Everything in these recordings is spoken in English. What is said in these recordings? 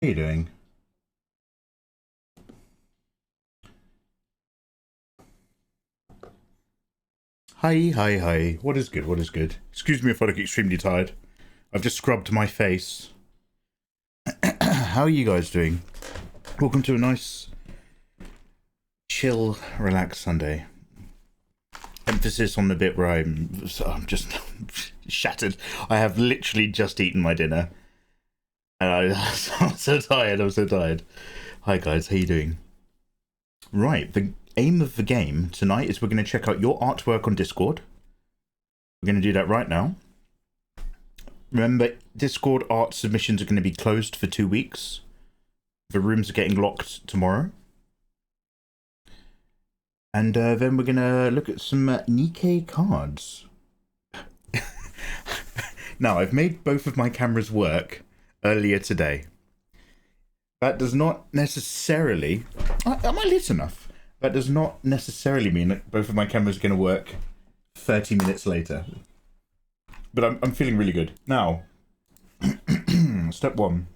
How you doing? Hi. What is good? What is good? Excuse me if I look extremely tired. I've just scrubbed my face. How are you guys doing? Welcome to a nice, chill, relaxed Sunday. Emphasis on the bit where I'm just shattered. I have literally just eaten my dinner. And I'm so tired, I'm so tired. Hi guys, how you doing? Right, the aim of the game tonight is we're going to check out your artwork on Discord. We're going to do that right now. Remember, Discord art submissions are going to be closed for 2 weeks. The rooms are getting locked tomorrow. And then we're going to look at some NIKKE cards. Now, I've made both of my cameras work earlier today. That does not necessarily... Am I lit enough? That does not necessarily mean that both of my cameras are going to work 30 minutes later. But I'm feeling really good. Now, step 1.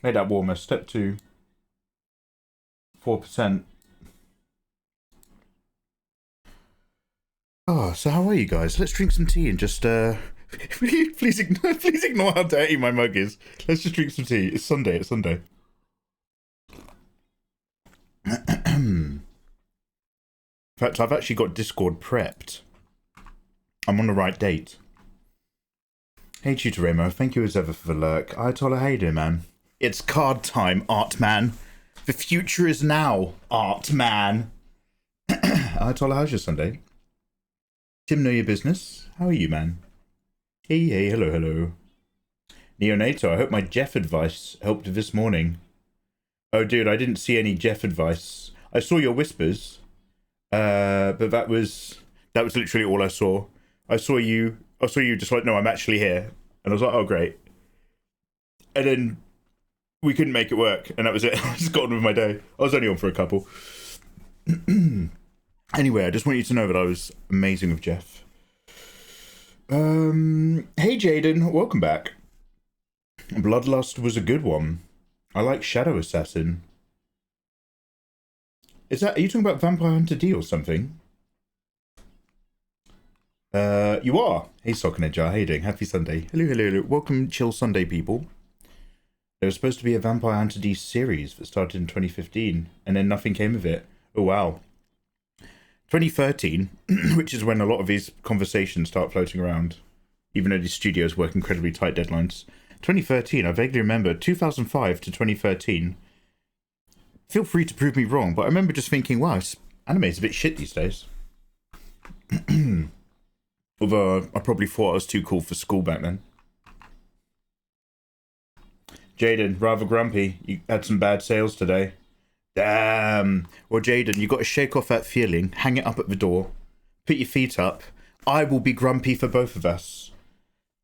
Made that warmer. Step 2. 4%. Oh, so how are you guys? Let's drink some tea and just... please ignore how dirty my mug is. Let's just drink some tea. It's Sunday. In fact, I've actually got Discord prepped. I'm on the right date. Hey, UltraRaer, thank you as ever for the lurk. Ayatollah, how you doing, man? It's card time, art man. The future is now, art man. Ayatollah, how's your Sunday? Tim, know your business? How are you, man? Hey, hello. Neonato, I hope my Jeff advice helped this morning. Oh, dude, I didn't see any Jeff advice. I saw your whispers, but that was literally all I saw. I saw you just like, no, I'm actually here. And I was like, oh, great. And then we couldn't make it work, and that was it. I just got on with my day. I was only on for a couple. Anyway, I just want you to know that I was amazing with Jeff. Hey, Jaden, welcome back. Bloodlust was a good one. I like Shadow Assassin. Are you talking about Vampire Hunter D or something? You are. Hey, Sock in a Jar, how you doing? Happy Sunday. Hello. Welcome, chill Sunday, people. There was supposed to be a Vampire Hunter D series that started in 2015, and then nothing came of it. Oh, wow. 2013, which is when a lot of these conversations start floating around, even though these studios work incredibly tight deadlines. 2013, I vaguely remember, 2005 to 2013. Feel free to prove me wrong, but I remember just thinking, wow, anime's a bit shit these days. Although I probably thought I was too cool for school back then. Jaden, rather grumpy. You had some bad sales today. Damn. Well, Jaden, you got to shake off that feeling, hang it up at the door, put your feet up. I will be grumpy for both of us.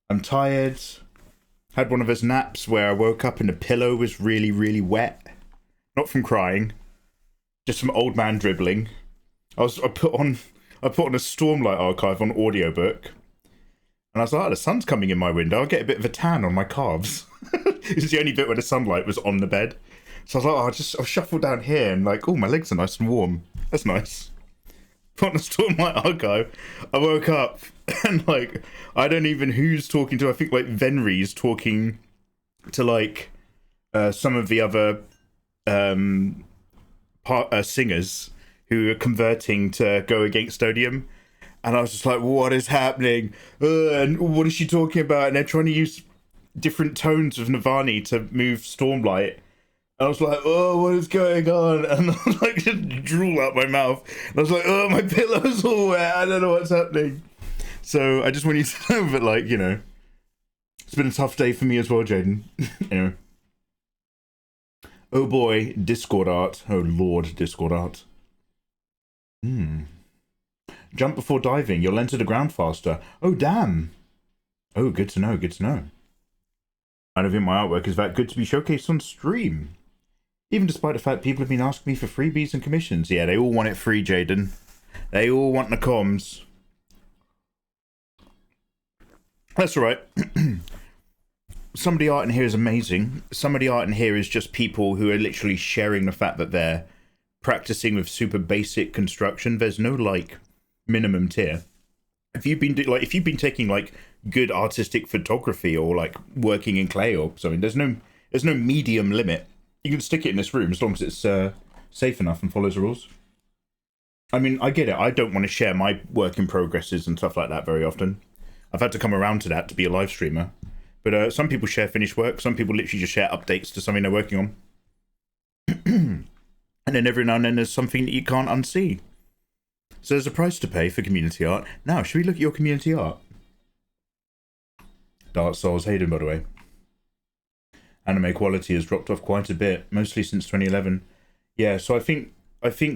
I'm tired. Had one of those naps where I woke up and the pillow was really, really wet. Not from crying, just from old man dribbling. I put on a Stormlight archive on audiobook, and I was like, oh, the sun's coming in my window. I'll get a bit of a tan on my calves. It's the only bit where the sunlight was on the bed. So I was like, I'll shuffle down here and like, oh, my legs are nice and warm. That's nice. Put on a Stormlight archive. I woke up and like, I don't even who's talking to. I think like Venry's talking to like some of the other singers who are converting to go against Odium. And I was just like, what is happening? And what is she talking about? And they're trying to use different tones of Navani to move Stormlight. I was like, oh, what is going on? And I was like, just drool out my mouth. And I was like, oh, my pillow's all wet. I don't know what's happening. So I just want you to know that, like, you know, it's been a tough day for me as well, Jaden. Anyway. Oh boy, Discord art. Oh lord, Discord art. Jump before diving. You'll enter the ground faster. Oh, damn. Oh, good to know, good to know. I don't think my artwork is that good to be showcased on stream. Even despite the fact people have been asking me for freebies and commissions. Yeah, they all want it free, Jaden. They all want the comms. That's all right. some of the art in here is amazing. Some of the art in here is just people who are literally sharing the fact that they're practicing with super basic construction. There's no like minimum tier. If you've been taking like good artistic photography or like working in clay or something, there's no medium limit. You can stick it in this room as long as it's safe enough and follows the rules. I mean, I get it. I don't want to share my work in progresses and stuff like that very often. I've had to come around to that to be a live streamer. But some people share finished work. Some people literally just share updates to something they're working on. And then every now and then there's something that you can't unsee. So there's a price to pay for community art. Now, should we look at your community art? Dark Souls Hayden, by the way. Anime quality has dropped off quite a bit, mostly since 2011. Yeah, so I think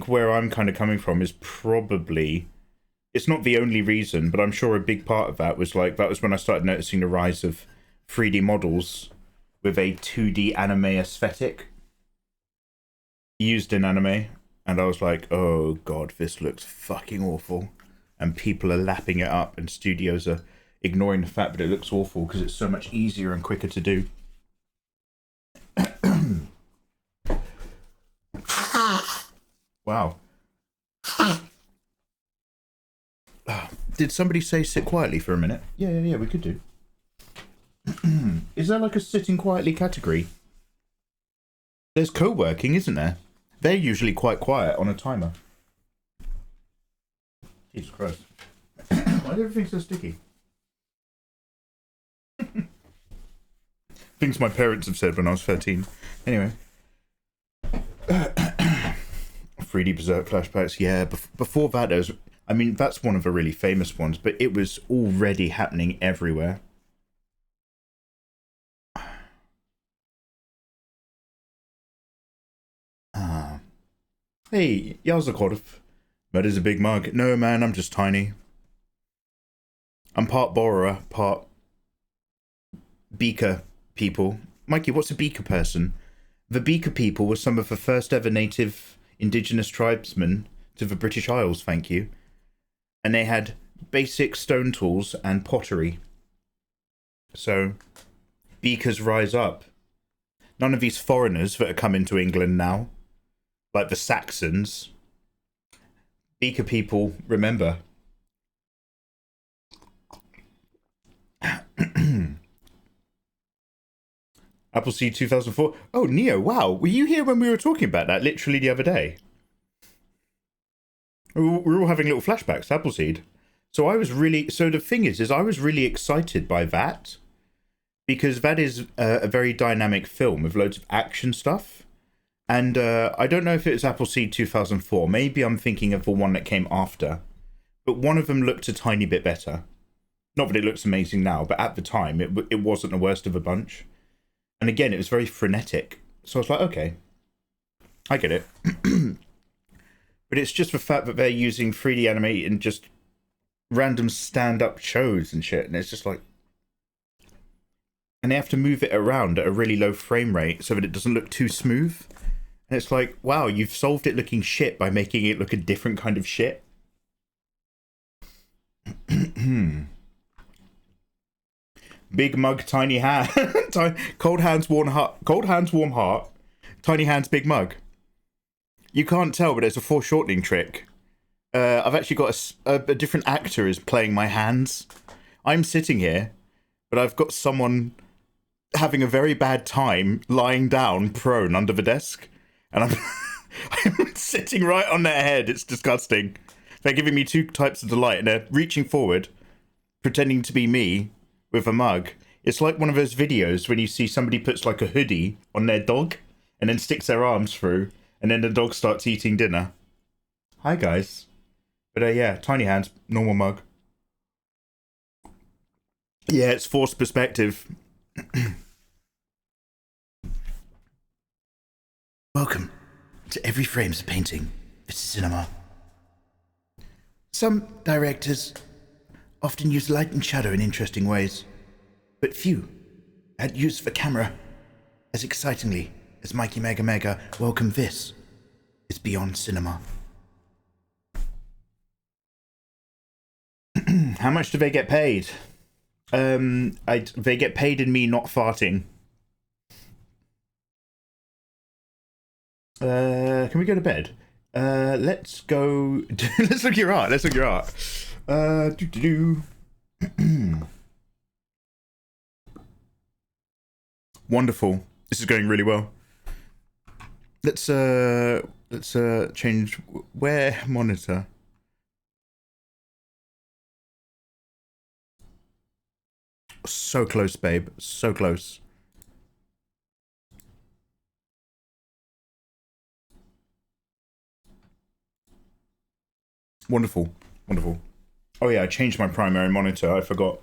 where I'm kind of coming from is probably, it's not the only reason, but I'm sure a big part of that was when I started noticing the rise of 3D models with a 2D anime aesthetic used in anime, and I was like, oh god, this looks fucking awful, and people are lapping it up, and studios are ignoring the fact that it looks awful because it's so much easier and quicker to do. Wow. Did somebody say sit quietly for a minute? Yeah, we could do. Is there like a sitting quietly category? There's co-working, isn't there? They're usually quite quiet on a timer. Jesus Christ. Why is everything so sticky? Things my parents have said when I was 13. Anyway. 3D Berserk flashbacks, yeah. Before that, there was... I mean, that's one of the really famous ones, but it was already happening everywhere. Hey, Yazakov. Murder's a big mug. No, man, I'm just tiny. I'm part borrower, part beaker people. Mikey, what's a beaker person? The beaker people were some of the first ever native indigenous tribesmen to the British Isles, thank you. And they had basic stone tools and pottery. So, beakers rise up. None of these foreigners that are coming to England now, like the Saxons, beaker people remember. Appleseed 2004. Oh, Neo, wow. Were you here when we were talking about that literally the other day? We were all having little flashbacks to Appleseed. So the thing is I was really excited by that, because that is a very dynamic film with loads of action stuff. And I don't know if it was Appleseed 2004. Maybe I'm thinking of the one that came after. But one of them looked a tiny bit better. Not that it looks amazing now, but at the time, it wasn't the worst of a bunch. And again, it was very frenetic. So I was like, okay, I get it. But it's just the fact that they're using 3D animate in just random stand-up shows and shit. And it's just like... And they have to move it around at a really low frame rate so that it doesn't look too smooth. And it's like, wow, you've solved it looking shit by making it look a different kind of shit. Big mug, tiny hand. Cold hands, warm heart. Cold hands, warm heart. Tiny hands, big mug. You can't tell, but there's a foreshortening trick. I've actually got a different actor is playing my hands. I'm sitting here, but I've got someone having a very bad time lying down prone under the desk. And I'm sitting right on their head. It's disgusting. They're giving me two types of delight, and they're reaching forward, pretending to be me with a mug. It's like one of those videos when you see somebody puts like a hoodie on their dog and then sticks their arms through, and then the dog starts eating dinner. Hi, guys. But yeah, tiny hands, normal mug. Yeah, it's forced perspective. Welcome to Every Frame's a Painting. This is cinema. Some directors often use light and shadow in interesting ways, but few had use for camera as excitingly as Mikey Mega Mega. Welcome, this is Beyond Cinema. How much do they get paid? They get paid in me not farting. Can we go to bed? Let's go. Let's look at your art. Let's look at your art. Wonderful. This is going really well. Let's change where monitor. So close, babe. So close. Wonderful. Wonderful. Oh yeah, I changed my primary monitor. I forgot.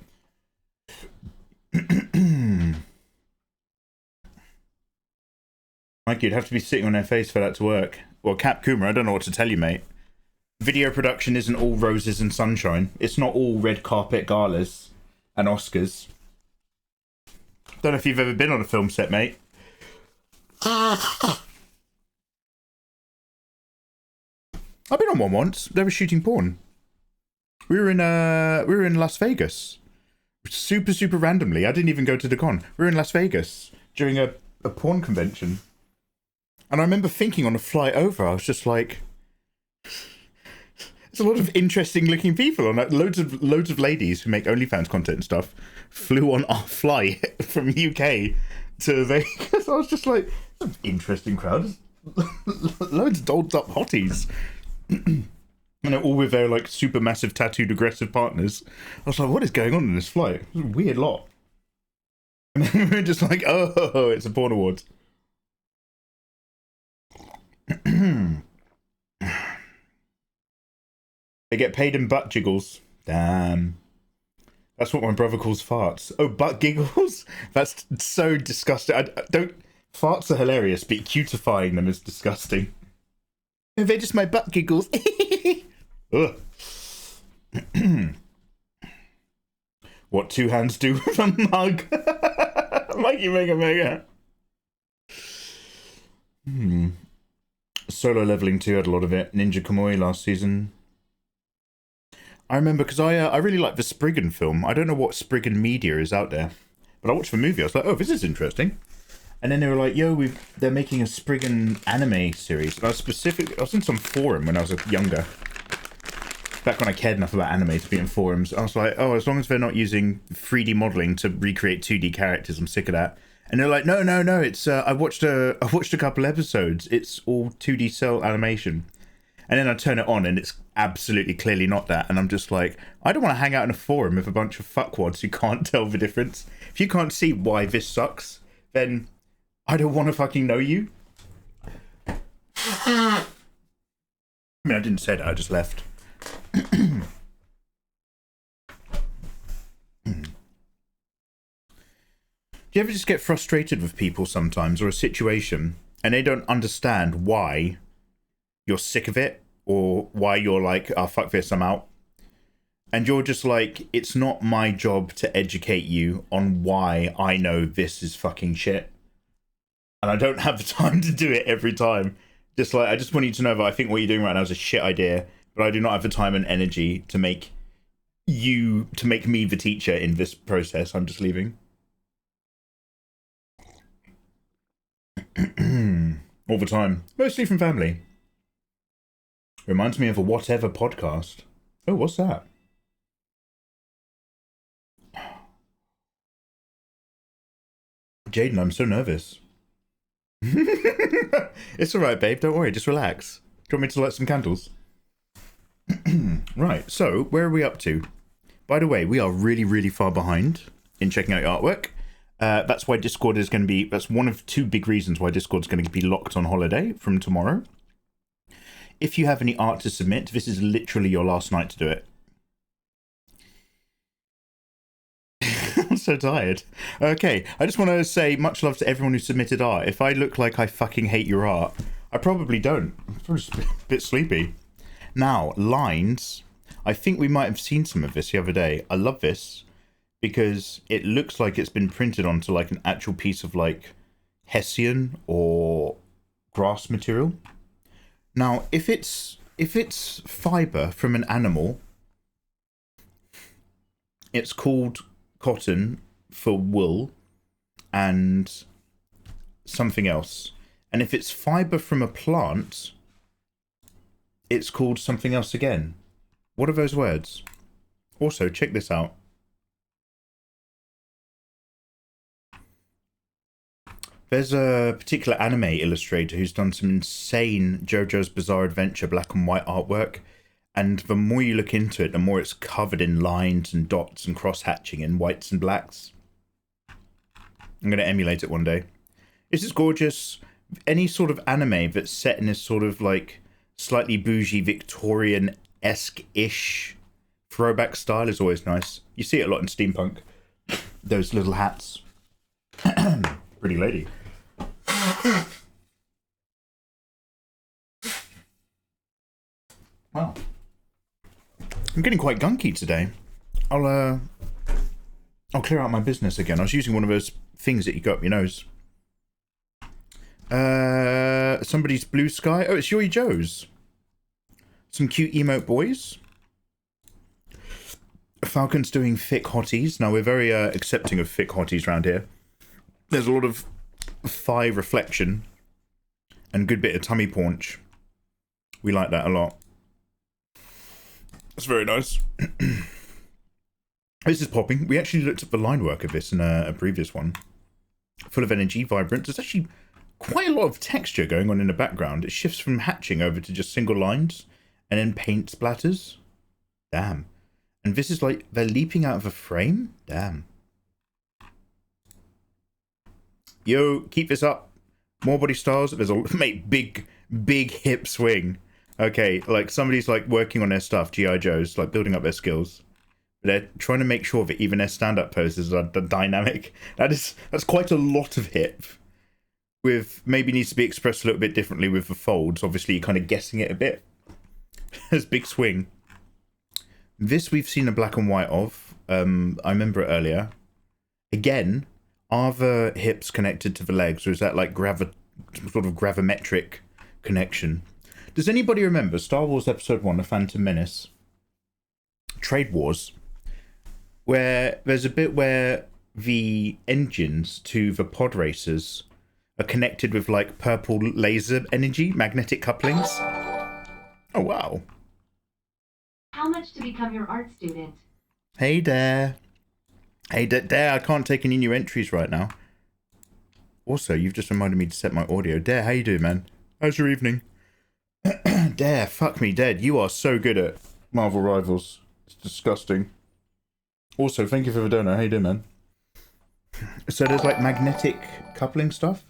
Mike, you'd have to be sitting on their face for that to work. Well, Cap Kuma, I don't know what to tell you, mate. Video production isn't all roses and sunshine. It's not all red carpet galas and Oscars. Don't know if you've ever been on a film set, mate. I've been on one once. They were shooting porn. We were in Las Vegas. Super randomly. I didn't even go to the con. We were in Las Vegas during a porn convention. And I remember thinking on the flight over, I was just like, there's a lot of interesting looking people on that. Loads of ladies who make OnlyFans content and stuff flew on our flight from UK to Vegas. I was just like, that's an interesting crowd. Loads of dolled up hotties. And they're all with their like super massive tattooed aggressive partners. I was like, what is going on in this flight? It was a weird lot. And then we were just like, oh, it's a porn awards. They get paid in butt jiggles. Damn. That's what my brother calls farts. Oh, butt giggles? That's so disgusting. I don't. Farts are hilarious, but cutifying them is disgusting. They're just my butt giggles. Ugh. What two hands do with a mug? Mikey Mega. Solo leveling 2 had a lot of it. Ninja Kamui last season. I remember because I really like the Spriggan film. I don't know what Spriggan media is out there, but I watched the movie. I was like, oh, this is interesting. And then they were like, yo, they're making a Spriggan anime series. And I was in some forum when I was younger. Back when I cared enough about anime to be in forums. I was like, oh, as long as they're not using 3D modeling to recreate 2D characters, I'm sick of that. And they're like, no, it's I watched a couple episodes. It's all 2D cell animation. And then I turn it on and it's absolutely clearly not that. And I'm just like, I don't want to hang out in a forum with a bunch of fuckwads who can't tell the difference. If you can't see why this sucks, then I don't want to fucking know you. I mean, I didn't say that, I just left. Do you ever just get frustrated with people sometimes, or a situation, and they don't understand why you're sick of it, or why you're like, oh, fuck this, I'm out? And you're just like, it's not my job to educate you on why I know this is fucking shit. And I don't have the time to do it every time. Just like, I just want you to know that I think what you're doing right now is a shit idea, but I do not have the time and energy to make me the teacher in this process. I'm just leaving. All the time. Mostly from family. Reminds me of a whatever podcast. Oh, what's that? Jaden, I'm so nervous. It's alright, babe. Don't worry. Just relax. Do you want me to light some candles? Right. So, where are we up to? By the way, we are really far behind in checking out your artwork. That's why Discord is going to be... That's one of two big reasons why Discord's going to be locked on holiday from tomorrow. If you have any art to submit, this is literally your last night to do it. I'm so tired. Okay, I just want to say much love to everyone who submitted art. If I look like I fucking hate your art, I probably don't. I'm just a bit sleepy. Now, lines. I think we might have seen some of this the other day. I love this because it looks like it's been printed onto like an actual piece of like Hessian or grass material. Now, if it's fiber from an animal, it's called cotton for wool and something else. And if it's fiber from a plant, it's called something else again. What are those words? Also, check this out. There's a particular anime illustrator who's done some insane JoJo's Bizarre Adventure black and white artwork. And the more you look into it, the more it's covered in lines and dots and cross-hatching in whites and blacks. I'm going to emulate it one day. This is gorgeous. Any sort of anime that's set in this sort of like slightly bougie Victorian-esque-ish throwback style is always nice. You see it a lot in steampunk. Those little hats. Pretty lady. Wow. I'm getting quite gunky today. I'll clear out my business again. I was using one of those things that you got up your nose. Somebody's blue sky. Oh, it's Yuri Joe's. Some cute emote boys. Falcon's doing thick hotties. Now, we're very accepting of thick hotties around here. There's a lot of thigh reflection and good bit of tummy paunch. We like that a lot. That's very nice. This is popping. We actually looked at the line work of this in a previous one. Full of energy, vibrant. There's actually quite a lot of texture going on in the background. It shifts from hatching over to just single lines and then paint splatters. Damn. And this is like they're leaping out of a frame? Damn. Yo, keep this up. More body styles. There's a mate, big hip swing. Okay, like somebody's like working on their stuff, G.I. Joes, like building up their skills. They're trying to make sure that even their stand-up poses are dynamic. That's quite a lot of hip. With maybe needs to be expressed a little bit differently with the folds. Obviously, you're kind of guessing it a bit. There's big swing. This we've seen a black and white of. I remember it earlier. Again, are the hips connected to the legs, or is that like sort of gravimetric connection? Does anybody remember Star Wars Episode 1, The Phantom Menace? Trade Wars. Where there's a bit where the engines to the pod racers are connected with like purple laser energy, magnetic couplings. Oh, wow. How much to become your art student? Hey there. Hey Dare, I can't take any new entries right now. Also, you've just reminded me to set my audio. Dare, how you doing, man? How's your evening? Dare, fuck me dead. You are so good at Marvel Rivals. It's disgusting. Also, thank you for the donor. How you doing, man? So there's like magnetic coupling stuff?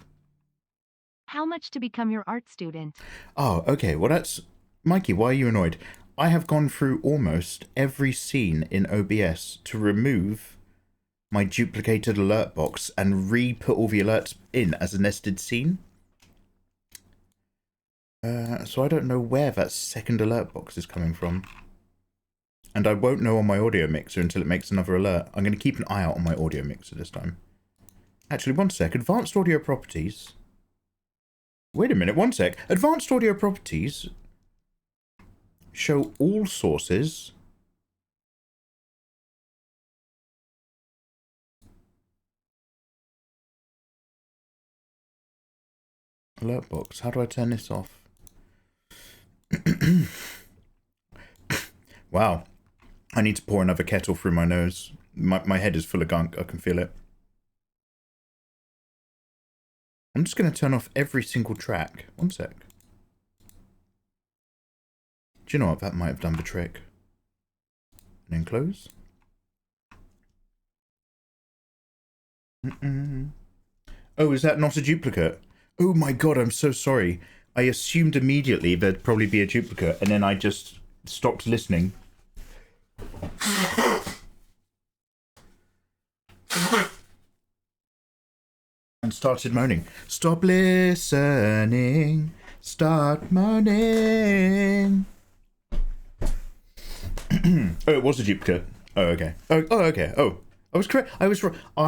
How much to become your art student? Oh, okay. Well, that's... Mikey, why are you annoyed? I have gone through almost every scene in OBS to remove my duplicated alert box and re-put all the alerts in as a nested scene. So I don't know where that second alert box is coming from. And I won't know on my audio mixer until it makes another alert. I'm going to keep an eye out on my audio mixer this time. Actually, one sec. Advanced audio properties. Wait a minute, one sec. Advanced audio properties show all sources. Alert box. How do I turn this off? Wow. I need to pour another kettle through my nose. My head is full of gunk. I can feel it. I'm just going to turn off every single track. One sec. Do you know what? That might have done the trick. And then close. Oh, is that not a duplicate? Oh my god, I'm so sorry. I assumed immediately there'd probably be a duplicate, and then I just stopped listening. And started moaning. Stop listening. Start moaning. Oh, it was a duplicate. Oh, okay. Oh, okay. Oh, I was correct. I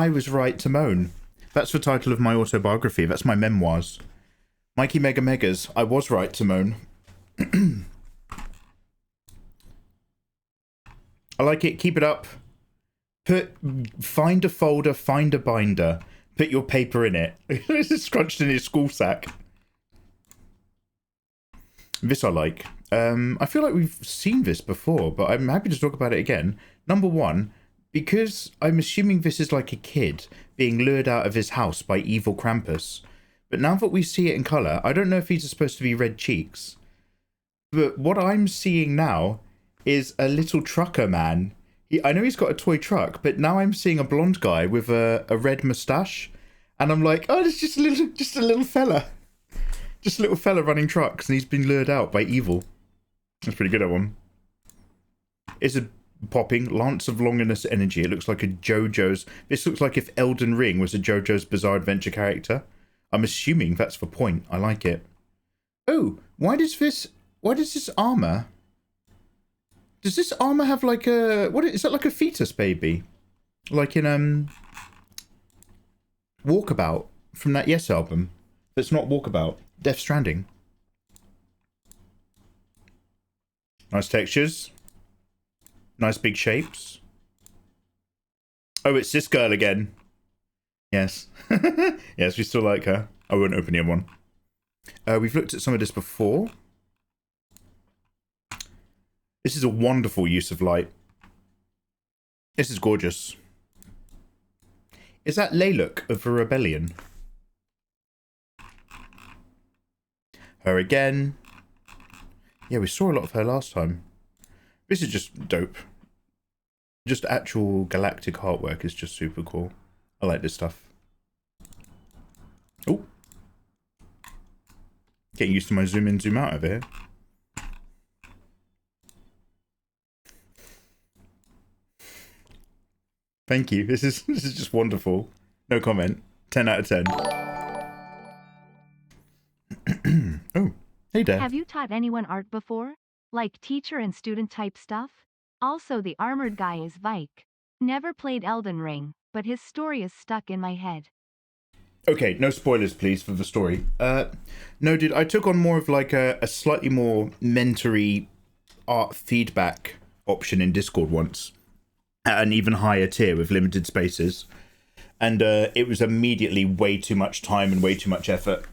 was right to moan. That's the title of my autobiography. That's my memoirs. Mikey Mega Megas. I was right to moan. I like it. Keep it up. Find a folder, find a binder, put your paper in it. It's scrunched in his school sack. This I like. I feel like we've seen this before, but I'm happy to talk about it again. Number one, because I'm assuming this is like a kid being lured out of his house by evil Krampus. But now that we see it in colour, I don't know if these are supposed to be red cheeks. But what I'm seeing now is a little trucker man. I know he's got a toy truck, but now I'm seeing a blonde guy with a red moustache. And I'm like, oh, it's just a little fella. Just a little fella running trucks, and he's been lured out by evil. That's pretty good, that one. It's a popping Lance of Longinus energy. It looks like a JoJo's. This looks like if Elden Ring was a JoJo's Bizarre Adventure character. I'm assuming that's the point. I like it. Oh, why does this armor? Does this armor have like a, what is that, like a fetus baby? Like in Walkabout from that Yes album. That's not Walkabout. Death Stranding. Nice textures. Nice big shapes. Oh, it's this girl again. Yes. Yes, we still like her. I won't open the other one. We've looked at some of this before. This is a wonderful use of light. This is gorgeous. Is that Laylook of the Rebellion? Her again. Yeah, we saw a lot of her last time. This is just dope. Just actual galactic artwork is just super cool. I like this stuff. Oh. Getting used to my zoom in, zoom out over here. Thank you. This is just wonderful. No comment. 10 out of 10. Oh, hey there. Have you taught anyone art before? Like teacher and student type stuff? Also, the armored guy is Vike. Never played Elden Ring, but his story is stuck in my head. Okay, no spoilers, please, for the story. No, dude, I took on more of like a slightly more mentory art feedback option in Discord once. At an even higher tier with limited spaces. And it was immediately way too much time and way too much effort.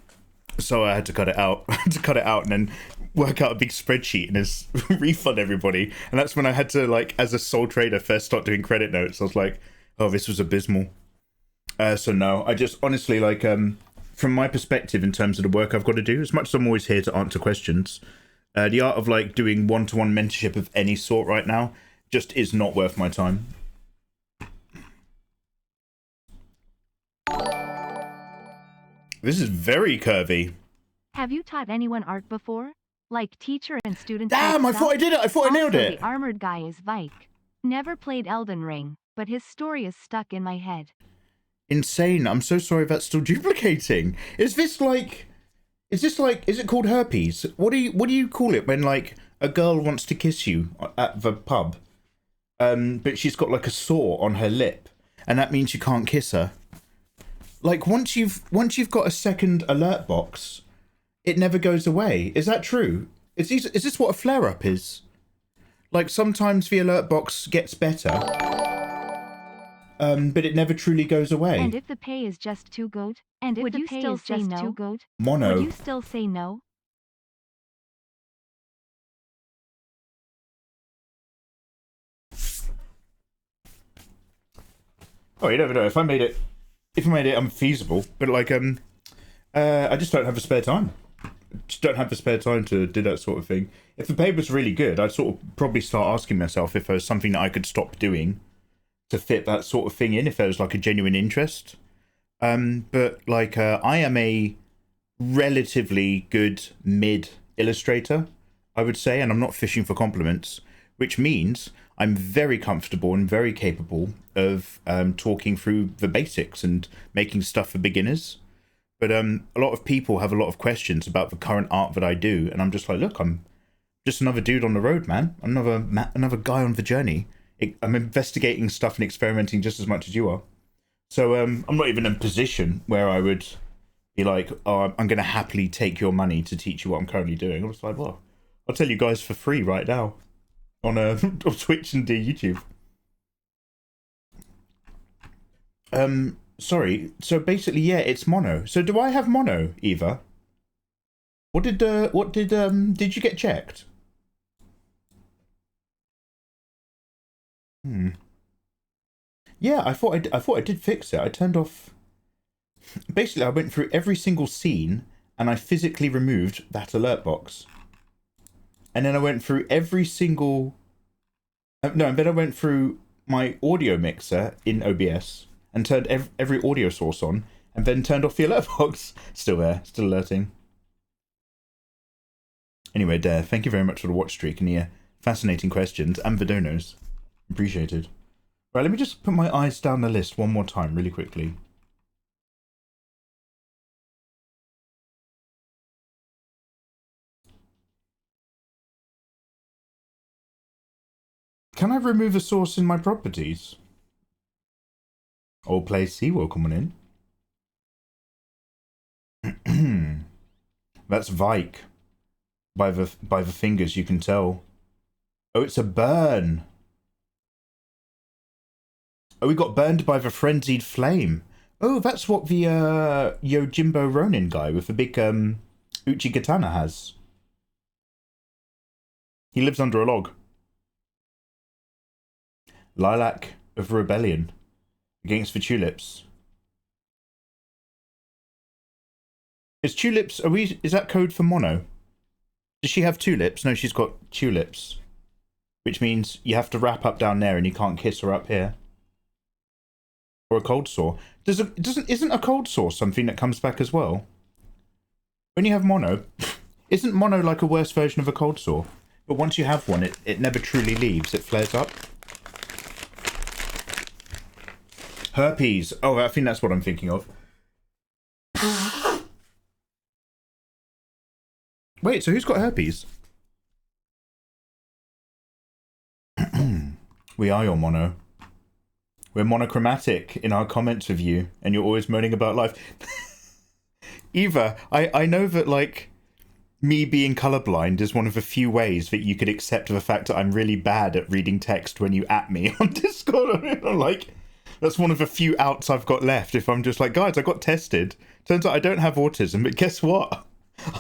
So I had to cut it out. I had to cut it out and then work out a big spreadsheet and just refund everybody. And that's when I had to, like, as a sole trader, first start doing credit notes. I was like, oh, this was abysmal. So no, I just honestly, like, from my perspective in terms of the work I've got to do, as much as I'm always here to answer questions, the art of, like, doing one-to-one mentorship of any sort right now just is not worth my time. This is very curvy. Have you taught anyone art before? Like teacher and student Damn, type I thought I did it. I thought I nailed Also, it. the armored guy is Vike. Never played Elden Ring, but his story is stuck in my head. Insane. I'm so sorry that's still duplicating. Is it called herpes? What do you call it when, like, a girl wants to kiss you at the pub? But she's got like a sore on her lip, and that means you can't kiss her. Like, once you've got a second alert box, it never goes away. Is that true? Is this what a flare-up is? Like, sometimes the alert box gets better, but it never truly goes away. And if the pay is just too good? And if would the you pay still is say just no? Too good? Mono. Would you still say no? Oh, you never know. If I made it unfeasible, but like, I just don't have the spare time. Just don't have the spare time to do that sort of thing. If the pay was really good, I'd sort of probably start asking myself if there was something that I could stop doing to fit that sort of thing in, if there was like a genuine interest. But like, I am a relatively good mid illustrator, I would say, and I'm not fishing for compliments, which means I'm very comfortable and very capable of talking through the basics and making stuff for beginners. But a lot of people have a lot of questions about the current art that I do, and I'm just like, look, I'm just another dude on the road, man. I'm another guy on the journey. I'm investigating stuff and experimenting just as much as you are. So I'm not even in a position where I would be like, oh, I'm going to happily take your money to teach you what I'm currently doing. I'm just like, well, I'll tell you guys for free right now on Twitch and YouTube. Sorry. So basically, yeah, it's mono. So do I have mono, Eva? Did you get checked? Yeah, I thought I did fix it. I turned off. Basically, I went through every single scene and I physically removed that alert box. And then I went through every single. No, and then I went through my audio mixer in OBS and turned every audio source on, and then turned off the alert box. Still there, still alerting. Anyway, Dare, thank you very much for the watch streak and the fascinating questions and the donos. Appreciated. Right, let me just put my eyes down the list one more time really quickly. Can I remove a source in my properties? Old play Seawell coming in. That's Vike. By the fingers, you can tell. Oh, it's a burn. Oh, we got burned by the frenzied flame. Oh, that's what the Yojimbo Ronin guy with the big Uchigatana has. He lives under a log. Lilac of Rebellion against the tulips. Is tulips? Is that code for mono? Does she have tulips? No, she's got tulips, which means you have to wrap up down there and you can't kiss her up here. Or a cold sore. Isn't a cold sore something that comes back as well? When you have mono, isn't mono like a worse version of a cold sore? But once you have one, it never truly leaves. It flares up. Herpes. Oh, I think that's what I'm thinking of. Wait, so who's got herpes? We are your mono. We're monochromatic in our comments of you, and you're always moaning about life. Eva, I know that, like, me being colorblind is one of the few ways that you could accept the fact that I'm really bad at reading text when you at me on Discord. I'm like, that's one of the few outs I've got left if I'm just like, guys, I got tested. Turns out I don't have autism, but guess what?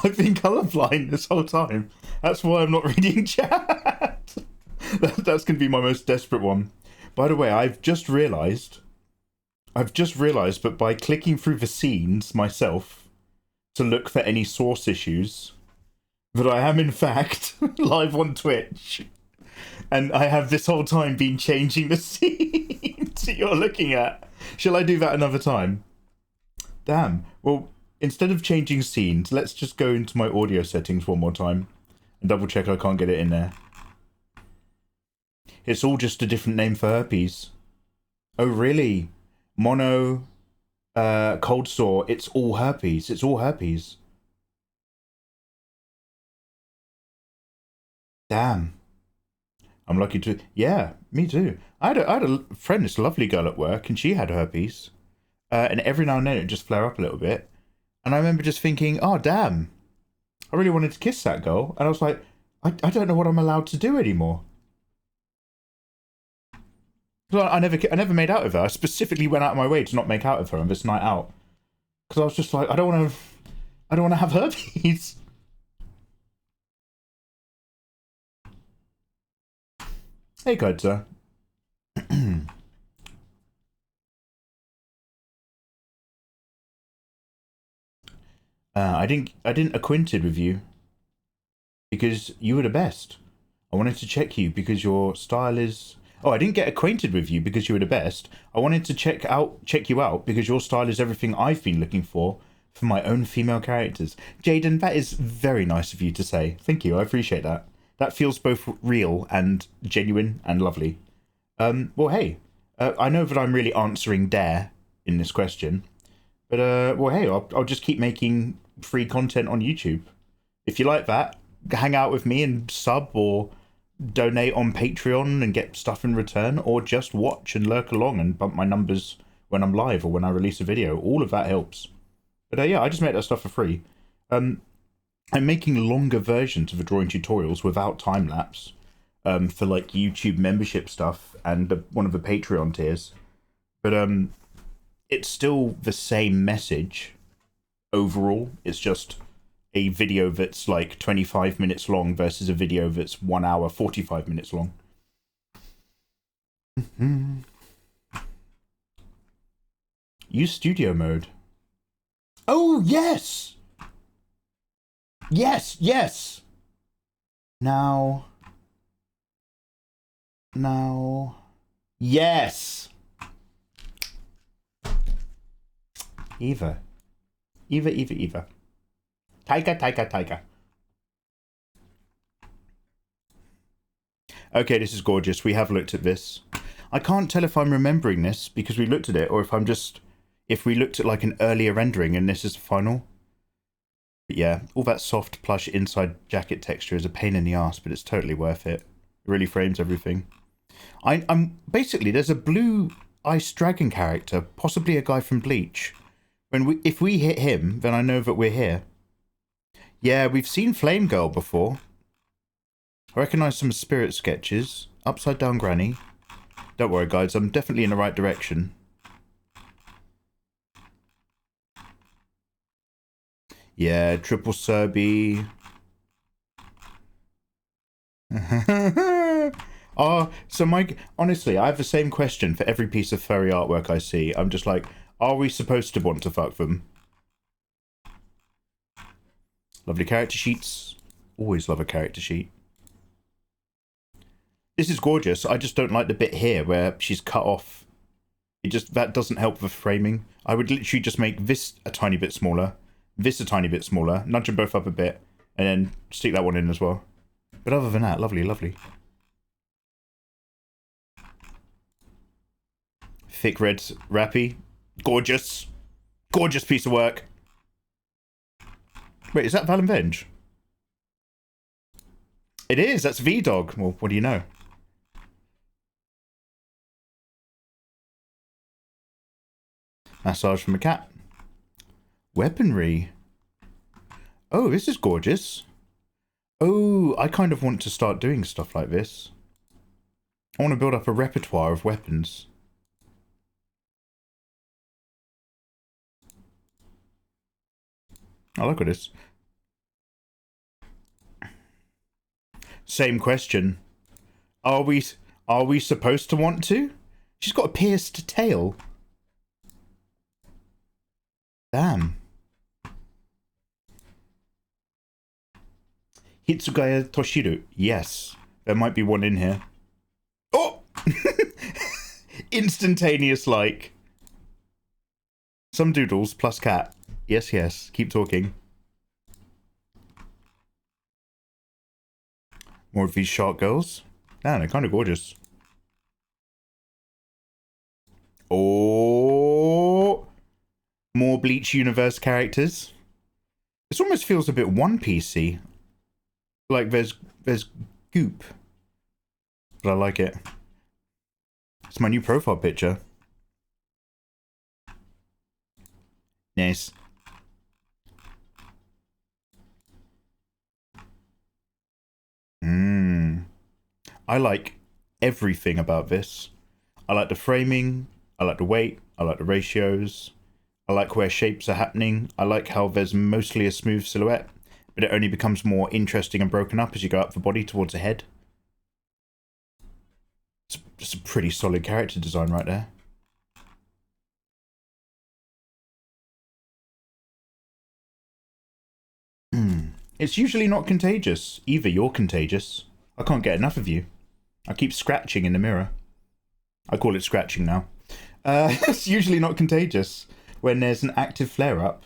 I've been colorblind this whole time. That's why I'm not reading chat. That's going to be my most desperate one. By the way, I've just realised that by clicking through the scenes myself to look for any source issues, that I am in fact live on Twitch. And I have this whole time been changing the scenes that you're looking at. Shall I do that another time? Damn. Well, instead of changing scenes, let's just go into my audio settings one more time and double check I can't get it in there. It's all just a different name for herpes. Oh, really? Mono, cold sore, it's all herpes. It's all herpes. Damn. I'm lucky to... Yeah, me too. I had a friend, this lovely girl at work, and she had herpes. And every now and then it would just flare up a little bit. And I remember just thinking, oh, damn. I really wanted to kiss that girl. And I was like, I don't know what I'm allowed to do anymore. So I never made out with her. I specifically went out of my way to not make out with her on this night out. Because I was just like, I don't want to have herpes. Hey, Kodza. I didn't acquainted with you because you were the best. I wanted to check you because your style is... Oh, I didn't get acquainted with you because you were the best. I wanted to check you out because your style is everything I've been looking for my own female characters. Jaden, that is very nice of you to say. Thank you, I appreciate that. That feels both real and genuine and lovely. Well, hey, I know that I'm really answering Dare in this question, but well, hey, I'll just keep making free content on YouTube. If you like that, hang out with me and sub or donate on Patreon and get stuff in return, or just watch and lurk along and bump my numbers when I'm live or when I release a video. All of that helps. But yeah, I just make that stuff for free. I'm making longer versions of the drawing tutorials without time lapse for like YouTube membership stuff and one of the Patreon tiers. But it's still the same message overall. It's just a video that's like 25 minutes long versus a video that's 1 hour 45 minutes long. Use studio mode. Oh, yes! Yes, yes! Now... Yes! Eva. Eva. Tiger. Okay, this is gorgeous. We have looked at this. I can't tell if I'm remembering this because we looked at it, or if we looked at like an earlier rendering and this is the final. But yeah, all that soft plush inside jacket texture is a pain in the ass, but it's totally worth it. It really frames everything. I'm basically, there's a blue ice dragon character, possibly a guy from Bleach. If we hit him, then I know that we're here. Yeah, we've seen Flame Girl before. I recognise some spirit sketches. Upside Down Granny. Don't worry, guys. I'm definitely in the right direction. Yeah, Triple Serby. Honestly, I have the same question for every piece of furry artwork I see. I'm just like, are we supposed to want to fuck them? Lovely character sheets. Always love a character sheet. This is gorgeous. I just don't like the bit here where she's cut off. That doesn't help with framing. I would literally just make this a tiny bit smaller, this a tiny bit smaller, nudge them both up a bit, and then stick that one in as well. But other than that, lovely, lovely. Thick red wrappy. Gorgeous. Gorgeous piece of work. Wait, is that Val and Venge? It is. That's V-Dog. Well, what do you know? Massage from a cat. Weaponry. Oh, this is gorgeous. Oh, I kind of want to start doing stuff like this. I want to build up a repertoire of weapons. I look at this. Same question. Are we supposed to want to? She's got a pierced tail. Damn. Hitsugaya Toshiru. Yes. There might be one in here. Oh! Instantaneous like. Some doodles plus cat. Yes, yes. Keep talking. More of these shark girls. Damn, they're kind of gorgeous. Oh! More Bleach Universe characters. This almost feels a bit One Piece-y. Like there's goop. But I like it. It's my new profile picture. Nice. I like everything about this. I like the framing. I like the weight. I like the ratios. I like where shapes are happening. I like how there's mostly a smooth silhouette, but it only becomes more interesting and broken up as you go up the body towards the head. It's a pretty solid character design right there. It's usually not contagious. Either you're contagious. I can't get enough of you. I keep scratching in the mirror. I call it scratching now. It's usually not contagious when there's an active flare-up,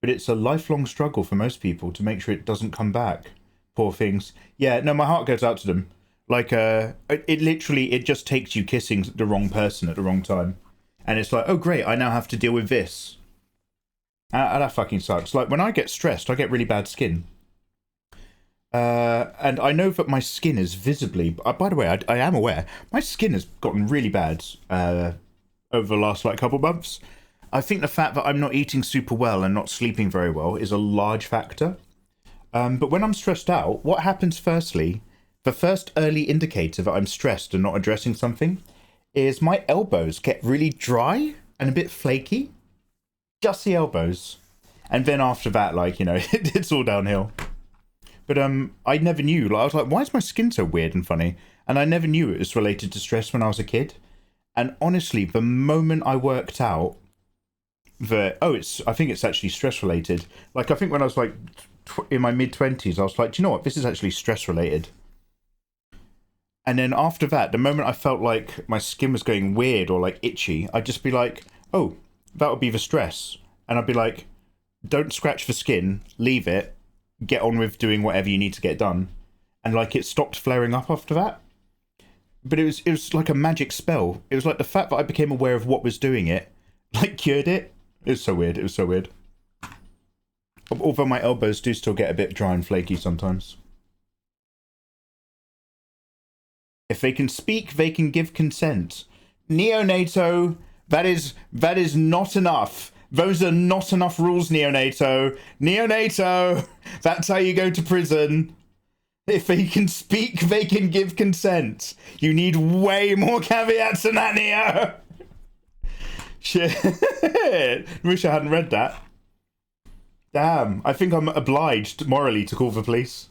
but it's a lifelong struggle for most people to make sure it doesn't come back. Poor things. Yeah, no, my heart goes out to them. Like, it just takes you kissing the wrong person at the wrong time. And it's like, oh great, I now have to deal with this. That fucking sucks. Like, when I get stressed, I get really bad skin. And I know that my skin is visibly... by the way, I am aware. My skin has gotten really bad over the last, like, couple months. I think the fact that I'm not eating super well and not sleeping very well is a large factor. But when I'm stressed out, what happens firstly, the first early indicator that I'm stressed and not addressing something, is my elbows get really dry. and a bit flaky. Just the elbows. And then after that, like, you know, it's all downhill. But I never knew. Like, I was like, why is my skin so weird and funny? And I never knew it was related to stress when I was a kid. And honestly, the moment I worked out that, I think it's actually stress related. Like, I think when I was like in my mid-20s, I was like, do you know what? This is actually stress related. And then after that, the moment I felt like my skin was going weird or like itchy, I'd just be like, oh, that would be the stress. And I'd be like, don't scratch the skin, leave it, get on with doing whatever you need to get done. And like it stopped flaring up after that. But it was like a magic spell. It was like the fact that I became aware of what was doing it, like cured it. It was so weird. It was so weird. Although my elbows do still get a bit dry and flaky sometimes. If they can speak, they can give consent. Neonato, that is not enough. Those are not enough rules, Neonato. Neonato, that's how you go to prison. If they can speak, they can give consent. You need way more caveats than that, Neo. Shit. Wish I hadn't read that. Damn, I think I'm obliged morally to call the police.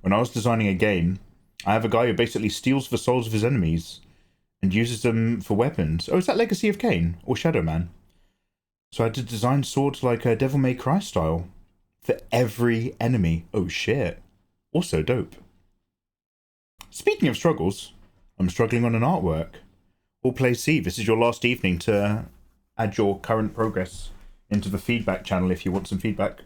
When I was designing a game, I have a guy who basically steals the souls of his enemies and uses them for weapons. Oh, is that Legacy of Kain or Shadow Man? So I had to design swords like a Devil May Cry style for every enemy. Oh shit. Also dope. Speaking of struggles, I'm struggling on an artwork. All play C, this is your last evening to add your current progress into the feedback channel if you want some feedback.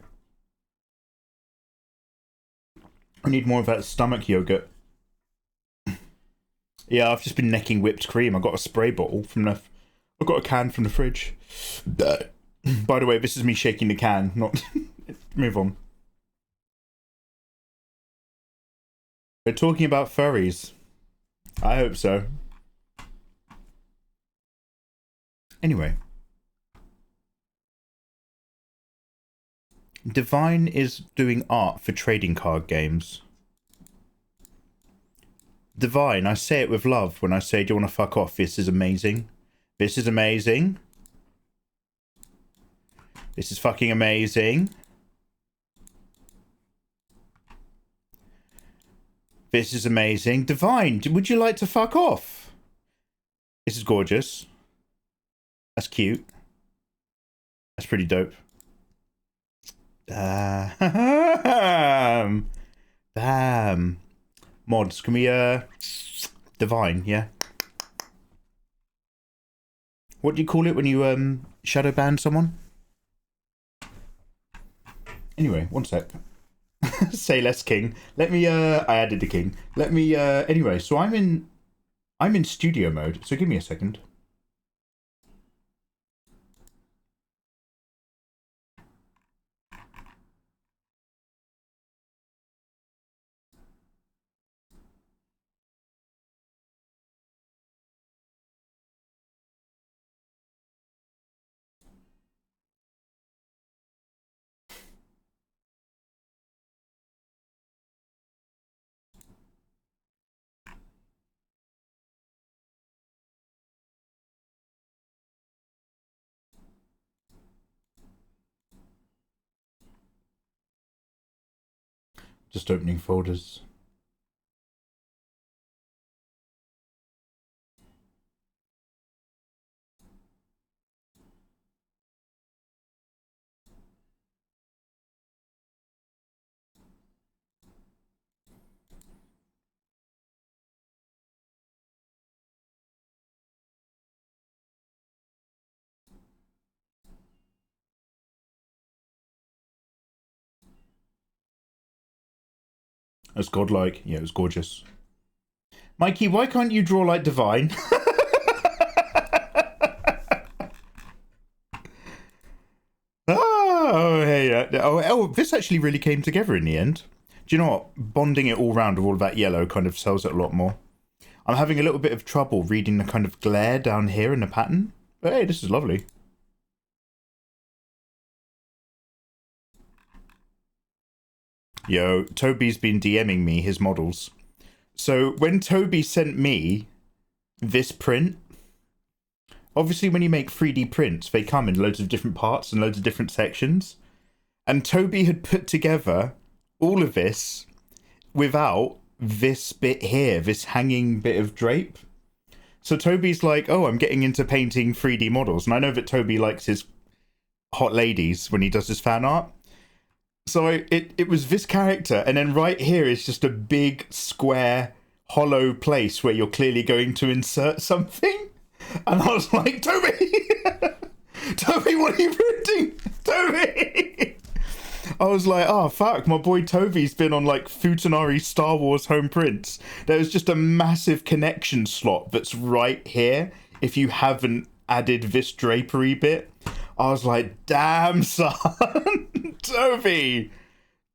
I need more of that stomach yogurt. Yeah, I've just been necking whipped cream. I got a spray bottle from the... I got a can from the fridge. By the way, this is me shaking the can, not... Move on. We're talking about furries. I hope so. Anyway. Divine is doing art for trading card games. Divine, I say it with love when I say, do you want to fuck off? This is amazing. This is amazing. This is fucking amazing. This is amazing. Divine, would you like to fuck off? This is gorgeous. That's cute. That's pretty dope. Damn. Damn. Mods, can we, Divine, yeah? What do you call it when you, shadow ban someone? Anyway, one sec. Say less king. Let me, I added the king. Let me, anyway, so I'm in studio mode, so give me a second. Just opening folders. That's godlike. Yeah, it was gorgeous. Mikey, why can't you draw like Divine? Oh, hey. Oh, this actually really came together in the end. Do you know what? Bonding it all round with all of that yellow kind of sells it a lot more. I'm having a little bit of trouble reading the kind of glare down here in the pattern. But hey, this is lovely. Yo, Toby's been DMing me his models. So when Toby sent me this print, Obviously, when you make 3D prints, they come in loads of different parts and loads of different sections. And Toby had put together all of this without this bit here, this hanging bit of drape. So Toby's like, oh, I'm getting into painting 3D models. And I know that Toby likes his hot ladies when he does his fan art. So it was this character, and then right here is just a big square hollow place where you're clearly going to insert something. And I was like, Toby! Toby, what are you printing? Toby! I was like, oh fuck, my boy Toby's been on like Futanari Star Wars home prints. There's just a massive connection slot that's right here if you haven't added this drapery bit. I was like, damn son.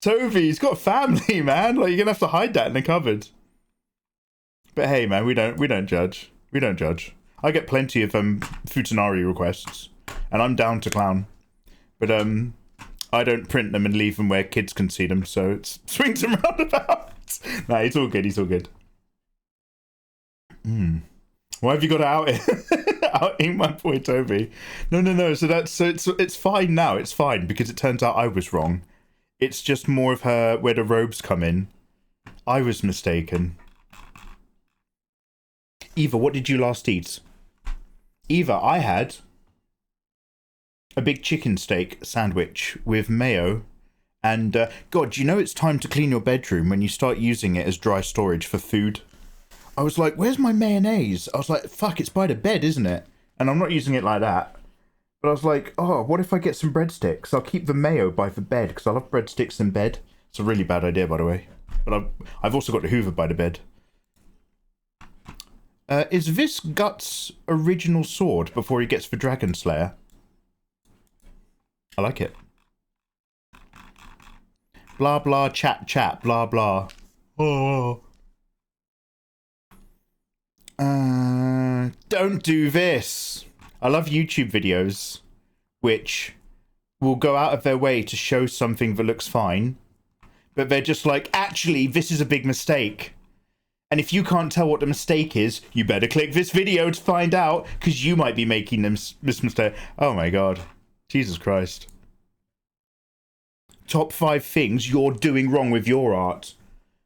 Toby's got a family, man. Like, you're gonna have to hide that in the cupboard. But hey, man, we don't judge. We don't judge. I get plenty of Futanari requests, and I'm down to clown. But I don't print them and leave them where kids can see them, so it's swings and roundabouts. Nah, it's all good. He's all good. Why have you got to out ink my boy Toby? No. So it's fine now. It's fine because it turns out I was wrong. It's just more of her where the robes come in. I was mistaken. Eva, what did you last eat? Eva, I had a big chicken steak sandwich with mayo. And, God, you know it's time to clean your bedroom when you start using it as dry storage for food? I was like, where's my mayonnaise? I was like, fuck, it's by the bed, isn't it? And I'm not using it like that. But I was like, oh, what if I get some breadsticks? I'll keep the mayo by the bed, because I love breadsticks in bed. It's a really bad idea, by the way. But I've also got the Hoover by the bed. Is this Guts' original sword before he gets the Dragon Slayer? I like it. Blah, blah, chat, blah, blah. Oh. Don't do this. I love YouTube videos which will go out of their way to show something that looks fine, but they're just like, actually, this is a big mistake. And if you can't tell what the mistake is, you better click this video to find out, because you might be making this mistake. Oh my god. Jesus Christ. Top 5 things you're doing wrong with your art.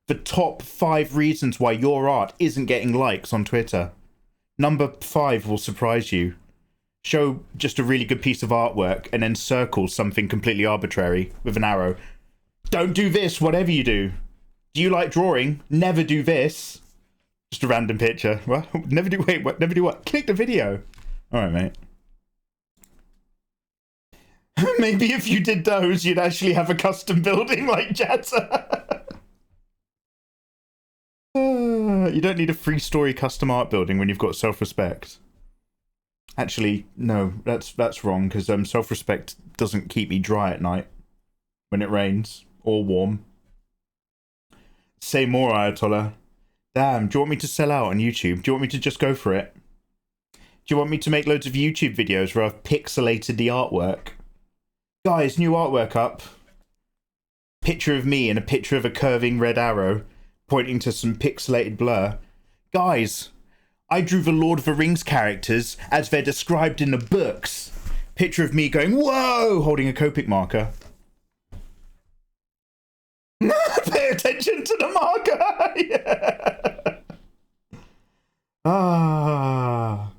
The top 5 reasons why your art isn't getting likes on Twitter. Number 5 will surprise you. Show just a really good piece of artwork and then circle something completely arbitrary with an arrow. Don't do this, whatever you do. Do you like drawing? Never do this. Just a random picture. What? Never do, wait, what? Never do what? Click the video. Alright, mate. Maybe if you did those, you'd actually have a custom building like Jatta. You don't need a 3-story custom art building when you've got self-respect. Actually, no, that's wrong, because self-respect doesn't keep me dry at night when it rains, or warm. Say more, Ayatollah. Damn, do you want me to sell out on YouTube? Do you want me to just go for it? Do you want me to make loads of YouTube videos where I've pixelated the artwork? Guys, new artwork up. Picture of me and a picture of a curving red arrow pointing to some pixelated blur. Guys, I drew the Lord of the Rings characters as they're described in the books. Picture of me going, whoa, holding a Copic marker. Pay attention to the marker. Yeah. Ah.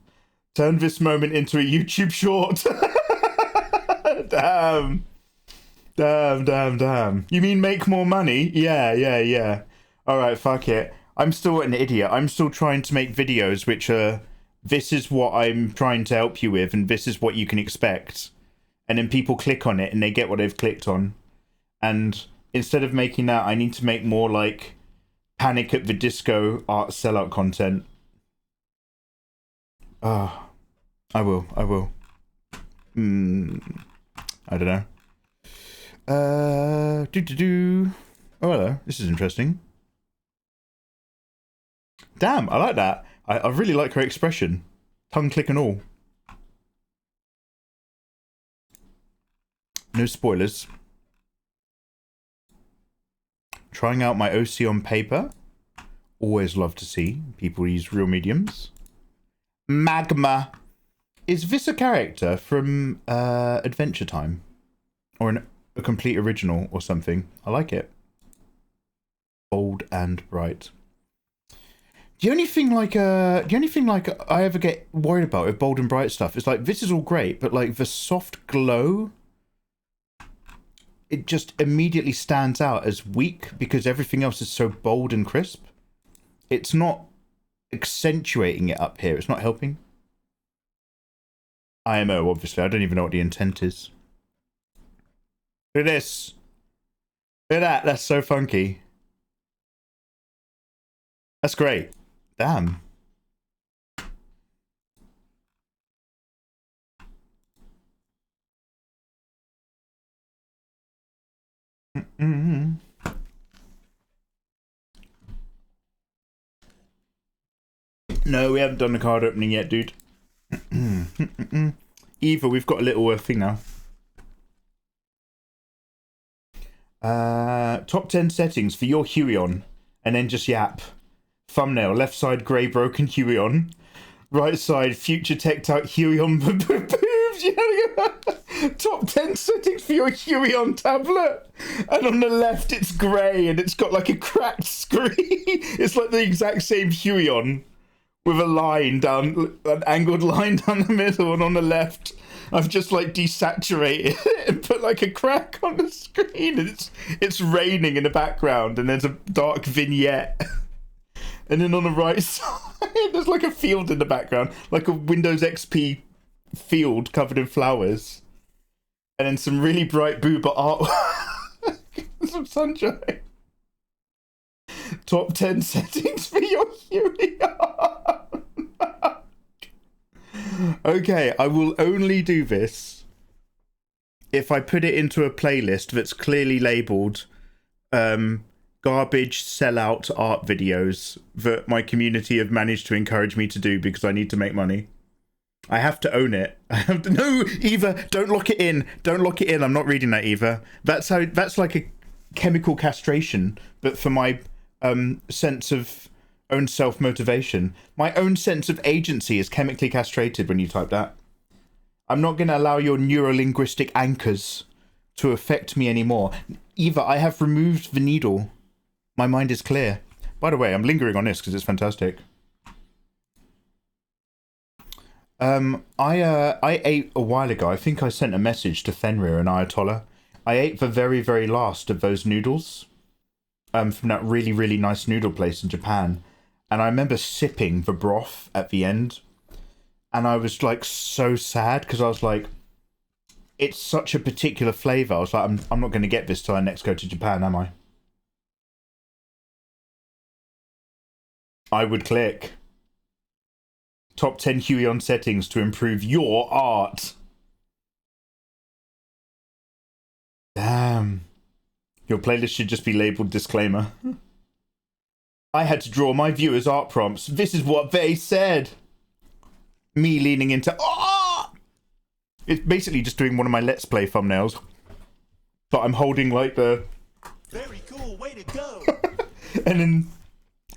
Turn this moment into a YouTube short. Damn. You mean make more money? Yeah. Alright, fuck it. I'm still an idiot. I'm still trying to make videos which are, this is what I'm trying to help you with, and this is what you can expect. And then people click on it and they get what they've clicked on. And instead of making that, I need to make more like Panic at the Disco art sellout content. I will. I don't know. Oh, hello. This is interesting. Damn, I like that. I really like her expression. Tongue click and all. No spoilers. Trying out my OC on paper. Always love to see people use real mediums. Magma Is this a character from Adventure Time? Or a complete original or something? I like it. Bold and bright. The only thing like I ever get worried about with bold and bright stuff is like, this is all great, but like the soft glow, it just immediately stands out as weak because everything else is so bold and crisp. It's not accentuating it up here. It's not helping. IMO, obviously. I don't even know what the intent is. Look at this. Look at that. That's so funky. That's great. Damn. No, we haven't done the card opening yet, dude. Eva, we've got a little thing now. Top 10 settings for your Huion, and then just yap. Thumbnail, left side grey broken Huion, right side future teched out Huion boobs. Top 10 settings for your Huion tablet, and on the left it's grey and it's got like a cracked screen. It's like the exact same Huion with a line down, an angled line down the middle, and on the left I've just like desaturated it and put like a crack on the screen, and it's raining in the background and there's a dark vignette. And then on the right side, there's like a field in the background, like a Windows XP field covered in flowers. And then some really bright booba art. Some sunshine. Top 10 settings for your Huion. Okay, I will only do this if I put it into a playlist that's clearly labelled garbage sellout art videos that my community have managed to encourage me to do because I need to make money. I have to own it. I have to. No, Eva, don't lock it in. Don't lock it in. I'm not reading that, Eva. That's like a chemical castration, but for my sense of own self-motivation. My own sense of agency is chemically castrated when you type that. I'm not going to allow your neurolinguistic anchors to affect me anymore. Eva, I have removed the needle. My mind is clear. By the way, I'm lingering on this because it's fantastic. I ate a while ago. I think I sent a message to Fenrir and Ayatollah. I ate the very, very last of those noodles from that really, really nice noodle place in Japan. And I remember sipping the broth at the end. And I was like so sad because I was like, it's such a particular flavour. I was like, I'm not going to get this till I next go to Japan, am I? I would click. Top 10 Huion settings to improve your art. Damn. Your playlist should just be labelled disclaimer. I had to draw my viewers' art prompts. This is what they said. Me leaning into... Oh! It's basically just doing one of my Let's Play thumbnails. But I'm holding like the... Very cool, way to go. and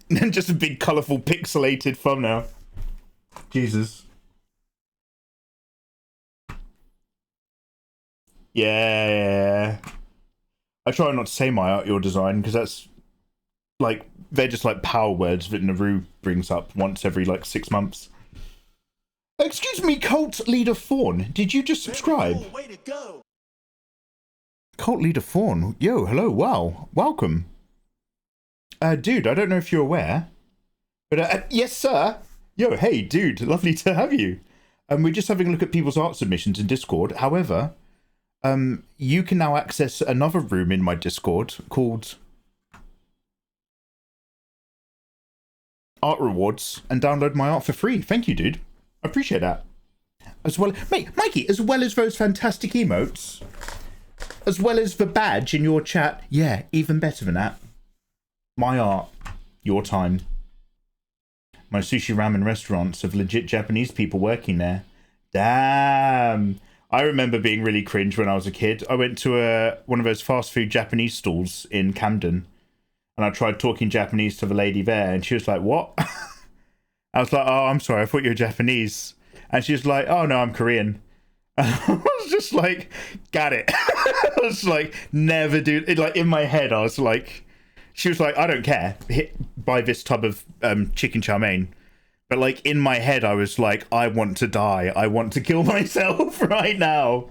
then just a big colourful pixelated thumbnail. Jesus. Yeah. I try not to say my art, your design, because that's like, they're just like power words that Naru brings up once every like 6 months. Excuse me, Cult Leader Fawn, did you just subscribe? Cool, way to go. Cult Leader Fawn, yo, hello, wow, welcome. Dude, I don't know if you're aware, but yes, sir. Yo, hey, dude, lovely to have you. We're just having a look at people's art submissions in Discord. However, you can now access another room in my Discord called Art Rewards and download my art for free. Thank you, dude. I appreciate that. As well, mate, Mikey, as well as those fantastic emotes, as well as the badge in your chat, yeah, even better than that. My art, your time. My sushi ramen restaurants have legit Japanese people working there. Damn. I remember being really cringe when I was a kid. I went to one of those fast food Japanese stalls in Camden. And I tried talking Japanese to the lady there. And she was like, what? I was like, oh, I'm sorry. I thought you were Japanese. And she was like, oh no, I'm Korean. And I was just like, got it. I was like, never do it. Like in my head, I was like, she was like, I don't care. Buy this tub of chicken chow mein. But like in my head, I was like, I want to die. I want to kill myself right now.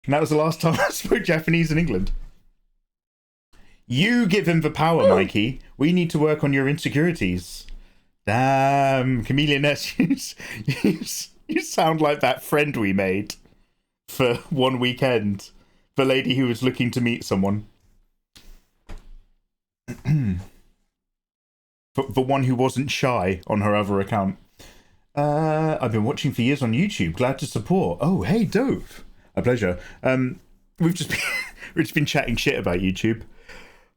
And that was the last time I spoke Japanese in England. You give him the power, Mikey. We need to work on your insecurities. Damn, Chameleon S, you sound like that friend we made for one weekend. The lady who was looking to meet someone. The one who wasn't shy on her other account. I've been watching for years on YouTube. Glad to support. Oh, hey, dope. A pleasure. We've just been chatting shit about YouTube.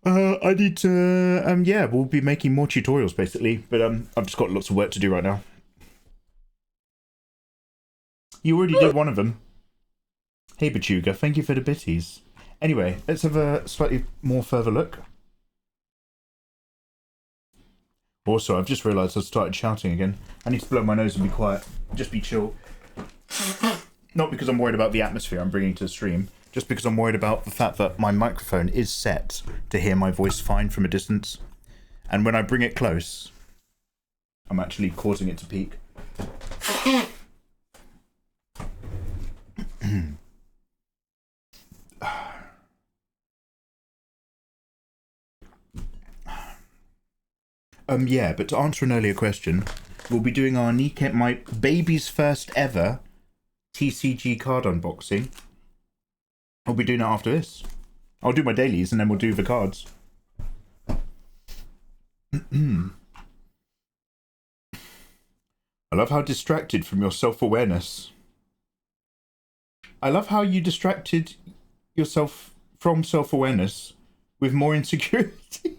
I need to. Yeah, we'll be making more tutorials basically, but I've just got lots of work to do right now. You already did one of them. Hey, Bachuga, thank you for the bitties. Anyway, let's have a slightly more further look. Also, I've just realised I started shouting again. I need to blow my nose and be quiet. Just be chill. Not because I'm worried about the atmosphere I'm bringing to the stream, just because I'm worried about the fact that my microphone is set to hear my voice fine from a distance. And when I bring it close, I'm actually causing it to peak. Yeah, but to answer an earlier question, we'll be doing our NIKKE, my baby's first ever TCG card unboxing. I'll be doing it after this. I'll do my dailies and then we'll do the cards. I love how distracted from your self-awareness. I love how you distracted yourself from self-awareness with more insecurity.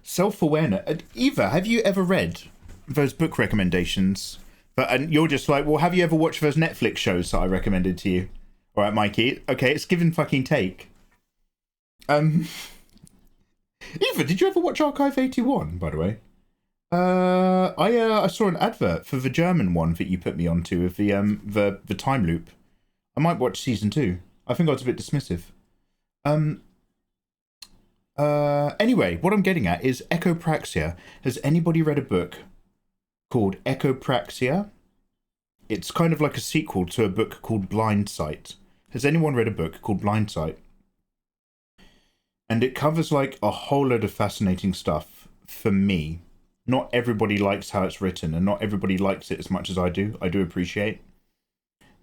Self-awareness. Eva, have you ever read those book recommendations? And you're just like, well, have you ever watched those Netflix shows that I recommended to you? All right, Mikey. Okay, it's give and fucking take. Eva, did you ever watch Archive 81, by the way? I saw an advert for the German one that you put me onto of the time loop. I might watch season 2. I think I was a bit dismissive. Anyway, what I'm getting at is echopraxia. Has anybody read a book called Echopraxia? It's kind of like a sequel to a book called Blind Sight. Has anyone read a book called Blind Sight? And it covers like a whole load of fascinating stuff for me. Not everybody likes how it's written, and not everybody likes it as much as I do. I do appreciate.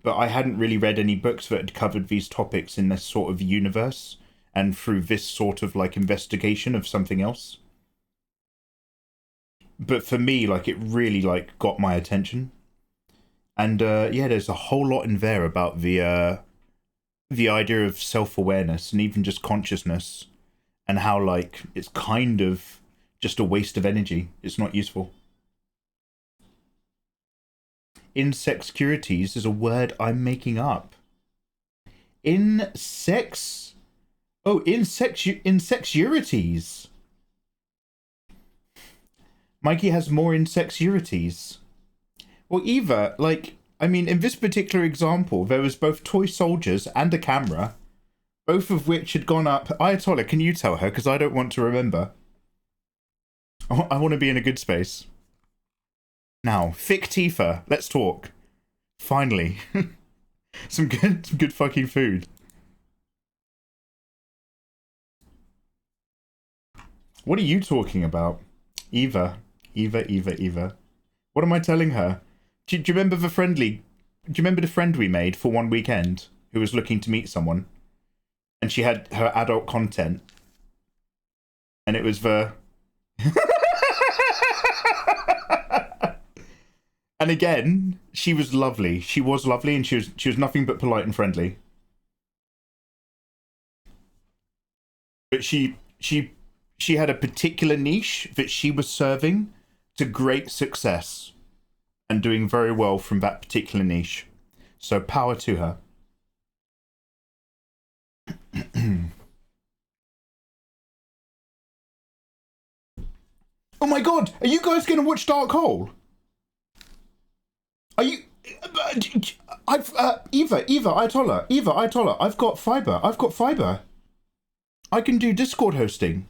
But I hadn't really read any books that had covered these topics in this sort of universe, and through this sort of like investigation of something else. But for me, like, it really like got my attention. And yeah, there's a whole lot in there about the idea of self-awareness and even just consciousness, and how like it's kind of just a waste of energy. It's not useful. Insecurities is a word I'm making up. Insecurities. Mikey has more insecurities. Well, Eva, like, I mean, in this particular example, there was both toy soldiers and a camera, both of which had gone up. Ayatollah, can you tell her? Because I don't want to remember. I want to be in a good space. Now, Thick Tifa, let's talk. Finally. some good fucking food. What are you talking about? Eva. What am I telling her? Do you remember the friend we made for one weekend who was looking to meet someone? And she had her adult content. And it was the... And again, she was lovely. She was lovely, and she was nothing but polite and friendly. But she had a particular niche that she was serving to great success and doing very well from that particular niche. So power to her. Oh my god, are you guys going to watch Dark Hole? Are you? Eva, Ayatollah. I've got fiber. I can do Discord hosting.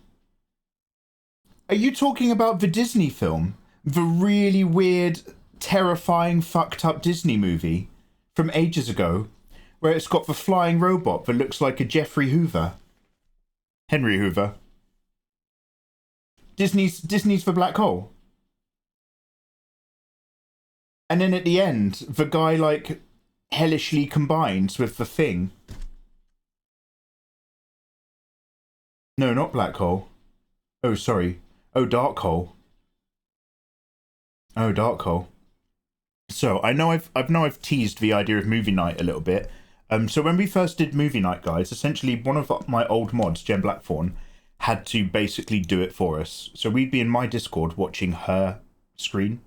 Are you talking about the Disney film? The really weird, terrifying, fucked up Disney movie from ages ago, where it's got the flying robot that looks like a Henry Hoover. Disney's the black hole. And then at the end, the guy, like, hellishly combines with the thing. No, not black hole. Oh, sorry. Oh, dark hole. Oh, dark hole. So, I know I've teased the idea of movie night a little bit. So when we first did movie night, guys, essentially one of my old mods, Jen Blackthorn, had to basically do it for us. So we'd be in my Discord watching her screen.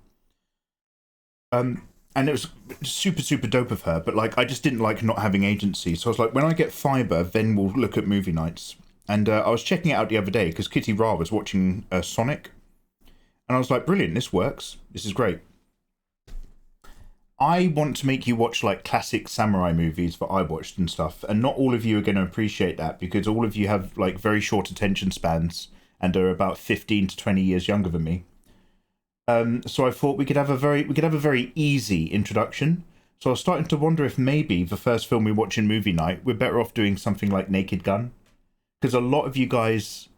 And it was super, super dope of her, but like I just didn't like not having agency. So I was like, when I get fiber, then we'll look at movie nights. And I was checking it out the other day because Kitty Ra was watching Sonic. And I was like, brilliant, this works. This is great. I want to make you watch like classic samurai movies that I watched and stuff. And not all of you are going to appreciate that because all of you have like very short attention spans and are about 15 to 20 years younger than me. So I thought we could have a very easy introduction. So I was starting to wonder if maybe the first film we watch in movie night, we're better off doing something like Naked Gun. Because a lot of you guys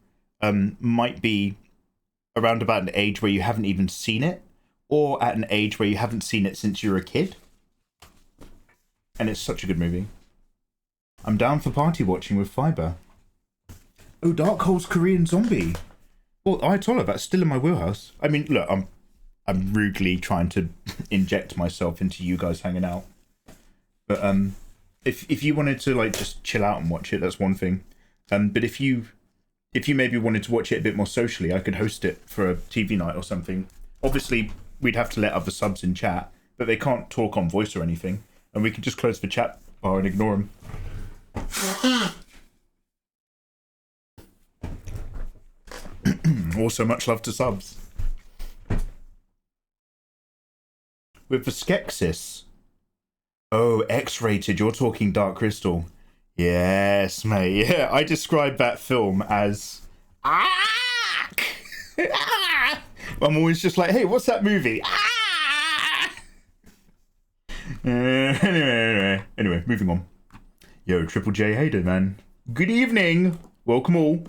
might be around about an age where you haven't even seen it, or at an age where you haven't seen it since you were a kid. And it's such a good movie. I'm down for party watching with fiber. Oh, Dark Hole's Korean Zombie. Well, Ayatollah, that's still in my wheelhouse. I mean, look, I'm rudely trying to inject myself into you guys hanging out. But if you wanted to like just chill out and watch it, that's one thing. But if you maybe wanted to watch it a bit more socially, I could host it for a TV night or something. Obviously, we'd have to let other subs in chat, but they can't talk on voice or anything, and we could just close the chat bar and ignore them. Also, much love to subs. With the Skeksis. Oh, X-rated, you're talking Dark Crystal. Yes, mate. Yeah, I describe that film as... I'm always just like, hey, what's that movie? Anyway, moving on. Yo, Triple J, hey there, man. Good evening. Welcome all.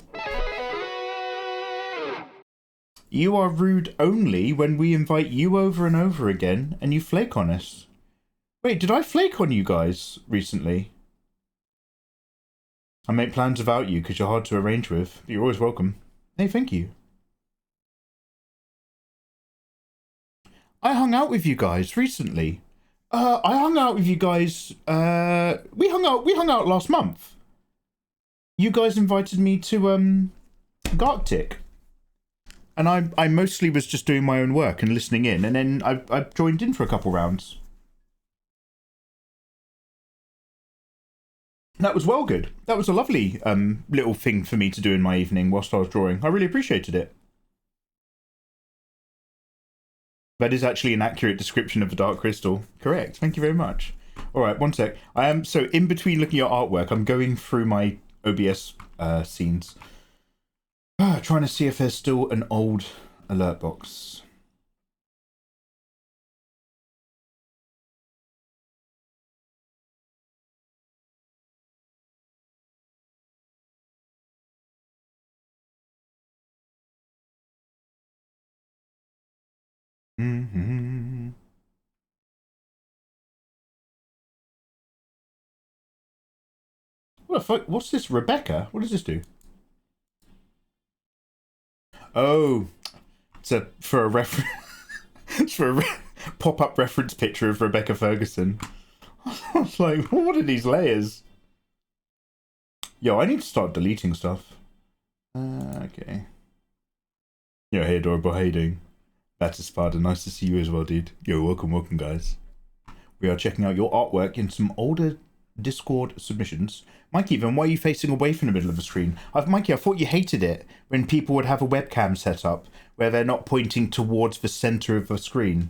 You are rude only when we invite you over and over again and you flake on us. Wait, did I flake on you guys recently? I make plans without you because you're hard to arrange with, but you're always welcome. Hey, thank you. I hung out with you guys recently. I hung out with you guys, we hung out last month. You guys invited me to, Garctic. And I mostly was just doing my own work and listening in, and then I joined in for a couple rounds. That was well good. That was a lovely little thing for me to do in my evening whilst I was drawing. I really appreciated it. That is actually an accurate description of the Dark Crystal. Correct. Thank you very much. All right, one sec. So in between looking at artwork, I'm going through my OBS scenes. Trying to see if there's still an old alert box. Mm-hmm. What the fuck? What's this, Rebecca? What does this do? Oh, it's for a reference. It's for a pop-up reference picture of Rebecca Ferguson. I was like, what are these layers? Yo, I need to start deleting stuff. Okay. Yo, hey Adorable, how you doing? That's Spada, nice to see you as well, dude. Yo, welcome, guys. We are checking out your artwork in some older Discord submissions. Mikey, then why are you facing away from the middle of the screen? Mikey, I thought you hated it when people would have a webcam set up where they're not pointing towards the center of the screen.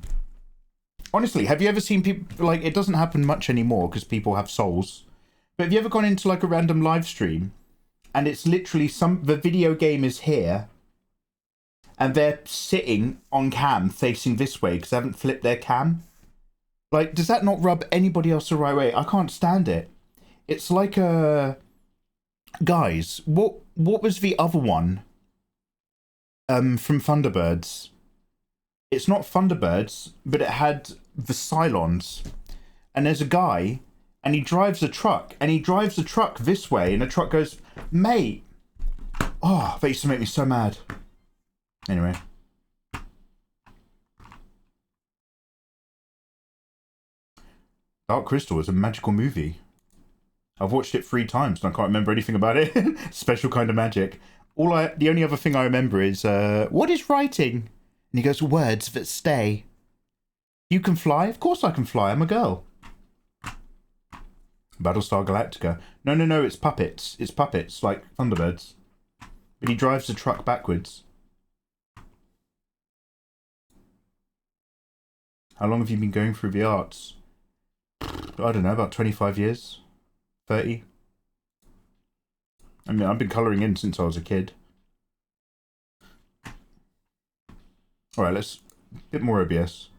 Honestly, have you ever seen people, like, it doesn't happen much anymore because people have souls, but have you ever gone into like a random live stream and it's literally the video game is here and they're sitting on cam facing this way because they haven't flipped their cam? Like, does that not rub anybody else the right way? I can't stand it. It's like guys, what was the other one from Thunderbirds? It's not Thunderbirds, but it had the Cylons. And there's a guy, and he drives a truck, and he drives the truck this way, and the truck goes, mate. Oh, that used to make me so mad. Anyway. Dark Crystal is a magical movie. I've watched it 3 times, and I can't remember anything about it. Special kind of magic. The only other thing I remember is, what is writing? And he goes, words that stay. You can fly? Of course I can fly. I'm a girl. Battlestar Galactica. No, it's puppets. It's puppets, like Thunderbirds. But he drives the truck backwards. How long have you been going through the arts? I don't know, about 25 years? 30? I mean, I've been colouring in since I was a kid. Alright, let's... a bit more OBS.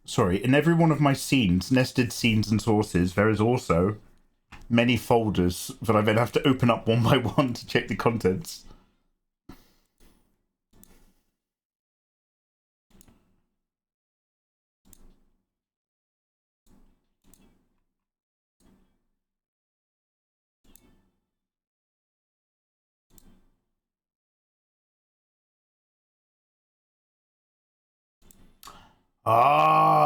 Sorry, in every one of my scenes, nested scenes and sources, there is also many folders that I then have to open up one by one to check the contents. Ah!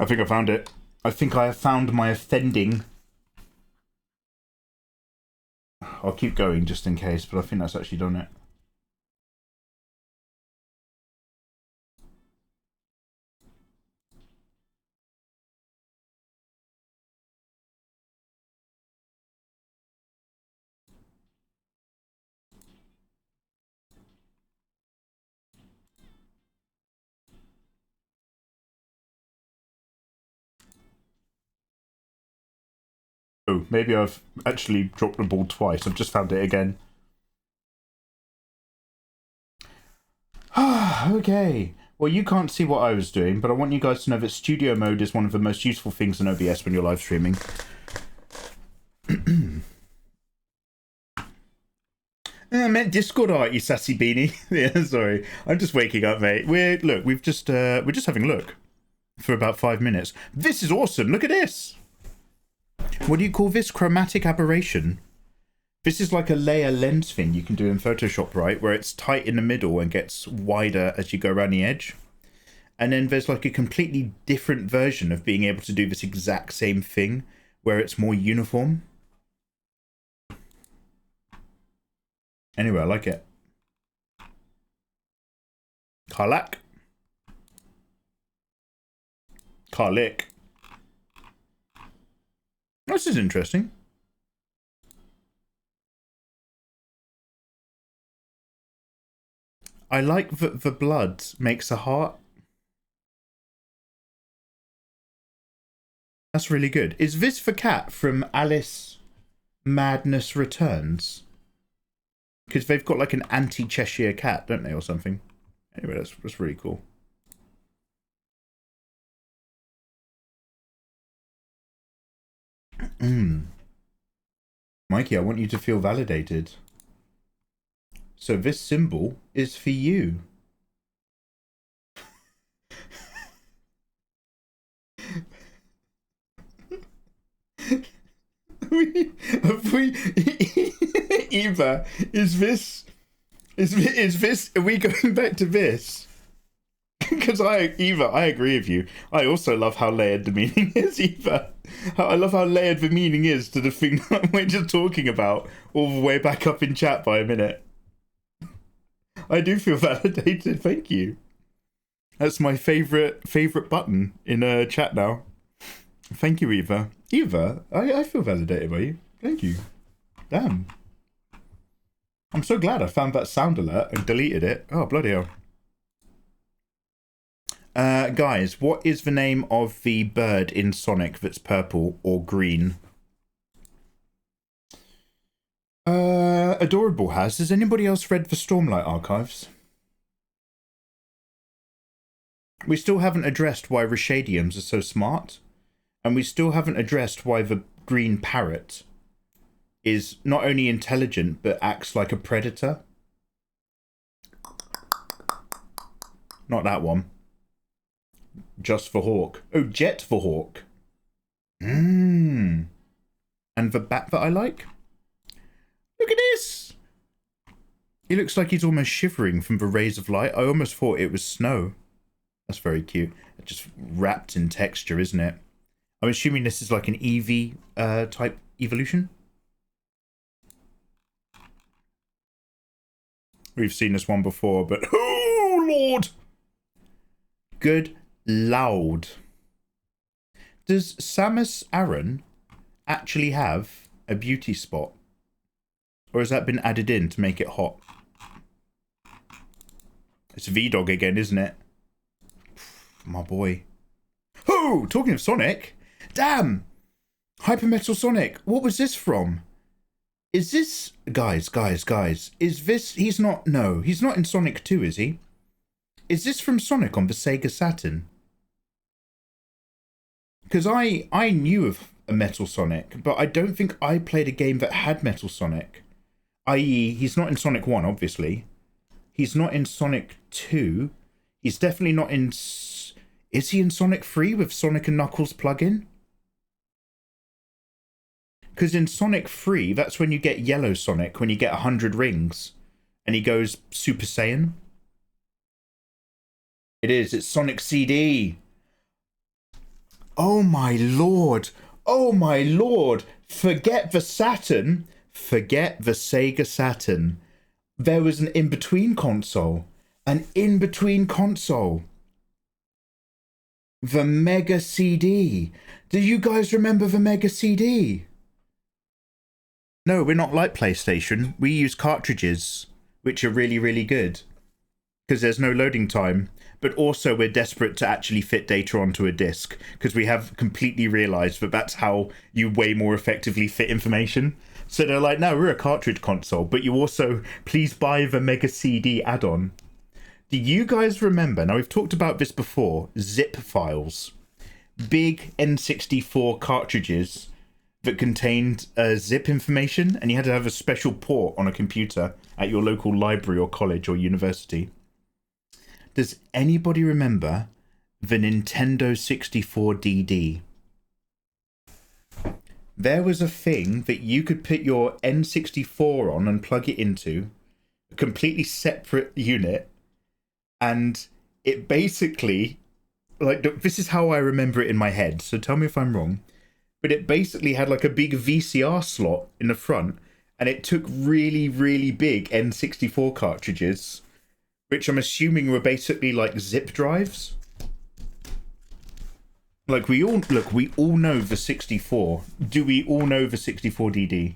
I think I found it. I think I have found my offending. I'll keep going just in case, but I think that's actually done it. Oh, maybe I've actually dropped the ball twice. I've just found it again. Okay. Well, you can't see what I was doing, but I want you guys to know that studio mode is one of the most useful things in OBS when you're live streaming. I meant Discord art, you sassy beanie. Yeah, sorry. I'm just waking up, mate. We're just having a look for about 5 minutes. This is awesome. Look at this. What do you call this? Chromatic aberration. This is like a layer lens thing you can do in Photoshop, right? Where it's tight in the middle and gets wider as you go around the edge. And then there's like a completely different version of being able to do this exact same thing where it's more uniform. Anyway, I like it. Karlak. Karlik. This is interesting. I like that the blood makes a heart. That's really good. Is this the cat from Alice Madness Returns? Because they've got like an anti-Cheshire cat, don't they, or something? Anyway, that's really cool. Mikey, I want you to feel validated. So this symbol is for you. Eva, are we going back to this? Because Eva, I agree with you. I also love how layered the meaning is, Eva. I love how layered the meaning is to the thing that we're just talking about all the way back up in chat by a minute. I do feel validated, thank you. That's my favourite button in chat now. Thank you, Eva. Eva, I feel validated by you. Thank you. Damn. I'm so glad I found that sound alert and deleted it. Oh, bloody hell. Guys, what is the name of the bird in Sonic that's purple or green? Adorable has anybody else read the Stormlight Archives? We still haven't addressed why Rashadiums are so smart, and we still haven't addressed why the green parrot is not only intelligent but acts like a predator. Not that one. Just for Hawk. Oh, Jet for Hawk. And the bat that I like? Look at this! He looks like he's almost shivering from the rays of light. I almost thought it was snow. That's very cute. Just wrapped in texture, isn't it? I'm assuming this is like an Eevee type evolution. We've seen this one before, but oh Lord! Good loud. Does Samus Aran actually have a beauty spot? Or has that been added in to make it hot? It's V-Dog again, isn't it? My boy. Oh, talking of Sonic. Damn! Hyper Metal Sonic. What was this from? Is this... Guys. Is this... He's not... No, he's not in Sonic 2, is he? Is this from Sonic on the Sega Saturn? Because I knew of a Metal Sonic, but I don't think I played a game that had Metal Sonic. I.e., he's not in Sonic 1, obviously. He's not in Sonic 2. He's definitely not in... Is he in Sonic 3 with Sonic and Knuckles plug-in? Because in Sonic 3, that's when you get Yellow Sonic, when you get 100 rings, and he goes Super Saiyan. It is. It's Sonic CD. Oh my lord. Oh my lord. Forget the Saturn. Forget the Sega Saturn. There was an in-between console. An in-between console. The Mega CD. Do you guys remember the Mega CD? No, we're not like PlayStation. We use cartridges, which are really, really good. Because there's no loading time. But also we're desperate to actually fit data onto a disk. Because we have completely realised that that's how you way more effectively fit information. So they're like, no, we're a cartridge console. But you also, please buy the Mega CD add-on. Do you guys remember, now we've talked about this before, zip files. Big N64 cartridges that contained zip information, and you had to have a special port on a computer at your local library or college or university. Does anybody remember the Nintendo 64 DD? There was a thing that you could put your N64 on and plug it into, a completely separate unit, and it basically, like, this is how I remember it in my head, so tell me if I'm wrong, but it basically had like a big VCR slot in the front, and it took really, really big N64 cartridges, which I'm assuming were basically like zip drives. Like, we all know the 64. Do we all know the 64 DD?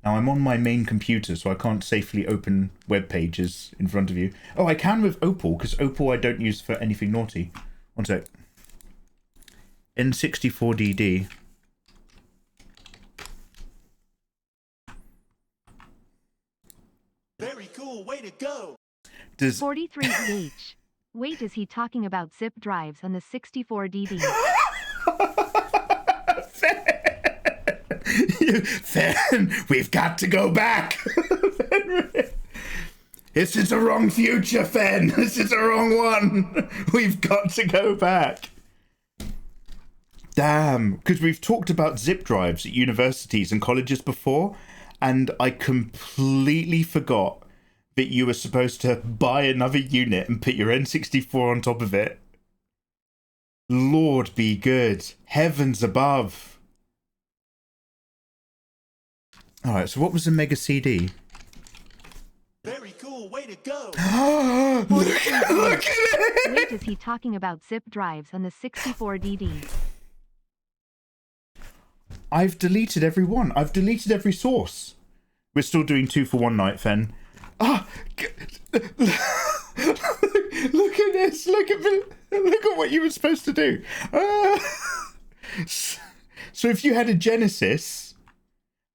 Now, I'm on my main computer, so I can't safely open web pages in front of you. Oh, I can with Opal, because Opal I don't use for anything naughty. One sec. N64 DD. Very cool, way to go. Does 43EH. Wait, is he talking about zip drives on the 64 DD? Fen, we've got to go back. This is the wrong future, Fen. This is the wrong one. We've got to go back. Damn, because we've talked about zip drives at universities and colleges before, and I completely forgot that you were supposed to buy another unit and put your N64 on top of it. Lord be good. Heavens above. Alright, so what was the Mega CD? Very cool, way to go. Look at it! Wait, is he talking about zip drives on the 64DD? I've deleted every one. I've deleted every source. We're still doing 2 for 1 night, Fen. Ah! Look at this! Look at what you were supposed to do. So if you had a Genesis,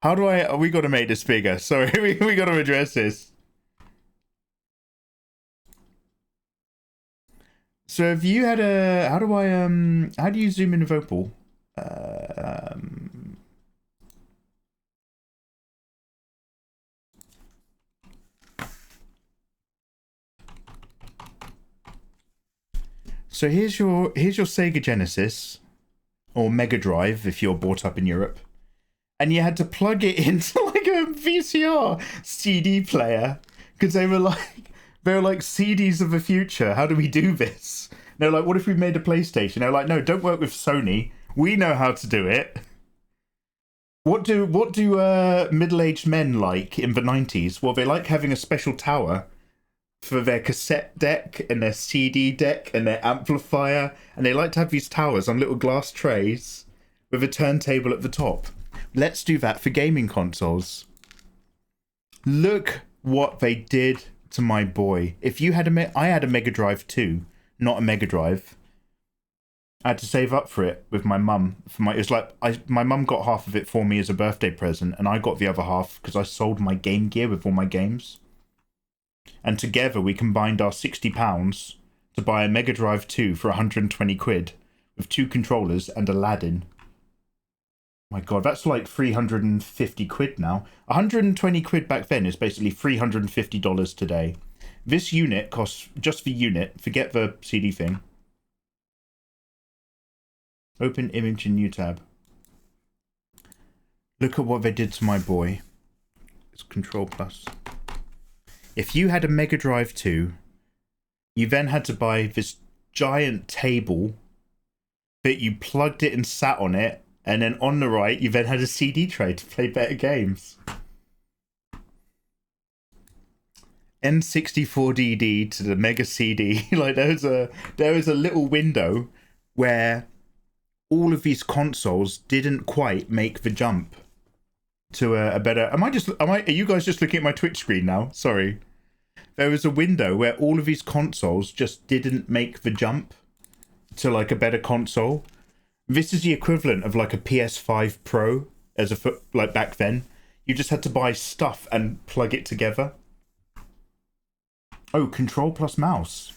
how do I... we got to make this bigger. Sorry, we got to address this. So if you had a... how do you zoom in with Opal? So here's your Sega Genesis, or Mega Drive if you're brought up in Europe, and you had to plug it into like a VCR CD player because they were like CDs of the future. How do we do this? They're like, what if we made a PlayStation? They're like, no, don't work with Sony. We know how to do it. What do middle-aged men like in the 90s? Well, they like having a special tower for their cassette deck and their CD deck and their amplifier, and they like to have these towers on little glass trays with a turntable at the top. Let's do that for gaming consoles. Look what they did to my boy. If you had I had a Mega Drive too, not a Mega Drive. I had to save up for it with my mum. It was like my mum got half of it for me as a birthday present, and I got the other half because I sold my Game Gear with all my games. And together we combined our £60 to buy a Mega Drive 2 for 120 quid with 2 controllers and Aladdin. My god, that's like 350 quid now. 120 quid back then is basically $350 today. This unit costs, just the unit, forget the CD thing. Open image in new tab. Look at what they did to my boy. It's Control Plus. If you had a Mega Drive 2, you then had to buy this giant table that you plugged it and sat on it, and then on the right, you then had a CD tray to play better games. N64DD to the Mega CD. Like there was a little window where all of these consoles didn't quite make the jump to a better... Are you guys just looking at my Twitch screen now? Sorry. There was a window where all of these consoles just didn't make the jump to like a better console. This is the equivalent of like a PS5 Pro like back then. You just had to buy stuff and plug it together. Oh, Control plus mouse.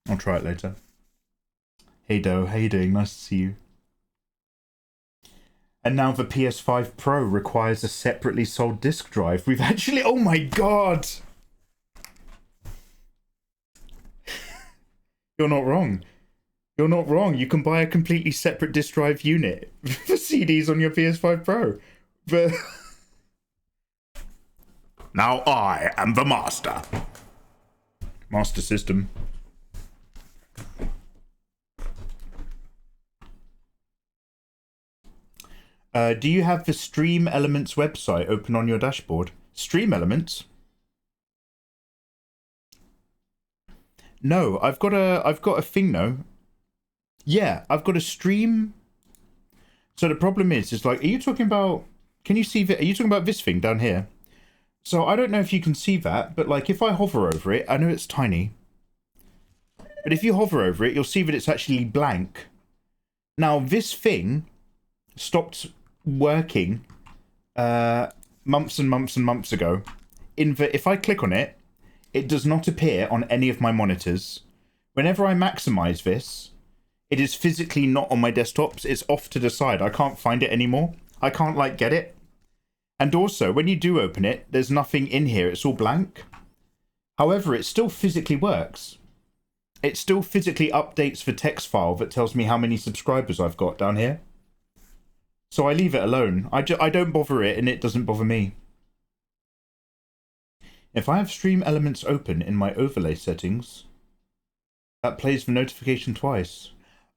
I'll try it later. Hey Do, how you doing? Nice to see you. And now the PS5 Pro requires a separately sold disk drive. We've actually... oh my god! You're not wrong. You're not wrong. You can buy a completely separate disk drive unit for CDs on your PS5 Pro. But... now I am the master. Master System. Do you have the Stream Elements website open on your dashboard? Stream Elements? No, I've got a thing though. Yeah, I've got a stream. So the problem is like, are you talking about? Can you see that? Are you talking about this thing down here? So I don't know if you can see that, but like if I hover over it, I know it's tiny. But if you hover over it, you'll see that it's actually blank. Now this thing stopped working months and months and months ago. If I click on it, it does not appear on any of my monitors. Whenever I maximize this, it is physically not on my desktops. It's off to the side. I can't find it anymore. I can't like get it. And also, when you do open it, there's nothing in here. It's all blank. However, it still physically works. It still physically updates the text file that tells me how many subscribers I've got down here. So I leave it alone. I don't bother it and it doesn't bother me. If I have Stream Elements open in my overlay settings, that plays the notification twice.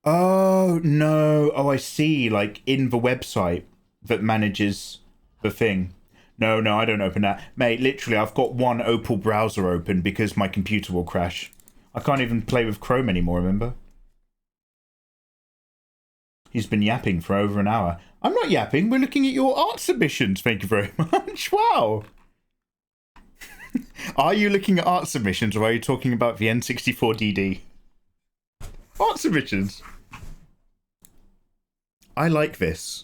Oh, no. Oh, I see. Like, in the website that manages the thing. No, no, I don't open that. Mate, literally, I've got one Opal browser open because my computer will crash. I can't even play with Chrome anymore, remember? He's been yapping for over an hour. I'm not yapping. We're looking at your art submissions. Thank you very much. Wow. Are you looking at art submissions or are you talking about the N64DD? Art submissions. I like this.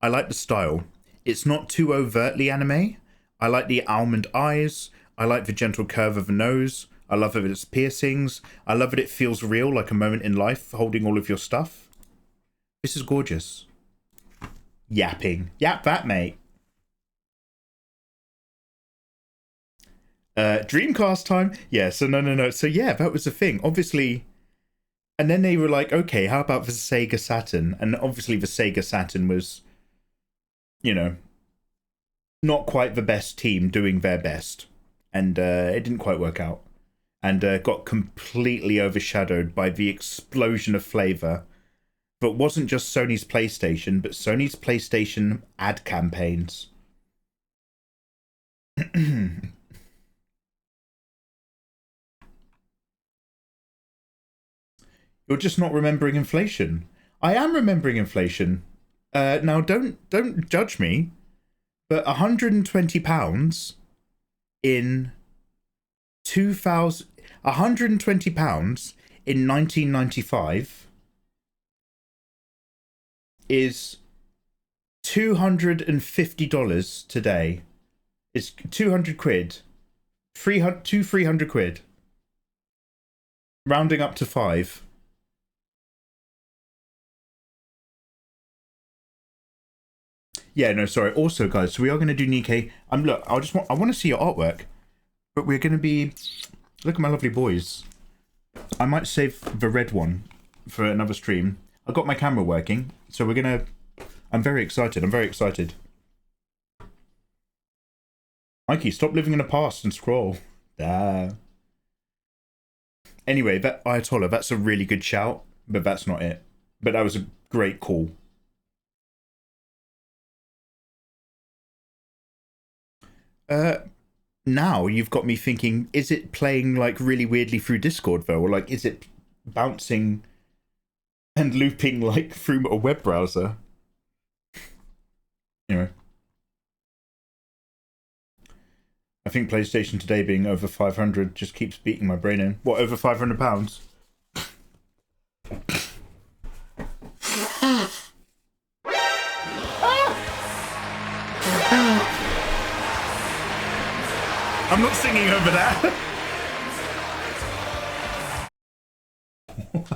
I like the style. It's not too overtly anime. I like the almond eyes. I like the gentle curve of the nose. I love that it's piercings. I love that it feels real, like a moment in life, holding all of your stuff. This is gorgeous. Yapping. Yap that, mate. Dreamcast time? Yeah, so no. So yeah, that was the thing. Obviously, and then they were like, okay, how about the Sega Saturn? And obviously the Sega Saturn was, you know, not quite the best team doing their best. And it didn't quite work out. And got completely overshadowed by the explosion of flavor. But wasn't just Sony's PlayStation, but Sony's PlayStation ad campaigns. You're just not remembering inflation. I am remembering inflation. Now, don't judge me, but £120 in 2000, £120 in 1995 is $250 today. It's 200 quid. 300 quid. Rounding up to 5. Yeah, no, sorry. Also, guys, so we are going to do Nikke. Look, I want to see your artwork, but we're going to be. Look at my lovely boys. I might save the red one for another stream. I got my camera working, so we're gonna. I'm very excited. I'm very excited. Mikey, stop living in the past and scroll. Anyway, that Ayatollah, that's a really good shout, but that's not it. But that was a great call. Now you've got me thinking, is it playing like really weirdly through Discord though? Or like, is it bouncing and looping like through a web browser? Anyway. I think PlayStation Today being over 500 just keeps beating my brain in. What, over £500? I'm not singing over that.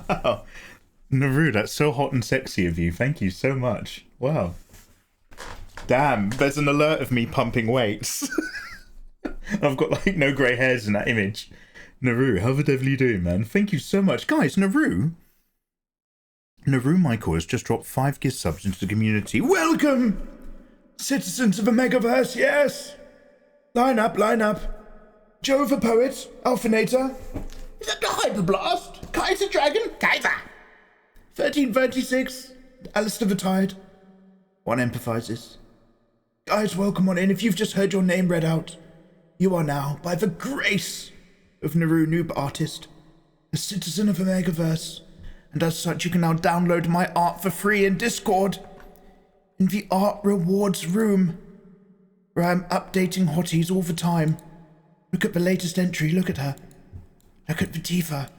Wow. Naru, that's so hot and sexy of you. Thank you so much. Wow. Damn, there's an alert of me pumping weights. I've got like no grey hairs in that image. Naru, how the devil are you doing, man? Thank you so much. Guys, Naru Michael has just dropped 5 gift subs into the community. Welcome! Citizens of the Megaverse, yes! Line up, line up. Joe the Poet, Alphinator. Is that the Hyperblast? Kaiser Dragon? Kaiser! 1336, Alistair the Tide. One empathizes. Guys, welcome on in. If you've just heard your name read out, you are now, by the grace of Naru Noob Artist, a citizen of the Megaverse, and as such you can now download my art for free in Discord, in the Art Rewards room, where I'm updating hotties all the time. Look at the latest entry, look at her. Look at the Tifa,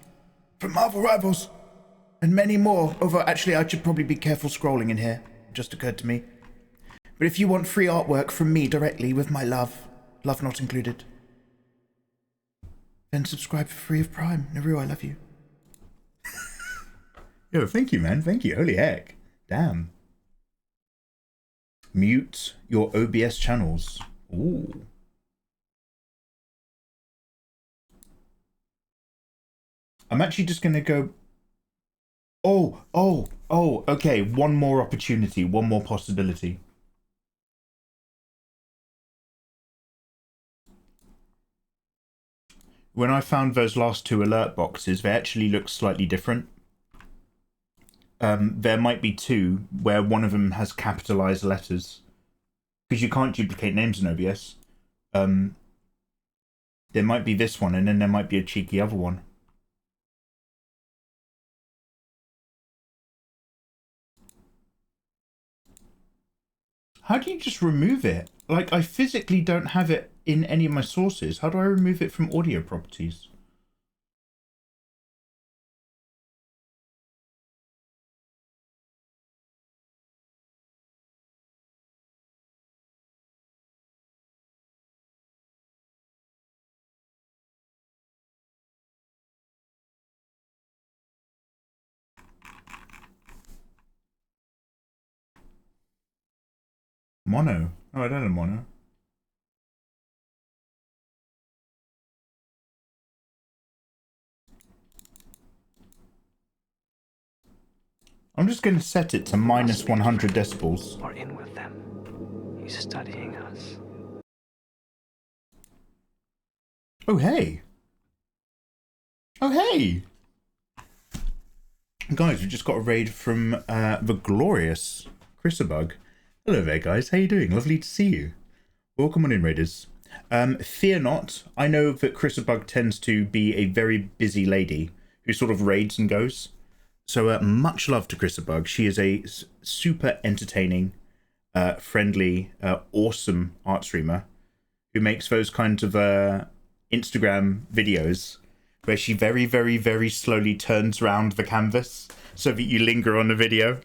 from Marvel Rivals, and many more. Although actually I should probably be careful scrolling in here, it just occurred to me. But if you want free artwork from me directly with my love not included, then subscribe for free of Prime. Naru, I love you. Yo, thank you, man. Thank you. Holy heck. Damn. Mute your OBS channels. Ooh. I'm actually just going to go... Oh, okay. One more opportunity. One more possibility. When I found those last 2 alert boxes, they actually look slightly different. there might be two where one of them has capitalized letters. Because you can't duplicate names in OBS. There might be this one, and then there might be a cheeky other one. How do you just remove it? Like, I physically don't have it in any of my sources. How do I remove it from audio properties? Mono? Oh, I don't know mono. I'm just going to set it to minus 100 decibels. Or in with them. He's studying us. Oh, hey. Oh, hey. Guys, we just got a raid from the glorious Chrisabug. Hello there, guys. How you doing? Lovely to see you. Welcome on in, raiders. Fear not. I know that Chrisabug tends to be a very busy lady who sort of raids and goes. So much love to Chrisabug. She is a super entertaining, friendly, awesome art streamer who makes those kinds of Instagram videos where she very, very, very slowly turns around the canvas so that you linger on the video.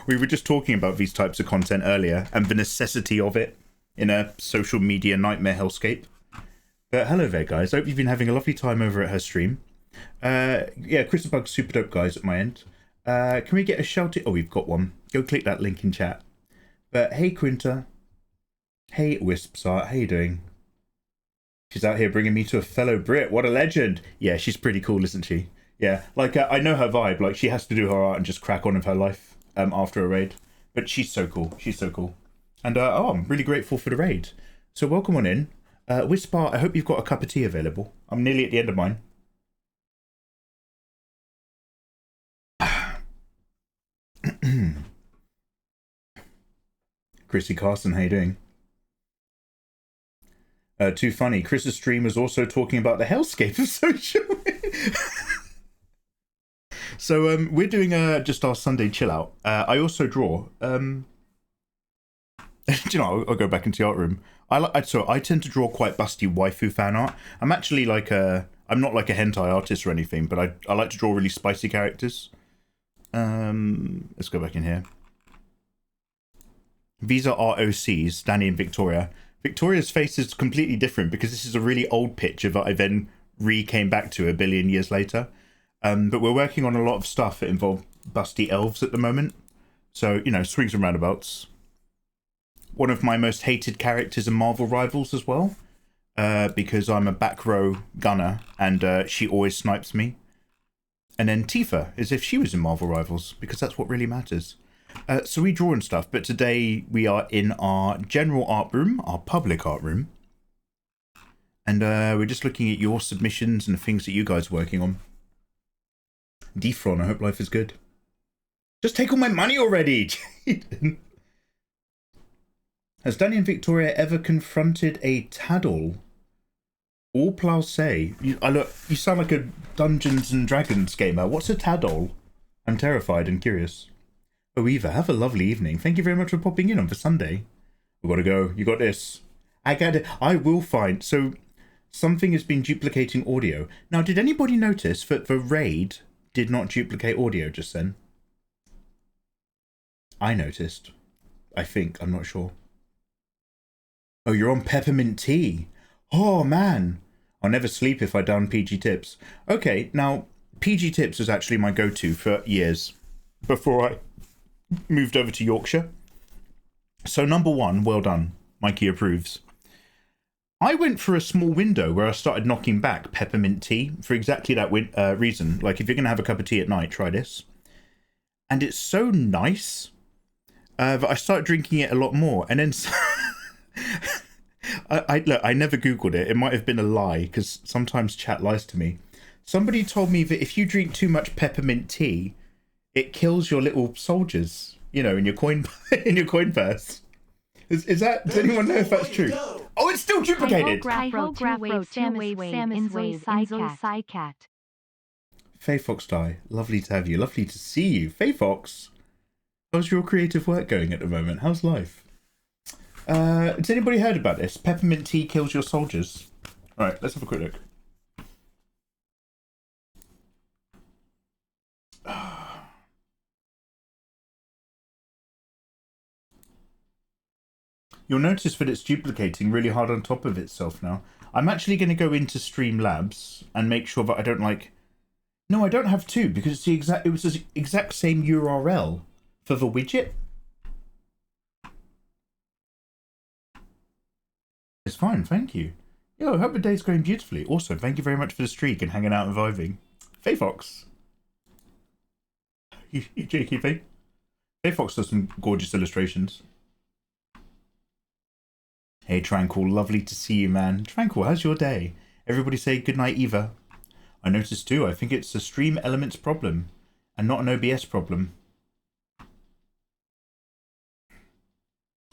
We were just talking about these types of content earlier and the necessity of it in a social media nightmare hellscape. But hello there, guys. I hope you've been having a lovely time over at her stream. Yeah, Chrisabug's super dope, guys, at my end. Can we get a shout? Oh, we've got one. Go click that link in chat. But hey, Quinta. Hey, Wispsart. How you doing? She's out here bringing me to a fellow Brit. What a legend. Yeah, she's pretty cool, isn't she? Yeah, like, I know her vibe. Like, she has to do her art and just crack on with her life after a raid. But she's so cool. She's so cool. And, oh, I'm really grateful for the raid. So welcome on in. Wispart, I hope you've got a cup of tea available. I'm nearly at the end of mine. Chrissy Carson, how you doing? Too funny. Chris's stream was also talking about the hellscape of social media. So we're doing just our Sunday chill out. I also draw. Do you know? I'll go back into the art room. I tend to draw quite busty waifu fan art. I'm actually like I'm not like a hentai artist or anything, but I like to draw really spicy characters. Let's go back in here. These are ROCs, Danny and Victoria. Victoria's face is completely different because this is a really old picture that I then came back to a billion years later. But we're working on a lot of stuff that involve busty elves at the moment. So, you know, swings and roundabouts. One of my most hated characters in Marvel Rivals as well. Because I'm a back row gunner and she always snipes me. And then Tifa, as if she was in Marvel Rivals, because that's what really matters. So we draw and stuff, but today we are in our general art room, our public art room. And we're just looking at your submissions and the things that you guys are working on. Defron, I hope life is good. Just take all my money already! Has Danny and Victoria ever confronted a Taddle? All Plauce. You sound like a Dungeons and Dragons gamer. What's a Taddle? I'm terrified and curious. Oh, Eva, have a lovely evening. Thank you very much for popping in on for Sunday. We've got to go. You got this. I got it. I will find. So, something has been duplicating audio. Now, did anybody notice that the raid did not duplicate audio just then? I noticed. I think. I'm not sure. Oh, you're on peppermint tea. Oh, man. I'll never sleep if I down PG Tips. Okay, now, PG Tips was actually my go-to for years before I moved over to Yorkshire. So number one, well done. Mikey approves. I went for a small window where I started knocking back peppermint tea for exactly that reason. Like, if you're going to have a cup of tea at night, try this. And it's so nice that I started drinking it a lot more. And then... Look, I never Googled it. It might have been a lie, because sometimes chat lies to me. Somebody told me that if you drink too much peppermint tea, it kills your little soldiers, you know, in your coin in your coin purse. Is that? Does anyone know if that's true? Oh, it's still duplicated. Faye Fox Die, lovely to have you. Lovely to see you, Faye Fox. How's your creative work going at the moment? How's life? Has anybody heard about this? Peppermint tea kills your soldiers. All right, let's have a quick look. You'll notice that it's duplicating really hard on top of itself now. I'm actually going to go into Streamlabs and make sure that I don't like... No, I don't have two because it's the exact... It was the exact same URL for the widget. It's fine, thank you. Yo, I hope the day's going beautifully. Also, thank you very much for the streak and hanging out and vibing. Faye Fox. You cheeky Faye. Faye Fox does some gorgeous illustrations. Hey Tranquil, lovely to see you, man. Tranquil, how's your day? Everybody say goodnight, Eva. I noticed too, I think it's a Stream Elements problem and not an OBS problem.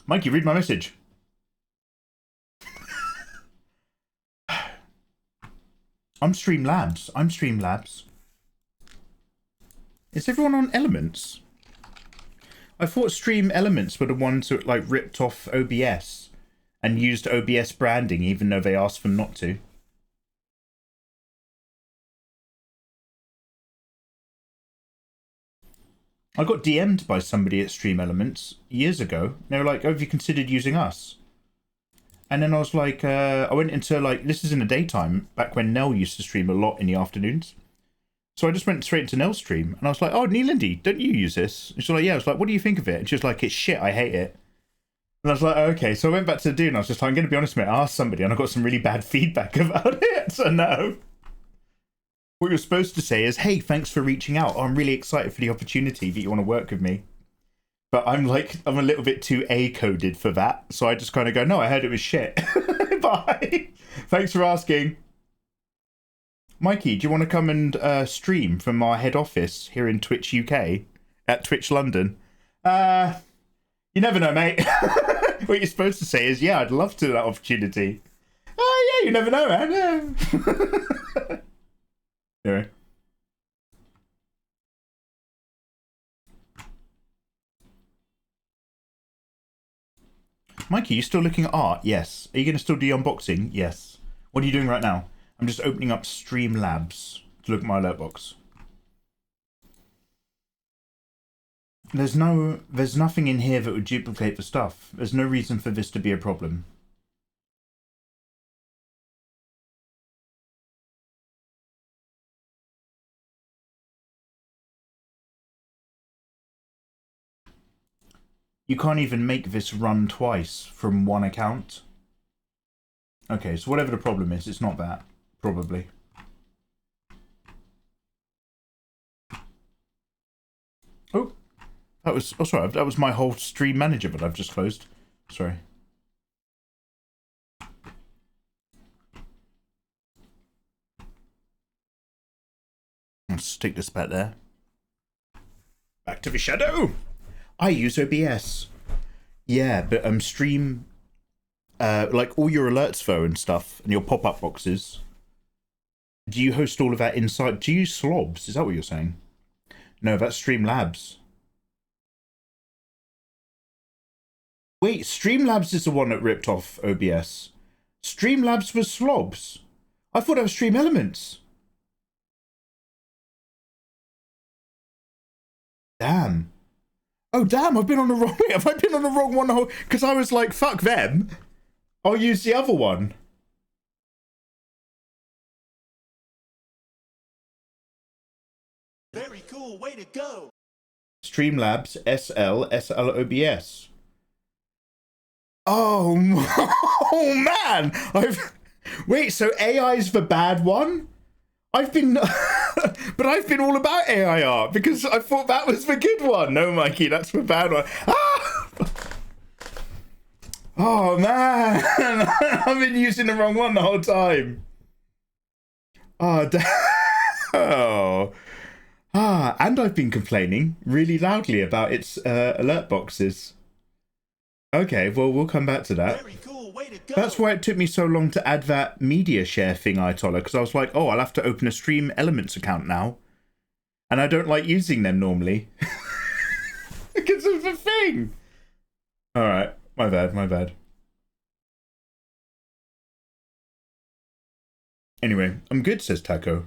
Mikey, read my message. I'm Streamlabs. Is everyone on Elements? I thought Stream Elements were the ones that like ripped off OBS and used OBS branding even though they asked them not to. I got DM'd by somebody at Stream Elements years ago. They were like, oh, have you considered using us? And then I was like, I went into like, this is in the daytime, back when Nell used to stream a lot in the afternoons. So I just went straight into Nell's stream and I was like, oh, Neelindy, don't you use this? And she's like, yeah. I was like, what do you think of it? And she was like, it's shit, I hate it. And I was like, okay. So I went back to the dude and I was just like, I'm going to be honest, mate, I asked somebody and I got some really bad feedback about it. So no. What you're supposed to say is, hey, thanks for reaching out. I'm really excited for the opportunity that you want to work with me. But I'm a little bit too A-coded for that. So I just kind of go, no, I heard it was shit. Bye. Thanks for asking. Mikey, do you want to come and stream from our head office here in Twitch UK at Twitch London? You never know, mate. What you're supposed to say is, yeah, I'd love to that opportunity. Oh, yeah, you never know, man. Yeah. Anyway. Mikey, you still looking at art? Yes. Are you going to still do unboxing? Yes. What are you doing right now? I'm just opening up Streamlabs to look at my alert box. There's nothing in here that would duplicate the stuff. There's no reason for this to be a problem. You can't even make this run twice from one account. Okay, so whatever the problem is, it's not that. Probably. Oh, that was... Oh, sorry. That was my whole stream manager, but I've just closed. Sorry. Let's stick this back there. Back to the shadow! I use OBS. Yeah, but stream... like all your alerts though and stuff, and your pop-up boxes... Do you host all of that inside? Do you use Slobs? Is that what you're saying? No, that's Streamlabs. Wait, Streamlabs is the one that ripped off OBS. Streamlabs was Slobs. I thought it was Stream Elements. Damn. Oh, damn, I've been on the wrong... Have I been on the wrong one? Because I was like, fuck them. I'll use the other one. Very cool, way to go. Streamlabs SLOBS. Oh, oh man! Wait, so AI's the bad one? I've been... but I've been all about AI art because I thought that was the good one. No, Mikey, that's the bad one. Ah! Oh man! I've been using the wrong one the whole time. Oh, damn. Oh. And I've been complaining really loudly about its alert boxes. Okay, well, we'll come back to that. Very cool, way to go. That's why it took me so long to add that media share thing, Ayatollah, because I was like, oh, I'll have to open a Stream Elements account now. And I don't like using them normally. Because of the thing. Alright, my bad. Anyway, I'm good, says Taco.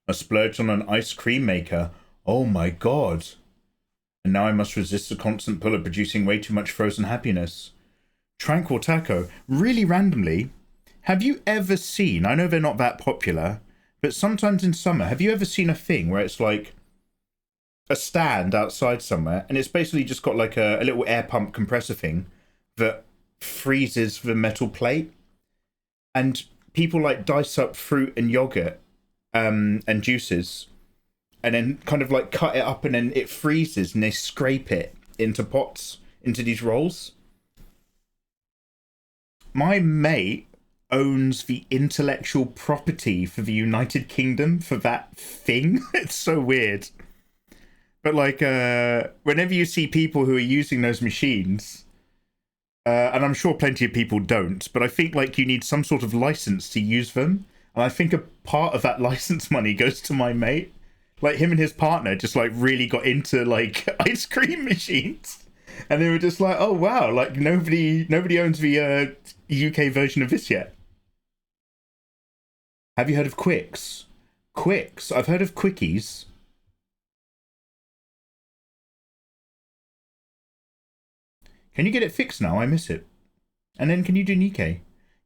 I splurged on an ice cream maker. Oh my god. And now I must resist the constant pull of producing way too much frozen happiness. Tranquil Taco, really randomly, have you ever seen, I know they're not that popular, but sometimes in summer, have you ever seen a thing where it's like a stand outside somewhere, and it's basically just got like a little air pump compressor thing that freezes the metal plate, and people like dice up fruit and yogurt and juices, and then kind of like cut it up, and then it freezes, and they scrape it into pots, into these rolls. My mate owns the intellectual property for the United Kingdom for that thing. It's so weird. But like, whenever you see people who are using those machines, and I'm sure plenty of people don't, but I think like you need some sort of license to use them. And I think a part of that license money goes to my mate. Like him and his partner just like really got into like ice cream machines, and they were just like, oh wow, like nobody owns the UK version of this yet. Have you heard of Quicks? Quicks? I've heard of Quickies. Can you get it fixed now? I miss it. And then can you do Nikke?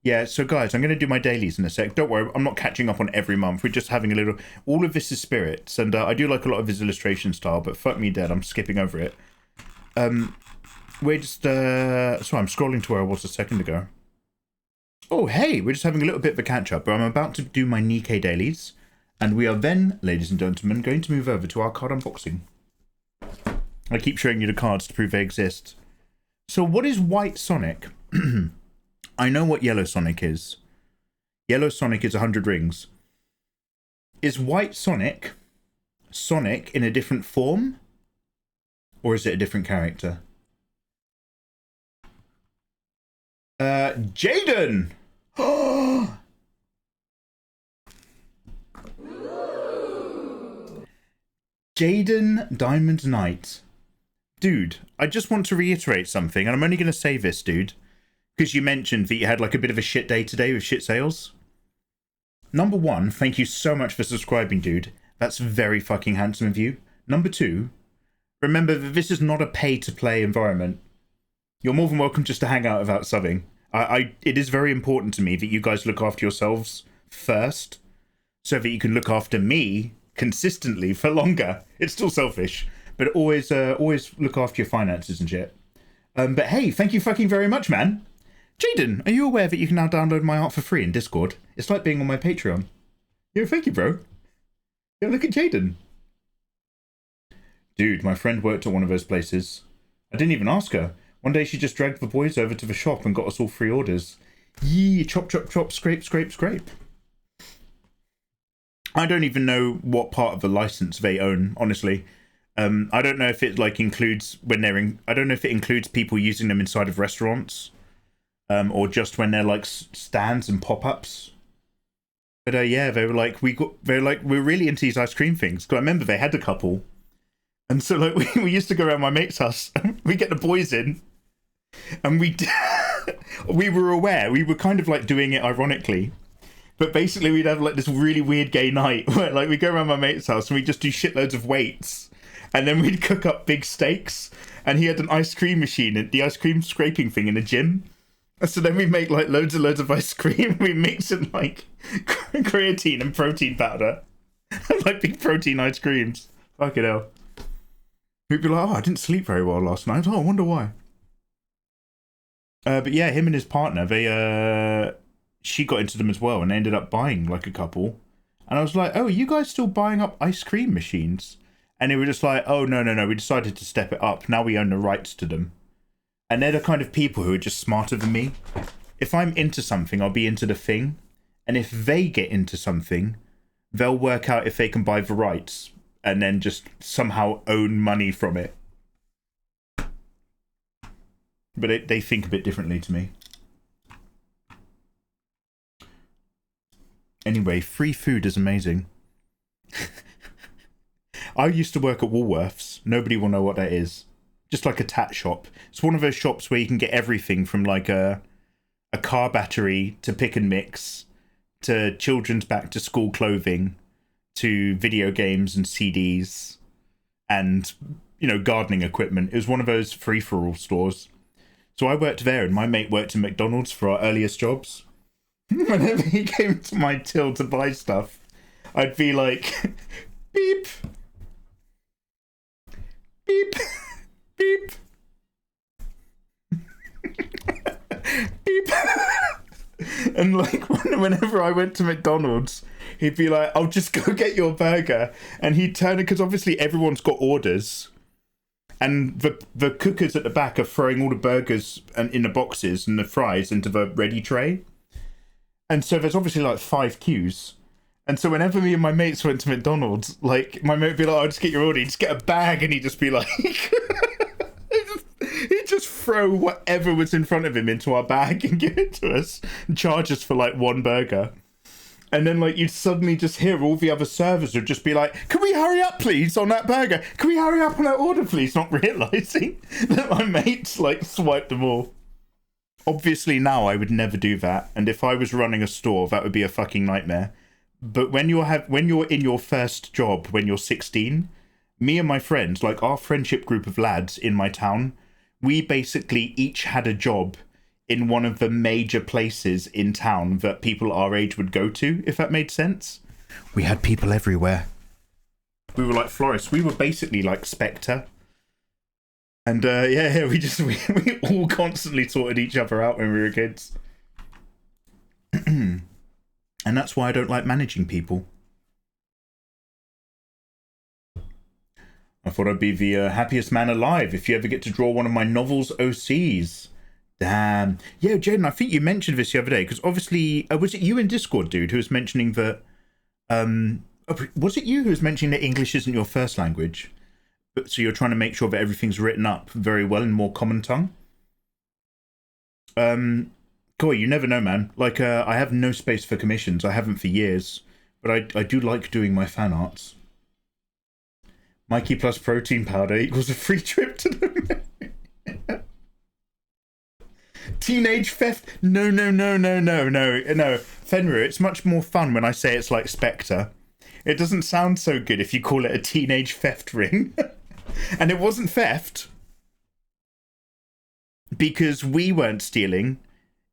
Yeah, so guys, I'm going to do my dailies in a sec. Don't worry, I'm not catching up on every month. We're just having a little... All of this is spirits, and I do like a lot of his illustration style, but fuck me dead, I'm skipping over it. We're just... Sorry, I'm scrolling to where I was a second ago. Oh, hey, we're just having a little bit of a catch-up, but I'm about to do my Nikke dailies, and we are then, ladies and gentlemen, going to move over to our card unboxing. I keep showing you the cards to prove they exist. So what is White Sonic? I know what Yellow Sonic is. Yellow Sonic is 100 rings. Is White Sonic Sonic in a different form? Or is it a different character? Jaden! Jaden Diamond Knight. Dude, I just want to reiterate something, and I'm only going to say this, dude, because you mentioned that you had like a bit of a shit day today with shit sales. Number one, thank you so much for subscribing, dude. That's very fucking handsome of you. Number two, remember that this is not a pay-to-play environment. You're more than welcome just to hang out without subbing. It is very important to me that you guys look after yourselves first, so that you can look after me consistently for longer. It's still selfish. But always look after your finances and shit. But hey, thank you fucking very much, man. Jaden, are you aware that you can now download my art for free in Discord? It's like being on my Patreon. Yeah, thank you, bro. Yeah, look at Jaden. Dude, my friend worked at one of those places. I didn't even ask her. One day she just dragged the boys over to the shop and got us all free orders. Yee, chop, chop, chop, scrape, scrape, scrape. I don't even know what part of the license they own, honestly. I don't know if it like includes when they're in. I don't know if it includes people using them inside of restaurants, or just when they're like stands and pop-ups. But yeah, they were like we're really into these ice cream things. Because I remember they had a couple, and so like we used to go around my mate's house. We get the boys in, and we were aware. We were kind of like doing it ironically. But basically, we'd have like this really weird gay night where like we go around my mate's house and we just do shitloads of weights. And then we'd cook up big steaks, and he had an ice cream machine, the ice cream scraping thing in a gym. So then we make like loads of ice cream. We mix in like creatine and protein powder, like big protein ice creams. Fucking hell. We'd be like, oh, I didn't sleep very well last night. Oh, I wonder why. But yeah, him and his partner, she got into them as well, and they ended up buying like a couple. And I was like, oh, are you guys still buying up ice cream machines? And they were just like, oh, no, we decided to step it up. Now we own the rights to them. And they're the kind of people who are just smarter than me. If I'm into something, I'll be into the thing. And if they get into something, they'll work out if they can buy the rights and then just somehow own money from it. But they think a bit differently to me. Anyway, free food is amazing. I used to work at Woolworths. Nobody will know what that is. Just like a tat shop. It's one of those shops where you can get everything from like a car battery to pick and mix to children's back to school clothing to video games and CDs and, you know, gardening equipment. It was one of those free-for-all stores. So I worked there, and my mate worked at McDonald's for our earliest jobs. Whenever he came to my till to buy stuff, I'd be like, beep, beep, beep, beep. And like whenever I went to McDonald's, he'd be like, I'll just go get your burger. And he'd turn it, because obviously everyone's got orders. And the cookers at the back are throwing all the burgers and in the boxes and the fries into the ready tray. And so there's obviously like 5 queues. And so whenever me and my mates went to McDonald's, like my mate would be like, I'll just get your order. He'd just get a bag, and he'd just be like, he'd just throw whatever was in front of him into our bag and give it to us and charge us for like one burger. And then like you'd suddenly just hear all the other servers would just be like, can we hurry up please on that burger? Can we hurry up on that order please? Not realising that my mates like swiped them all. Obviously now I would never do that. And if I was running a store, that would be a fucking nightmare. But when you're in your first job, when you're 16, me and my friends, like our friendship group of lads in my town, we basically each had a job in one of the major places in town that people our age would go to, if that made sense. We had people everywhere. We were like florists. We were basically like Spectre. And we all constantly sorted each other out when we were kids. And that's why I don't like managing people. I thought I'd be the happiest man alive if you ever get to draw one of my novels OCs. Damn. Yeah, Jaden, I think you mentioned this the other day, because obviously, was it you in Discord, dude, who was mentioning that, was it you who was mentioning that English isn't your first language? But so you're trying to make sure that everything's written up very well in more common tongue? Cool, you never know, man. Like, I have no space for commissions. I haven't for years. But I do like doing my fan arts. Mikey plus protein powder equals a free trip to the... Teenage theft? No. Fenrir, it's much more fun when I say it's like Spectre. It doesn't sound so good if you call it a teenage theft ring. And it wasn't theft. Because we weren't stealing.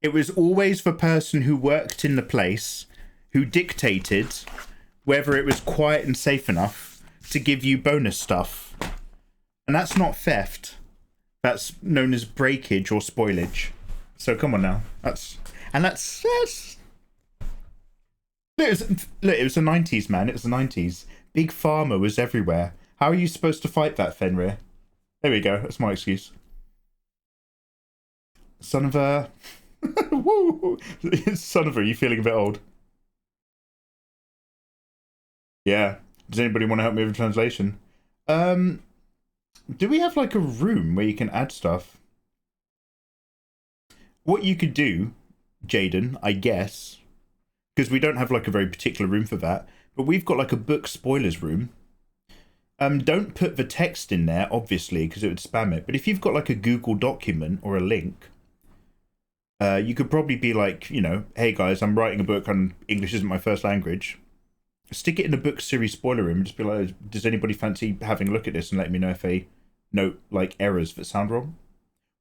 It was always the person who worked in the place who dictated whether it was quiet and safe enough to give you bonus stuff. And that's not theft. That's known as breakage or spoilage. So come on now. It was the 90s, man. It was the 90s. Big Pharma was everywhere. How are you supposed to fight that, Fenrir? There we go. That's my excuse. Son of a... Woo! Son of a, you feeling a bit old? Yeah. Does anybody want to help me with the translation? Do we have like a room where you can add stuff? What you could do, Jaden, I guess, because we don't have like a very particular room for that, but we've got like a book spoilers room. Don't put the text in there, obviously, because it would spam it. But if you've got like a Google document or a link, you could probably be like, you know, hey guys, I'm writing a book on English isn't my first language. Stick it in a book series spoiler room and just be like, does anybody fancy having a look at this and let me know if they note like errors that sound wrong?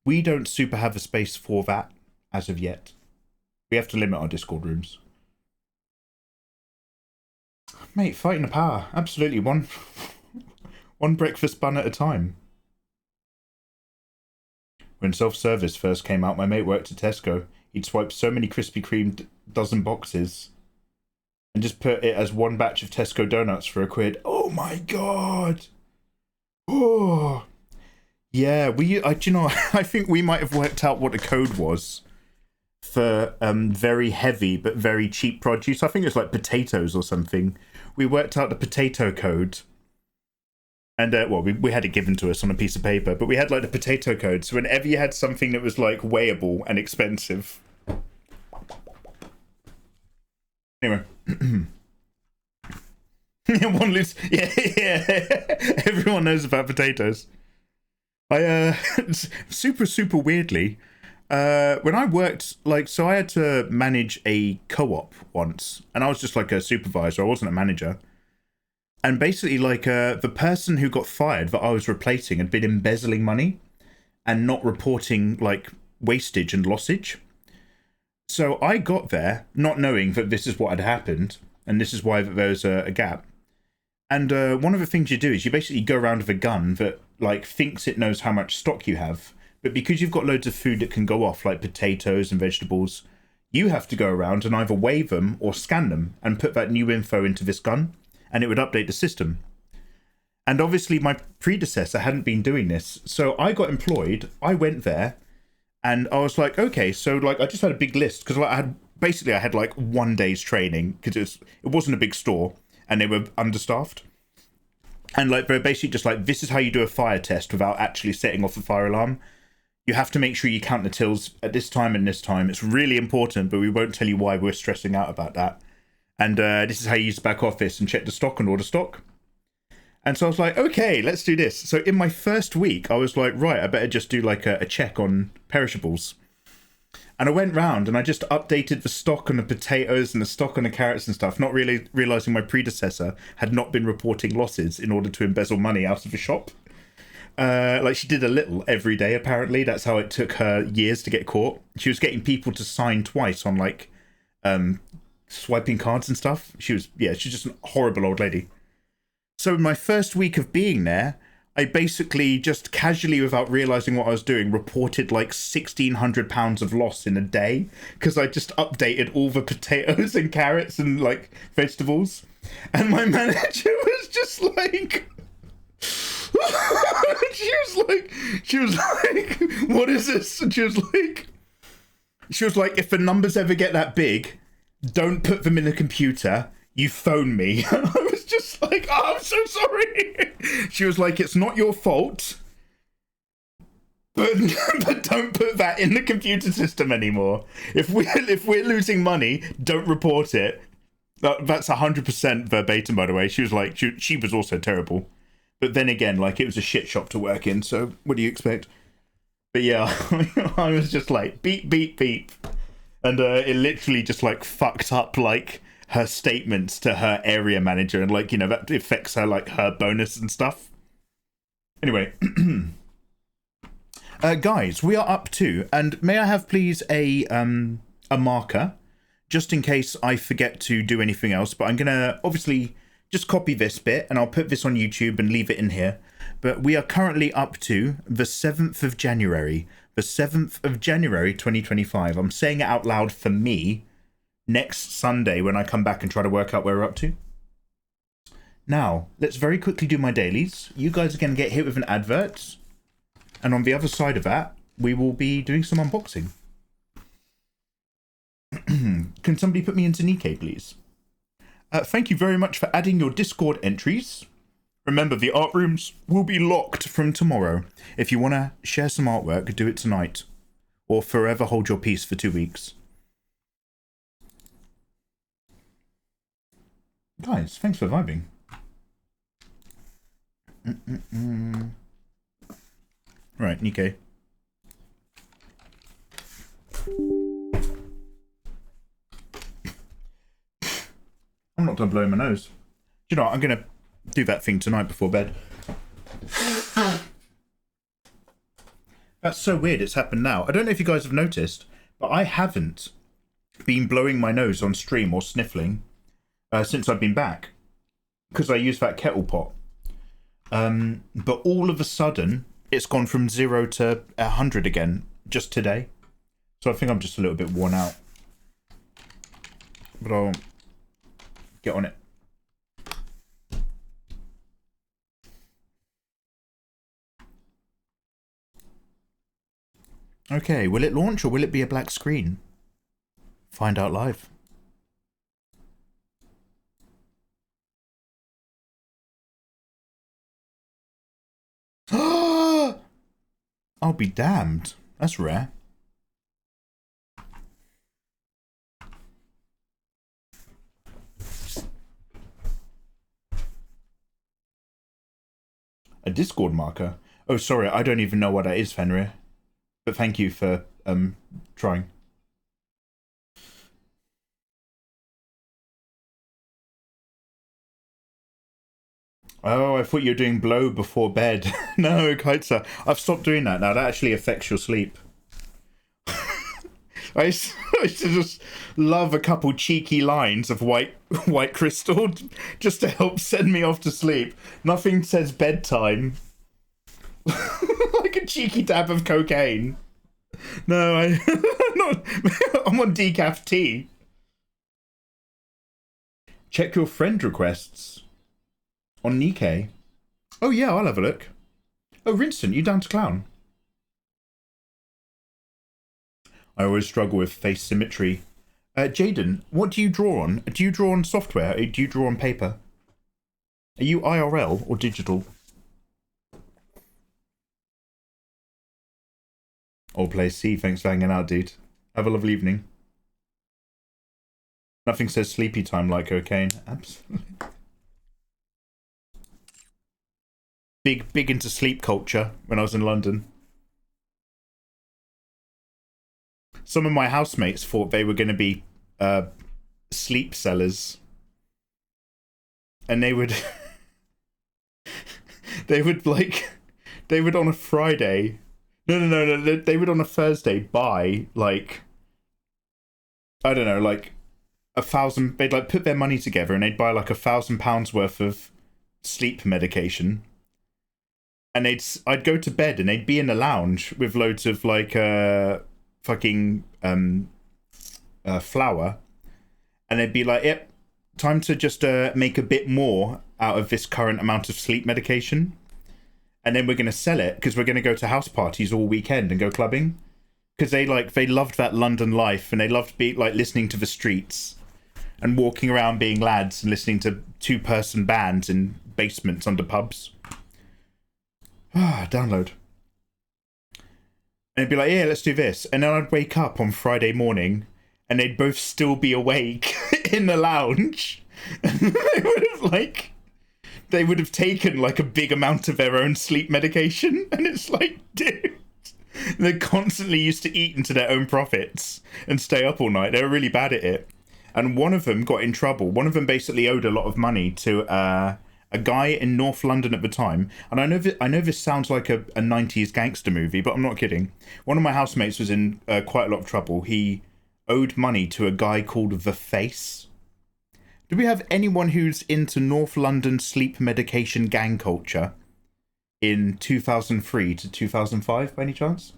We don't super have a space for that as of yet. We have to limit our Discord rooms. Mate, fighting the power. Absolutely. One breakfast bun at a time. When self-service first came out, my mate worked at Tesco. He'd swiped so many Krispy Kreme dozen boxes and just put it as one batch of Tesco donuts for £1. Oh my god! Oh, yeah. Do you know? I think we might have worked out what the code was for very heavy but very cheap produce. I think it was like potatoes or something. We worked out the potato code, And well, we had it given to us on a piece of paper, but we had like the potato code. So whenever you had something that was like weighable and expensive. Anyway. One loose. Yeah. Everyone knows about potatoes. I super weirdly, when I worked, like, so I had to manage a co-op once, and I was just like a supervisor. I wasn't a manager. And basically, like, the person who got fired that I was replacing had been embezzling money and not reporting, like, wastage and lossage. So I got there not knowing that this is what had happened, and this is why there was a gap. And one of the things you do is you basically go around with a gun that, like, thinks it knows how much stock you have. But because you've got loads of food that can go off, like potatoes and vegetables, you have to go around and either weigh them or scan them and put that new info into this gun, and it would update the system. And obviously my predecessor hadn't been doing this, so I got employed. I went there, and I was like, okay, so like I just had a big list because like, I had like 1 day's training because it wasn't a big store and they were understaffed. And like they're basically just like, this is how you do a fire test without actually setting off a fire alarm. You have to make sure you count the tills at this time and this time. It's really important, but we won't tell you why we're stressing out about that. And this is how you use the back office and check the stock and order stock. And so I was like, okay, let's do this. So in my first week, I was like, right, I better just do like a check on perishables. And I went round and I just updated the stock on the potatoes and the stock on the carrots and stuff, not really realising my predecessor had not been reporting losses in order to embezzle money out of the shop. Like she did a little every day, apparently. That's how it took her years to get caught. She was getting people to sign twice on like swiping cards and stuff. She's just a horrible old lady. So in my first week of being there, I basically just casually, without realising what I was doing, reported like £1,600 of loss in a day because I just updated all the potatoes and carrots and like vegetables. And my manager was just like... she was like, what is this? And she was like, if the numbers ever get that big, don't put them in a computer. You phone me. And I was just like, oh, I'm so sorry. She was like, it's not your fault, but don't put that in the computer system anymore. If we're losing money, don't report it. That's 100% verbatim, by the way. She was like, she was also terrible. But then again, like, it was a shit shop to work in, so what do you expect? But yeah, I was just like, beep, beep, beep. And it literally just, like, fucked up, like, her statements to her area manager. And, like, you know, that affects her, like, her bonus and stuff. Anyway. Guys, we are up to, and may I have, please, a marker, just in case I forget to do anything else. But I'm going to, obviously... just copy this bit and I'll put this on YouTube and leave it in here. But we are currently up to the 7th of January. The 7th of January 2025. I'm saying it out loud for me next Sunday when I come back and try to work out where we're up to. Now, let's very quickly do my dailies. You guys are going to get hit with an advert. And on the other side of that, we will be doing some unboxing. Can somebody put me into NIKKE, please? Thank you very much for adding your Discord entries. Remember, the art rooms will be locked from tomorrow. If you want to share some artwork, do it tonight. Or forever hold your peace for 2 weeks. Guys, thanks for vibing. Right, NIKKE. I'm not done blowing my nose. You know what? I'm going to do that thing tonight before bed. That's so weird it's happened now. I don't know if you guys have noticed, but I haven't been blowing my nose on stream or sniffling since I've been back. Because I used that kettle pot. But all of a sudden, it's gone from 0 to 100 again just today. So I think I'm just a little bit worn out. But I'll... get on it. Okay, will it launch or will it be a black screen? Find out live. I'll be damned. That's rare. A Discord marker? Oh, sorry, I don't even know what that is, Fenrir. But thank you for, trying. Oh, I thought you were doing blow before bed. No, Kaitsa, I've stopped doing that now. That actually affects your sleep. I used to just love a couple cheeky lines of white crystal just to help send me off to sleep. Nothing says bedtime like a cheeky dab of cocaine. No, I'm on decaf tea. Check your friend requests on NIKKE. Oh yeah, I'll have a look. Oh, Rinston, you down to clown? I always struggle with face symmetry. Jaden, what do you draw on? Do you draw on software or do you draw on paper? Are you IRL or digital? All play C, thanks for hanging out, dude. Have a lovely evening. Nothing says sleepy time like cocaine. Absolutely. Big into sleep culture when I was in London. Some of my housemates thought they were going to be sleep sellers. And they would they would on a Friday, no, they would on a Thursday buy like, I don't know, like 1,000, they'd like put their money together and they'd buy like £1,000 worth of sleep medication. And I'd go to bed and they'd be in the lounge with loads of like fucking flour, and they'd be like, yep, time to just make a bit more out of this current amount of sleep medication, and then we're going to sell it because we're going to go to house parties all weekend and go clubbing, because they loved that London life and they loved listening to the streets and walking around being lads and listening to 2-person bands in basements under pubs. Download. And they'd be like, yeah, let's do this. And then I'd wake up on Friday morning and they'd both still be awake in the lounge. And they would have taken like a big amount of their own sleep medication. And it's like, dude, they constantly used to eat into their own profits and stay up all night. They were really bad at it. And one of them got in trouble. One of them basically owed a lot of money to a guy in North London at the time, and I know this sounds like a 90s gangster movie, but I'm not kidding. One of my housemates was in quite a lot of trouble. He owed money to a guy called The Face. Do we have anyone who's into North London sleep medication gang culture in 2003 to 2005 by any chance?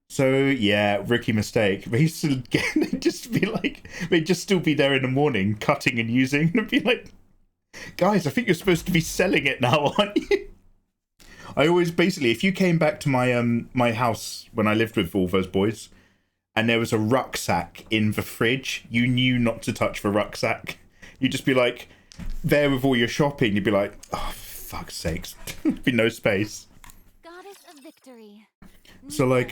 So yeah, rookie mistake. They used to they'd just be like, they'd just still be there in the morning cutting and using, and it'd be like, guys, I think you're supposed to be selling it now, aren't you? I always, basically, if you came back to my my house when I lived with all those boys, and there was a rucksack in the fridge, you knew not to touch the rucksack. You'd just be like, there with all your shopping, you'd be like, oh, fuck's sakes. There'd be no space. Goddess of victory. So, like,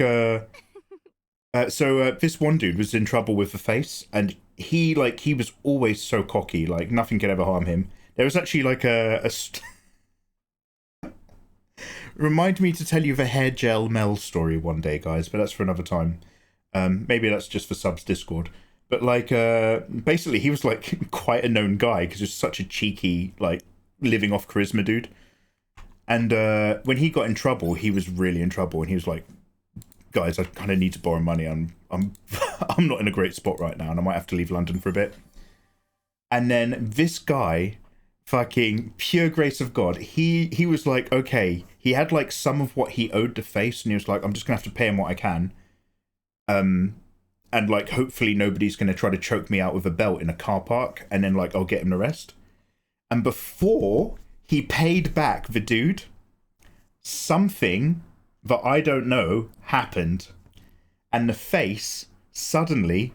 this one dude was in trouble with The Face, and he was always so cocky, like, nothing could ever harm him. There was actually like remind me to tell you the hair gel Mel story one day, guys, but that's for another time. Maybe that's just for subs Discord. But like, basically he was like quite a known guy because he was such a cheeky, like, living off charisma dude. And when he got in trouble, he was really in trouble, and he was like, guys, I kind of need to borrow money. I'm I'm not in a great spot right now, and I might have to leave London for a bit. And then this guy, fucking pure grace of God, he was like, okay, he had like some of what he owed The Face, and he was like, I'm just gonna have to pay him what I can, and like hopefully nobody's gonna try to choke me out with a belt in a car park, and then like I'll get him the rest. And before he paid back the dude, something that I don't know happened, and The Face suddenly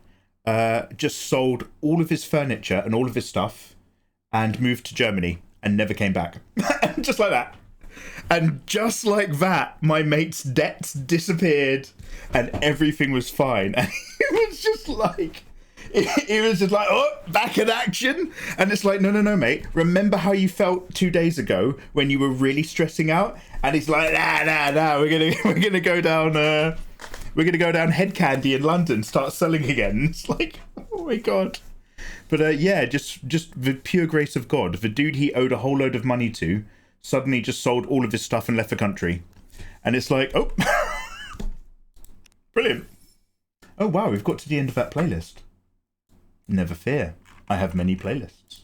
just sold all of his furniture and all of his stuff and moved to Germany and never came back. Just like that. And just like that, my mate's debts disappeared and everything was fine. And it was just like, it was just like, oh, back in action. And it's like, no, mate. Remember how you felt 2 days ago when you were really stressing out? And he's like, nah. We're gonna go down. We're gonna go down Head Candy in London, start selling again. It's like, oh my god. But yeah, just the pure grace of God. The dude he owed a whole load of money to suddenly just sold all of his stuff and left the country. And it's like, oh, brilliant. Oh wow, we've got to the end of that playlist. Never fear, I have many playlists.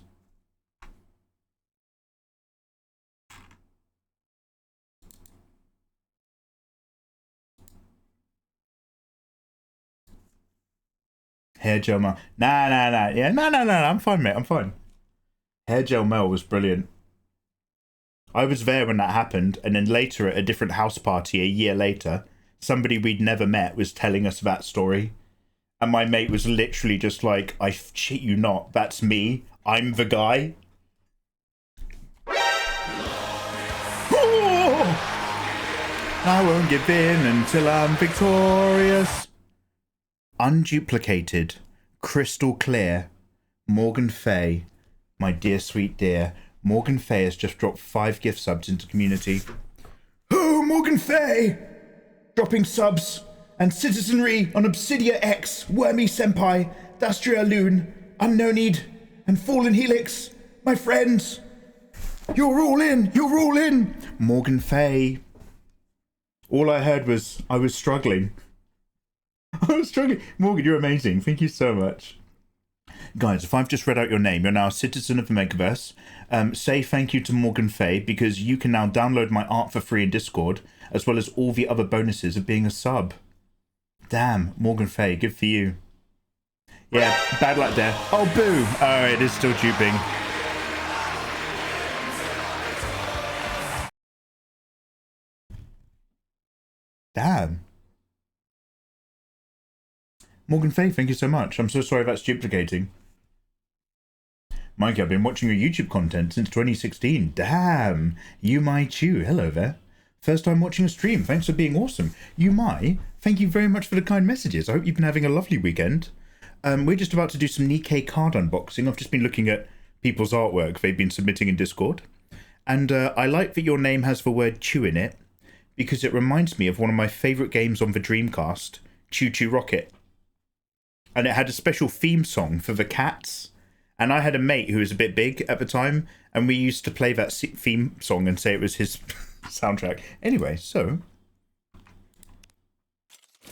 Hair gel Mel. Nah. Yeah, no. I'm fine, mate. I'm fine. Hair gel Mel was brilliant. I was there when that happened, and then later at a different house party a year later, somebody we'd never met was telling us that story. And my mate was literally just like, I shit you not, that's me. I'm the guy. Oh! I won't give in until I'm victorious. Unduplicated, crystal clear, Morgan Fay, my dear sweet dear. Morgan Fay has just dropped 5 gift subs into community. Oh, Morgan Fay! Dropping subs and citizenry on Obsidia X, Wormy Senpai, Dastria Loon, Unknowned, and Fallen Helix. My friends, you're all in! Morgan Fay. All I heard was, I was struggling. Morgan, you're amazing. Thank you so much. Guys, if I've just read out your name, you're now a citizen of the Megaverse. Say thank you to Morgan Fay, because you can now download my art for free in Discord, as well as all the other bonuses of being a sub. Damn, Morgan Fay, good for you. Yeah, bad luck there. Oh, boo! Oh, it is still duping. Damn. Morgan Fay, thank you so much. I'm so sorry that's duplicating. Mikey, I've been watching your YouTube content since 2016. Damn. You my chew. Hello there. First time watching a stream. Thanks for being awesome. You my, thank you very much for the kind messages. I hope you've been having a lovely weekend. We're just about to do some NIKKE card unboxing. I've just been looking at people's artwork they've been submitting in Discord. And I like that your name has the word chew in it, because it reminds me of one of my favourite games on the Dreamcast, Choo Choo Rocket. And it had a special theme song for the cats. And I had a mate who was a bit big at the time, and we used to play that theme song and say it was his soundtrack. Anyway, so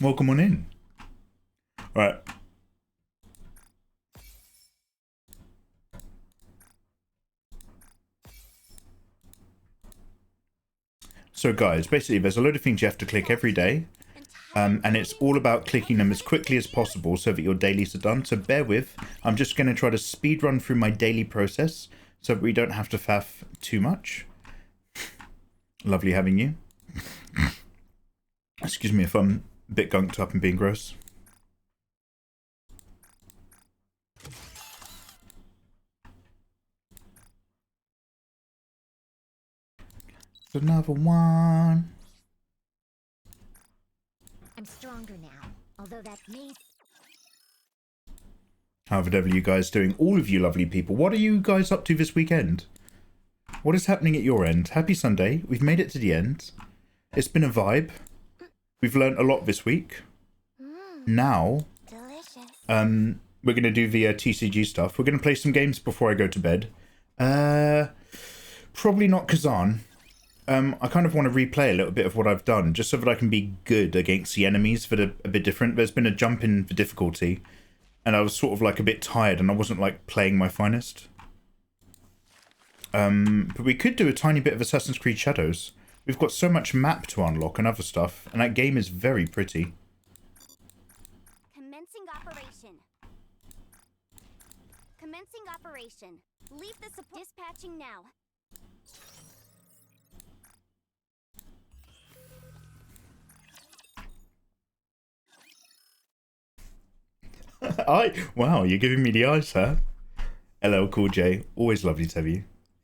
welcome on in. All right. So guys, basically there's a load of things you have to click every day. And it's all about clicking them as quickly as possible so that your dailies are done. So bear with. I'm just going to try to speed run through my daily process so that we don't have to faff too much. Lovely having you. Excuse me if I'm a bit gunked up and being gross. Another one. I'm stronger now, although that may... How the devil are you guys doing? All of you lovely people. What are you guys up to this weekend? What is happening at your end? Happy Sunday. We've made it to the end. It's been a vibe. We've learnt a lot this week. Now, delicious. we're going to do the TCG stuff. We're going to play some games before I go to bed. Probably not Kazan. I kind of want to replay a little bit of what I've done, just so that I can be good against the enemies that are a bit different. There's been a jump in the difficulty, and I was sort of like a bit tired, and I wasn't like playing my finest. But we could do a tiny bit of Assassin's Creed Shadows. We've got so much map to unlock and other stuff, and that game is very pretty. Commencing operation. Commencing operation. Leave the support. Dispatching now. Wow, you're giving me the eyes, huh? LL Cool J, always lovely to have you.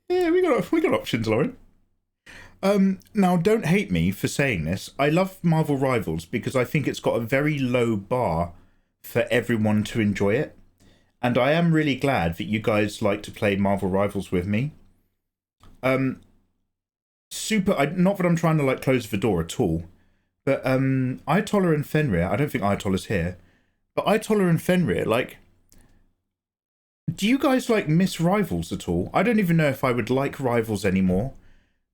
Yeah, we got options, Lauren. Now, don't hate me for saying this. I love Marvel Rivals because I think it's got a very low bar for everyone to enjoy it. And I am really glad that you guys like to play Marvel Rivals with me. Not that I'm trying to like close the door at all, but Ayatollah and Fenrir, I don't think Ayatollah's here, but Ayatollah and Fenrir, like, do you guys like miss Rivals at all? I don't even know if I would like Rivals anymore,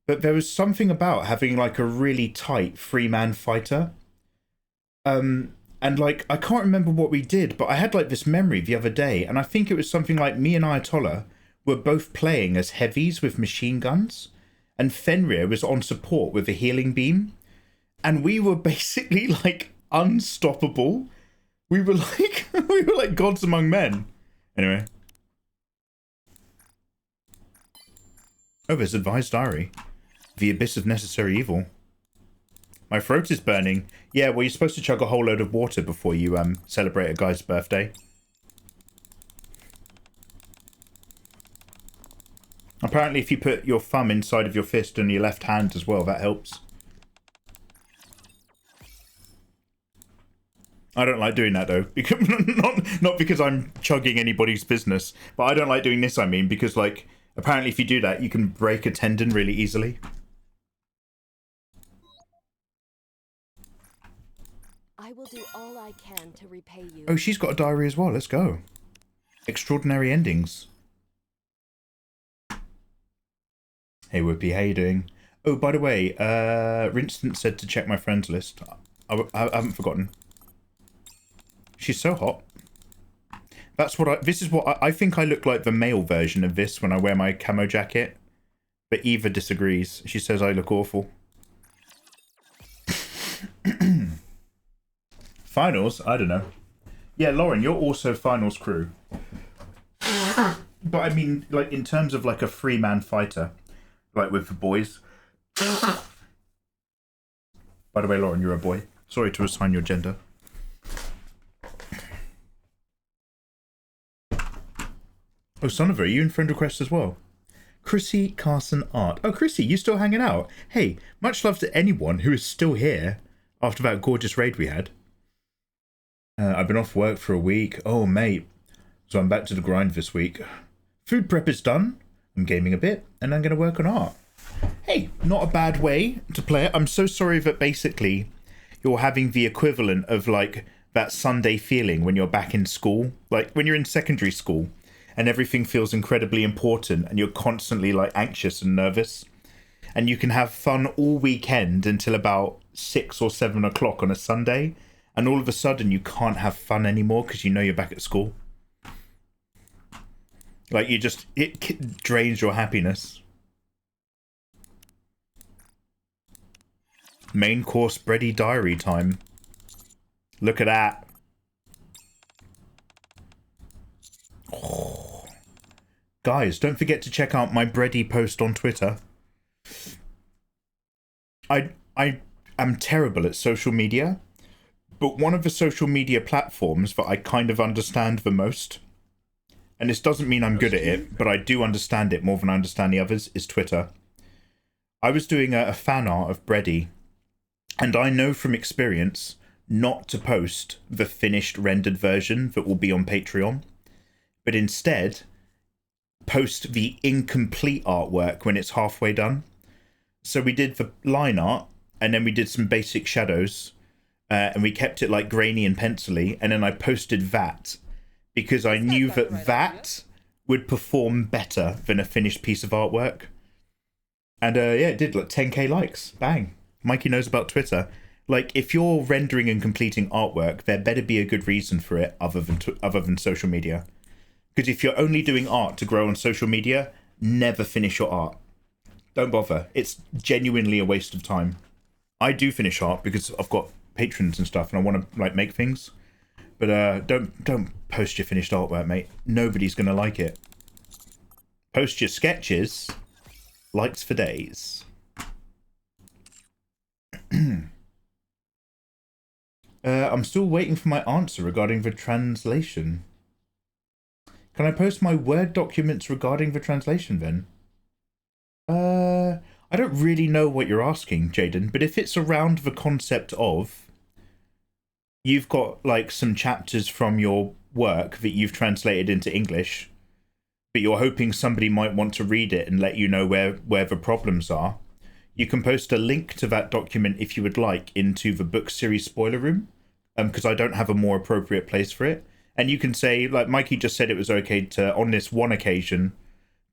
but there was something about having like a really tight 3-man fighter. And like, I can't remember what we did, but I had like this memory the other day, and I think it was something like me and Ayatollah were both playing as heavies with machine guns, and Fenrir was on support with a healing beam, and we were basically like unstoppable. We were like gods among men. Anyway. Oh, there's Advised Diary. The Abyss of Necessary Evil. My throat is burning. Yeah, well, you're supposed to chug a whole load of water before you celebrate a guy's birthday. Apparently, if you put your thumb inside of your fist and your left hand as well, that helps. I don't like doing that, though. Not because I'm chugging anybody's business, but I don't like doing this, I mean, because, like, apparently if you do that, you can break a tendon really easily. I will do all I can to repay you. Oh, she's got a diary as well. Let's go. Extraordinary endings. Hey, Whoopi, how you doing? Oh, by the way, Rinstant said to check my friends list. I haven't forgotten. She's so hot. That's what this is what I think I look like the male version of this when I wear my camo jacket. But Eva disagrees. She says I look awful. Finals? I don't know. Yeah, Lauren, you're also finals crew. But I mean, like, in terms of, like, a 3-man fighter. Like, with the boys. By the way, Lauren, you're a boy. Sorry to assign your gender. Oh, Sonover, are you in friend request as well? Chrissy Carson Art. Oh, Chrissy, you still hanging out? Hey, much love to anyone who is still here after that gorgeous raid we had. I've been off work for a week. Oh, mate. So I'm back to the grind this week. Food prep is done. I'm gaming a bit, and I'm going to work on art. Hey, not a bad way to play it. I'm so sorry that basically you're having the equivalent of, like, that Sunday feeling when you're back in school. Like, when you're in secondary school, and everything feels incredibly important, and you're constantly, like, anxious and nervous. And you can have fun all weekend until about 6 or 7 o'clock on a Sunday. And all of a sudden, you can't have fun anymore because you know you're back at school. Like, it drains your happiness. Main course bready diary time. Look at that. Oh. Guys, don't forget to check out my bready post on Twitter. I am terrible at social media. But one of the social media platforms that I kind of understand the most, and this doesn't mean I'm good at it, but I do understand it more than I understand the others, is Twitter. I was doing a fan art of Bready, and I know from experience not to post the finished rendered version that will be on Patreon, but instead post the incomplete artwork when it's halfway done. So we did the line art, and then we did some basic shadows, and we kept it like grainy and pencily, and then I posted that because I knew that would perform better than a finished piece of artwork. And yeah, it did like 10k likes. Bang. Mikey knows about Twitter. Like, if you're rendering and completing artwork, there better be a good reason for it other than social media. Because if you're only doing art to grow on social media, never finish your art. Don't bother. It's genuinely a waste of time. I do finish art because I've got patrons and stuff and I want to like make things, but don't post your finished artwork, mate. Nobody's gonna like it. Post your sketches. Likes for days. I'm still waiting for my answer regarding the translation. Can I post my Word documents regarding the translation then? I I don't really know what you're asking, Jaden, but if it's around the concept of you've got like some chapters from your work that you've translated into English, but you're hoping somebody might want to read it and let you know where the problems are, you can post a link to that document if you would like into the book series spoiler room, because I don't have a more appropriate place for it. And you can say, like Mikey just said, it was okay to, on this one occasion,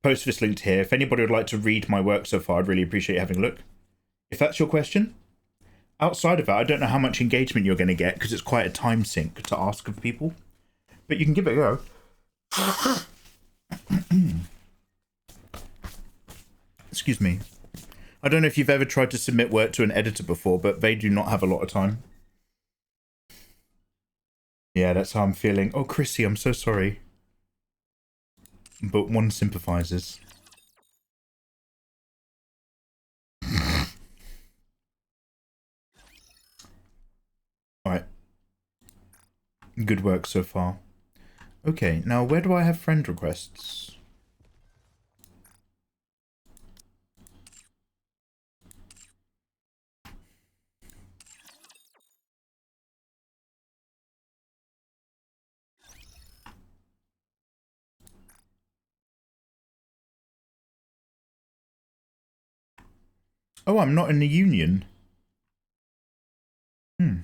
post this link here. If anybody would like to read my work so far, I'd really appreciate having a look. If that's your question. Outside of that, I don't know how much engagement you're going to get, because it's quite a time sink to ask of people. But you can give it a go. Excuse me. I don't know if you've ever tried to submit work to an editor before, but they do not have a lot of time. Yeah, that's how I'm feeling. Oh, Chrissy, I'm so sorry. But one sympathizes. Alright. Good work so far. Okay, now where do I have friend requests? Oh, I'm not in the union. I'm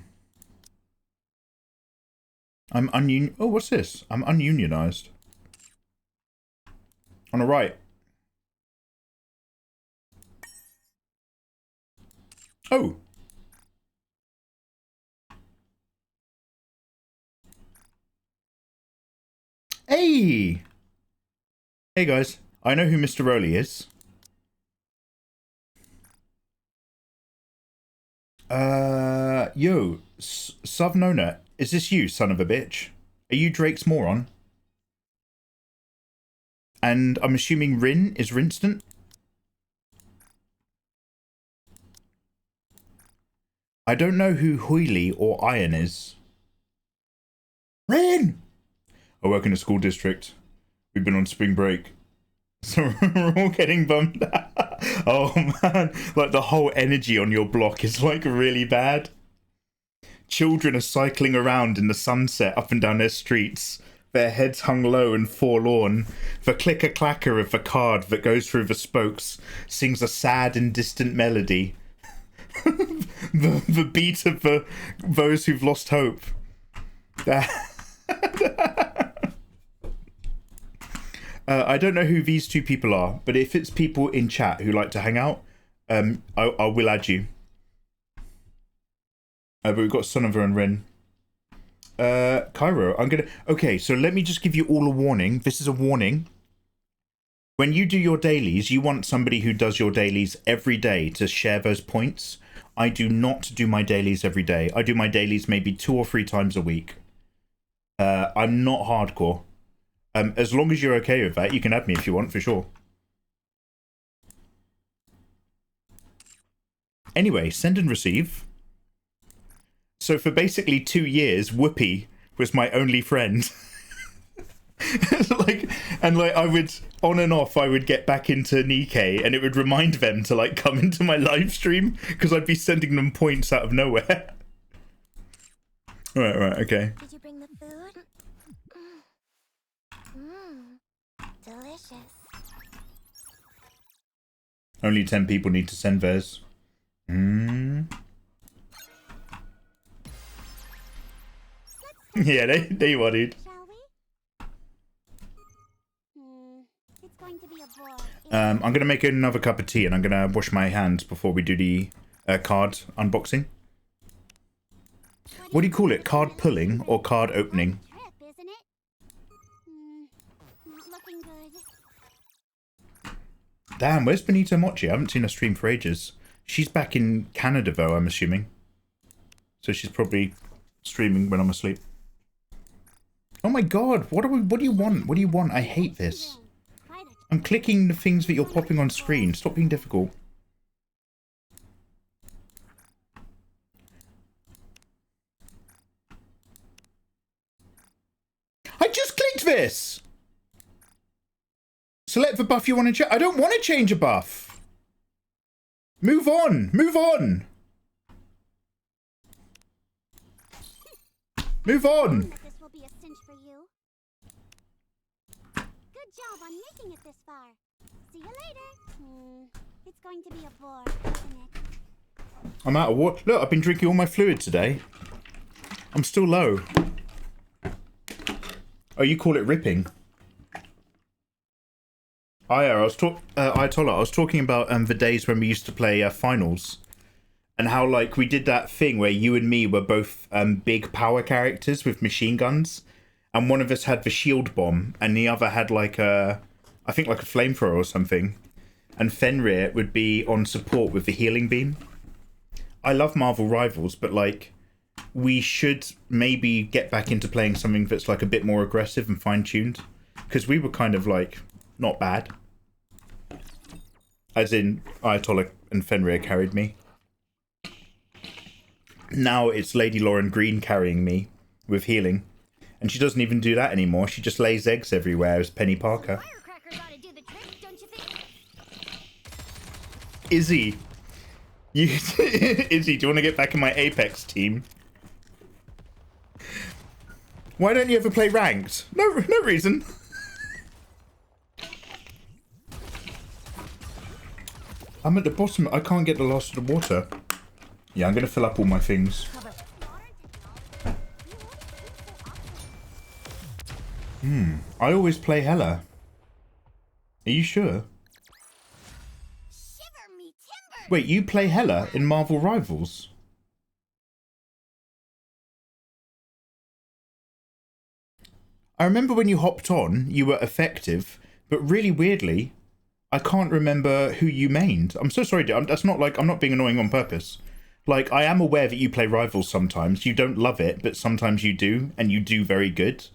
ununion. Oh, what's this? I'm ununionized. On the right. Oh. Hey. Hey guys. I know who Mr. Rowley is. Yo, Savnona, is this you, son of a bitch? Are you Drake's moron? And I'm assuming Rin is Rinstant? I don't know who Hoyley or Iron is. Rin! I work in a school district. We've been on spring break. So we're all getting bummed out. Oh man, like the whole energy on your block is like really bad. Children are cycling around in the sunset up and down their streets, their heads hung low and forlorn. The clicker-clacker of the card that goes through the spokes sings a sad and distant melody. the beat of those who've lost hope. I don't know who these two people are, but if it's people in chat who like to hang out, I will add you. But we've got Sonover and Rin. Cairo, I'm gonna... Okay, so let me just give you all a warning. This is a warning. When you do your dailies, you want somebody who does your dailies every day to share those points. I do not do my dailies every day. I do my dailies maybe 2 or 3 times a week. I'm not hardcore. As long as you're okay with that, you can add me if you want, for sure. Anyway, send and receive. So for basically 2 years, Whoopi was my only friend. I would, on and off, I would get back into NIKKE and it would remind them to like come into my live stream because I'd be sending them points out of nowhere. Right, okay. Did you bring the food? Delicious. Only 10 people need to send theirs. Yeah, they wanted. Shall we? It's going to be a bore. I'm gonna make another cup of tea and I'm gonna wash my hands before we do the card unboxing. What do you call it? Card pulling or card opening? Trip, isn't it? Not looking good. Damn, where's Benito Mochi? I haven't seen her stream for ages. She's back in Canada though, I'm assuming. So she's probably streaming when I'm asleep. Oh my god, what do you want? What do you want? I hate this. I'm clicking the things that you're popping on screen. Stop being difficult. I just clicked this! Select the buff you want to change. I don't want to change a buff. Move on! Move on! Move on! That this will be a cinch for you. Good job on making it this far. See you later. It's going to be a bore, isn't it? I'm out of water. Look, I've been drinking all my fluid today. I'm still low. Oh, you call it ripping? Oh yeah, I was talking about the days when we used to play finals, and how like we did that thing where you and me were both big power characters with machine guns, and one of us had the shield bomb, and the other had like I think like a flamethrower or something, and Fenrir would be on support with the healing beam. I love Marvel Rivals, but like we should maybe get back into playing something that's like a bit more aggressive and fine-tuned, because we were kind of like not bad. As in, Ayatollah and Fenrir carried me. Now it's Lady Lauren Green carrying me with healing. And she doesn't even do that anymore. She just lays eggs everywhere as Penny Parker. Firecracker ought to do the trick, don't you think? Izzy. Izzy, do you want to get back in my Apex team? Why don't you ever play ranked? No reason. I'm at the bottom. I can't get the last of the water. Yeah, I'm going to fill up all my things. I always play Hella. Are you sure? Shiver me timbers! Wait, you play Hella in Marvel Rivals? I remember when you hopped on, you were effective, but really weirdly, I can't remember who you mained. I'm so sorry, that's not like, I'm not being annoying on purpose. Like, I am aware that you play Rivals sometimes. You don't love it, but sometimes you do, and you do very good.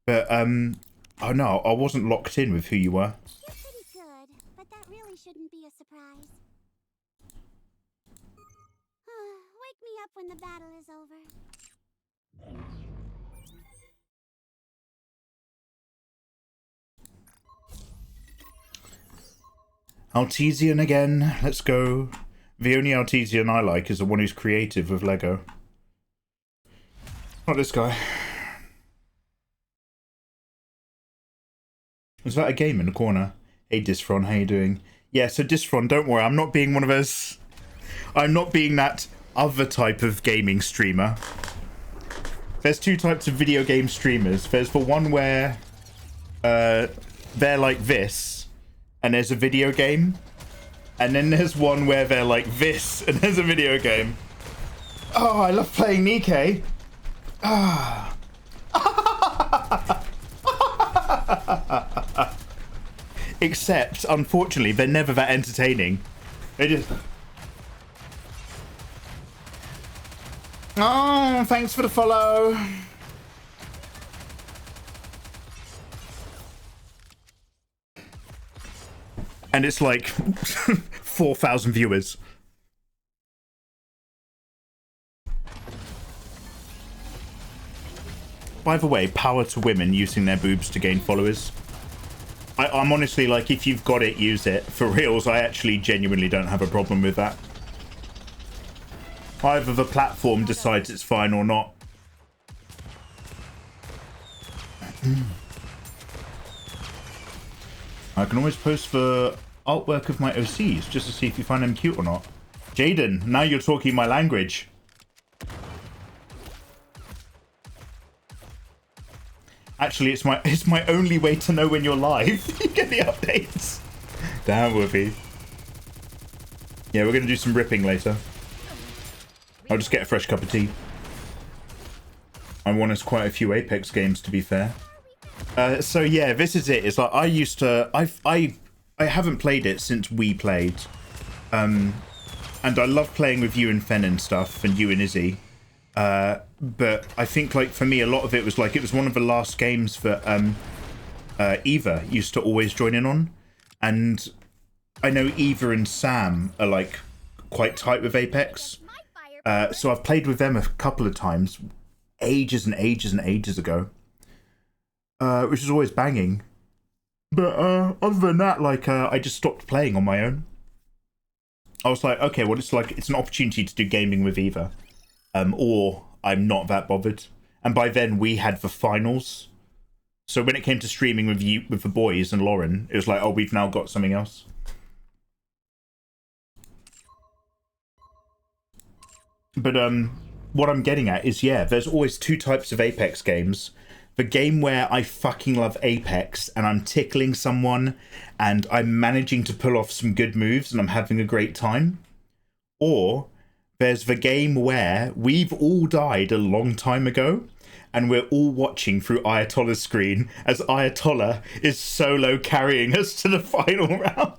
But, oh no, I wasn't locked in with who you were. You're pretty good, but that really shouldn't be a surprise. Wake me up when the battle is over. Artesian again, let's go. The only Artesian I like is the one who's creative with Lego. Not this guy. Is that a game in the corner? Hey Disfron, how you doing? Yeah, so Disfron, don't worry, I'm not being one of those... I'm not being that other type of gaming streamer. There's two types of video game streamers. There's the one where they're like this, and there's a video game. And then there's one where they're like this, and there's a video game. Oh, I love playing NIKKE. Ah. Except, unfortunately, they're never that entertaining. They just... Oh, thanks for the follow. And it's like 4,000 viewers. By the way, power to women using their boobs to gain followers. I'm honestly like, if you've got it, use it. For reals, I actually genuinely don't have a problem with that. Either the platform decides it's fine or not. I can always post the artwork of my OCs just to see if you find them cute or not. Jaden, now you're talking my language. Actually, it's my only way to know when you're live. You get the updates. Damn, Whoopi. Yeah, we're gonna do some ripping later. I'll just get a fresh cup of tea. I won us quite a few Apex games, to be fair. So yeah, this is it. It's like I used to. I haven't played it since we played, and I love playing with you and Fen and stuff, and you and Izzy. But I think like for me, a lot of it was like it was one of the last games that Eva used to always join in on, and I know Eva and Sam are like quite tight with Apex. So I've played with them a couple of times, ages and ages and ages ago. Which is always banging. But other than that, like I just stopped playing on my own. I was like, okay, well, it's like, it's an opportunity to do gaming with Eva. Or I'm not that bothered. And by then we had the finals. So when it came to streaming with you, with the boys and Lauren, it was like, oh, we've now got something else. But what I'm getting at is, yeah, there's always two types of Apex games. The game where I fucking love Apex and I'm tickling someone and I'm managing to pull off some good moves and I'm having a great time. Or there's the game where we've all died a long time ago and we're all watching through Ayatollah's screen as Ayatollah is solo carrying us to the final round.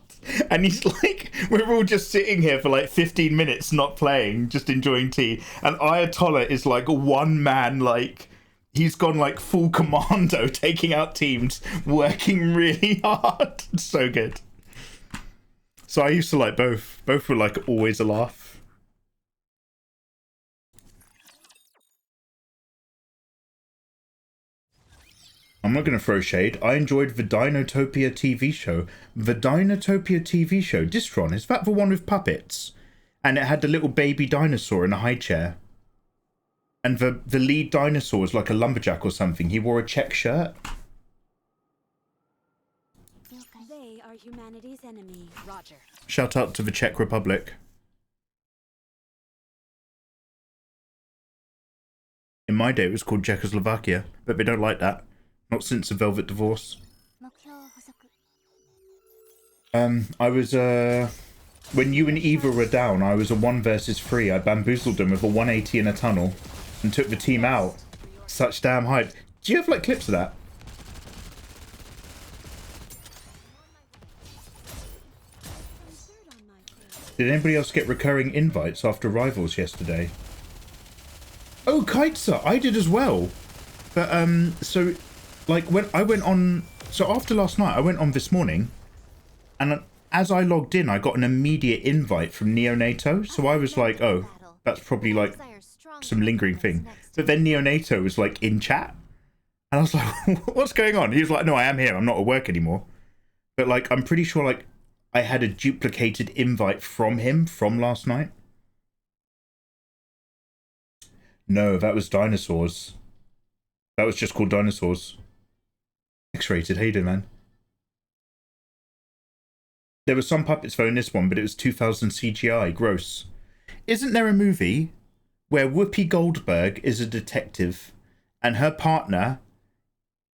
And he's like, we're all just sitting here for like 15 minutes not playing, just enjoying tea. And Ayatollah is like one man, like, he's gone like full commando, taking out teams, working really hard. It's so good. So I used to like both. Both were like always a laugh. I'm not going to throw shade. I enjoyed the Dinotopia TV show. The Dinotopia TV show, Distron, is that the one with puppets? And it had the little baby dinosaur in a high chair. And the lead dinosaur was like a lumberjack or something. He wore a check shirt. They are humanity's enemy. Roger. Shout out to the Czech Republic. In my day, it was called Czechoslovakia, but they don't like that. Not since the Velvet Divorce. I was, when you and Eva were down, I was a 1 versus 3. I bamboozled them with a 180 in a tunnel and took the team out. Such damn hype. Do you have, like, clips of that? Did anybody else get recurring invites after Rivals yesterday? Oh, Kiteser! I did as well. But, so... like, when I went on... so after last night, I went on this morning. And as I logged in, I got an immediate invite from Neonato. So I was like, oh, that's probably, like, some lingering thing. But then Neonato was, like, in chat. And I was like, what's going on? He was like, no, I am here. I'm not at work anymore. But, like, I'm pretty sure, like, I had a duplicated invite from him from last night. No, that was Dinosaurs. That was just called Dinosaurs. X-rated, how you doing, man? There were some puppets though in this one, but it was 2000 CGI. Gross. Isn't there a movie where Whoopi Goldberg is a detective and her partner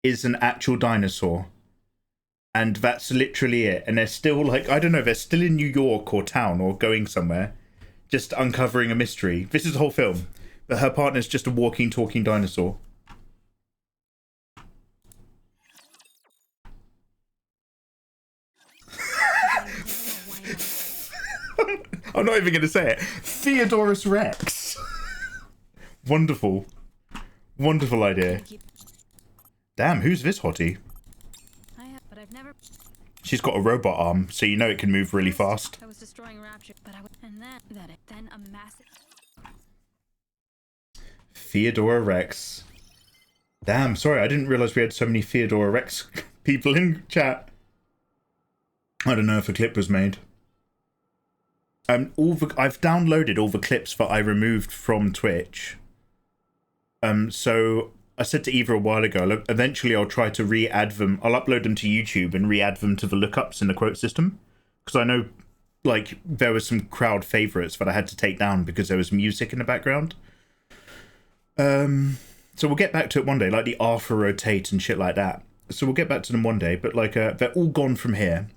is an actual dinosaur? And that's literally it. And they're still like, I don't know, they're still in New York or town or going somewhere, just uncovering a mystery. This is the whole film. But her partner's just a walking, talking dinosaur. I'm not even going to say it. Theodorus Rex. Wonderful. Wonderful idea. Damn, who's this hottie? She's got a robot arm, so you know it can move really fast. I was destroying Rapture, but then a massive... Theodora Rex. Damn, sorry, I didn't realise we had so many Theodora Rex people in chat. I don't know if a clip was made. I've downloaded all the clips that I removed from Twitch. So I said to Eva a while ago, eventually I'll try to re-add them. I'll upload them to YouTube and re-add them to the lookups in the quote system. Because I know, like, there were some crowd favourites that I had to take down because there was music in the background. So we'll get back to it one day, like the Arthur rotate and shit like that. So we'll get back to them one day, but like, they're all gone from here.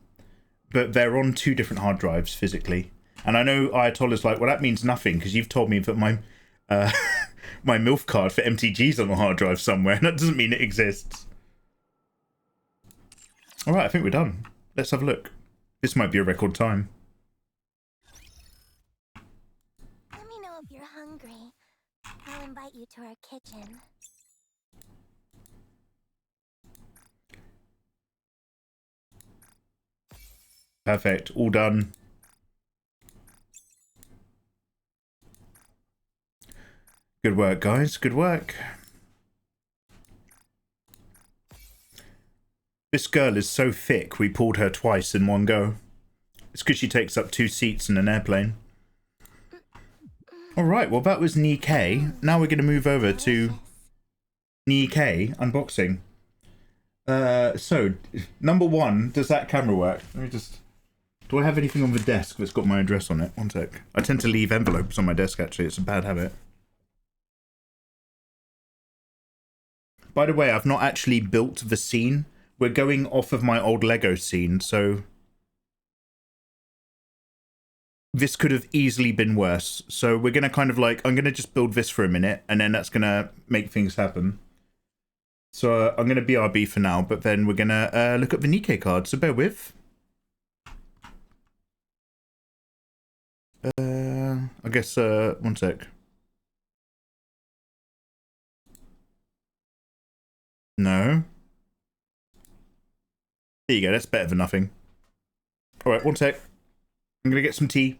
But they're on 2 different hard drives physically. And I know Ayatollah's like, well, that means nothing, because you've told me that my my MILF card for MTG's on a hard drive somewhere, and that doesn't mean it exists. Alright, I think we're done. Let's have a look. This might be a record time. Let me know if you're hungry. I'll invite you to our kitchen. Perfect. All done. Good work, guys. Good work. This girl is so thick, we pulled her twice in one go. It's because she takes up 2 seats in an airplane. Alright, well that was NIKKE. Now we're going to move over to NIKKE unboxing. So, number 1, does that camera work? Let me just... Do I have anything on the desk that's got my address on it? One sec. I tend to leave envelopes on my desk, actually. It's a bad habit. By the way, I've not actually built the scene. We're going off of my old Lego scene, so... This could have easily been worse. So we're going to kind of like... I'm going to just build this for a minute, and then that's going to make things happen. So I'm going to BRB for now, but then we're going to look at the NIKKE card, so bear with. I guess, one sec. No. There you go, that's better than nothing. Alright, one sec. I'm gonna get some tea.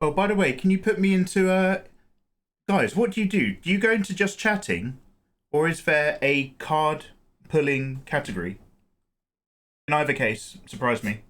Oh, by the way, can you put me into, guys, what do? Do you go into just chatting? Or is there a card pulling category? In either case, surprise me.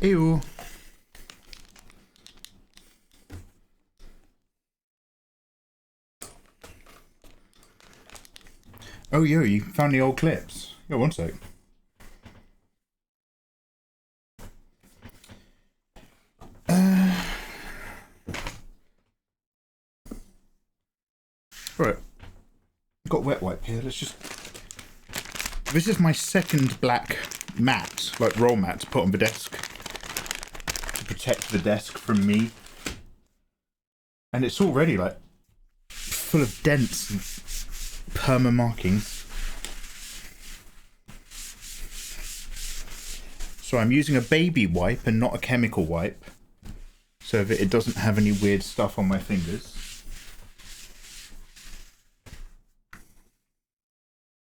Ew. Oh, yo, you found the old clips. Yo, one sec. Right. Got wet wipe here. Let's just... This is my second black mat, like roll mat, to put on the desk. To protect the desk from me. And it's already, like, full of dents and perma markings. So I'm using a baby wipe and not a chemical wipe, so that it doesn't have any weird stuff on my fingers.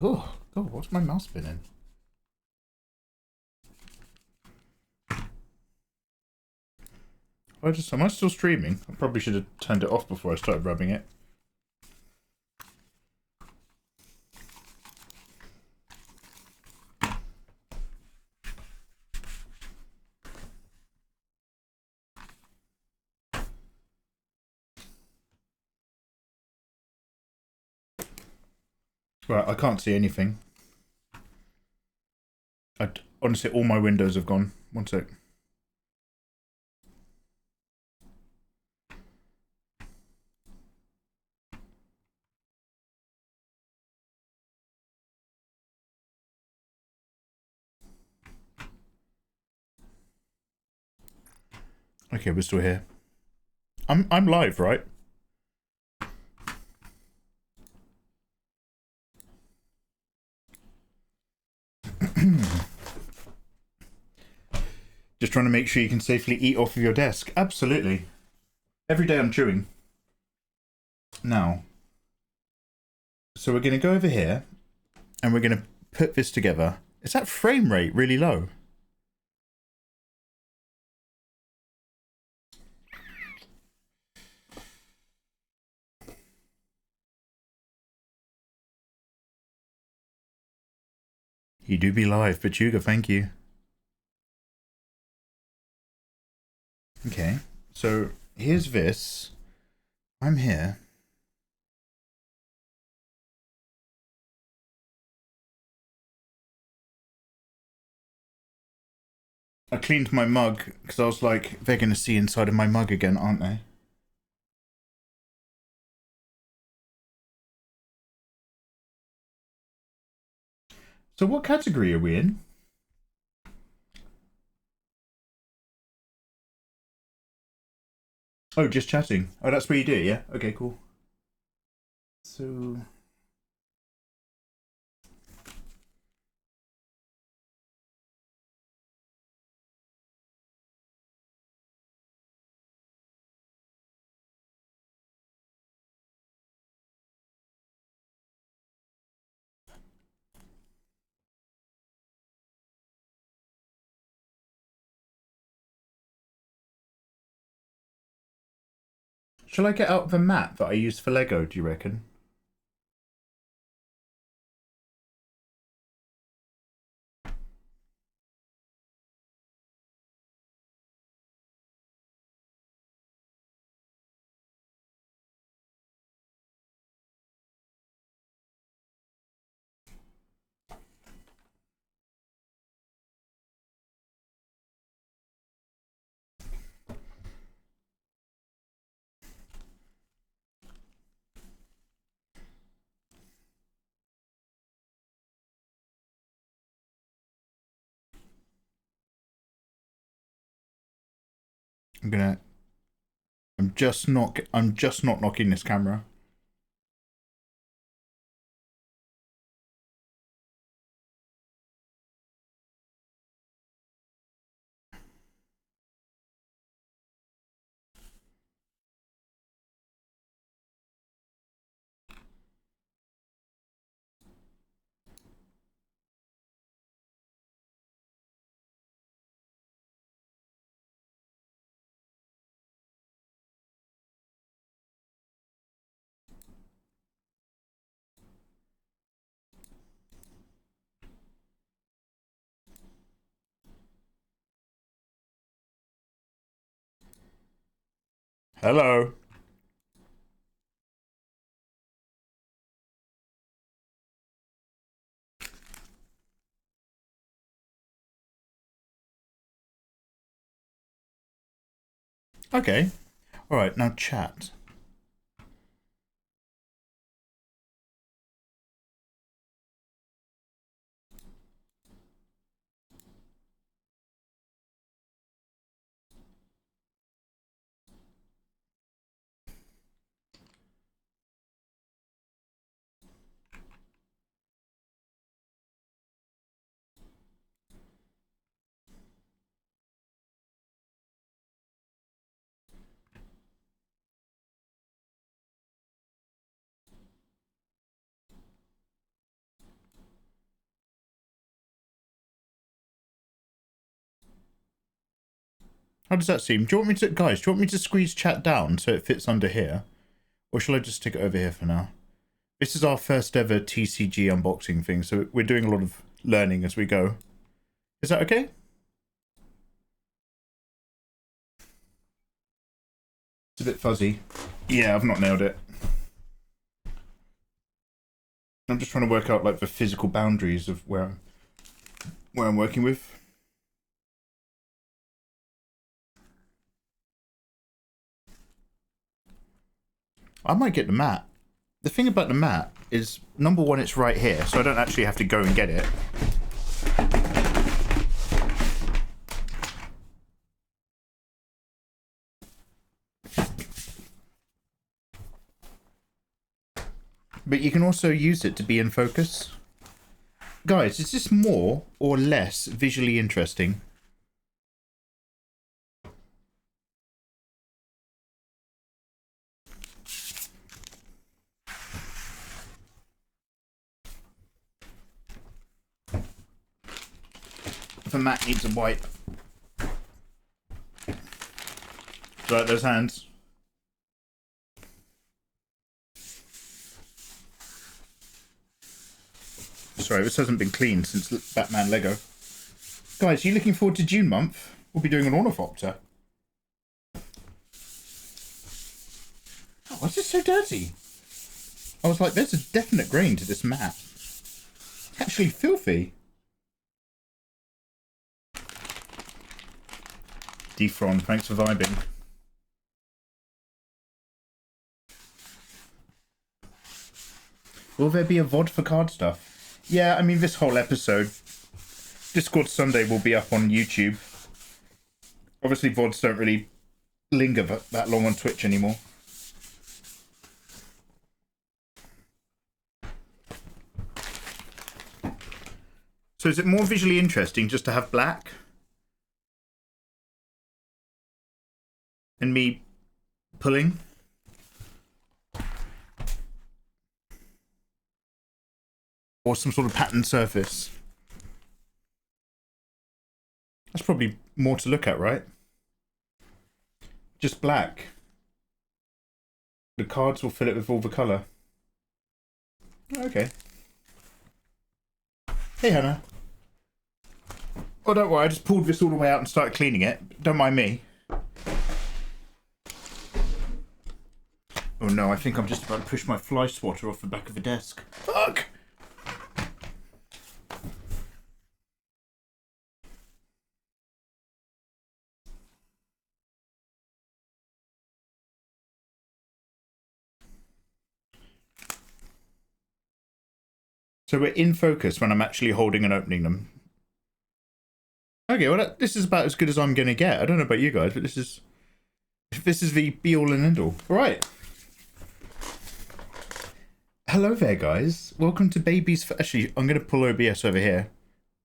Oh, God, what's my mouse spinning? Am I still streaming? I probably should have turned it off before I started rubbing it. Right, I can't see anything. Honestly, all my windows have gone. One sec. Okay, we're still here. I'm live, right? Just trying to make sure you can safely eat off of your desk. Absolutely. Every day I'm chewing. Now. So we're going to go over here. And we're going to put this together. Is that frame rate really low? You do be live, Pachuga, thank you. Okay, so here's this. I'm here. I cleaned my mug because I was like, they're going to see inside of my mug again, aren't they? So what category are we in? Oh, just chatting. Oh, that's what you do, yeah? Okay, cool. So... Shall I get out the mat that I used for Lego, do you reckon? I'm just not knocking this camera. Hello. Okay. All right, now chat. How does that seem? Do you want me to, guys, do you want me to squeeze chat down so it fits under here? Or shall I just stick it over here for now? This is our first ever TCG unboxing thing, so we're doing a lot of learning as we go. Is that okay? It's a bit fuzzy. Yeah, I've not nailed it. I'm just trying to work out like the physical boundaries of where I'm working with. I might get the mat. The thing about the mat is, number one, it's right here, so I don't actually have to go and get it. But you can also use it to be in focus. Guys, is this more or less visually interesting? If a mat needs a wipe. Right, those hands. Sorry, this hasn't been cleaned since Batman Lego. Guys, are you looking forward to June month? We'll be doing an ornithopter. Oh, why is this so dirty? I was like, there's a definite grain to this mat. It's actually filthy. Defron, thanks for vibing. Will there be a VOD for card stuff? Yeah, I mean, this whole episode, Discord Sunday will be up on YouTube. Obviously, VODs don't really linger that long on Twitch anymore. So is it more visually interesting just to have black? And me pulling? Or some sort of patterned surface? That's probably more to look at, right? Just black. The cards will fill it with all the colour. Okay. Hey, Hannah. Oh, don't worry, I just pulled this all the way out and started cleaning it. Don't mind me. Oh no, I think I'm just about to push my fly swatter off the back of the desk. Fuck! So we're in focus when I'm actually holding and opening them. Okay, well, this is about as good as I'm going to get. I don't know about you guys, but this is the be-all and end-all. All right. Hello there, guys. Welcome to Baby's... Actually, I'm going to pull OBS over here.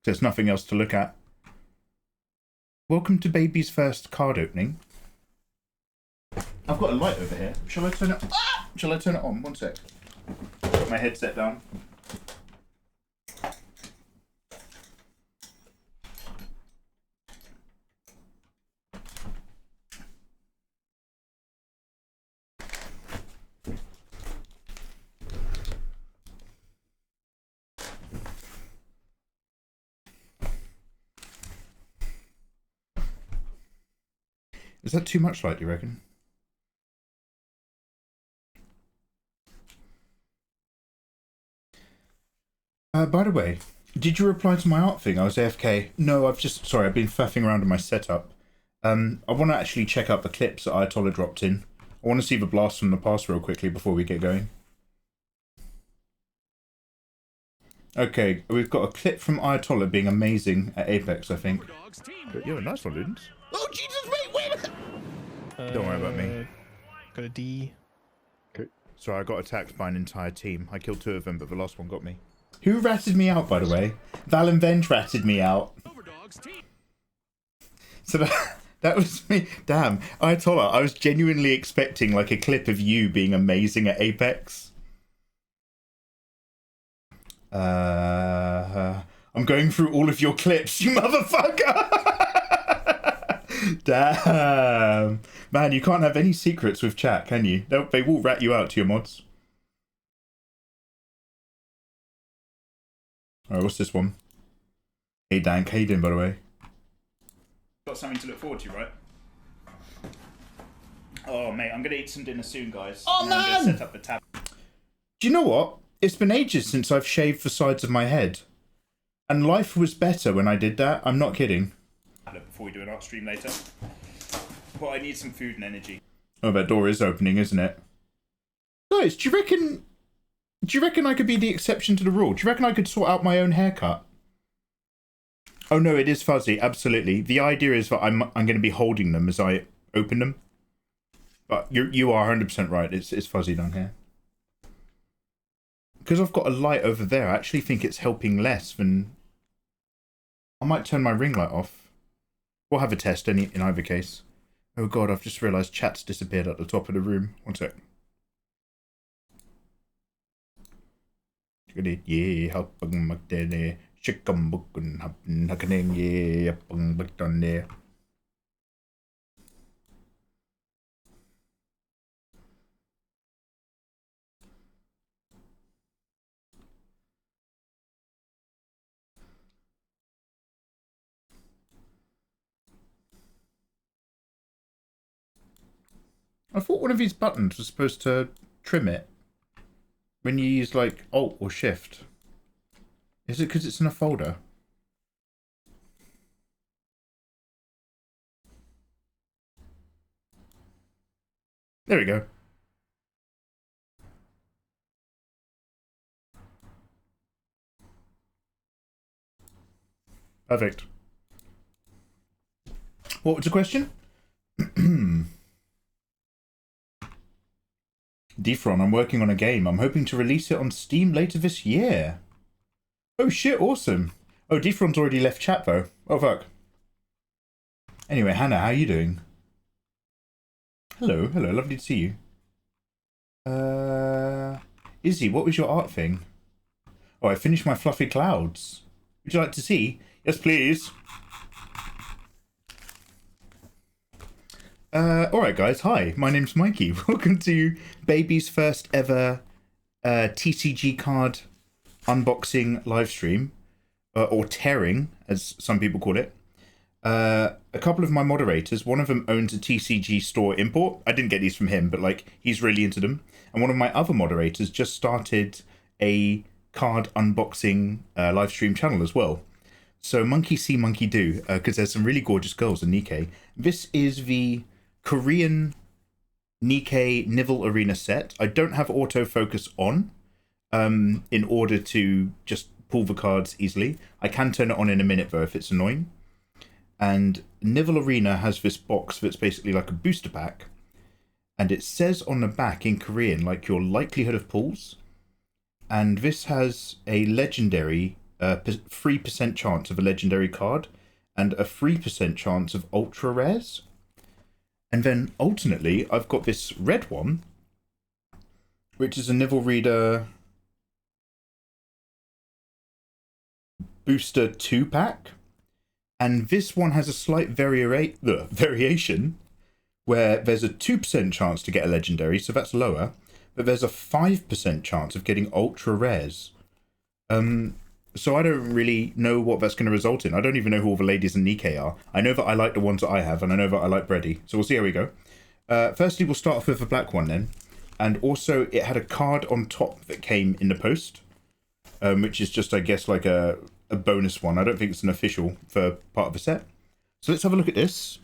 There's nothing else to look at. Welcome to Baby's first card opening. I've got a light over here. Shall I turn it... Ah! Shall I turn it on? One sec. Put my headset down. Is that too much light, do you reckon? By the way, did you reply to my art thing? I was AFK. No, I've been faffing around in my setup. I want to actually check out the clips that Ayatollah dropped in. I want to see the blast from the past real quickly before we get going. Okay, we've got a clip from Ayatollah being amazing at Apex, I think. Yeah, nice one, dudes. Oh, Jesus, wait! Don't worry about me. Got a D. Okay. Sorry, I got attacked by an entire team. I killed 2 of them, but the last one got me. Who ratted me out, by the way? Valenvenge ratted me out. So that was me. Damn, Ayatollah, I was genuinely expecting like a clip of you being amazing at Apex. I'm going through all of your clips, you motherfucker! Damn. Man, you can't have any secrets with chat, can you? They will rat you out to your mods. Alright, what's this one? Hey Dank, how you doing, by the way? Got something to look forward to, right? Oh, mate, I'm gonna eat some dinner soon, guys. Oh, man! I'm gonna set up the tab. Do you know what? It's been ages since I've shaved the sides of my head. And life was better when I did that. I'm not kidding. Before we do an art stream later. But I need some food and energy. Oh, that door is opening, isn't it? Guys, do you reckon I could be the exception to the rule? Do you reckon I could sort out my own haircut? Oh no, it is fuzzy, absolutely. The idea is that I'm going to be holding them as I open them. But you are 100% right, it's fuzzy down here. Because I've got a light over there, I actually think it's helping less than... I might turn my ring light off. We'll have a test in either case. Oh god, I've just realised chat's disappeared at the top of the room. One sec. Yeah, I thought one of these buttons was supposed to trim it when you use like Alt or Shift. Is it because it's in a folder? There we go. Perfect. What was the question? Defron, I'm working on a game. I'm hoping to release it on Steam later this year. Oh shit, awesome. Oh, Defron's already left chat though. Oh fuck. Anyway, Hannah, how are you doing? Hello, lovely to see you. Izzy, what was your art thing? Oh, I finished my fluffy clouds. Would you like to see? Yes, please. Alright guys, hi, my name's Mikey. Welcome to Baby's first ever TCG card unboxing live stream, or tearing, as some people call it. A couple of my moderators, one of them owns a TCG store import. I didn't get these from him, but like, he's really into them. And one of my other moderators just started a card unboxing live stream channel as well. So monkey see, monkey do, because there's some really gorgeous girls in Nikke. This is the Korean Nikke Nivel Arena set. I don't have autofocus on in order to just pull the cards easily. I can turn it on in a minute though if it's annoying. And Nivel Arena has this box that's basically like a booster pack. And it says on the back in Korean like your likelihood of pulls. And this has a legendary 3% chance of a legendary card and a 3% chance of ultra rares. And then alternately, I've got this red one, which is a Nivel Reader Booster 2-pack. And this one has a slight variation, where there's a 2% chance to get a legendary, so that's lower, but there's a 5% chance of getting ultra rares. So I don't really know what that's going to result in. I don't even know who all the ladies in Nikke are. I know that I like the ones that I have, and I know that I like Bredy. So we'll see how we go. Firstly, we'll start off with the black one then. And also, it had a card on top that came in the post. which is just, I guess, like a bonus one. I don't think it's an official for part of a set. So let's have a look at this.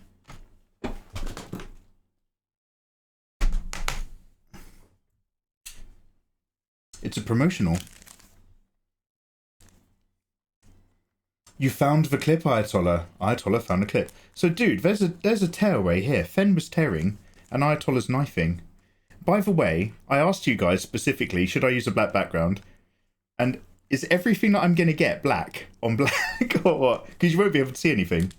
It's a promotional. You found the clip, Ayatollah. Ayatollah found a clip. So, dude, there's a tearaway here. Fen was tearing, and Ayatollah's knifing. By the way, I asked you guys specifically, should I use a black background? And is everything that I'm going to get black on black or what? Because you won't be able to see anything.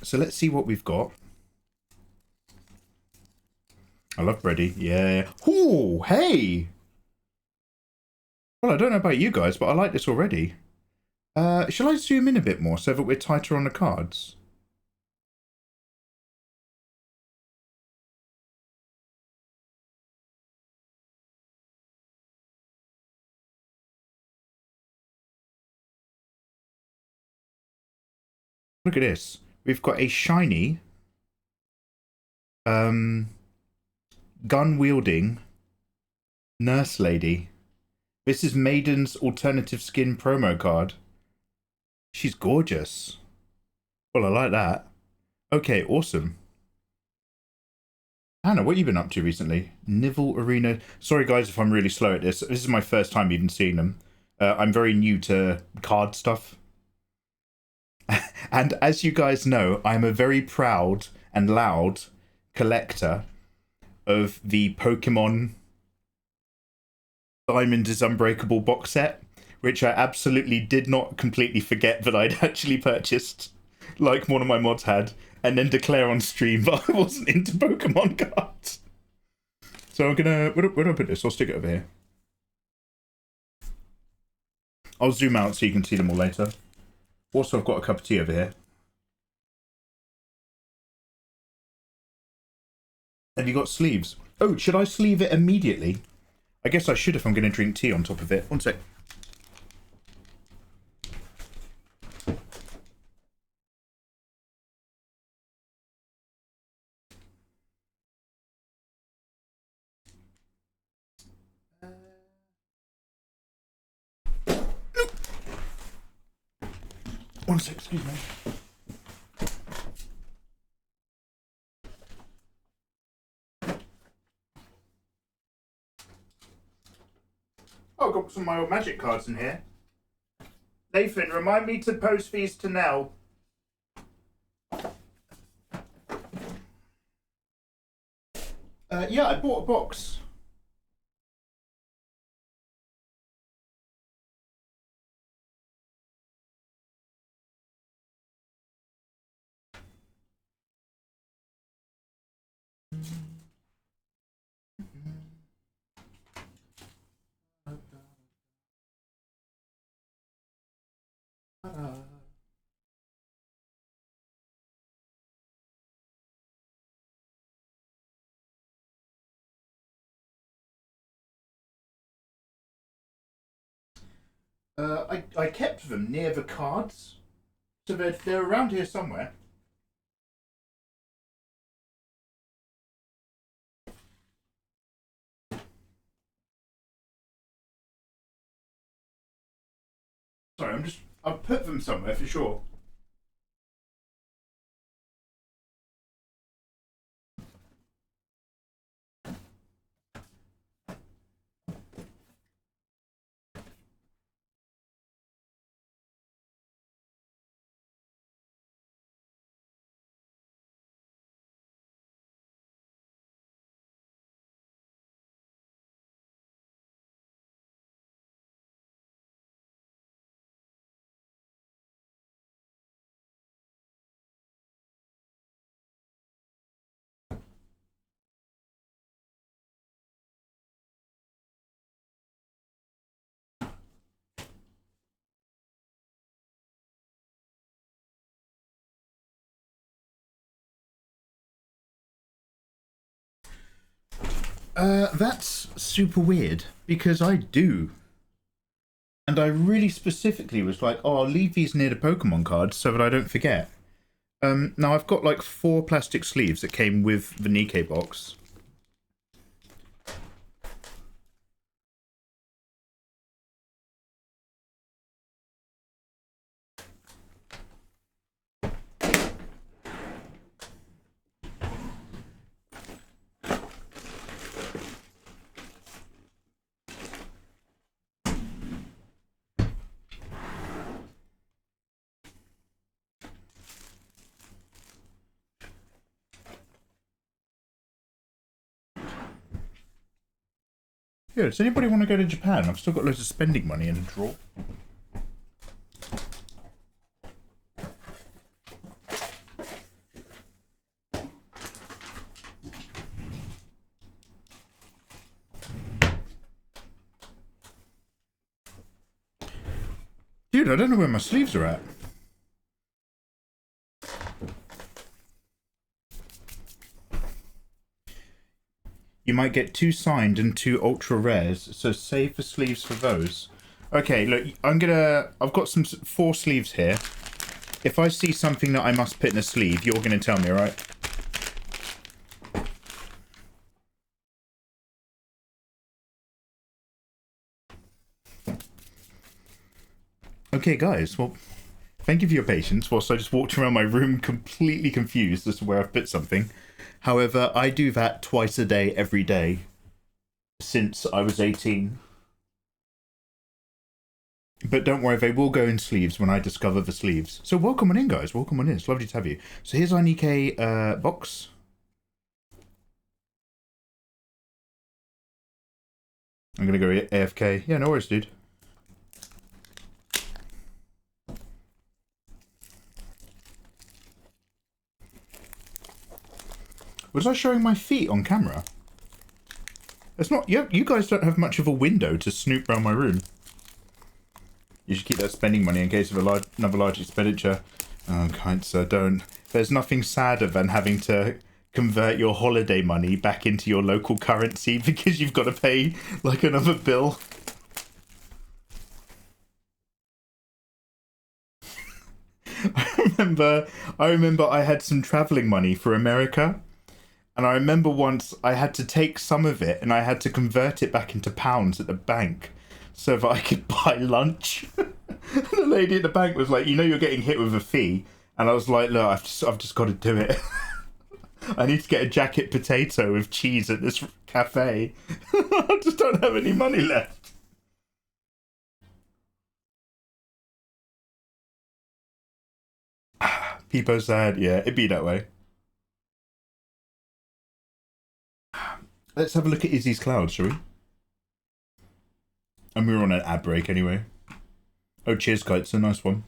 So let's see what we've got. I love Brady. Yeah. Ooh, hey! Well, I don't know about you guys, but I like this already. Shall I zoom in a bit more so that we're tighter on the cards? Look at this. We've got a shiny gun-wielding nurse lady. This is Maiden's alternative skin promo card. She's gorgeous. Well, I like that. Okay, awesome. Hannah, what have you been up to recently? Nivel Arena. Sorry, guys, if I'm really slow at this. This is my first time even seeing them. I'm very new to card stuff. And as you guys know, I'm a very proud and loud collector of the Pokemon Diamond is Unbreakable box set, which I absolutely did not completely forget that I'd actually purchased, like one of my mods had, and then declare on stream that I wasn't into Pokemon cards. So I'm gonna... Where do I put this? I'll stick it over here. I'll zoom out so you can see them all later. Also, I've got a cup of tea over here. Have you got sleeves? Oh, should I sleeve it immediately? I guess I should if I'm going to drink tea on top of it. One sec. One sec, excuse me. Oh, I've got some of my old magic cards in here. Nathan, remind me to post these to Nell. Yeah, I bought a box. I kept them near the cards, so they're around here somewhere. Sorry, I'll put them somewhere for sure. That's super weird, because I do. And I really specifically was like, oh, I'll leave these near the Pokemon cards so that I don't forget. Now I've got like 4 plastic sleeves that came with the NIKKE box. Yeah, does anybody want to go to Japan? I've still got loads of spending money in a drawer. Dude, I don't know where my sleeves are at. You might get 2 signed and 2 ultra rares, so save the sleeves for those. Okay, look, I've got 4 sleeves here. If I see something that I must put in a sleeve, you're gonna tell me, right? Okay, guys, well, thank you for your patience whilst I just walked around my room completely confused as to where I've put something. However, I do that twice a day, every day, since I was 18. But don't worry, they will go in sleeves when I discover the sleeves. So welcome on in, guys. Welcome on in. It's lovely to have you. So here's our NIKKE box. I'm going to go AFK. Yeah, no worries, dude. Was I showing my feet on camera? It's not... Yeah, you guys don't have much of a window to snoop around my room. You should keep that spending money in case of another large expenditure. Oh, kind sir, don't. There's nothing sadder than having to convert your holiday money back into your local currency because you've got to pay, like, another bill. I remember I had some travelling money for America. And I remember once I had to take some of it and I had to convert it back into pounds at the bank so that I could buy lunch. And the lady at the bank was like, you know, you're getting hit with a fee. And I was like, look, I've just got to do it. I need to get a jacket potato with cheese at this cafe. I just don't have any money left. People sad, yeah, it'd be that way. Let's have a look at Izzy's cloud, shall we? And we were on an ad break anyway. Oh, cheers, Kite. It's a nice one.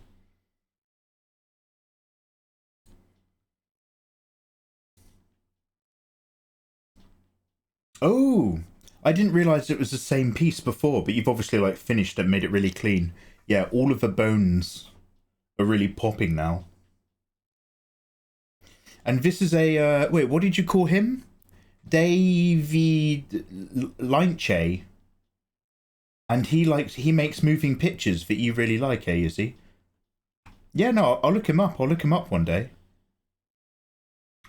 Oh, I didn't realise it was the same piece before, but you've obviously like finished and made it really clean. Yeah, all of the bones are really popping now. And this is a, wait, what did you call him? David Lynche. And he makes moving pictures that you really like, eh, Izzy? Yeah, no, I'll look him up. I'll look him up one day.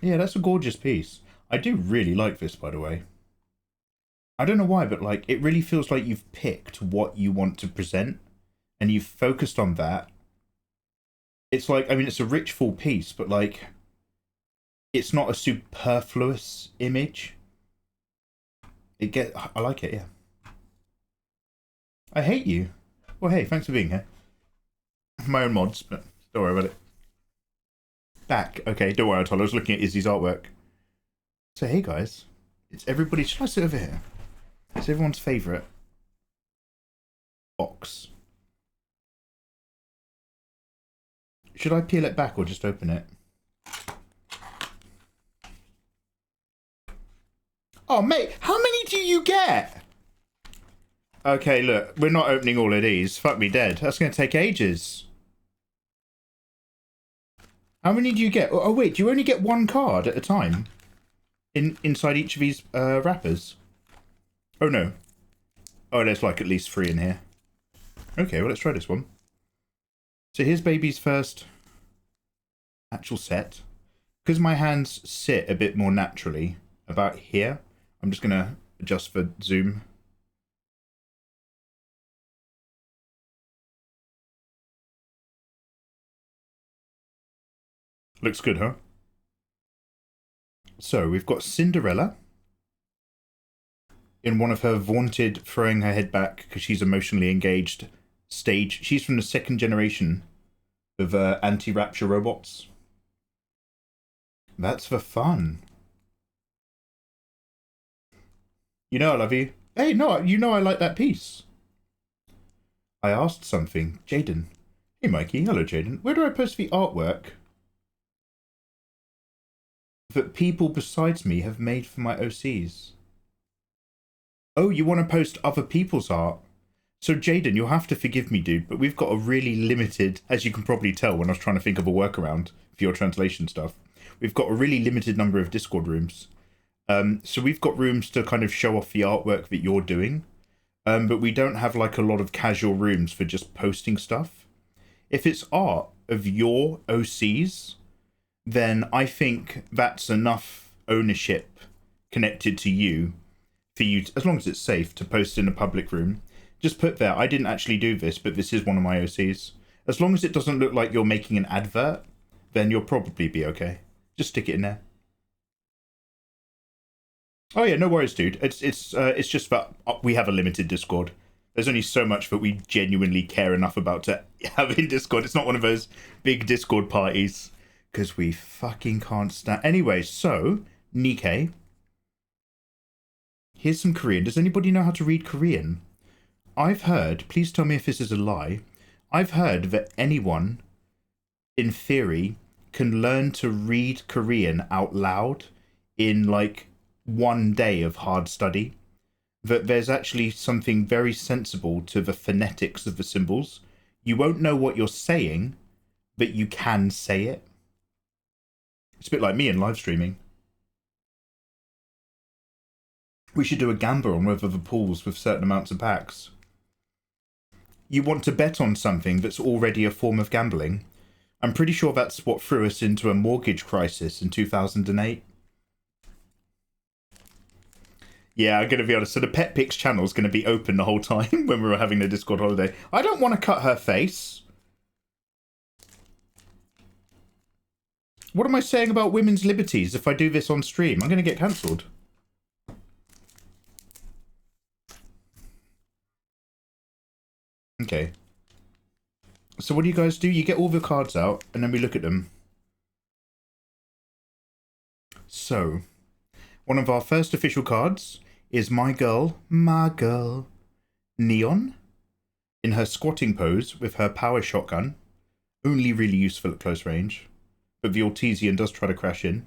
Yeah, that's a gorgeous piece. I do really like this, by the way. I don't know why, but like it really feels like you've picked what you want to present and you've focused on that. It's like, I mean, it's a rich, full piece, but like it's not a superfluous image. I like it, yeah. I hate you. Well, hey, thanks for being here. My own mods, but don't worry about it. Back. Okay, don't worry, I was looking at Izzy's artwork. So, hey guys. It's everybody. Should I sit over here? It's everyone's favourite box. Should I peel it back or just open it? Oh, mate, how many do you get? Okay, look, we're not opening all of these. Fuck me dead. That's going to take ages. How many do you get? Oh, wait, do you only get one card at a time? Inside each of these wrappers? Oh, no. Oh, there's like at least 3 in here. Okay, well, let's try this one. So here's Baby's first actual set. Because my hands sit a bit more naturally about here, I'm just going to adjust for zoom. Looks good, huh? So we've got Cinderella in one of her vaunted throwing her head back because she's emotionally engaged stage. She's from the 2nd generation of anti-rapture robots. That's for fun. You know I love you. Hey, no, you know I like that piece. I asked something. Jaden. Hey, Mikey. Hello, Jaden. Where do I post the artwork that people besides me have made for my OCs? Oh, you want to post other people's art? So, Jaden, you'll have to forgive me, dude, but we've got a really limited, as you can probably tell when I was trying to think of a workaround for your translation stuff, we've got a really limited number of Discord rooms. So we've got rooms to kind of show off the artwork that you're doing, but we don't have like a lot of casual rooms for just posting stuff. If it's art of your OCs, then I think that's enough ownership connected to you for you, as long as it's safe, to post in a public room. Just put there, I didn't actually do this, but this is one of my OCs. As long as it doesn't look like you're making an advert, then you'll probably be okay. Just stick it in there. Oh yeah, no worries, dude. It's just that we have a limited Discord. There's only so much that we genuinely care enough about to have in Discord. It's not one of those big Discord parties because we fucking can't stand. Anyway, so Nikke, here's some Korean. Does anybody know how to read Korean? I've heard. Please tell me if this is a lie. I've heard that anyone, in theory, can learn to read Korean out loud in like 1 day of hard study, that there's actually something very sensible to the phonetics of the symbols. You won't know what you're saying, but you can say it. It's a bit like me in live streaming. We should do a gamble on whether the pools with certain amounts of packs. You want to bet on something that's already a form of gambling. I'm pretty sure that's what threw us into a mortgage crisis in 2008. Yeah, I'm going to be honest. So the Pet Pics channel is going to be open the whole time when we were having the Discord holiday. I don't want to cut her face. What am I saying about women's liberties if I do this on stream? I'm going to get cancelled. Okay. So what do you guys do? You get all the cards out and then we look at them. So, one of our first official cards is my girl, Neon, in her squatting pose with her power shotgun. Only really useful at close range, but the Artesian does try to crash in.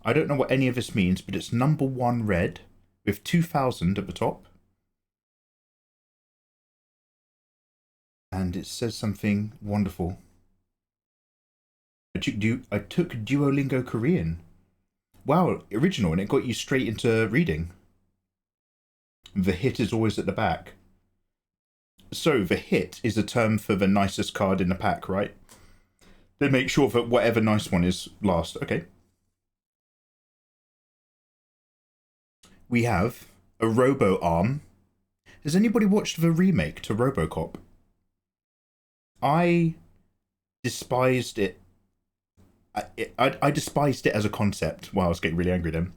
I don't know what any of this means, but it's number 1 red with 2000 at the top. And it says something wonderful. I took Duolingo Korean. Wow, original, and it got you straight into reading. The hit is always at the back. So the hit is a term for the nicest card in the pack, right? They make sure that whatever nice one is last. Okay. We have a Robo Arm. Has anybody watched the remake to RoboCop? I despised it. I despised it as a concept. Wow, I was getting really angry then.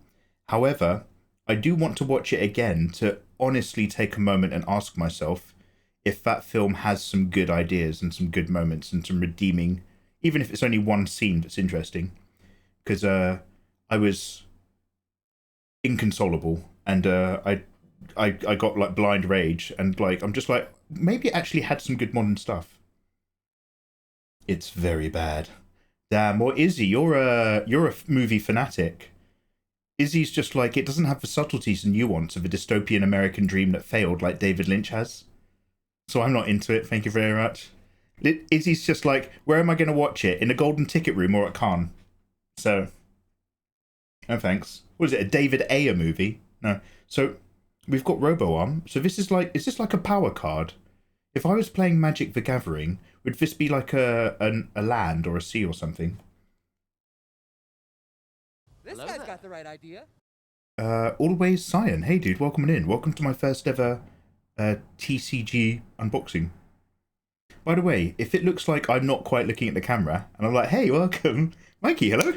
However, I do want to watch it again to honestly take a moment and ask myself if that film has some good ideas and some good moments and some redeeming, even if it's only one scene that's interesting. Because I was inconsolable and I got like blind rage and like I'm just like maybe it actually had some good modern stuff. It's very bad. Damn, or Izzy, you're a movie fanatic. Izzy's just like, it doesn't have the subtleties and nuance of a dystopian American dream that failed like David Lynch has. So I'm not into it, thank you very much. Izzy's just like, where am I going to watch it? In a golden ticket room or at Cannes? So, no thanks. What is it, a David Ayer movie? No. So, we've got RoboArm. So this is like, is this like a power card? If I was playing Magic the Gathering, would this be like a land or a sea or something? This guy's got the right idea. Always Cyan. Hey dude, welcome in. Welcome to my first ever TCG unboxing. By the way, if it looks like I'm not quite looking at the camera, and I'm like, hey, welcome. Mikey, hello.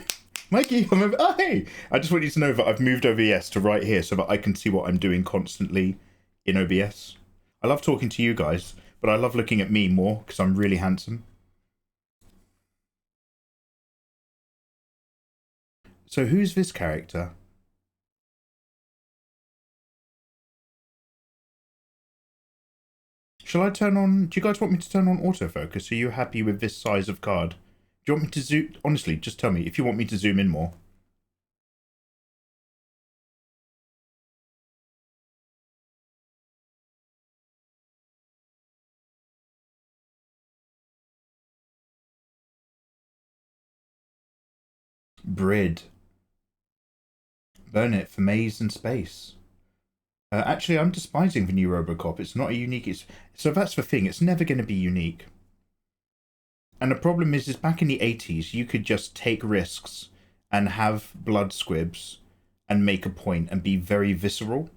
Mikey, I'm over. Oh, hey. I just want you to know that I've moved OBS to right here so that I can see what I'm doing constantly in OBS. I love talking to you guys, but I love looking at me more because I'm really handsome. So who's this character? Shall I turn on... Do you guys want me to turn on autofocus? Are you happy with this size of card? Do you want me to zoom... Honestly, just tell me if you want me to zoom in more. Brid. Burn it for maze and space. Actually, I'm despising the new Robocop. It's not a unique... So that's the thing. It's never going to be unique. And the problem is back in the 80s, you could just take risks and have blood squibs and make a point and be very visceral.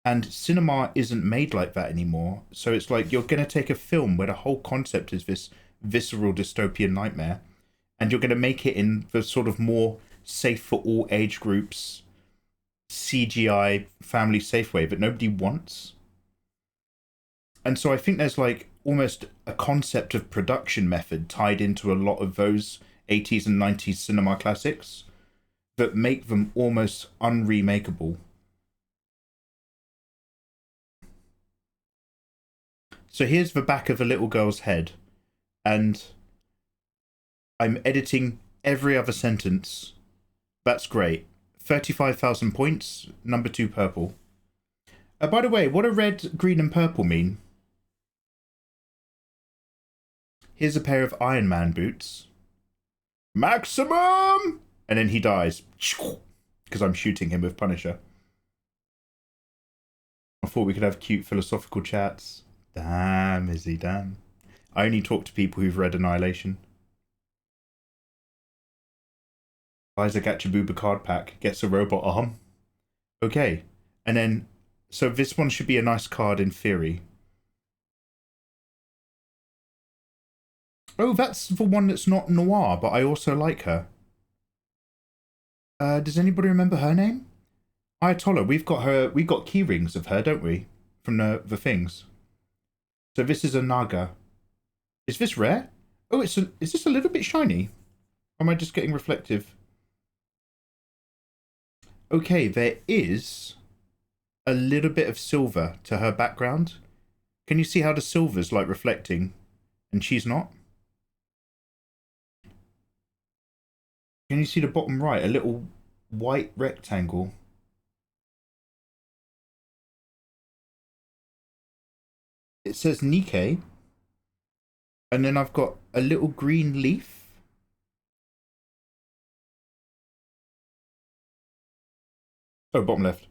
And cinema isn't made like that anymore. So it's like you're going to take a film where the whole concept is this visceral dystopian nightmare, and you're going to make it in the sort of more safe for all age groups, CGI, family safe way that nobody wants. And so I think there's like almost a concept of production method tied into a lot of those 80s and 90s cinema classics that make them almost unremakeable. So here's the back of a little girl's head, and I'm editing every other sentence. That's great. 35,000 points, number 2 purple. By the way, what do red, green and purple mean? Here's a pair of Iron Man boots. Maximum! And then he dies. Because I'm shooting him with Punisher. I thought we could have cute philosophical chats. Damn, Izzy, damn. I only talk to people who've read Annihilation. Buys a Gachabuba card pack, gets a robot arm. Okay, and then, so this one should be a nice card in theory. Oh, that's the one that's not noir, but I also like her. Does anybody remember her name? Ayatollah, we got key rings of her, don't we? From the things. So this is a Naga. Is this rare? Oh, is this a little bit shiny? Or am I just getting reflective? Okay, there is a little bit of silver to her background. Can you see how the silver's like reflecting and she's not? Can you see the bottom right? A little white rectangle. It says NIKKE. And then I've got a little green leaf. Oh, bottom left.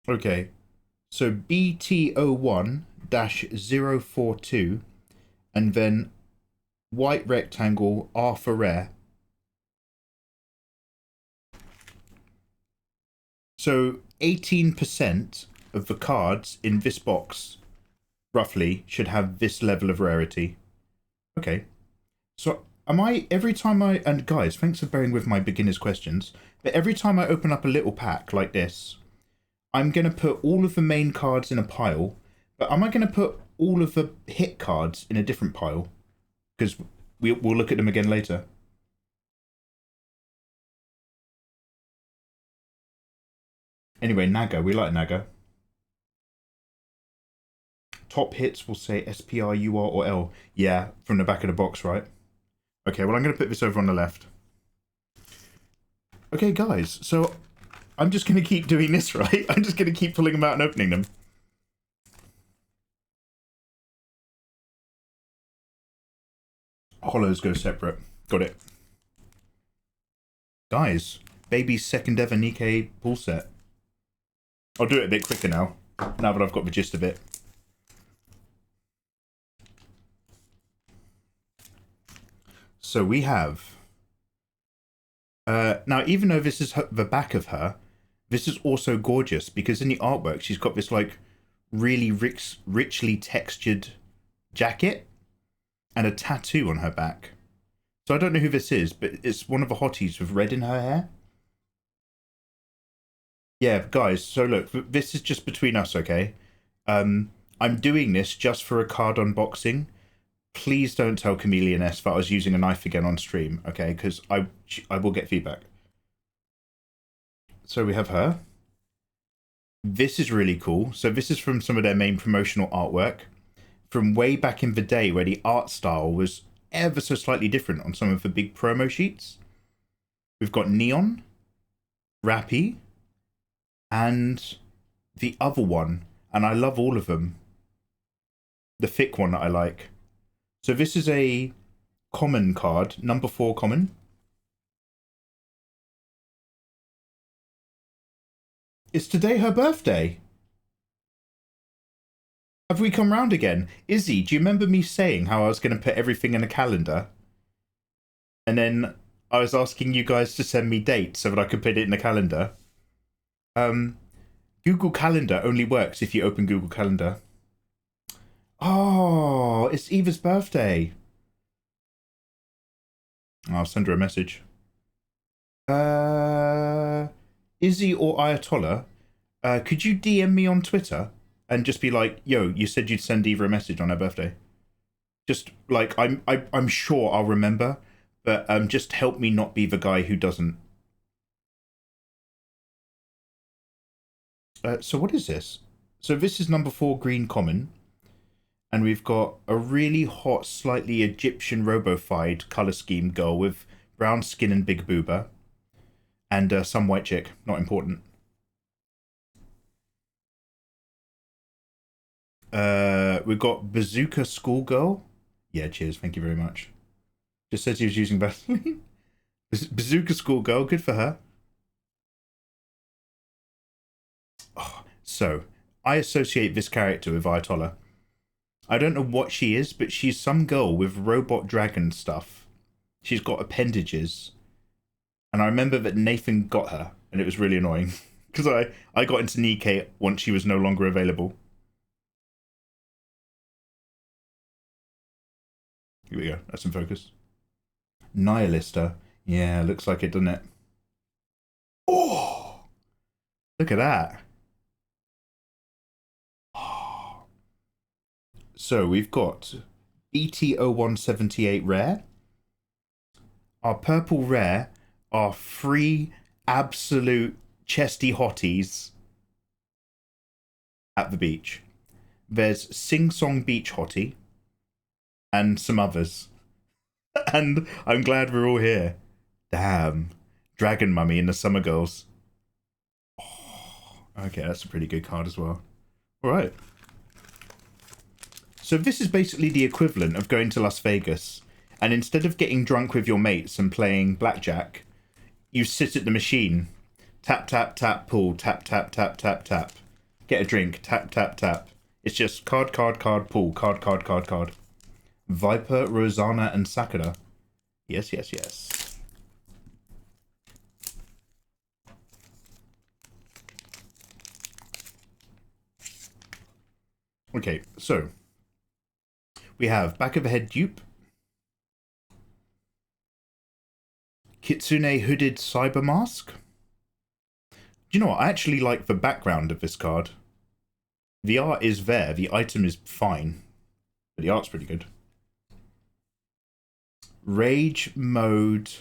Okay. So BT01-042 and then white rectangle R for rare. So 18% of the cards in this box, roughly, should have this level of rarity. Okay. So am I, every time I, and guys, thanks for bearing with my beginner's questions, but every time I open up a little pack like this, I'm going to put all of the main cards in a pile, but am I going to put all of the hit cards in a different pile? Because we'll look at them again later. Anyway, Naga, we like Naga. Top hits will say SPR, UR, or L. Yeah, from the back of the box, right? Okay, well, I'm going to put this over on the left. Okay, guys, so I'm just going to keep doing this, right? I'm just going to keep pulling them out and opening them. Hollows go separate. Got it. Guys, baby's second ever NIKKE pull set. I'll do it a bit quicker now that I've got the gist of it. So we have... now, even though this is the back of her, this is also gorgeous because in the artwork, she's got this, like, really richly textured jacket and a tattoo on her back. So I don't know who this is, but it's one of the hotties with red in her hair. Yeah, guys, so look, this is just between us, okay? I'm doing this just for a card unboxing. Please don't tell Chameleon S that I was using a knife again on stream, okay? Because I will get feedback. So we have her. This is really cool. So this is from some of their main promotional artwork from way back in the day where the art style was ever so slightly different on some of the big promo sheets. We've got Neon, Rappy, and the other one. And I love all of them. The thick one that I like. So this is a common card, number 4 common. Is today her birthday? Have we come round again? Izzy, do you remember me saying how I was going to put everything in a calendar? And then I was asking you guys to send me dates so that I could put it in a calendar. Google Calendar only works if you open Google Calendar. Oh, it's Eva's birthday. I'll send her a message. Izzy or Ayatollah, could you DM me on Twitter and just be like, yo, you said you'd send Eva a message on her birthday. Just like, I'm sure I'll remember, but just help me not be the guy who doesn't. So what is this? So this is number 4 green common. And we've got a really hot, slightly Egyptian robofied colour scheme girl with brown skin and big booba. And some white chick. Not important. We've got Bazooka Schoolgirl. Yeah, cheers. Thank you very much. Just says he was using Vaseline. Bazooka Schoolgirl. Good for her. Oh, so, I associate this character with Ayatollah. I don't know what she is, but she's some girl with robot dragon stuff. She's got appendages. And I remember that Nathan got her, and it was really annoying. Because I got into NIKKE once she was no longer available. Here we go, that's in focus. Nihilista. Yeah, looks like it, doesn't it? Oh! Look at that. So we've got BT0178 rare. Our purple rare are 3 absolute chesty hotties at the beach. There's Sing Song Beach Hottie and some others. And I'm glad we're all here. Damn. Dragon Mummy and the Summer Girls. Oh, okay, that's a pretty good card as well. All right. So this is basically the equivalent of going to Las Vegas, and instead of getting drunk with your mates and playing blackjack, you sit at the machine. Tap, tap, tap, pull, tap, tap, tap, tap, tap. Get a drink, tap, tap, tap. It's just card, card, card, pull, card, card, card, card. Viper, Rosanna, and Sakura. Yes, yes, yes. Okay, so we have back of the head dupe, Kitsune hooded cyber mask. Do you know what? I actually like the background of this card. The art is there, the item is fine, but the art's pretty good. Rage mode,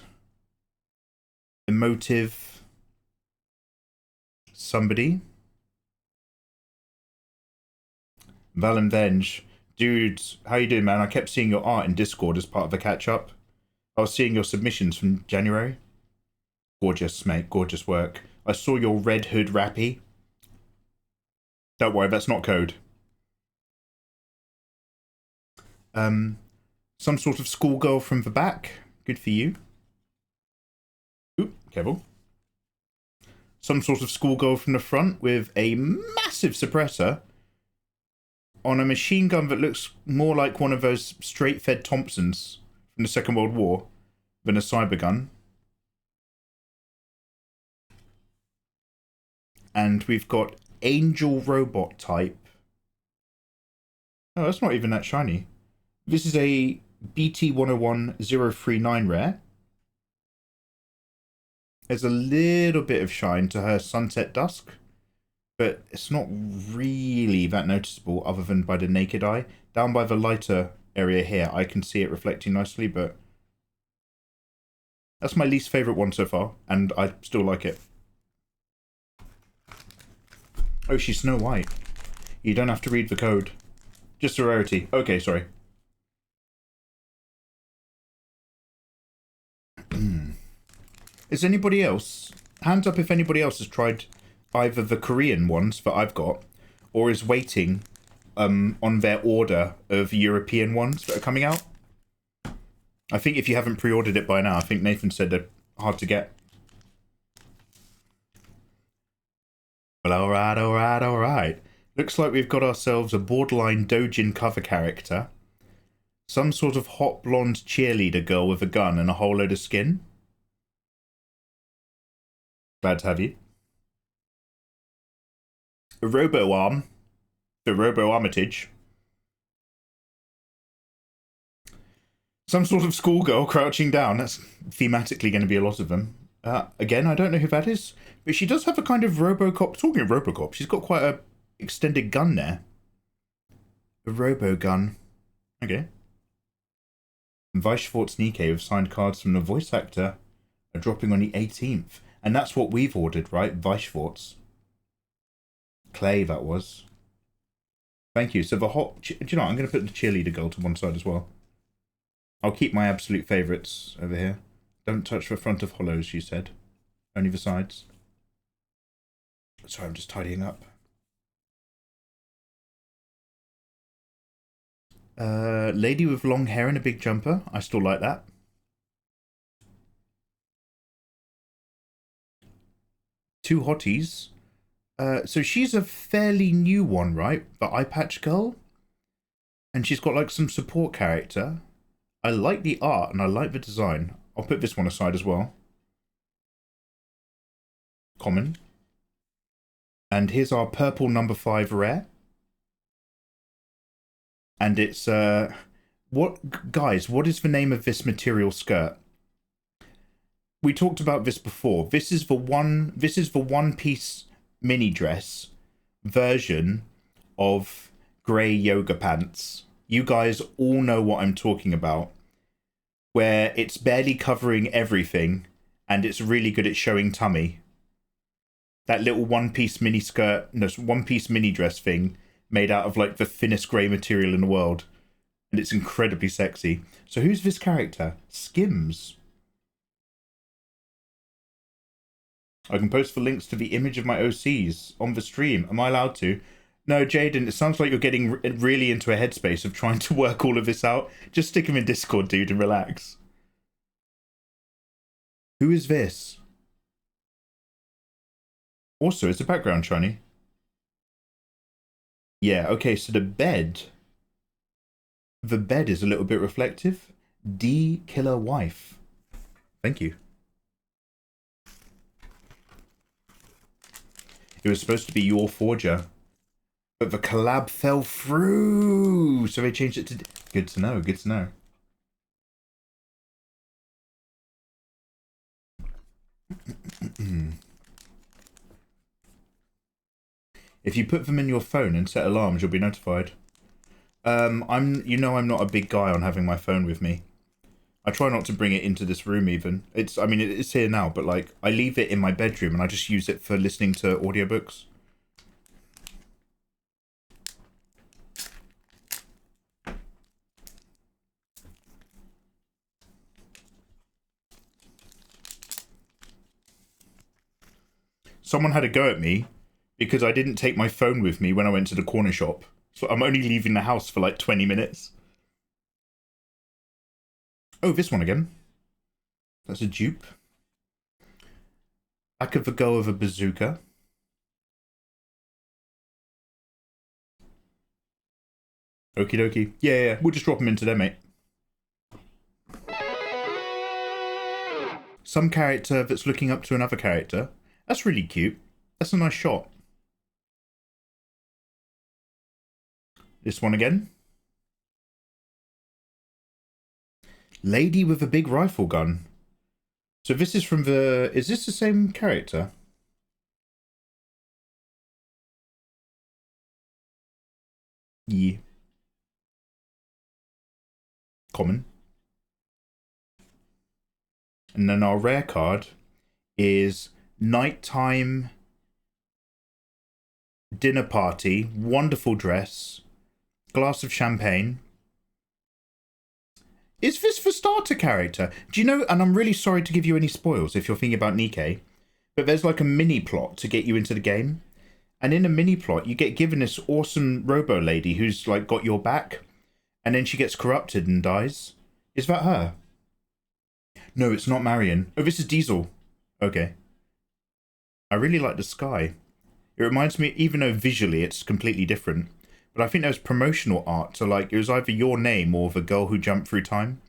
emotive, somebody. Valenvenge. Dude, how you doing, man? I kept seeing your art in Discord as part of the catch-up. I was seeing your submissions from January. Gorgeous, mate. Gorgeous work. I saw your Red Hood Rappy. Don't worry, that's not code. Some sort of schoolgirl from the back. Good for you. Ooh, careful. Some sort of schoolgirl from the front with a massive suppressor on a machine gun that looks more like one of those straight-fed Thompsons from the Second World War than a cyber gun. And we've got Angel Robot type. Oh, that's not even that shiny. This is a BT101039 rare. There's a little bit of shine to her Sunset Dusk, but it's not really that noticeable other than by the naked eye. Down by the lighter area here, I can see it reflecting nicely, but that's my least favourite one so far, and I still like it. Oh, she's Snow White. You don't have to read the code. Just a rarity. Okay, sorry. Is anybody else... Hands up if anybody else has tried either the Korean ones that I've got, or is waiting on their order of European ones that are coming out. I think if you haven't pre-ordered it by now, I think Nathan said they're hard to get. Well, alright. Looks like we've got ourselves a borderline Dojin cover character. Some sort of hot blonde cheerleader girl with a gun and a whole load of skin. Glad to have you. A robo-arm. The robo-armitage. Some sort of schoolgirl crouching down. That's thematically going to be a lot of them. Again, I don't know who that is. But she does have a kind of Robocop. Talking of Robocop, she's got quite a extended gun there. A robo-gun. Okay. Weishfort's Nikke with signed cards from the voice actor are dropping on the 18th. And that's what we've ordered, right? Weishfort's. Clay, that was. Thank you. So the hot... Do you know what? I'm going to put the cheerleader girl to one side as well. I'll keep my absolute favourites over here. Don't touch the front of hollows, you said. Only the sides. Sorry, I'm just tidying up. Lady with long hair and a big jumper. I still like that. Two hotties. So she's a fairly new one, right? The eye patch girl. And she's got like some support character. I like the art and I like the design. I'll put this one aside as well. Common. And here's our purple number 5 rare. And it's what is the name of this material skirt? We talked about this before. This is the one piece mini dress version of grey yoga pants. You guys all know what I'm talking about. Where it's barely covering everything and it's really good at showing tummy. That little one-piece mini skirt, no, one-piece mini dress thing made out of like the thinnest grey material in the world. And it's incredibly sexy. So who's this character? Skims. I can post the links to the image of my OCs on the stream. Am I allowed to? No, Jaden, it sounds like you're getting really into a headspace of trying to work all of this out. Just stick him in Discord, dude, and relax. Who is this? Also, is the background shiny? Yeah, okay, so the bed is a little bit reflective. D Killer Wife. Thank you. It was supposed to be Your Forger. But the collab fell through. So they changed it to... Good to know, good to know. If you put them in your phone and set alarms, you'll be notified. You know I'm not a big guy on having my phone with me. I try not to bring it into this room even. I mean, it's here now, but like, I leave it in my bedroom and I just use it for listening to audiobooks. Someone had a go at me because I didn't take my phone with me when I went to the corner shop. So I'm only leaving the house for like 20 minutes. Oh, this one again. That's a dupe. Back of the girl with a bazooka. Okie dokie. Yeah, we'll just drop them into there, mate. Some character that's looking up to another character. That's really cute. That's a nice shot. This one again. Lady with a big rifle gun. So this is from the... Is this the same character? Yeah. Common. And then our rare card is Nighttime dinner party, wonderful dress, glass of champagne. Is this the starter character? Do you know, and I'm really sorry to give you any spoils if you're thinking about Nikke, but there's like a mini plot to get you into the game. And in a mini plot, you get given this awesome robo lady who's like got your back, and then she gets corrupted and dies. Is that her? No, it's not Marion. Oh, this is Diesel. Okay. I really like the sky. It reminds me, even though visually it's completely different, but I think there was promotional art to like, it was either your name or the girl who jumped through time.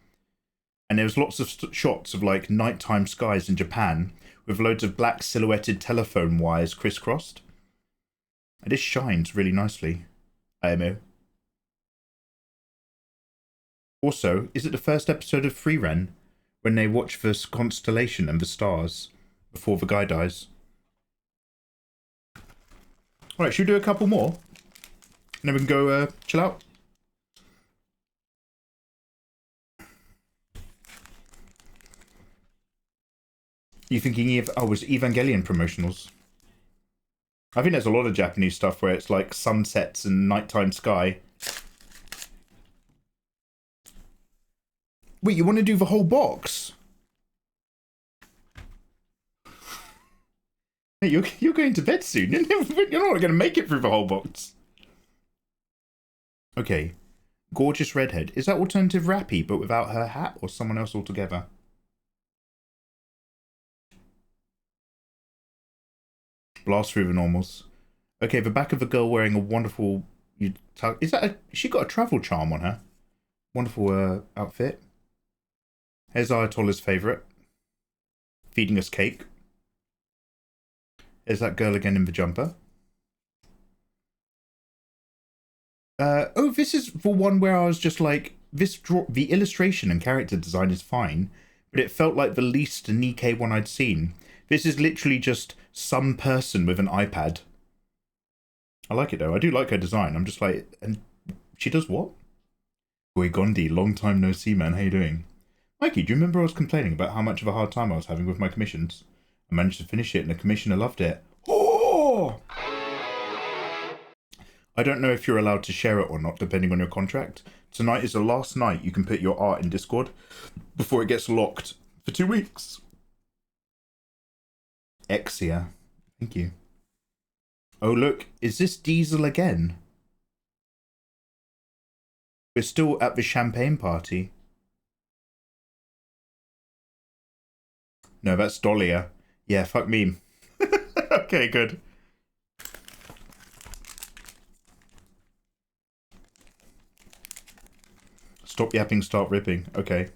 And there was lots of shots of like nighttime skies in Japan with loads of black silhouetted telephone wires crisscrossed. And this shines really nicely. IMO. Also, is it the first episode of Free Ren when they watch the constellation and the stars before the guy dies? Alright, should we do a couple more? And then we can go chill out. You thinking of, oh, was Evangelion promotionals? I think there's a lot of Japanese stuff where it's like sunsets and nighttime sky. Wait, you want to do the whole box? Hey, you're going to bed soon. You're not going to make it through the whole box. Okay. Gorgeous redhead. Is that alternative Rappy, but without her hat, or someone else altogether? Blast through the normals. Okay, the back of a girl wearing a wonderful... Is that she got a travel charm on her? Wonderful outfit. Here's Ayatollah's favourite. Feeding us cake. There's that girl again in the jumper. Oh, this is the one where I was just like, the illustration and character design is fine, but it felt like the least Nikke one I'd seen. This is literally just some person with an iPad. I like it though. I do like her design. I'm just like, and she does what? Boy Gondi, long time no see, man. How you doing? Mikey, do you remember I was complaining about how much of a hard time I was having with my commissions? I managed to finish it and the commissioner loved it. Oh! I don't know if you're allowed to share it or not, depending on your contract. Tonight is the last night you can put your art in Discord before it gets locked for 2 weeks. Exia. Thank you. Oh, look. Is this Diesel again? We're still at the champagne party. No, that's Dahlia. Yeah, fuck me. Okay, good. Stop yapping, start ripping. Okay.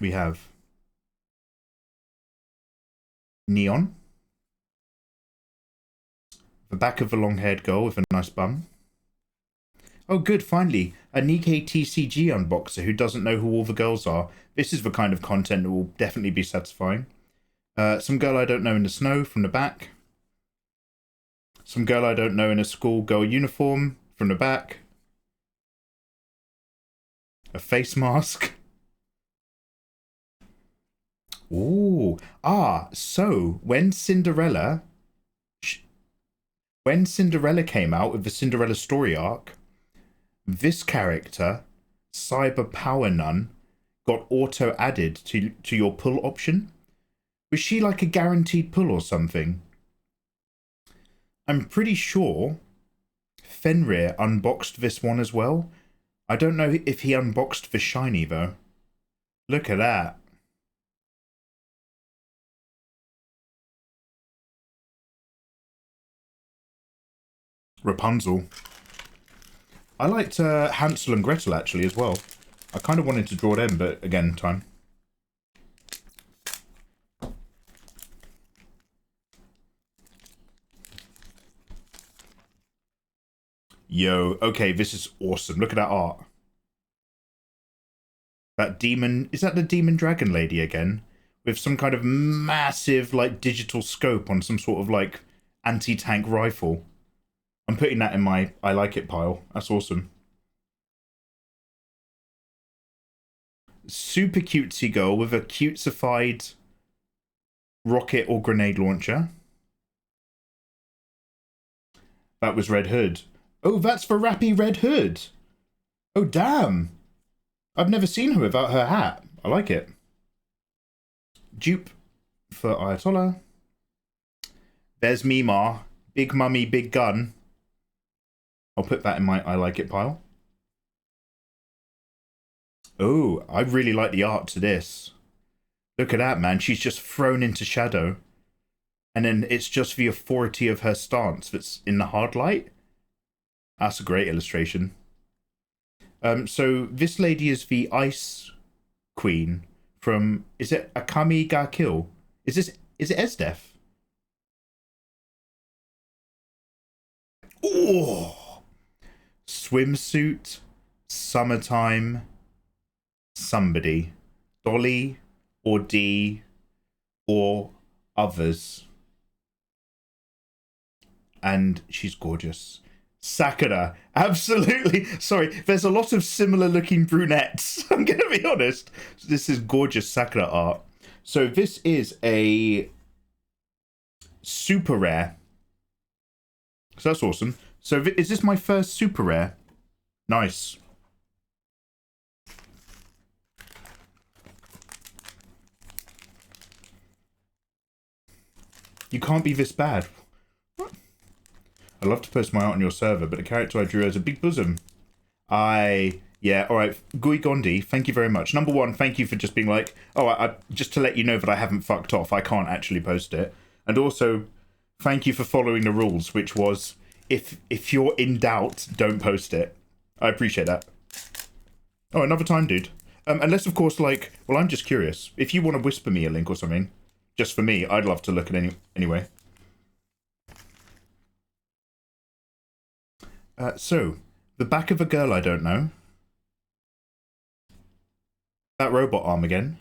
We have Neon. The back of a long-haired girl with a nice bum. Oh good, finally. A NIKKE TCG unboxer who doesn't know who all the girls are. This is the kind of content that will definitely be satisfying. Some girl I don't know in the snow from the back. Some girl I don't know in a schoolgirl uniform from the back. A face mask. Ooh. Ah, so when Cinderella came out with the Cinderella story arc, this character, Cyber Power Nun, got auto added to your pull option. Was she like a guaranteed pull or something? I'm pretty sure Fenrir unboxed this one as well. I don't know if he unboxed the shiny though. Look at that. Rapunzel. I liked Hansel and Gretel actually as well. I kind of wanted to draw them, but again, time. Yo, okay, this is awesome. Look at that art. That demon, is that the demon dragon lady again? With some kind of massive, like, digital scope on some sort of, like, anti-tank rifle. I'm putting that in my I like it pile. That's awesome. super cutesy girl with a cutesified rocket or grenade launcher. That was Red Hood. Oh, that's for Rappy Red Hood. Oh, damn. I've never seen her without her hat. I like it. Dupe for Ayatollah. There's Mima. Big mummy, big gun. I'll put that in my I like it pile. Oh, I really like the art to this. Look at that, man. She's just thrown into shadow. And then it's just the authority of her stance that's in the hard light. That's a great illustration. So this lady is the Ice Queen from, is it Akami ga Kill? Is it Esdef? Oh! Swimsuit, summertime, somebody. Dolly or D or others. And she's gorgeous. Sakura, absolutely. Sorry, there's a lot of similar looking brunettes. I'm going to be honest. This is gorgeous Sakura art. So this is a super rare. So that's awesome. So is this my first super rare? Nice. You can't be this bad. I love to post my art on your server, but the character I drew has a big bosom. Yeah, alright. Gui Gondi, thank you very much. Number one, thank you for just being like, oh, I just to let you know that I haven't fucked off. I can't actually post it. And also, thank you for following the rules, which was, if you're in doubt, don't post it. I appreciate that. Oh, another time, dude. Unless, of course, like, well, I'm just curious. If you want to whisper me a link or something, just for me, I'd love to look at anyway. So, the back of a girl I don't know. That robot arm again.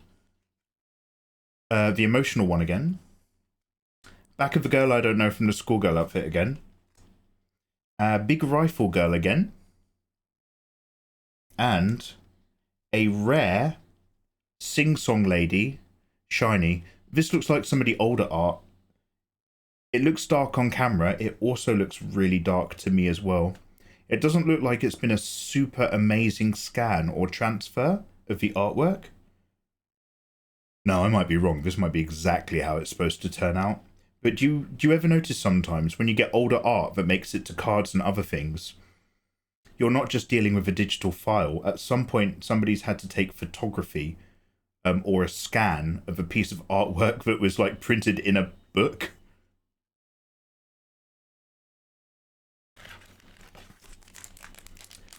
The emotional one again. Back of the girl I don't know from the schoolgirl outfit again. Big rifle girl again. And a rare sing-song lady, shiny. This looks like somebody older art. It looks dark on camera. It also looks really dark to me as well. It doesn't look like it's been a super amazing scan or transfer of the artwork. No, I might be wrong. This might be exactly how it's supposed to turn out. But do you ever notice sometimes when you get older art that makes it to cards and other things, you're not just dealing with a digital file. At some point, somebody's had to take photography or a scan of a piece of artwork that was like printed in a book.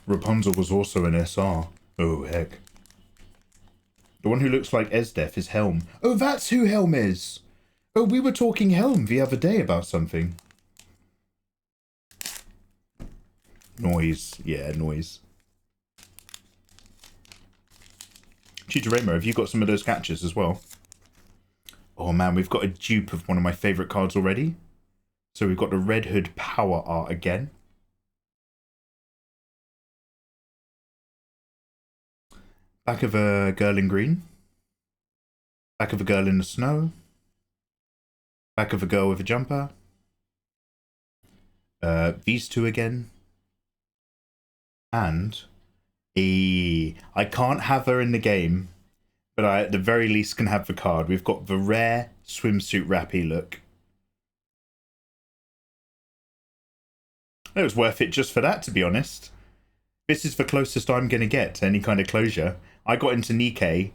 Rapunzel was also an SR. Oh, heck. The one who looks like Esdef is Helm. Oh, that's who Helm is! Oh, we were talking Helm the other day about something. Noise. Yeah, noise. Chitoremo, have you got some of those catches as well? Oh man, we've got a dupe of one of my favourite cards already. So we've got the Red Hood Power Art again. Back of a girl in green. Back of a girl in the snow. Back of a girl with a jumper. These two again. And I can't have her in the game, but I at the very least can have the card. We've got the rare swimsuit Rappy look. It was worth it just for that, to be honest. This is the closest I'm going to get to any kind of closure. I got into NIKKE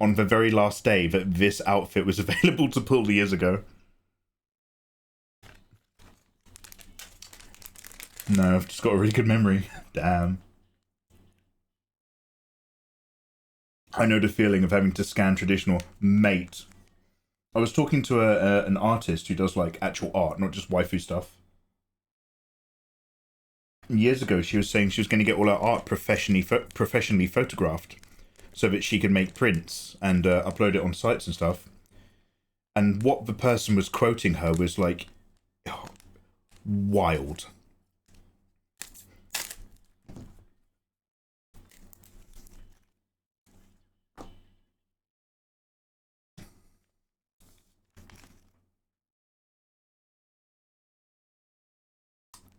on the very last day that this outfit was available to pull years ago. No, I've just got a really good memory. Damn. I know the feeling of having to scan traditional. Mate. I was talking to an artist who does like actual art, not just waifu stuff. Years ago, she was saying she was going to get all her art professionally photographed so that she could make prints and upload it on sites and stuff. And what the person was quoting her was like, oh, wild.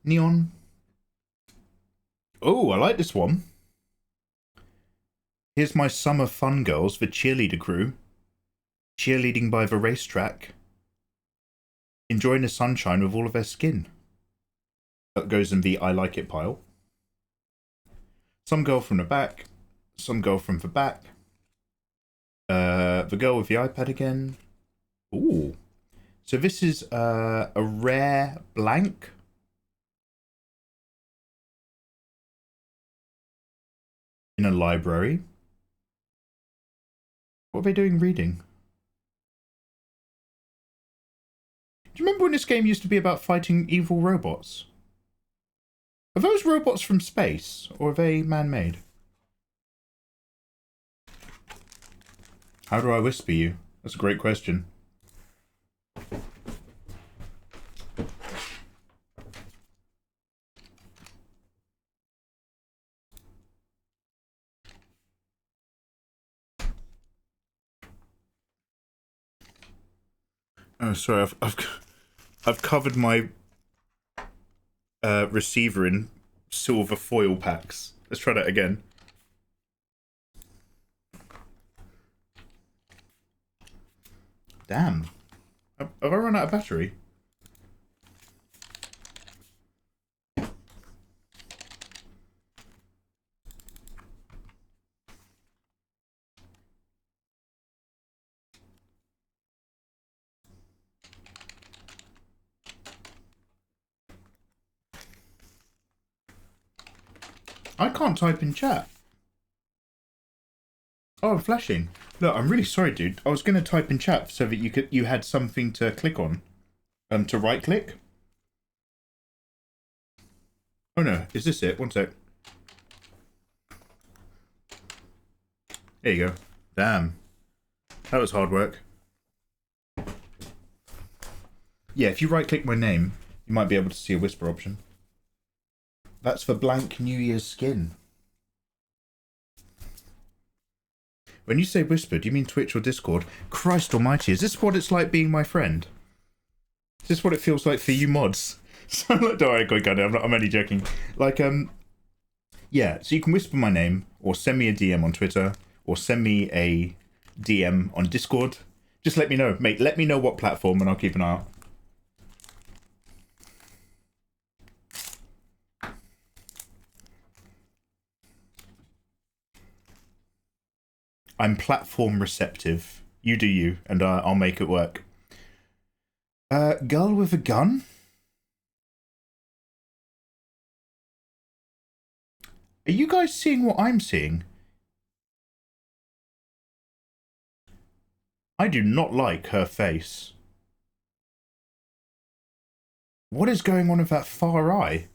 Neon. Oh, I like this one. Here's my summer fun girls for cheerleader crew. Cheerleading by the racetrack. Enjoying the sunshine with all of their skin. That goes in the I like it pile. Some girl from the back. Some girl from the back. The girl with the iPad again. Ooh. So this is a rare blank. In a library. What are they doing reading? Do you remember when this game used to be about fighting evil robots? Are those robots from space, or are they man-made? How do I whisper you? That's a great question. Oh, sorry, I've covered my receiver in silver foil packs. Let's try that again. Damn. Have I run out of battery? I can't type in chat. Oh, I'm flashing. Look, I'm really sorry, dude. I was going to type in chat so that you had something to click on. To right click. Oh no, is this it? One sec. There you go. Damn. That was hard work. Yeah, if you right click my name, you might be able to see a whisper option. That's for blank New Year's skin. When you say whisper, do you mean Twitch or Discord? Christ almighty, is this what it's like being my friend? Is this what it feels like for you mods? So, like, don't worry, go, I'm only joking. Like, yeah, so you can whisper my name, or send me a DM on Twitter, or send me a DM on Discord. Just let me know, mate. Let me know what platform, and I'll keep an eye out. I'm platform receptive. You do you, and I'll make it work. Girl with a gun? Are you guys seeing what I'm seeing? I do not like her face. What is going on with that far eye?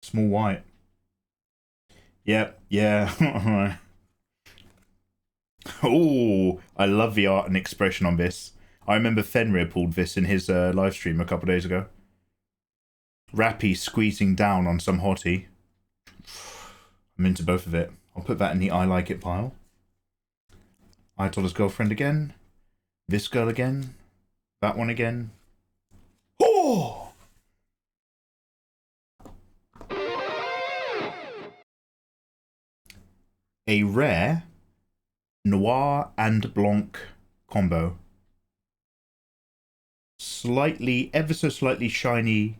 Small white. Yep, yeah. Oh, I love the art and expression on this. I remember Fenrir pulled this in his live stream a couple of days ago. Rappy squeezing down on some hottie. I'm into both of it. I'll put that in the I like it pile. I told his girlfriend again. This girl again. That one again. Oh! A rare noir and blanc combo. Slightly, ever so slightly shiny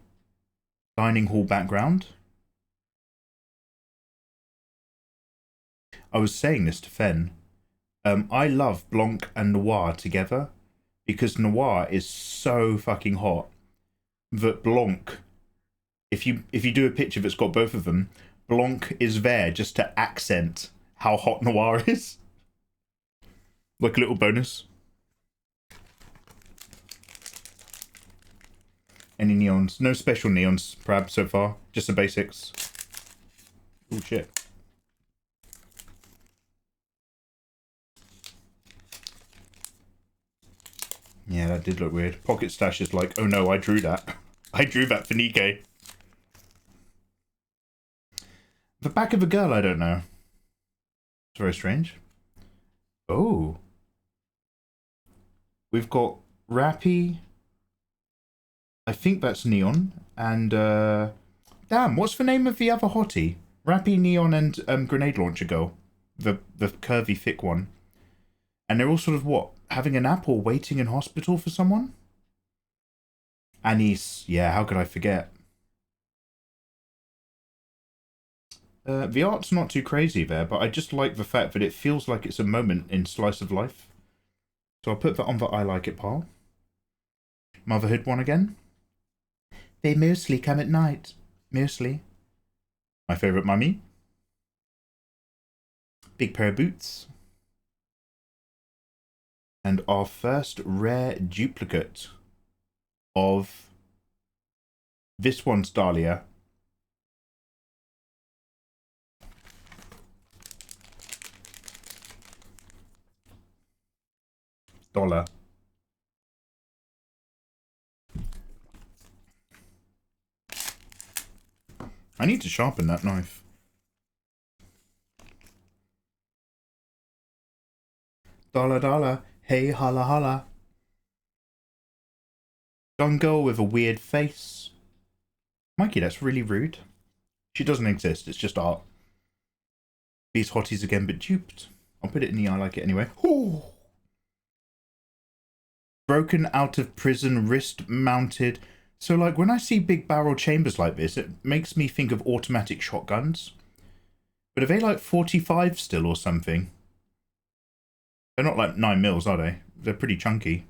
dining hall background. I was saying this to Fen. I love blanc and noir together because noir is so fucking hot that blanc, if you do a picture that's got both of them, blanc is there just to accent how hot noir is. Like a little bonus. Any neons? No special neons, perhaps, so far. Just the basics. Oh, shit. Yeah, that did look weird. Pocket Stash is like, oh no, I drew that. I drew that for NIKKE. The back of a girl, I don't know. It's very strange. Oh. We've got Rappy. I think that's Neon. And, damn, what's the name of the other hottie? Rappy, Neon, and Grenade Launcher Girl. The curvy, thick one. And they're all sort of, what, having a nap or waiting in hospital for someone? Anise. Yeah, how could I forget? The art's not too crazy there, but I just like the fact that it feels like it's a moment in Slice of Life. So I'll put that on the I like it pile. Motherhood one again. They mostly come at night. Mostly. My favourite mummy. Big pair of boots. And our first rare duplicate of this one's Dahlia. Dollar. I need to sharpen that knife. Dollar, dollar. Hey, holla, holla. Young girl with a weird face. Mikey, that's really rude. She doesn't exist. It's just art. These hotties again, but duped. I'll put it in the I like it anyway. Ooh. Broken out of prison, wrist mounted. So, like, when I see big barrel chambers like this, it makes me think of automatic shotguns. But are they like 45 still or something? They're not like 9mm, are they? They're pretty chunky.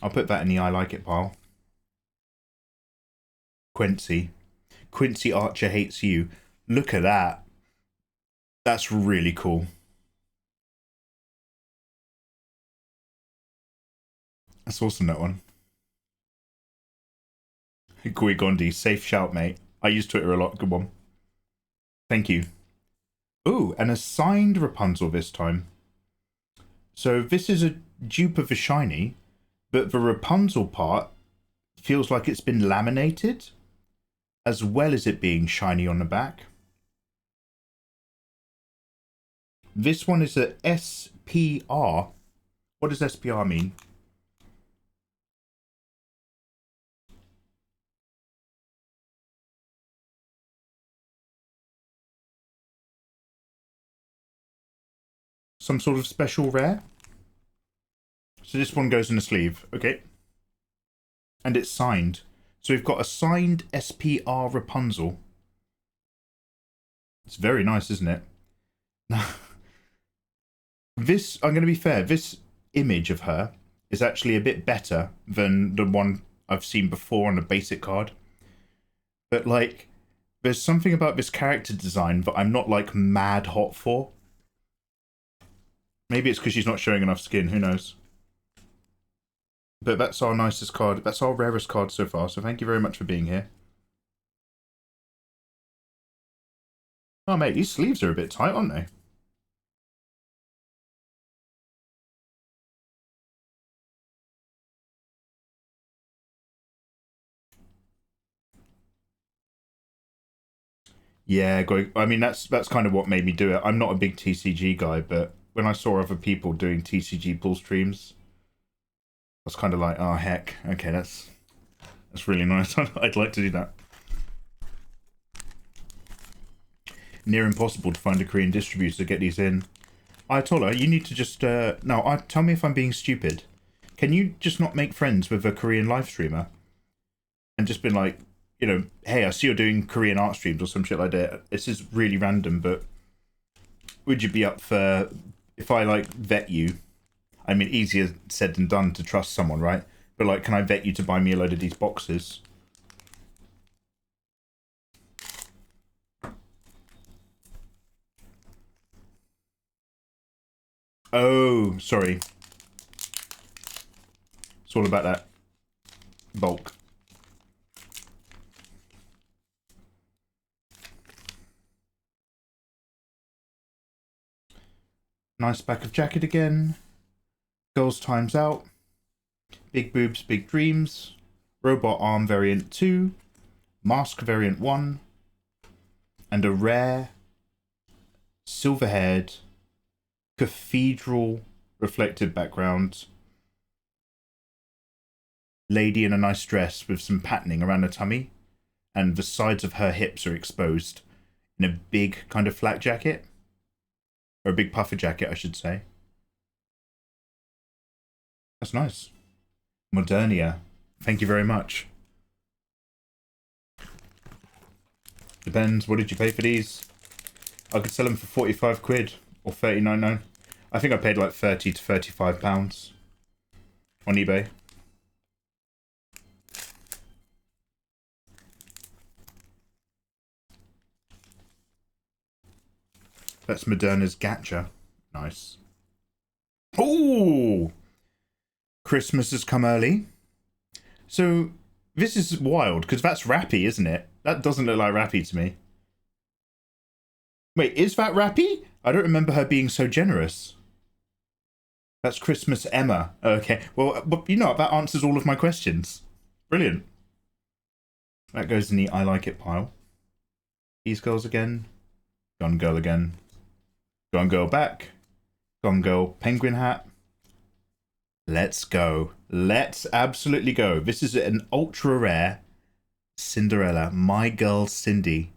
I'll put that in the I like it pile. Quincy. Quincy Archer hates you. Look at that. That's really cool. That's awesome, that one. Gui Gondi, safe shout, mate. I use Twitter a lot. Good one. Thank you. Ooh, and a signed Rapunzel this time. So this is a dupe of a shiny, but the Rapunzel part feels like it's been laminated, as well as it being shiny on the back. This one is a SPR. What does SPR mean? Some sort of special rare? So this one goes in a sleeve, okay. And it's signed. So we've got a signed SPR Rapunzel. It's very nice, isn't it? This, I'm going to be fair, this image of her is actually a bit better than the one I've seen before on a basic card. But, like, there's something about this character design that I'm not, like, mad hot for. Maybe it's because she's not showing enough skin, who knows. But that's our nicest card. That's our rarest card so far, so thank you very much for being here. Oh, mate, these sleeves are a bit tight, aren't they? Yeah, I mean, that's kind of what made me do it. I'm not a big TCG guy, but when I saw other people doing TCG pull streams, I was kind of like, oh, heck. Okay, that's really nice. I'd like to do that. Near impossible to find a Korean distributor to get these in. Ayatollah, you need to just... no, tell me if I'm being stupid. Can you just not make friends with a Korean live streamer? And just been like, you know, hey, I see you're doing Korean art streams or some shit like that. This is really random, but would you be up for... If I, like, vet you... I mean, easier said than done to trust someone, right? But, like, can I vet you to buy me a load of these boxes? Oh, sorry. It's all about that bulk. Nice back of jacket again. Girls Times Out. Big Boobs, Big Dreams. Robot Arm Variant 2. Mask Variant 1. And a rare silver-haired cathedral reflective background lady in a nice dress with some patterning around her tummy, and the sides of her hips are exposed in a big kind of flak jacket, or a big puffer jacket, I should say. That's nice. Modernia. Thank you very much. Depends. What did you pay for these? I could sell them for 45 quid or 39.9. I think I paid like 30 to 35 pounds on eBay. That's Moderna's Gacha. Nice. Oh! Christmas has come early. So, this is wild, because that's Rappy, isn't it? That doesn't look like Rappy to me. Wait, is that Rappy? I don't remember her being so generous. That's Christmas Emma. Okay, well, but you know, that answers all of my questions. Brilliant. That goes in the I like it pile. These girls again. Gone girl again. Gone girl back. Gone girl penguin hat. Let's go. Let's absolutely go. This is an ultra rare Cinderella. My girl Cindy.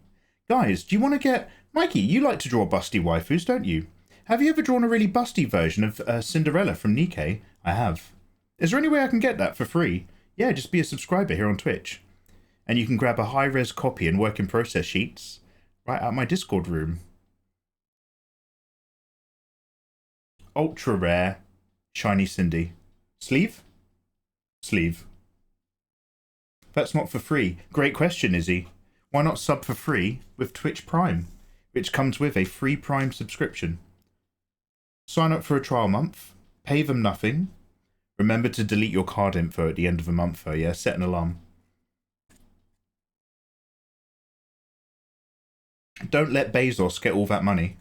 Guys, do you want to get... Mikey, you like to draw busty waifus, don't you? Have you ever drawn a really busty version of Cinderella from NIKKE? I have. Is there any way I can get that for free? Yeah, just be a subscriber here on Twitch. And you can grab a high-res copy and work in process sheets right out my Discord room. Ultra rare, shiny Cindy. Sleeve? Sleeve. That's not for free. Great question, Izzy. Why not sub for free with Twitch Prime, which comes with a free Prime subscription? Sign up for a trial month, pay them nothing. Remember to delete your card info at the end of the month though, yeah? Set an alarm. Don't let Bezos get all that money.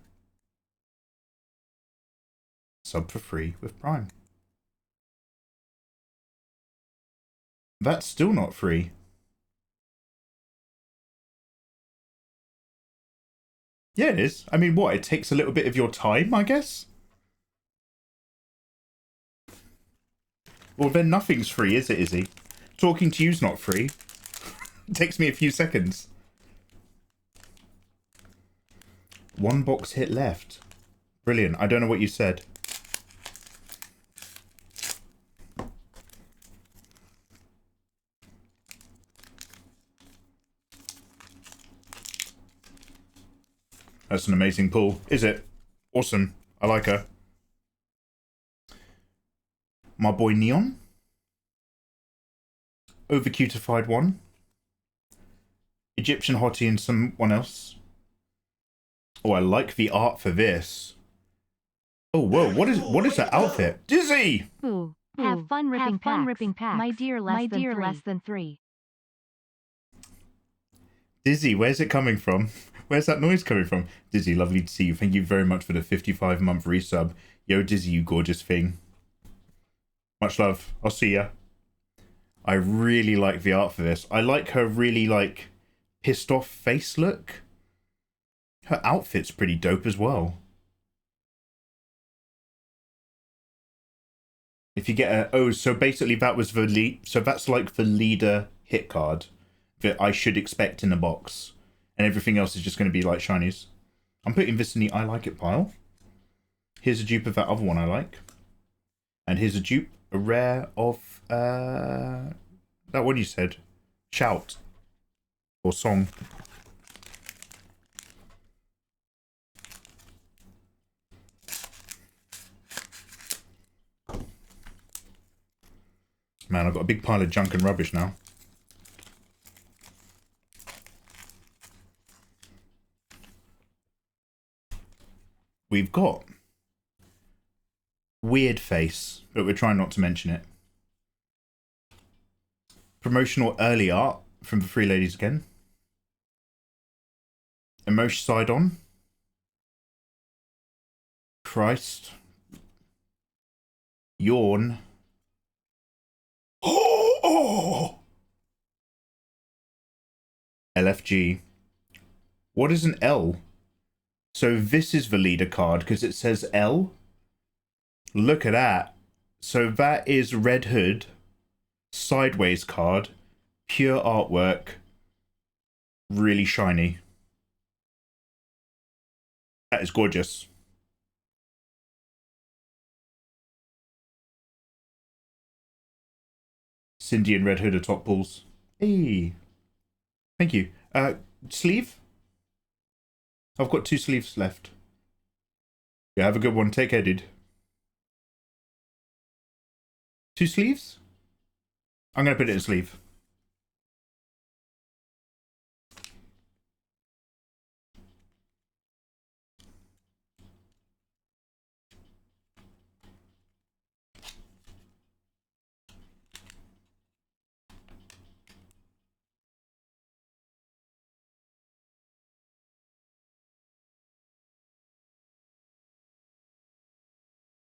Sub for free with Prime. That's still not free. Yeah, it is. I mean, what? It takes a little bit of your time, I guess? Well, then nothing's free, is it, Izzy? Talking to you's not free. It takes me a few seconds. One box hit left. Brilliant. I don't know what you said. That's an amazing pull. Is it? Awesome. I like her. My boy Neon. Overcutified one. Egyptian Hottie and someone else. Oh, I like the art for this. Oh, whoa. What is that outfit? Dizzy! Ooh. Have fun ripping packs. My dear less than 3. Dizzy, where's it coming from? Where's that noise coming from? Dizzy, lovely to see you. Thank you very much for the 55-month resub. Yo, Dizzy, you gorgeous thing. Much love. I'll see ya. I really like the art for this. I like her really, like, pissed off face look. Her outfit's pretty dope as well. If you get a... Oh, so basically that was the lead... So that's like the leader hit card that I should expect in a box. And everything else is just going to be like shinies. I'm putting this in the I like it pile. Here's a dupe of that other one I like. And here's a dupe, a rare of... that one you said. Shout. Or song. Man, I've got a big pile of junk and rubbish now. We've got Weird Face, but we're trying not to mention it. Promotional early art from the Three Ladies again. Emotion side on. Christ. Yawn. Oh! LFG. What is an L? So this is the leader card because it says L. Look at that. So that is Red Hood Sideways card. Pure artwork. Really shiny. That is gorgeous. Cindy and Red Hood are top balls. Hey. Thank you. Sleeve? I've got 2 sleeves left. Yeah, have a good one. Take care, dude. 2 sleeves? I'm going to put it in a sleeve.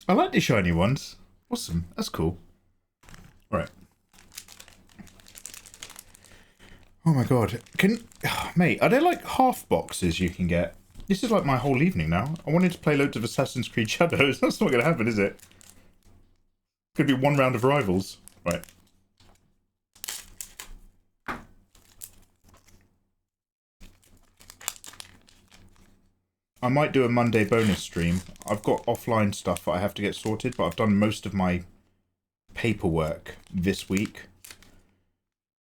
I like the shiny ones. Awesome. That's cool. Alright. Oh my god. Mate, are there like half boxes you can get? This is like my whole evening now. I wanted to play loads of Assassin's Creed Shadows. That's not going to happen, is it? Could be 1 round of Rivals. Right. I might do a Monday bonus stream. I've got offline stuff that I have to get sorted, but I've done most of my paperwork this week.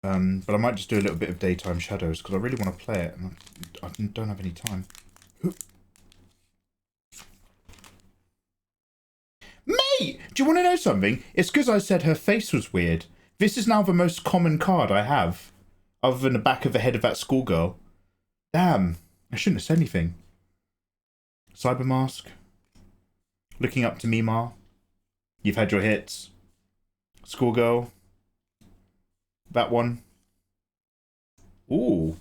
But I might just do a little bit of Daytime Shadows, because I really want to play it, and I don't have any time. Mate! Do you want to know something? It's because I said her face was weird. This is now the most common card I have, other than the back of the head of that schoolgirl. Damn. I shouldn't have said anything. Cybermask. Looking up to Mimar. You've had your hits. Schoolgirl. That one. Ooh.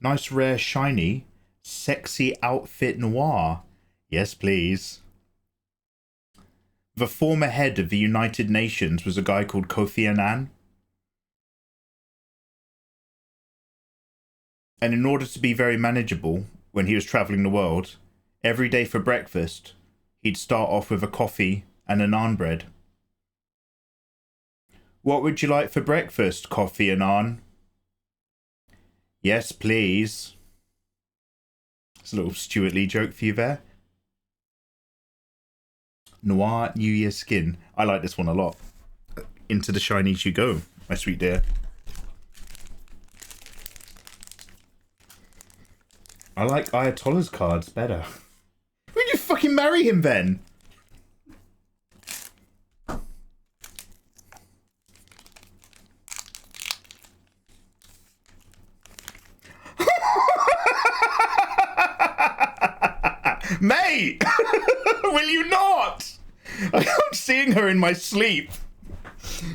Nice, rare, shiny. Sexy outfit noir. Yes, please. The former head of the United Nations was a guy called Kofi Annan. And in order to be very manageable when he was travelling the world, every day for breakfast, he'd start off with a coffee and a naan bread. What would you like for breakfast, Coffee and naan? Yes, please. It's a little Stuart Lee joke for you there. Noir New Year skin. I like this one a lot. Into the shinies you go, my sweet dear. I like Ayatollah's cards better. Would you fucking marry him then? Mate! Will you not? I'm seeing her in my sleep.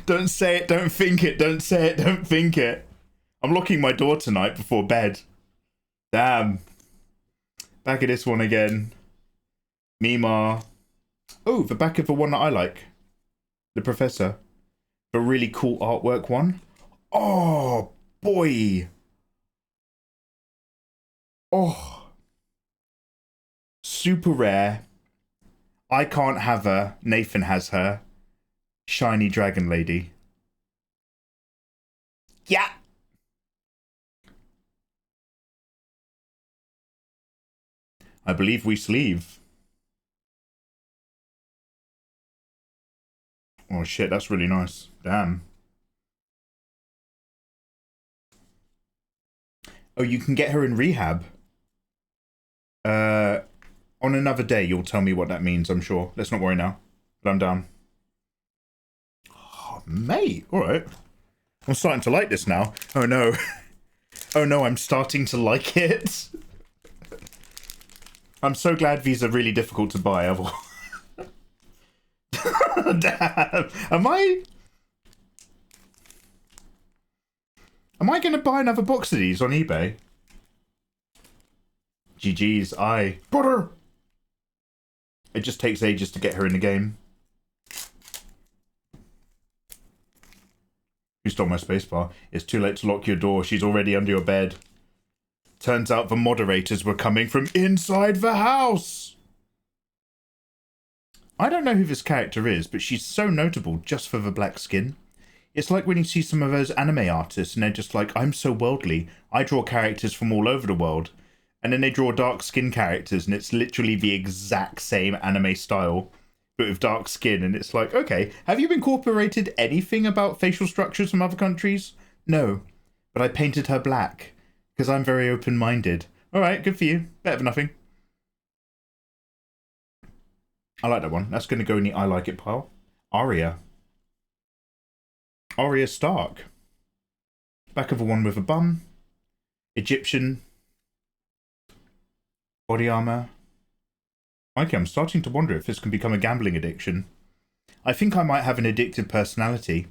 Don't say it, don't think it, don't say it, don't think it. I'm locking my door tonight before bed. Damn. Back of this one again. Mimar. Oh, the back of the one that I like. The Professor. The really cool artwork one. Oh, boy. Oh. Super rare. I can't have her. Nathan has her. Shiny Dragon Lady. Yeah. I believe we sleeve. Oh shit, that's really nice. Damn. Oh, you can get her in rehab. On another day, you'll tell me what that means, I'm sure. Let's not worry now. But I'm down. Oh, mate. Alright. I'm starting to like this now. Oh no. Oh no, I'm starting to like it. I'm so glad these are really difficult to buy. Damn. Am I going to buy another box of these on eBay? GG's, I got her. It just takes ages to get her in the game. Who stole my spacebar? It's too late to lock your door. She's already under your bed. Turns out the moderators were coming from inside the house. I don't know who this character is, but she's so notable just for the black skin. It's like when you see some of those anime artists and they're just like, I'm so worldly. I draw characters from all over the world. And then they draw dark skin characters and it's literally the exact same anime style, but with dark skin. And it's like, okay, have you incorporated anything about facial structures from other countries? No, but I painted her black because I'm very open-minded. All right, good for you. Better than nothing. I like that one. That's going to go in the I like it pile. Arya Stark. Back of a one with a bum. Egyptian. Body armor. Okay, I'm starting to wonder if this can become a gambling addiction. I think I might have an addictive personality.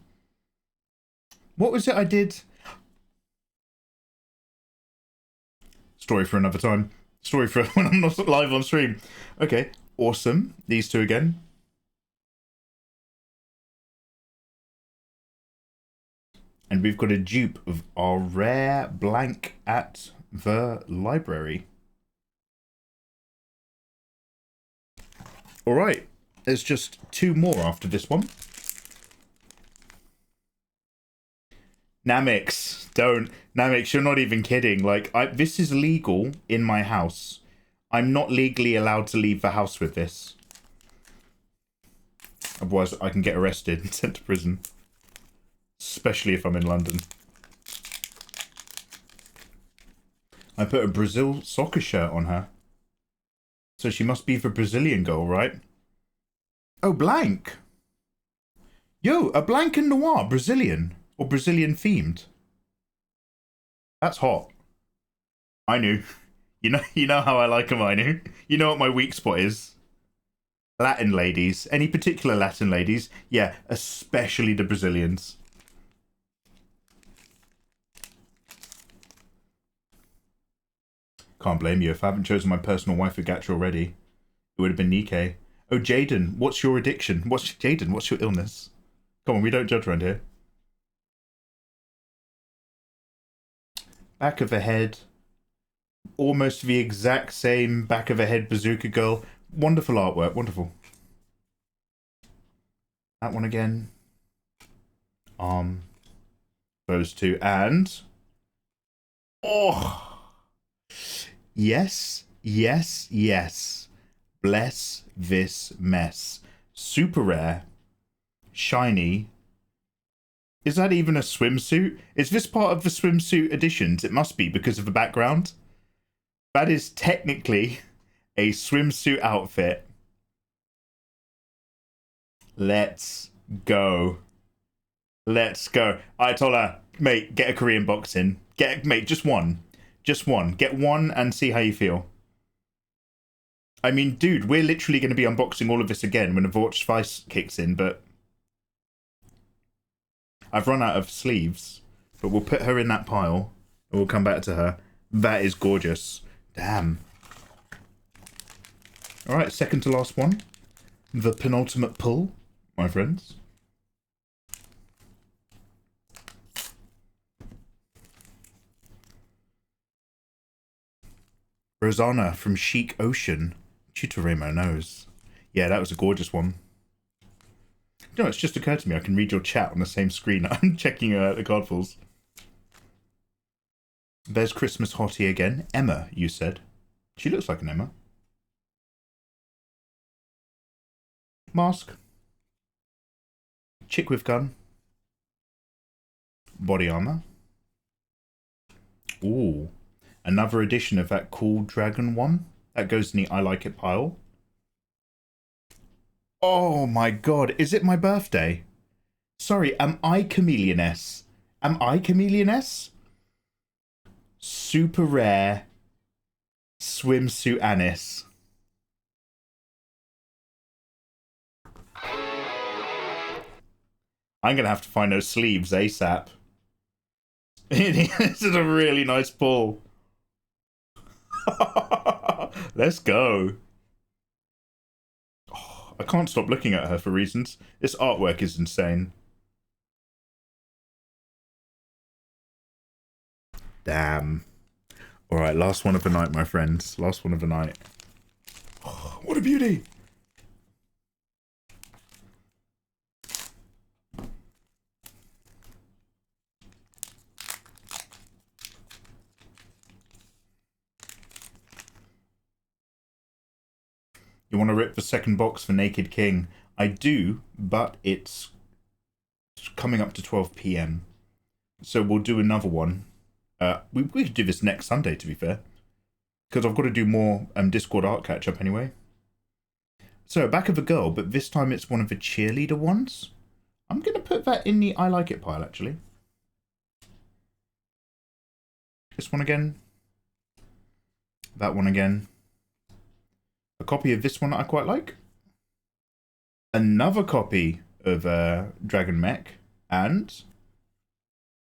What was it I did? Story for another time. Story for when I'm not live on stream. Okay, awesome. These two again. And we've got a dupe of our rare blank at the library. All right, there's just two more after this one. Namix, don't. Namix, you're not even kidding. Like, this is legal in my house. I'm not legally allowed to leave the house with this. Otherwise, I can get arrested and sent to prison. Especially if I'm in London. I put a Brazil soccer shirt on her. So she must be the Brazilian girl, right? Oh, blank. Yo, a blank and noir Brazilian. Or Brazilian themed. That's hot. I knew. You know how I like them, I knew. You know what my weak spot is. Latin ladies. Any particular Latin ladies? Yeah, especially the Brazilians. Can't blame you. If I haven't chosen my personal wife for Gacha already, it would have been NIKKE. Oh, Jaden, what's your addiction? Jaden, what's your illness? Come on, we don't judge around here. Back of the head. Almost the exact same back of the head bazooka girl. Wonderful artwork, wonderful. That one again. Those two, and... Oh! Yes, yes, yes. Bless this mess. Super rare. Shiny. Is that even a swimsuit? Is this part of the swimsuit editions? It must be because of the background. That is technically a swimsuit outfit. Let's go. Let's go. I told her, mate, get a Korean box in. Mate, just one. Just one. Get one and see how you feel. I mean, dude, we're literally going to be unboxing all of this again when the Vortex Vice kicks in, but I've run out of sleeves, but we'll put her in that pile and we'll come back to her. That is gorgeous. Damn. All right, second to last one. The penultimate pull, my friends. Rosanna from Chic Ocean. UltraRaer knows. Yeah, that was a gorgeous one. You know, it's just occurred to me I can read your chat on the same screen. I'm checking the card pulls. There's Christmas Hottie again. Emma, you said. She looks like an Emma. Mask. Chick with gun. Body armor. Ooh. Another edition of that cool dragon one. That goes in the I like it pile. Oh my god, is it my birthday? Sorry, am I Chameleon-S? Am I Chameleon-S? Super rare swimsuit Anis. I'm gonna have to find those sleeves ASAP. This is a really nice pull. Let's go. Oh, I can't stop looking at her for reasons. This artwork is insane. Damn. Alright, last one of the night, my friends. Last one of the night. Oh, what a beauty! You want to rip the second box for Naked King? I do, but it's coming up to 12 p.m. So we'll do another one. We could do this next Sunday, to be fair. Because I've got to do more Discord art catch-up anyway. So, back of a girl, but this time it's one of the cheerleader ones. I'm going to put that in the I like it pile, actually. This one again. That one again. A copy of this one that I quite like. Another copy of Dragon Mech. And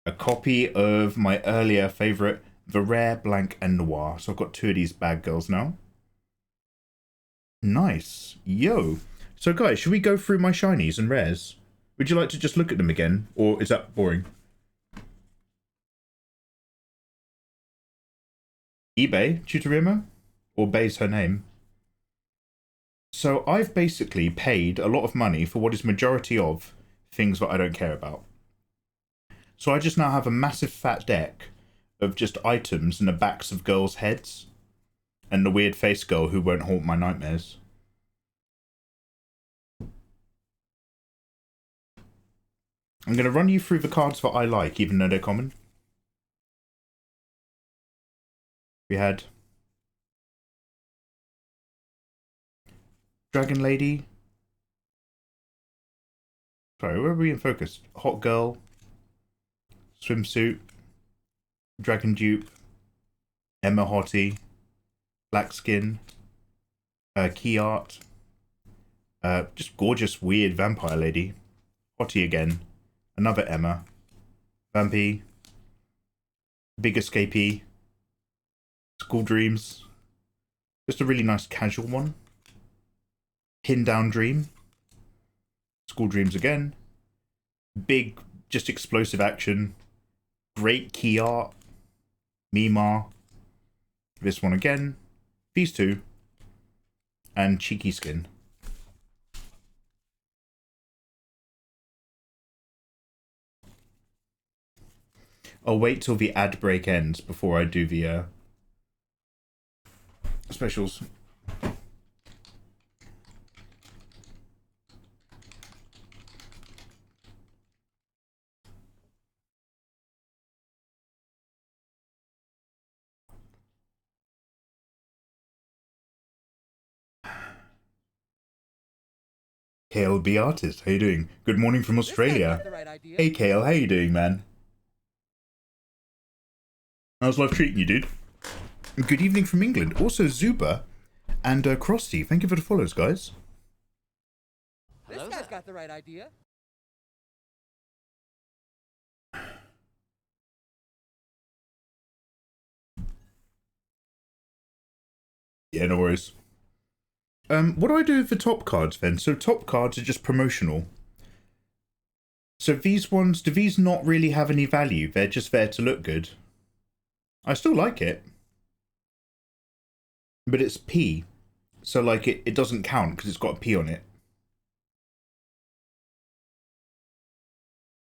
a copy of my earlier favourite, the Rare, Blank, and Noir. So I've got 2 of these bad girls now. Nice. Yo. So guys, should we go through my shinies and rares? Would you like to just look at them again? Or is that boring? eBay, Tutorima? Or Bay's her name? So I've basically paid a lot of money for what is majority of things that I don't care about. So I just now have a massive fat deck of just items in the backs of girls' heads. And the weird face girl who won't haunt my nightmares. I'm going to run you through the cards that I like, even though they're common. We had Dragon Lady. Sorry, where are we in focus? Hot Girl. Swimsuit. Dragon Dupe. Emma Hottie. Black Skin. Key Art. Just gorgeous, weird vampire lady. Hottie again. Another Emma. Vampy. Big Escapee. School Dreams. Just a really nice casual one. Pin Down Dream. School Dreams again. Big, just explosive action. Great key art. Mima. This one again. These 2. And Cheeky Skin. I'll wait till the ad break ends before I do the specials. KLB Artist, how you doing? Good morning from Australia. Hey KL, how you doing, man? How's life treating you, dude? Good evening from England. Also Zuba and Krusty. Thank you for the follows, guys. This guy's got the right idea. Yeah, no worries. What do I do with the top cards then? So top cards are just promotional. So these ones, do these not really have any value? They're just there to look good. I still like it. But it's P. So like it doesn't count because it's got a P on it.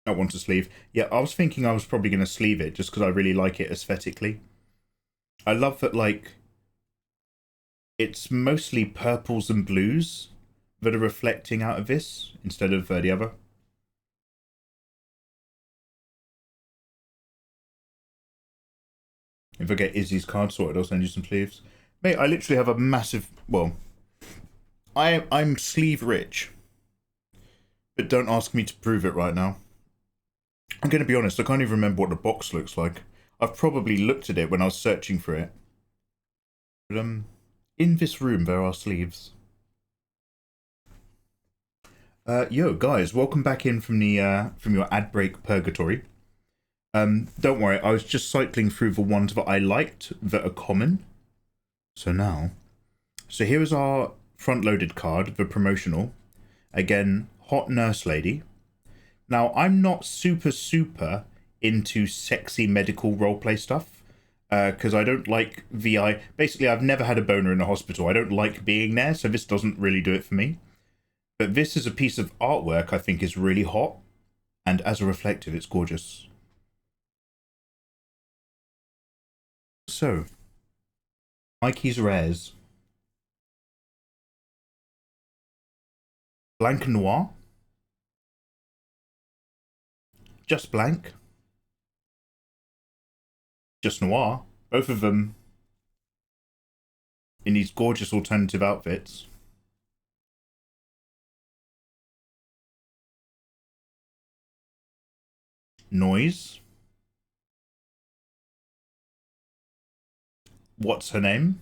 I want to sleeve. Yeah, I was thinking I was probably going to sleeve it just because I really like it aesthetically. I love that, like, it's mostly purples and blues that are reflecting out of this instead of the other. If I get Izzy's card sorted, I'll send you some sleeves. Mate, I literally have a massive... Well, I'm sleeve rich. But don't ask me to prove it right now. I'm going to be honest, I can't even remember what the box looks like. I've probably looked at it when I was searching for it. But, in this room, there are sleeves. Yo, guys, welcome back in from the from your ad break purgatory. Don't worry, I was just cycling through the ones that I liked that are common. So here is our front-loaded card, the promotional. Again, Hot Nurse Lady. Now, I'm not super into sexy medical roleplay stuff. Because I don't like VI. Basically, I've never had a boner in a hospital. I don't like being there, so this doesn't really do it for me. But this is a piece of artwork I think is really hot. And as a reflective, it's gorgeous. So, Mikey's Rares. Blank and Noir. Just Blank. Just Noir. Both of them in these gorgeous alternative outfits. Noise. What's her name?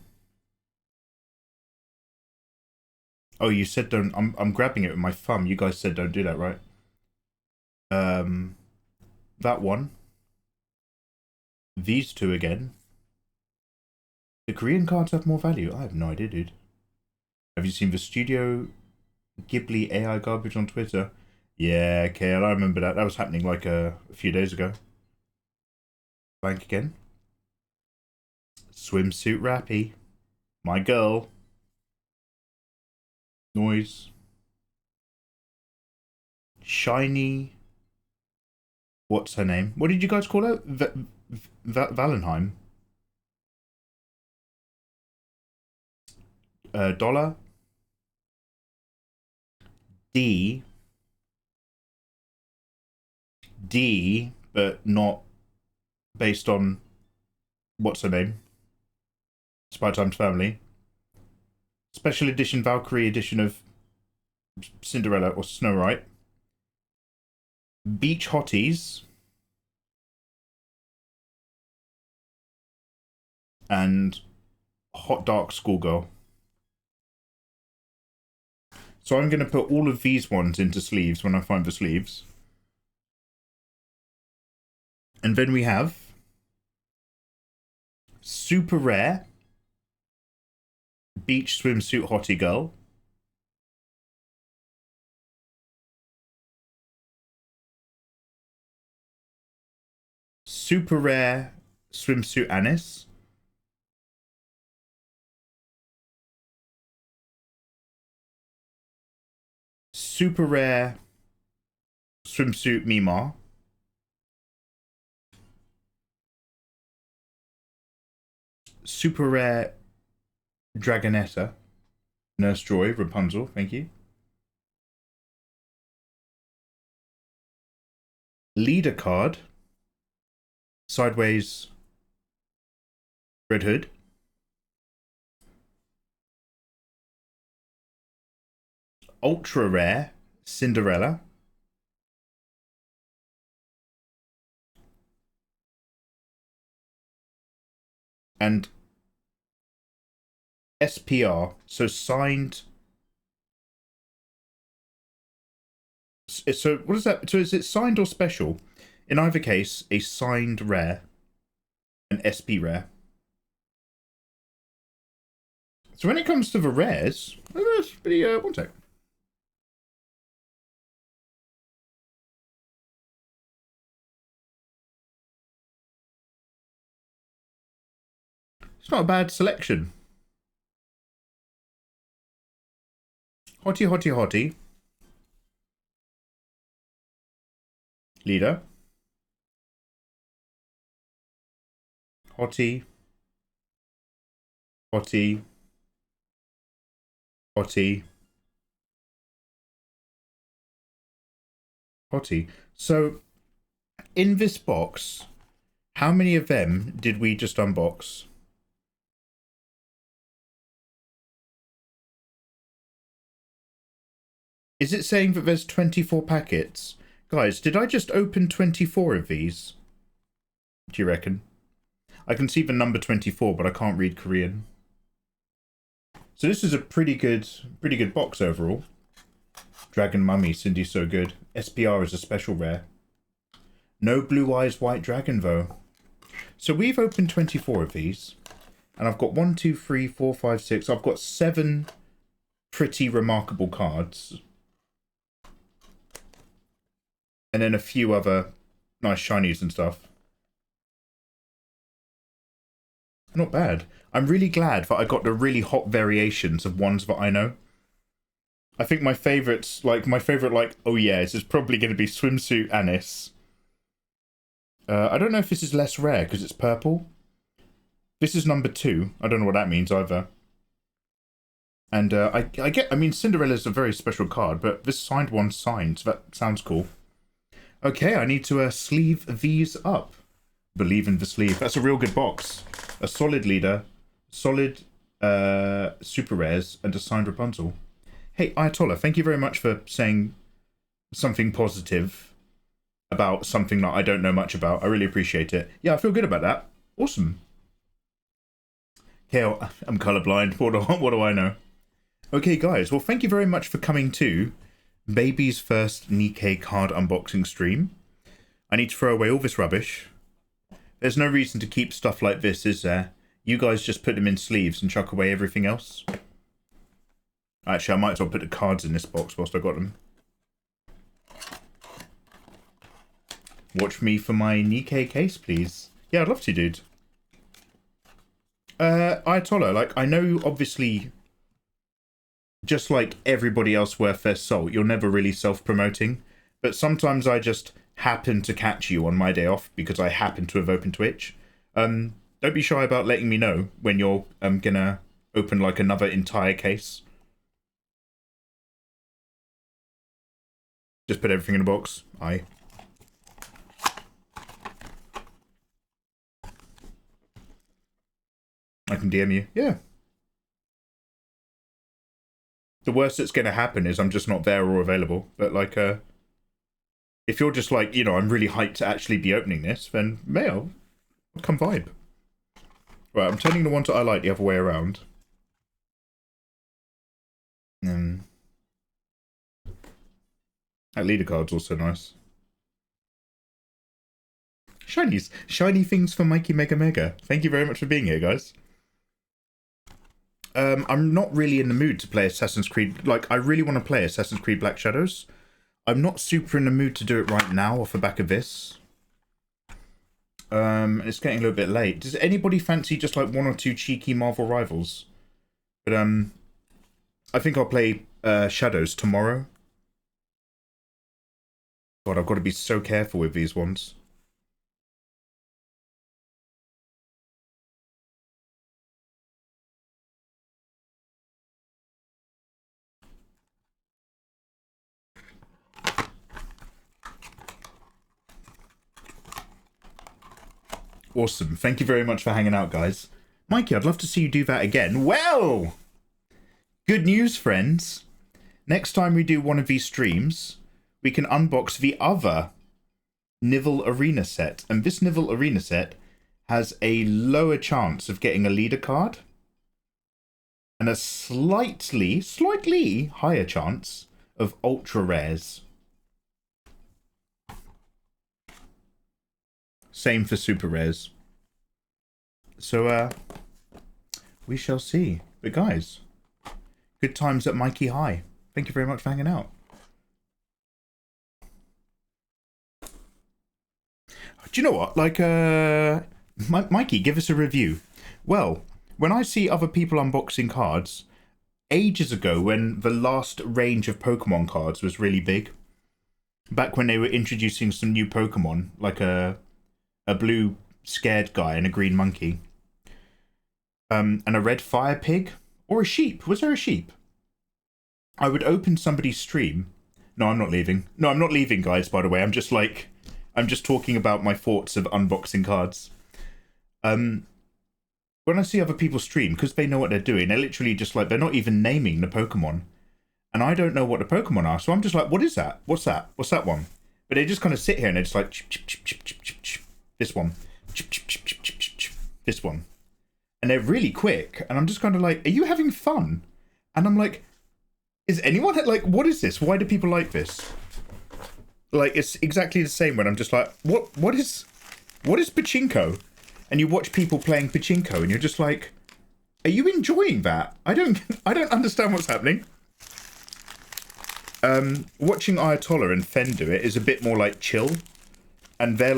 Oh, you said don't. I'm grabbing it with my thumb. You guys said don't do that, right? That one. These two again. The Korean cards have more value. I have no idea, dude. Have you seen the Studio Ghibli AI garbage on Twitter? Yeah, KL, I remember that. That was happening like a few days ago. Blank again. Swimsuit Rappy. My girl. Noise. Shiny. What's her name? What did you guys call her? Valentine. Dollar. D, but not based on what's her name? Spy Times Family. Special edition Valkyrie edition of Cinderella or Snow White. Beach Hotties. And Hot Dark Schoolgirl. So I'm going to put all of these ones into sleeves when I find the sleeves. And then we have Super Rare Beach Swimsuit Hottie Girl. Super Rare Swimsuit Anis. Super Rare Swimsuit Mimar. Super Rare Dragonetta. Nurse Joy, Rapunzel, thank you. Leader card. Sideways Red Hood. Ultra Rare Cinderella. And SPR, so signed. So what is that? So is it signed or special? In either case, a signed rare, an SP rare. So when it comes to the rares, that's pretty, one sec. It's not a bad selection. Hottie, hottie, hottie. Leader. Hottie. Hottie. Hottie. Hottie. So, in this box, how many of them did we just unbox? Is it saying that there's 24 packets? Guys, did I just open 24 of these? Do you reckon? I can see the number 24, but I can't read Korean. So this is a pretty good box overall. Dragon Mummy, Cindy's so good. SPR is a special rare. No Blue Eyes White Dragon though. So we've opened 24 of these. And I've got 1, 2, 3, 4, 5, 6. I've got 7 pretty remarkable cards. And then a few other nice shinies and stuff. Not bad. I'm really glad that I got the really hot variations of ones that I know. I think my favourites, like, oh yeah, this is probably going to be Swimsuit Anis. I don't know if this is less rare because it's purple. This is number 2. I don't know what that means either. And I mean, Cinderella's a very special card, but this signed one's signed, so that sounds cool. Okay, I need to sleeve these up. Believe in the sleeve. That's a real good box. A solid leader, solid super rares, and a signed Rapunzel. Hey, Ayatollah, thank you very much for saying something positive about something that I don't know much about. I really appreciate it. Yeah, I feel good about that. Awesome. Okay, I'm colorblind. What do I know? Okay, guys. Well, thank you very much for coming to Baby's first NIKKE card unboxing stream. I need to throw away all this rubbish. There's no reason to keep stuff like this, is there? You guys just put them in sleeves and chuck away everything else. Actually, I might as well put the cards in this box whilst I got them. Watch me for my NIKKE case, please. Yeah, I'd love to, dude. Ayatollah, like, I know obviously, just like everybody else worth their salt, you're never really self-promoting, but sometimes I just happen to catch you on my day off because I happen to have opened Twitch. Don't be shy about letting me know when you're gonna open like another entire case. Just put everything in a box. Aye. I can DM you. Yeah. The worst that's going to happen is I'm just not there or available. But, like, if you're just like, you know, I'm really hyped to actually be opening this, then, I'll come vibe. Right, I'm turning the ones that I like the other way around. That leader card's also nice. Shinies. Shiny things for Mikey Mega Mega. Thank you very much for being here, guys. I'm not really in the mood to play Assassin's Creed. Like, I really want to play Assassin's Creed Black Shadows. I'm not super in the mood to do it right now off the back of this. It's getting a little bit late. Does anybody fancy just like one or two cheeky Marvel Rivals? But I think I'll play Shadows tomorrow. God, I've got to be so careful with these ones. Awesome. Thank you very much for hanging out, guys. Mikey, I'd love to see you do that again. Well, good news, friends. Next time we do one of these streams, we can unbox the other Nivel Arena set. And this Nivel Arena set has a lower chance of getting a leader card and a slightly higher chance of UltraRares. Same for super rares. So, we shall see. But guys, good times at Mikey High. Thank you very much for hanging out. Do you know what? Like, Mikey, give us a review. Well, when I see other people unboxing cards, ages ago when the last range of Pokemon cards was really big, back when they were introducing some new Pokemon, like a blue scared guy and a green monkey, and a red fire pig, or a sheep. Was there a sheep? I would open somebody's stream. No, I'm not leaving. No, I'm not leaving, guys, by the way. I'm just talking about my thoughts of unboxing cards. When I see other people stream, because they know what they're doing, they're literally just like, they're not even naming the Pokemon. And I don't know what the Pokemon are, so I'm just like, what is that? What's that? What's that one? But they just kind of sit here and they're just like, chip, chip, chip, chip, chip, chip, chip. This one. Chip, chip, chip, chip, chip, chip, chip. This one. And they're really quick. And I'm just kind of like, are you having fun? And I'm like, is anyone, like, what is this? Why do people like this? Like, it's exactly the same when I'm just like, what is pachinko? And you watch people playing pachinko and you're just like, are you enjoying that? I don't understand what's happening. Watching Ayatollah and Fen do it is a bit more like chill. And they're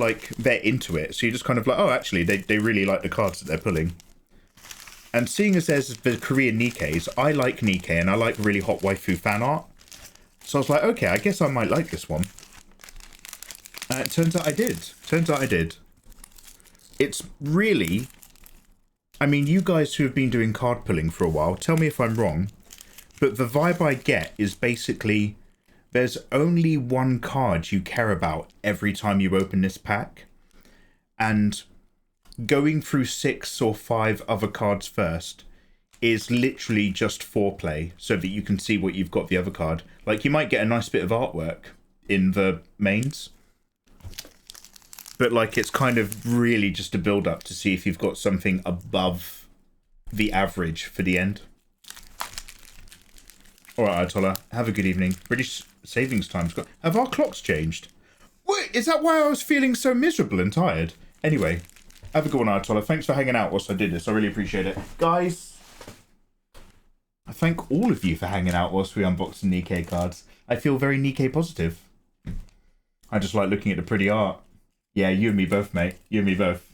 into it. So you're just kind of like, oh, actually, they really like the cards that they're pulling. And seeing as there's the Korean Nikkes, I like Nikke and I like really hot waifu fan art. So I was like, okay, I guess I might like this one. It turns out I did. It's really... I mean, you guys who have been doing card pulling for a while, tell me if I'm wrong. But the vibe I get is basically there's only one card you care about every time you open this pack. And going through 6 or 5 other cards first is literally just foreplay so that you can see what you've got the other card. Like, you might get a nice bit of artwork in the mains, but like it's kind of really just a build up to see if you've got something above the average for the end. Alright, Ayatollah, have a good evening. British savings time's got... Have our clocks changed? Wait, is that why I was feeling so miserable and tired? Anyway, have a good one, Ayatollah. Thanks for hanging out whilst I did this. I really appreciate it. Guys, I thank all of you for hanging out whilst we unbox the Nikke cards. I feel very Nikke positive. I just like looking at the pretty art. Yeah, you and me both, mate. You and me both.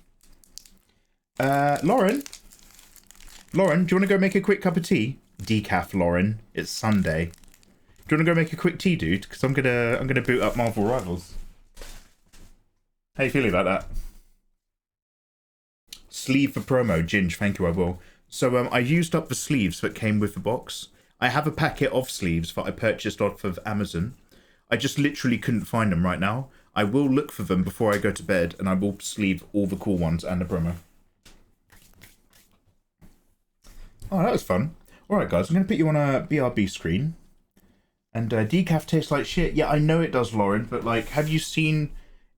Lauren? Lauren, do you want to go make a quick cup of tea? Decaf, Lauren. It's Sunday. Do you want to go make a quick tea, dude? Because I'm gonna boot up Marvel Rivals. How you feeling about that? Sleeve for promo, Ginge. Thank you, I will. So I used up the sleeves that came with the box. I have a packet of sleeves that I purchased off of Amazon. I just literally couldn't find them right now. I will look for them before I go to bed, and I will sleeve all the cool ones and the promo. Oh, that was fun. Alright, guys, I'm going to put you on a BRB screen. And decaf tastes like shit. Yeah, I know it does, Lauren, but, like, have you seen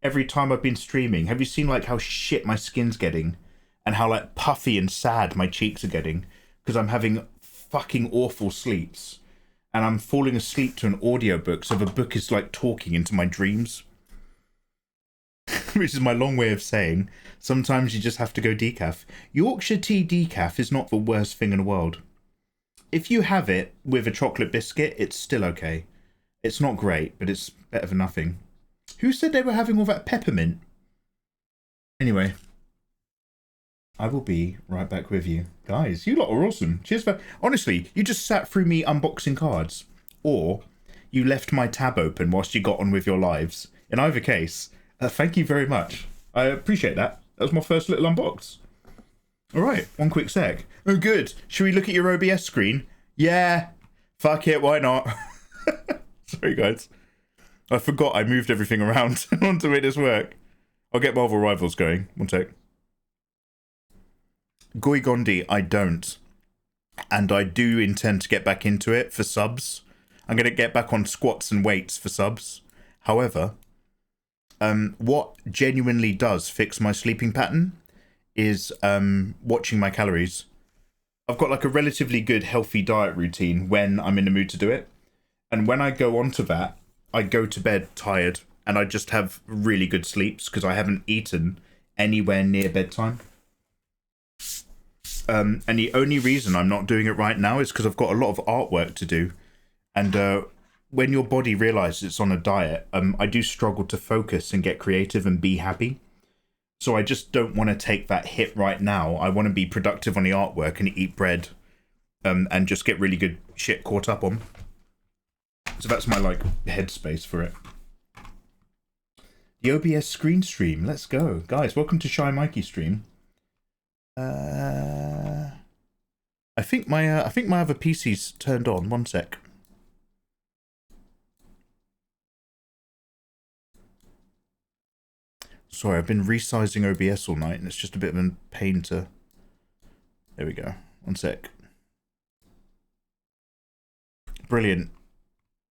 every time I've been streaming? Have you seen, like, how shit my skin's getting? And how, like, puffy and sad my cheeks are getting? Because I'm having fucking awful sleeps. And I'm falling asleep to an audiobook, so the book is, like, talking into my dreams. Which is my long way of saying, sometimes you just have to go decaf. Yorkshire tea decaf is not the worst thing in the world. If you have it with a chocolate biscuit, it's still okay. It's not great, but it's better than nothing. Who said they were having all that peppermint? Anyway, I will be right back with you. Guys, you lot are awesome. Cheers for... Honestly, you just sat through me unboxing cards. Or you left my tab open whilst you got on with your lives. In either case, thank you very much. I appreciate that. That was my first little unbox. Alright, one quick sec. Oh, good. Should we look at your OBS screen? Yeah. Fuck it, why not? Sorry, guys. I forgot I moved everything around to make this work. I'll get Marvel Rivals going. One sec. Goy Gondi, I don't. And I do intend to get back into it for subs. I'm going to get back on squats and weights for subs. However, what genuinely does fix my sleeping pattern is watching my calories. I've got like a relatively good healthy diet routine when I'm in the mood to do it. And when I go onto that, I go to bed tired and I just have really good sleeps because I haven't eaten anywhere near bedtime. And the only reason I'm not doing it right now is because I've got a lot of artwork to do. And when your body realizes it's on a diet, I do struggle to focus and get creative and be happy. So I just don't want to take that hit right now. I want to be productive on the artwork and eat bread and just get really good shit caught up on. So that's my, like, headspace for it. The OBS screen stream. Let's go. Guys, welcome to Shy Mikey stream. I think my other PC's turned on. One sec. Sorry, I've been resizing OBS all night and it's just a bit of a pain to... There we go. One sec. Brilliant.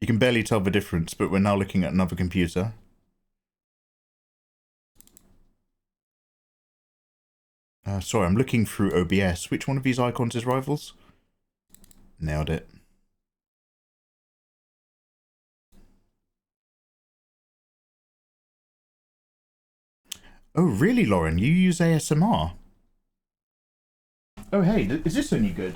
You can barely tell the difference, but we're now looking at another computer. Sorry, I'm looking through OBS. Which one of these icons is Rivals? Nailed it. Oh, really, Lauren? You use ASMR? Oh, hey, is this any good?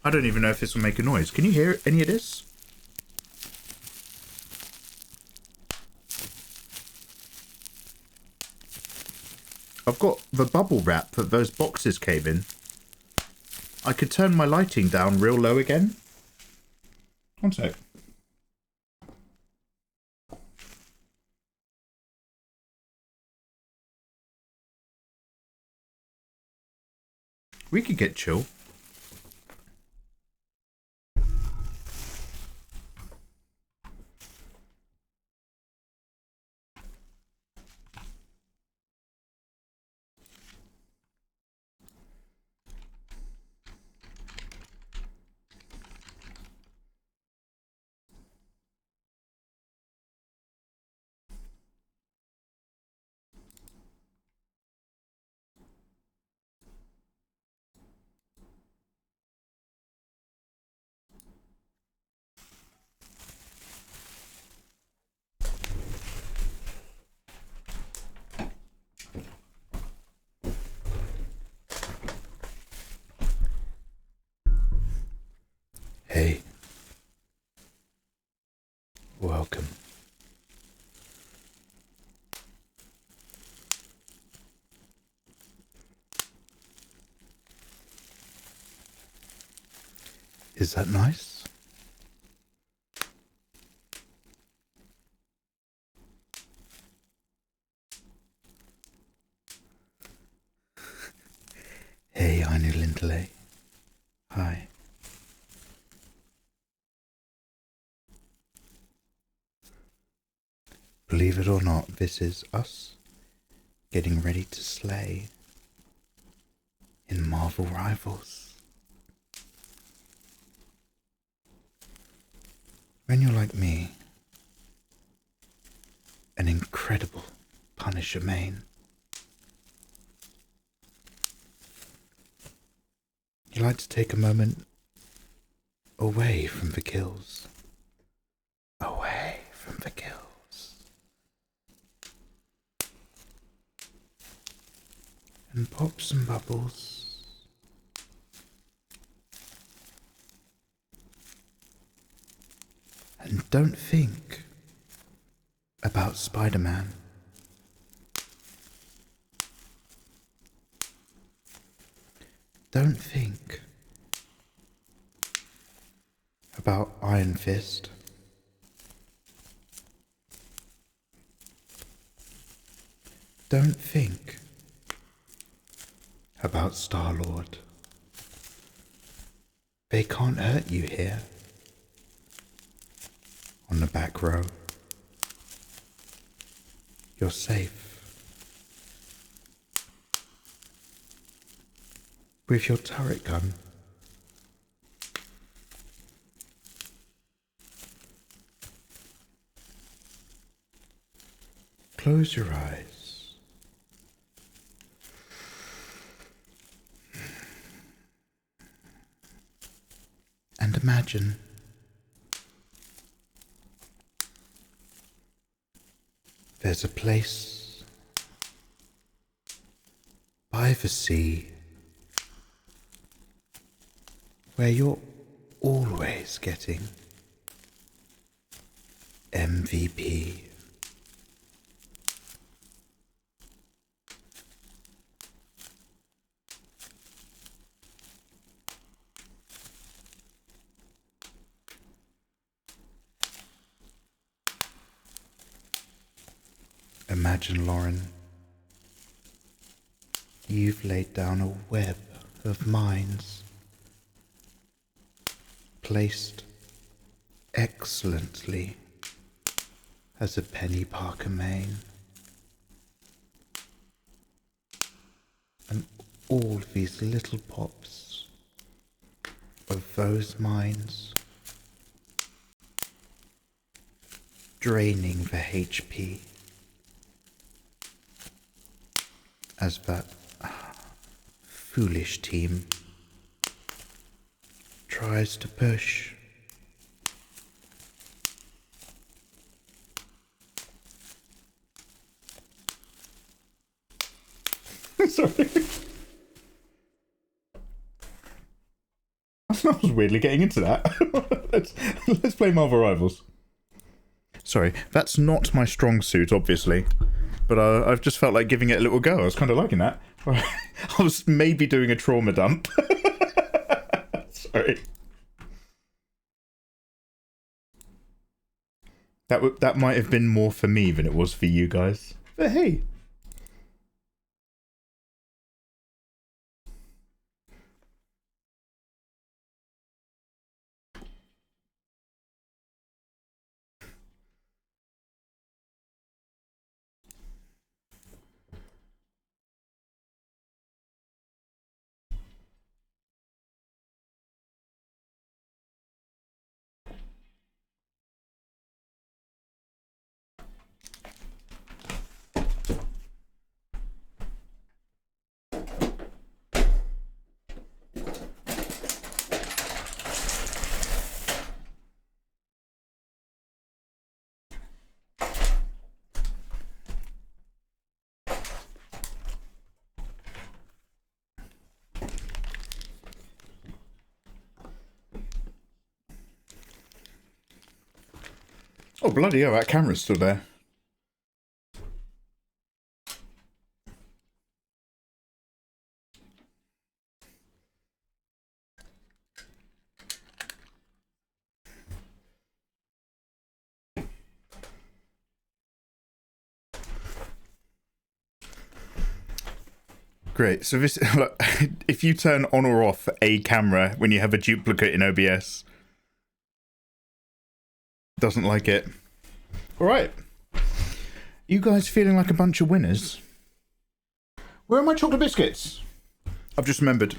I don't even know if this will make a noise. Can you hear any of this? I've got the bubble wrap that those boxes came in. I could turn my lighting down real low again. One sec. We could get chill. Hey. Welcome. Is that nice? Hey, Untitled. Hi. Believe it or not, this is us getting ready to slay in Marvel Rivals. When you're like me, an incredible Punisher main, you like to take a moment away from the kills. Away from the kills. And pop some bubbles. And don't think about Spider-Man. Don't think about Iron Fist. Don't think about Star-Lord. They can't hurt you here. On the back row. You're safe. With your turret gun. Close your eyes. And imagine there's a place by the sea where you're always getting MVP. Imagine, Lauren, you've laid down a web of mines, placed excellently as a Penny Parker main, and all these little pops of those mines draining the HP as that foolish team tries to push. Sorry. I was weirdly getting into that. let's play Marvel Rivals. Sorry, that's not my strong suit, obviously. But I've just felt like giving it a little go. I was kind of liking that. I was maybe doing a trauma dump. Sorry. That might have been more for me than it was for you guys. But hey. Oh, bloody hell, that camera's still there. Great. So this, look, if you turn on or off a camera when you have a duplicate in OBS, doesn't like it. All right. You guys feeling like a bunch of winners? Where are my chocolate biscuits? I've just remembered.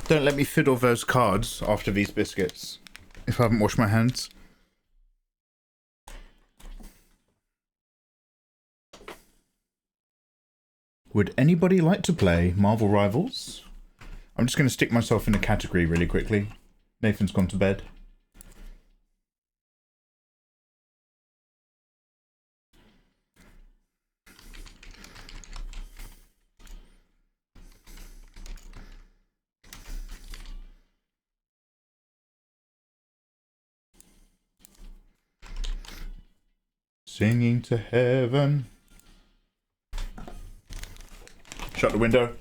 Don't let me fiddle those cards after these biscuits, if I haven't washed my hands. Would anybody like to play Marvel Rivals? I'm just going to stick myself in a category really quickly. Nathan's gone to bed. Singing to heaven. Shut the window.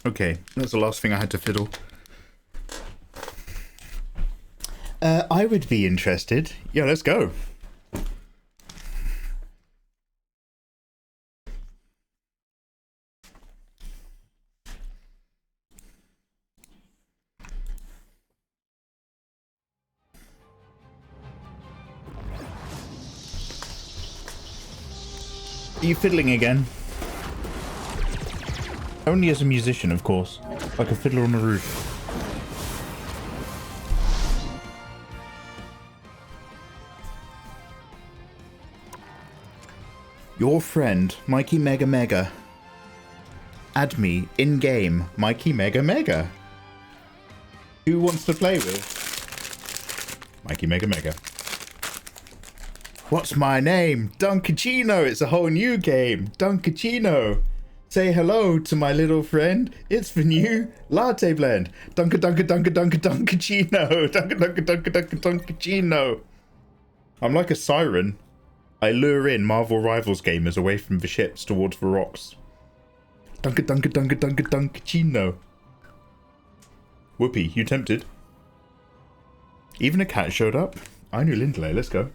Okay, that's the last thing I had to fiddle. I would be interested. Yeah, let's go. Are you fiddling again? Only as a musician, of course. Like a fiddler on the roof. Your friend, Mikey Mega Mega. Add me in-game, Mikey Mega Mega. Who wants to play with Mikey Mega Mega? What's my name? Dunkachino. It's a whole new game. Dunkachino. Say hello to my little friend. It's the new latte blend. Dunkachino. Dunkachino. I'm like a siren. I lure in Marvel Rivals gamers away from the ships towards the rocks. Dunkachino. Whoopee, you tempted? Even a cat showed up. I knew Lindley. Let's go.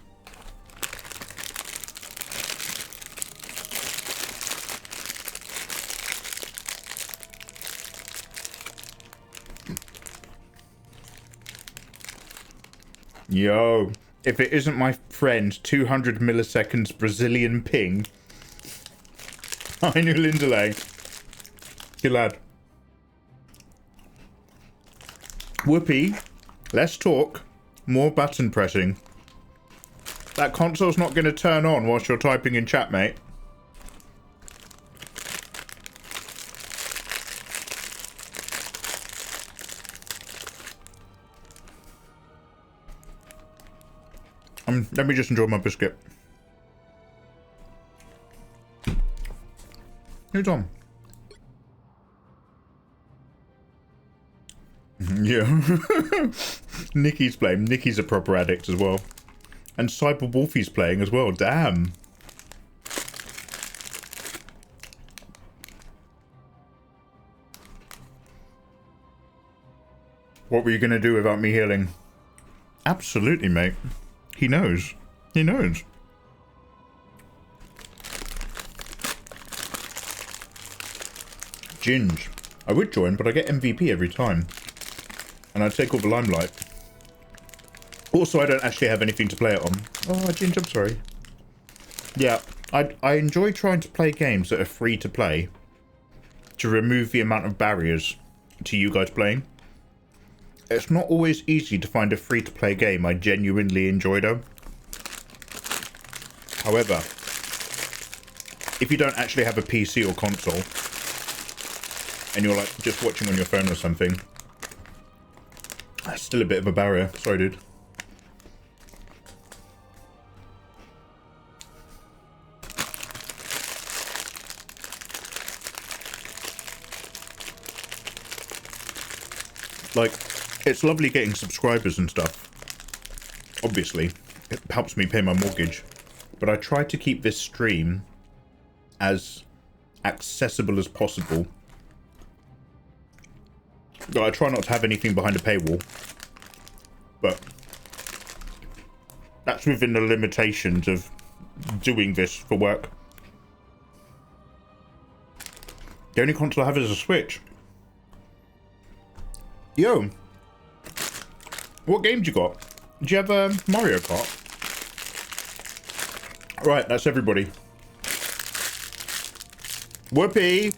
Yo, if it isn't my friend 200 milliseconds Brazilian ping, I knew Lindley. Good lad. Whoopee, let's talk. More button pressing. That console's not going to turn on whilst you're typing in chat, mate. Let me just enjoy my biscuit. Who's on? Yeah. Nikki's playing. Nikki's a proper addict as well. And Cyber Wolfie's playing as well. Damn. What were you going to do without me healing? Absolutely, mate. He knows. He knows. Ginge. I would join, but I get MVP every time. And I take all the limelight. Also, I don't actually have anything to play it on. Oh, Ginge, I'm sorry. Yeah, I enjoy trying to play games that are free to play. To remove the amount of barriers to you guys playing. It's not always easy to find a free-to-play game I genuinely enjoy, though. However, if you don't actually have a PC or console, and you're like just watching on your phone or something, that's still a bit of a barrier. Sorry, dude. Like, it's lovely getting subscribers and stuff. Obviously, it helps me pay my mortgage. But I try to keep this stream as accessible as possible. I try not to have anything behind a paywall. But that's within the limitations of doing this for work. The only console I have is a Switch. Yo, what games you got? Do you have Mario Kart? Right, that's everybody. Whoopee!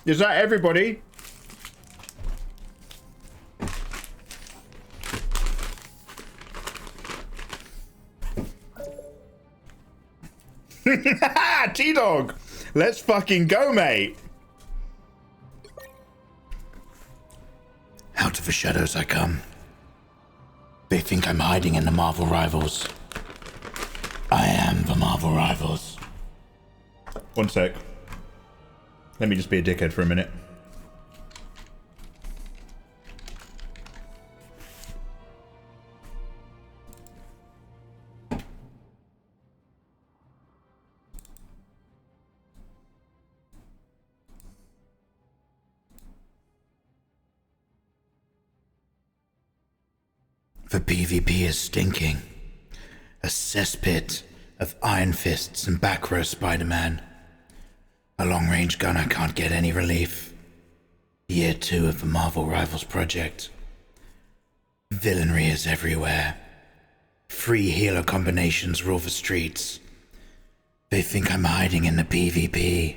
Is that everybody? T-Dog! Let's fucking go, mate! Out of the shadows I come. They think I'm hiding in the Marvel Rivals. I am the Marvel Rivals. One sec. Let me just be a dickhead for a minute. The PvP is stinking. A cesspit of Iron Fists and back row Spider-Man. A long-range gunner can't get any relief. Year 2 of the Marvel Rivals project. Villainry is everywhere. Free healer combinations rule the streets. They think I'm hiding in the PvP.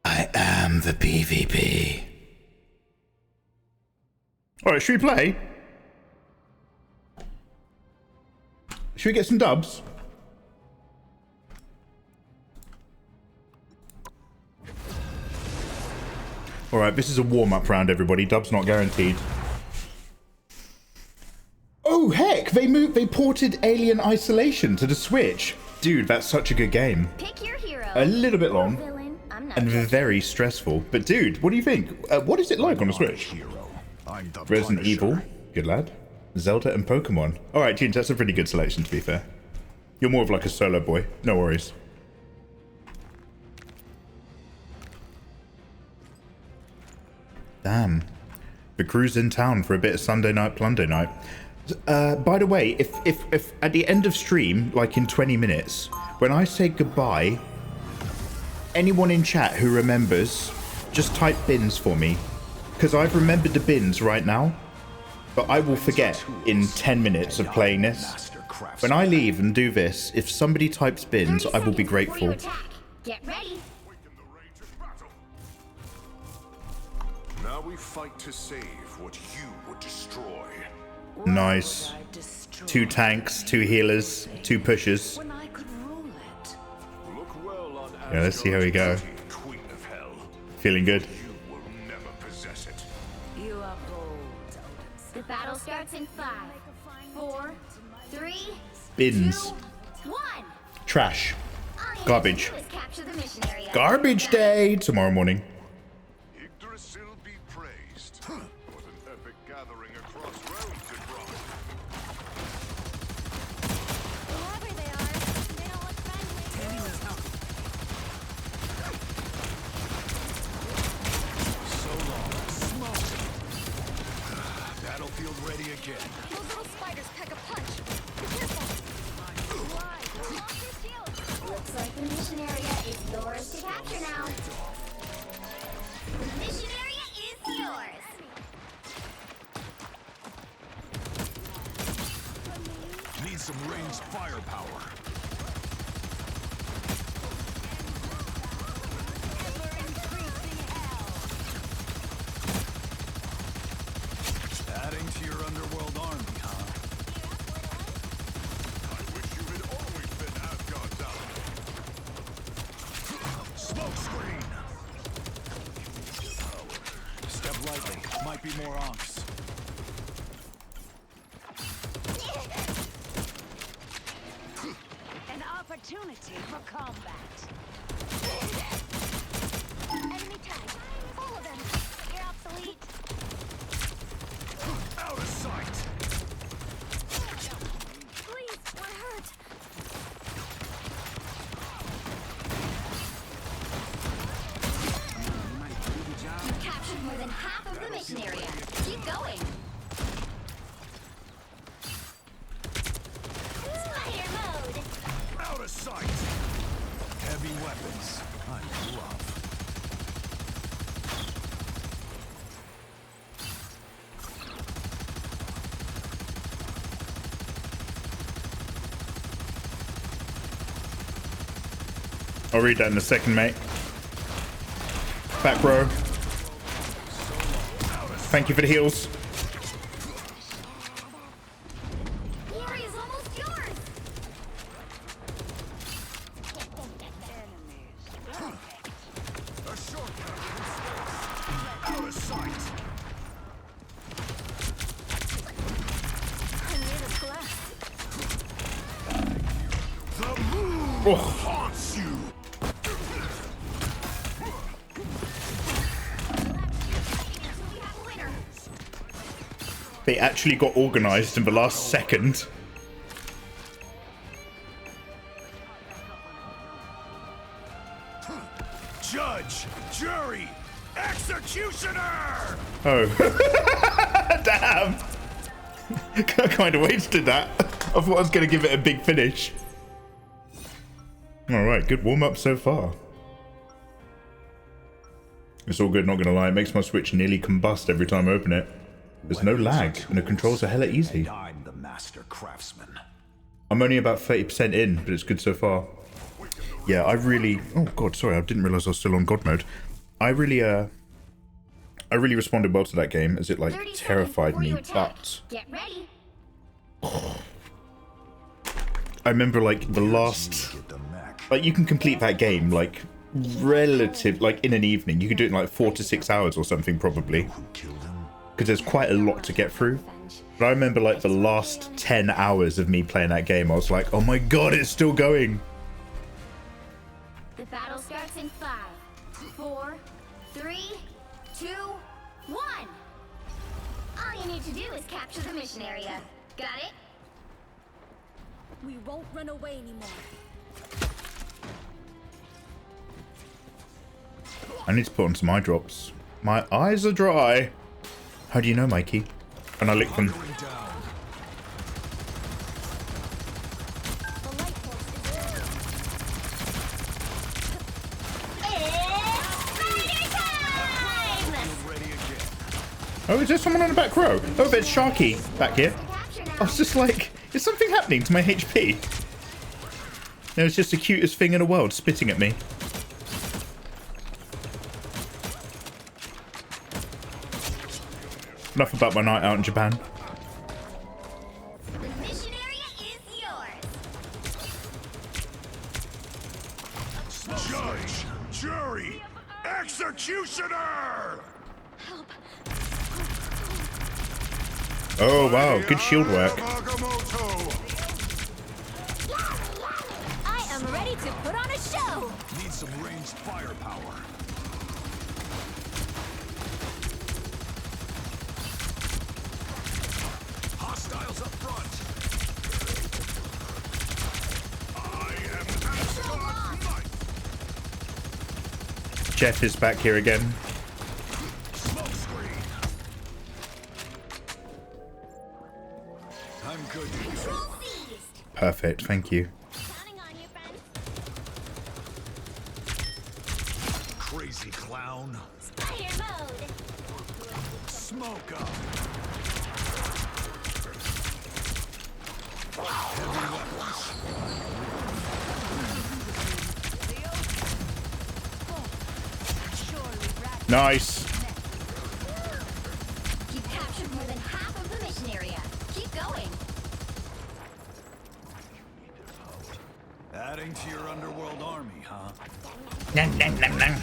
I am the PvP. Alright, should we play? Should we get some dubs? Alright, this is a warm-up round, everybody. Dubs not guaranteed. Oh, heck! They ported Alien Isolation to the Switch. Dude, that's such a good game. Pick your hero. A little bit long. Villain. I'm not And very stressful. But dude, what do you think? What is it like on the Switch? Resident Evil. Good lad. Zelda and Pokemon. Alright, Jeans, that's a pretty good selection, to be fair. You're more of like a solo boy. No worries. Damn. The crew's in town for a bit of Sunday night Plunday night. By the way, if at the end of stream, like in 20 minutes, when I say goodbye, anyone in chat who remembers, just type bins for me. Because I've remembered the bins right now. But I will forget in 10 minutes of playing this. When I leave and do this, if somebody types bins, I will be grateful. Get ready. Now we fight to save what you would destroy. Nice. 2 tanks, 2 healers, 2 pushers. Look well on Yeah, let's see how we go. Queen of Hell. Feeling good. You will never possess it. You are bold. The battle starts in 5, 4, 3, Bins. 2, 1. Trash. All you Garbage. have to do is capture the mission area. Garbage day tomorrow morning. Yggdrasil be praised. What an epic gathering across roads it brought. Whoever they are, they don't look friendly. So long. Smoke. Battlefield ready again. Those little spiders pack a punch. Be careful. Why? Lock your shield. Looks like the mission area is yours to capture now. The mission area is yours. Need some ranged firepower. Might be more onks. An opportunity for combat. Enemy tag. All of them. You're obsolete. Out of sight. Please, we're hurt. You've captured more than half of the mission area. Keep going. Spider mode. Out of sight. Heavy weapons. I love. I'll read that in a second, mate. Back row. Thank you for the heals. The area's almost yours. A shortcut. Out of sight. I'm made of glass. The moon Oh, haunts you. Winner. they actually got organized in the last second. Judge, jury, executioner. Oh. Damn. I kind of wasted that. I thought I was going to give it a big finish. Alright, good warm-up so far. It's all good, not gonna lie. It makes my Switch nearly combust every time I open it. There's no lag, and the controls are hella easy. I'm the master craftsman. I'm only about 30% in, but it's good so far. Yeah, I really... Oh god, sorry, I didn't realise I was still on God mode. I really responded well to that game, as it, like, 30 terrified seconds me, before you attack. but... Get ready. I remember, like, the last... Get the mech. Like, you can complete that game, like, relative... Like, in an evening. You could do it in, like, 4 to 6 hours or something, probably. Who killed him? Because there's quite a lot to get through. But I remember, like, the last 10 hours of me playing that game, I was like, oh my god, it's still going! The battle starts in 5, 4, 3, 2, 1. All you need to do is capture the mission area. Got it? We won't run away anymore. I need to put on some eye drops. My eyes are dry. How do you know, Mikey? And I lick them. Going down. The light force is It's Ready again. Oh, is there someone on the back row? Oh, there's Sharky back here. capture now. I was just like, is something happening to my HP? No, it's just the cutest thing in the world spitting at me. Enough about my night out in Japan. The mission area is yours. Judge, jury, executioner. Oh, wow. Good shield work. Agamotto. I am ready to put on a show. Need some ranged firepower. Hostiles up front. I am Asgard's might. Jeff is back here again. Smoke screen. I'm good. Control seized. Perfect, thank you. Counting on you, friend. Crazy clown. Spider mode. Smoke up. Nice. You've captured more than half of the mission area. Keep going. Adding to your underworld army, huh? Nang, nang, nang, nang.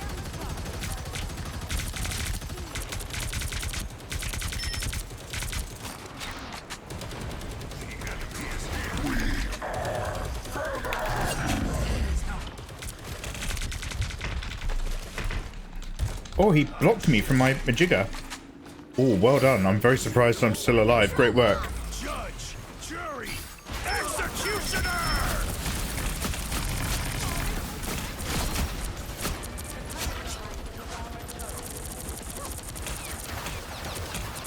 Oh, he blocked me from my Majigger. Oh, well done. I'm very surprised I'm still alive. Great work. Judge, jury, executioner!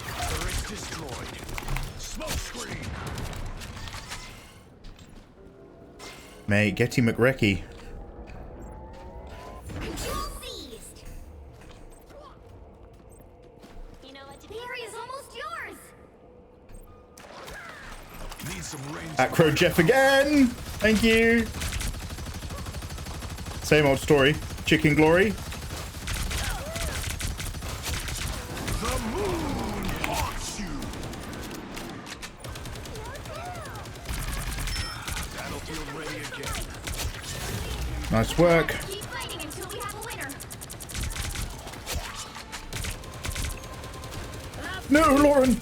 Turret destroyed. Smoke screen. Mate, Getty McRecky. Control seized. You know what? The area is almost yours. Need some range. Acro Jeff again. Thank you. Same old story. Chicken glory. The moon haunts you. Battlefield ready again. Nice work. Keep fighting until we have a winner. No, Lauren.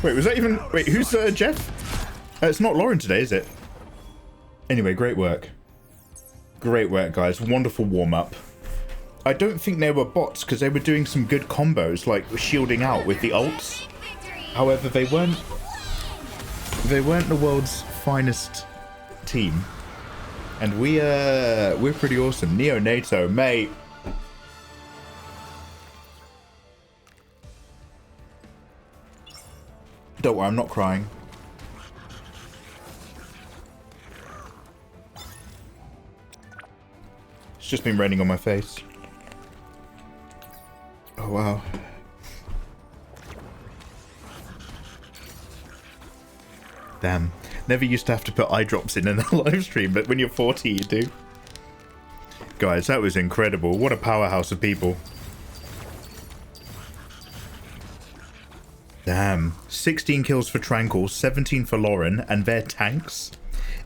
Wait, was that even... Wait, who's Jeff? It's not Lauren today, is it? Anyway, great work. Great work, guys. Wonderful warm-up. I don't think they were bots, because they were doing some good combos, like shielding out with the ults. However, they weren't the world's finest team. And we're pretty awesome. Neonato, mate. Don't worry, I'm not crying. It's just been raining on my face. Oh, wow. Damn. Never used to have to put eye drops in a live stream, but when you're 40, you do. Guys, that was incredible. What a powerhouse of people. Damn. 16 kills for Tranquil, 17 for Lauren, and their tanks.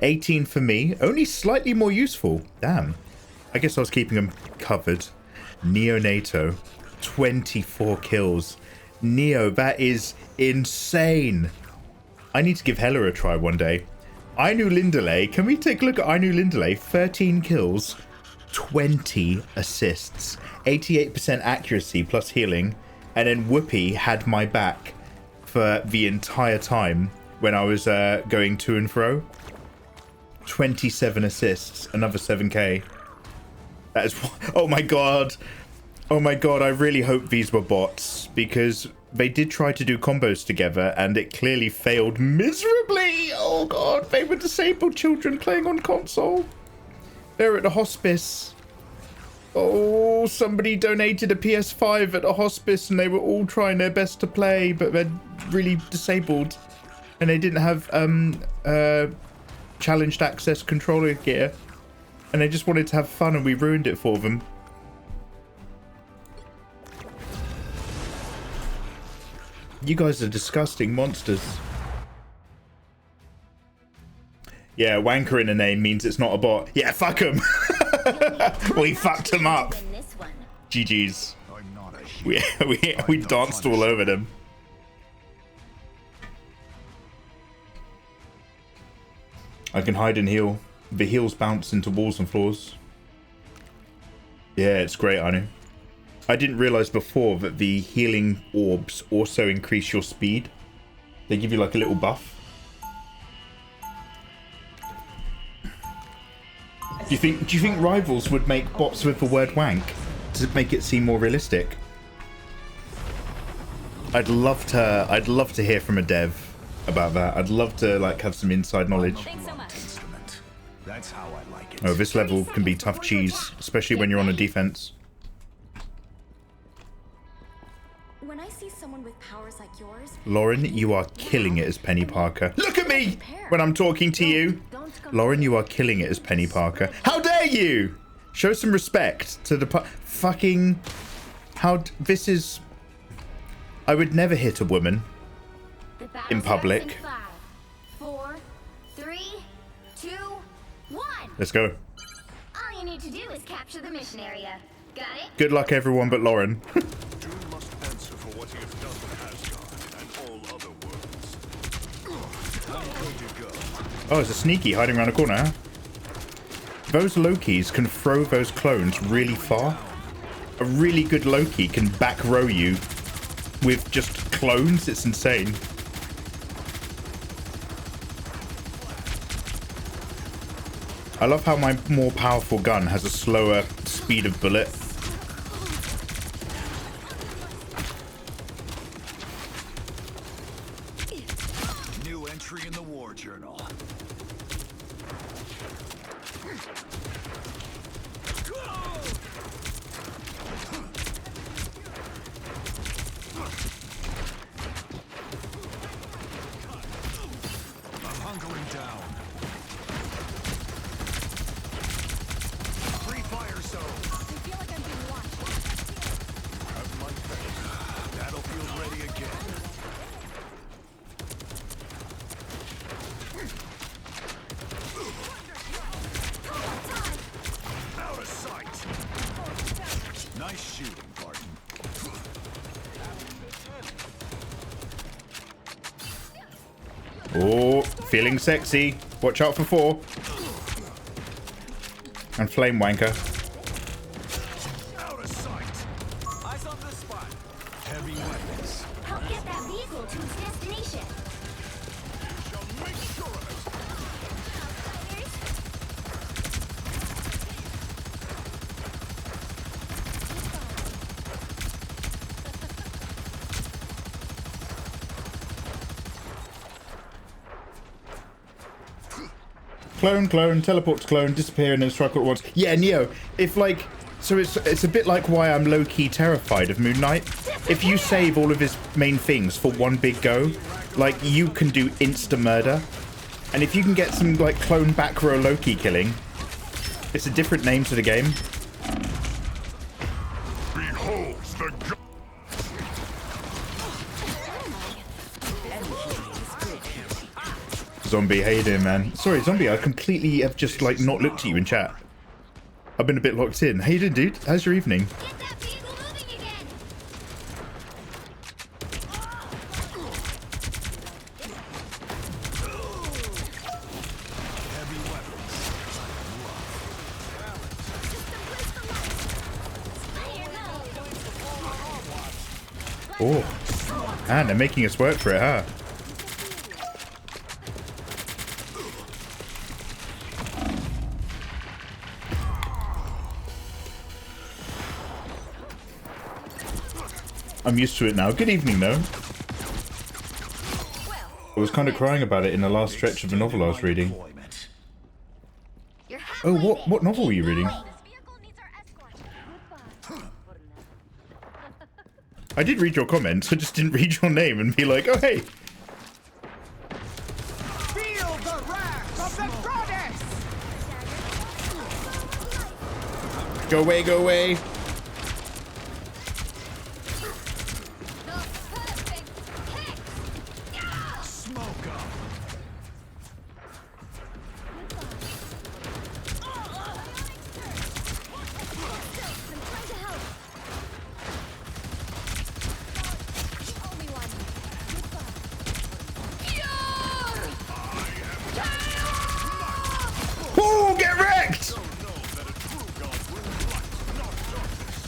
18 for me, only slightly more useful. Damn. I guess I was keeping them covered. Neonato, 24 kills. Neo, that is insane. I need to give Hella a try one day. Ainu Lindele, can we take a look at Ainu Lindele? 13 kills, 20 assists, 88% accuracy plus healing, and then Whoopi had my back for the entire time when I was going to and fro. 27 assists, another 7k. That is... Oh my god. Oh my god, I really hope these were bots, because they did try to do combos together and it clearly failed miserably. Oh god, they were disabled children playing on console. They're at the hospice. Oh, somebody donated a PS5 at the hospice and they were all trying their best to play, but they're really disabled. And they didn't have challenged access controller gear. And they just wanted to have fun and we ruined it for them. You guys are disgusting monsters. Yeah, wanker in a name means it's not a bot. Yeah, fuck him. We fucked him up. GG's. We danced all over them. I can hide and heal. The heals bounce into walls and floors. Yeah, it's great, Anu. I didn't realize before that the healing orbs also increase your speed. They give you like a little buff. Do you think Rivals would make bots with the word wank to make it seem more realistic? I'd love to hear from a dev about that. I'd love to like have some inside knowledge. Thanks so much. That's how I like it. Oh, this level can be tough cheese, especially when you're on a defense. When I see someone with powers like yours, Lauren, you are killing it as Penny Parker. Look at me when I'm talking to you. Lauren, you are killing it as Penny Parker. How dare you? Show some respect to the fucking... This is... I would never hit a woman in public. 5, 4, 3, 2, 1. Let's go. All you need to do is capture the mission area. Got it? Good luck, everyone but Lauren. Doom must answer for what he has done to Asgard and all other worlds. I'm going to go. Oh, it's a sneaky hiding around a corner, huh? Those Lokis can throw those clones really far. a really good Loki can back row you with just clones. It's insane. I love how my more powerful gun has a slower speed of bullet. New entry in the war journal. I'm hunkering down. Free fire zone. I feel like I'm being watched. Have my face. Battlefield ready again. Out of sight. Nice shooting, Barton. Oh, feeling sexy. Watch out for 4. And Flame Wanker. Out of sight. Eyes on this spot. Heavy weapons. Help get that vehicle to its destination. Shall make sure of it. Clone, clone, teleport to clone, disappear, and then strike all at once. Yeah, Neo. If like, so it's a bit like why I'm low-key terrified of Moon Knight. If you save all of his main things for one big go, like you can do insta murder, and if you can get some like clone back row Loki killing, it's a different name to the game. Behold the Zombie, how you doing, man? Sorry, Zombie, I completely have just like not looked at you in chat. I've been a bit locked in. How you doing, dude? How's your evening? Get that vehicle moving again. heavy weapons. Oh, and they're making us work for it, huh? I'm used to it now. Good evening, though. I was kind of crying about it in the last stretch of the novel I was reading. Oh, what novel were you reading? I did read your comments, I just didn't read your name and be like, oh, hey. Feel the wrath of the goddess! Go away, go away. Smoke up. Oh, get wrecked! Know that a true god brings light, not darkness.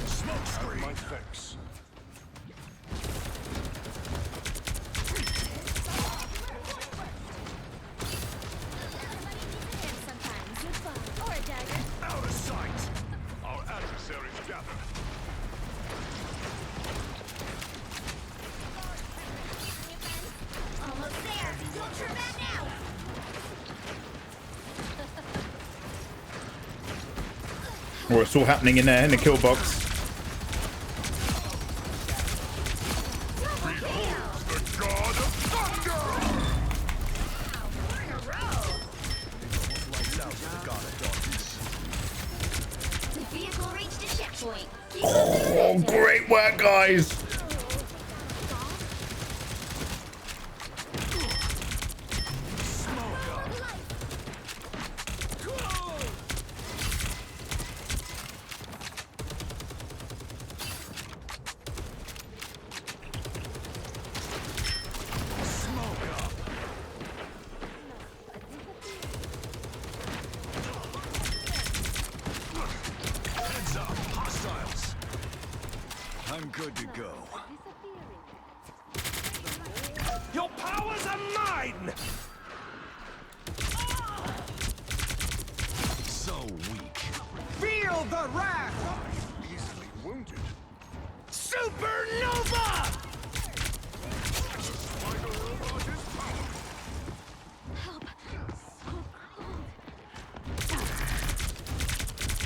Smoke screen. My fix. Out of sight. Our adversaries gather. Almost there. Don't turn back now. Oh, it's all happening in there in the kill box. The god of thunder. Lights out for the god of darkness. The vehicle reached a checkpoint. Keep Oh, great work, guys. good to go. Your powers are mine! So weak. Feel the wrath! Easily wounded. Supernova! Spider robot is powerful. Help. So cold.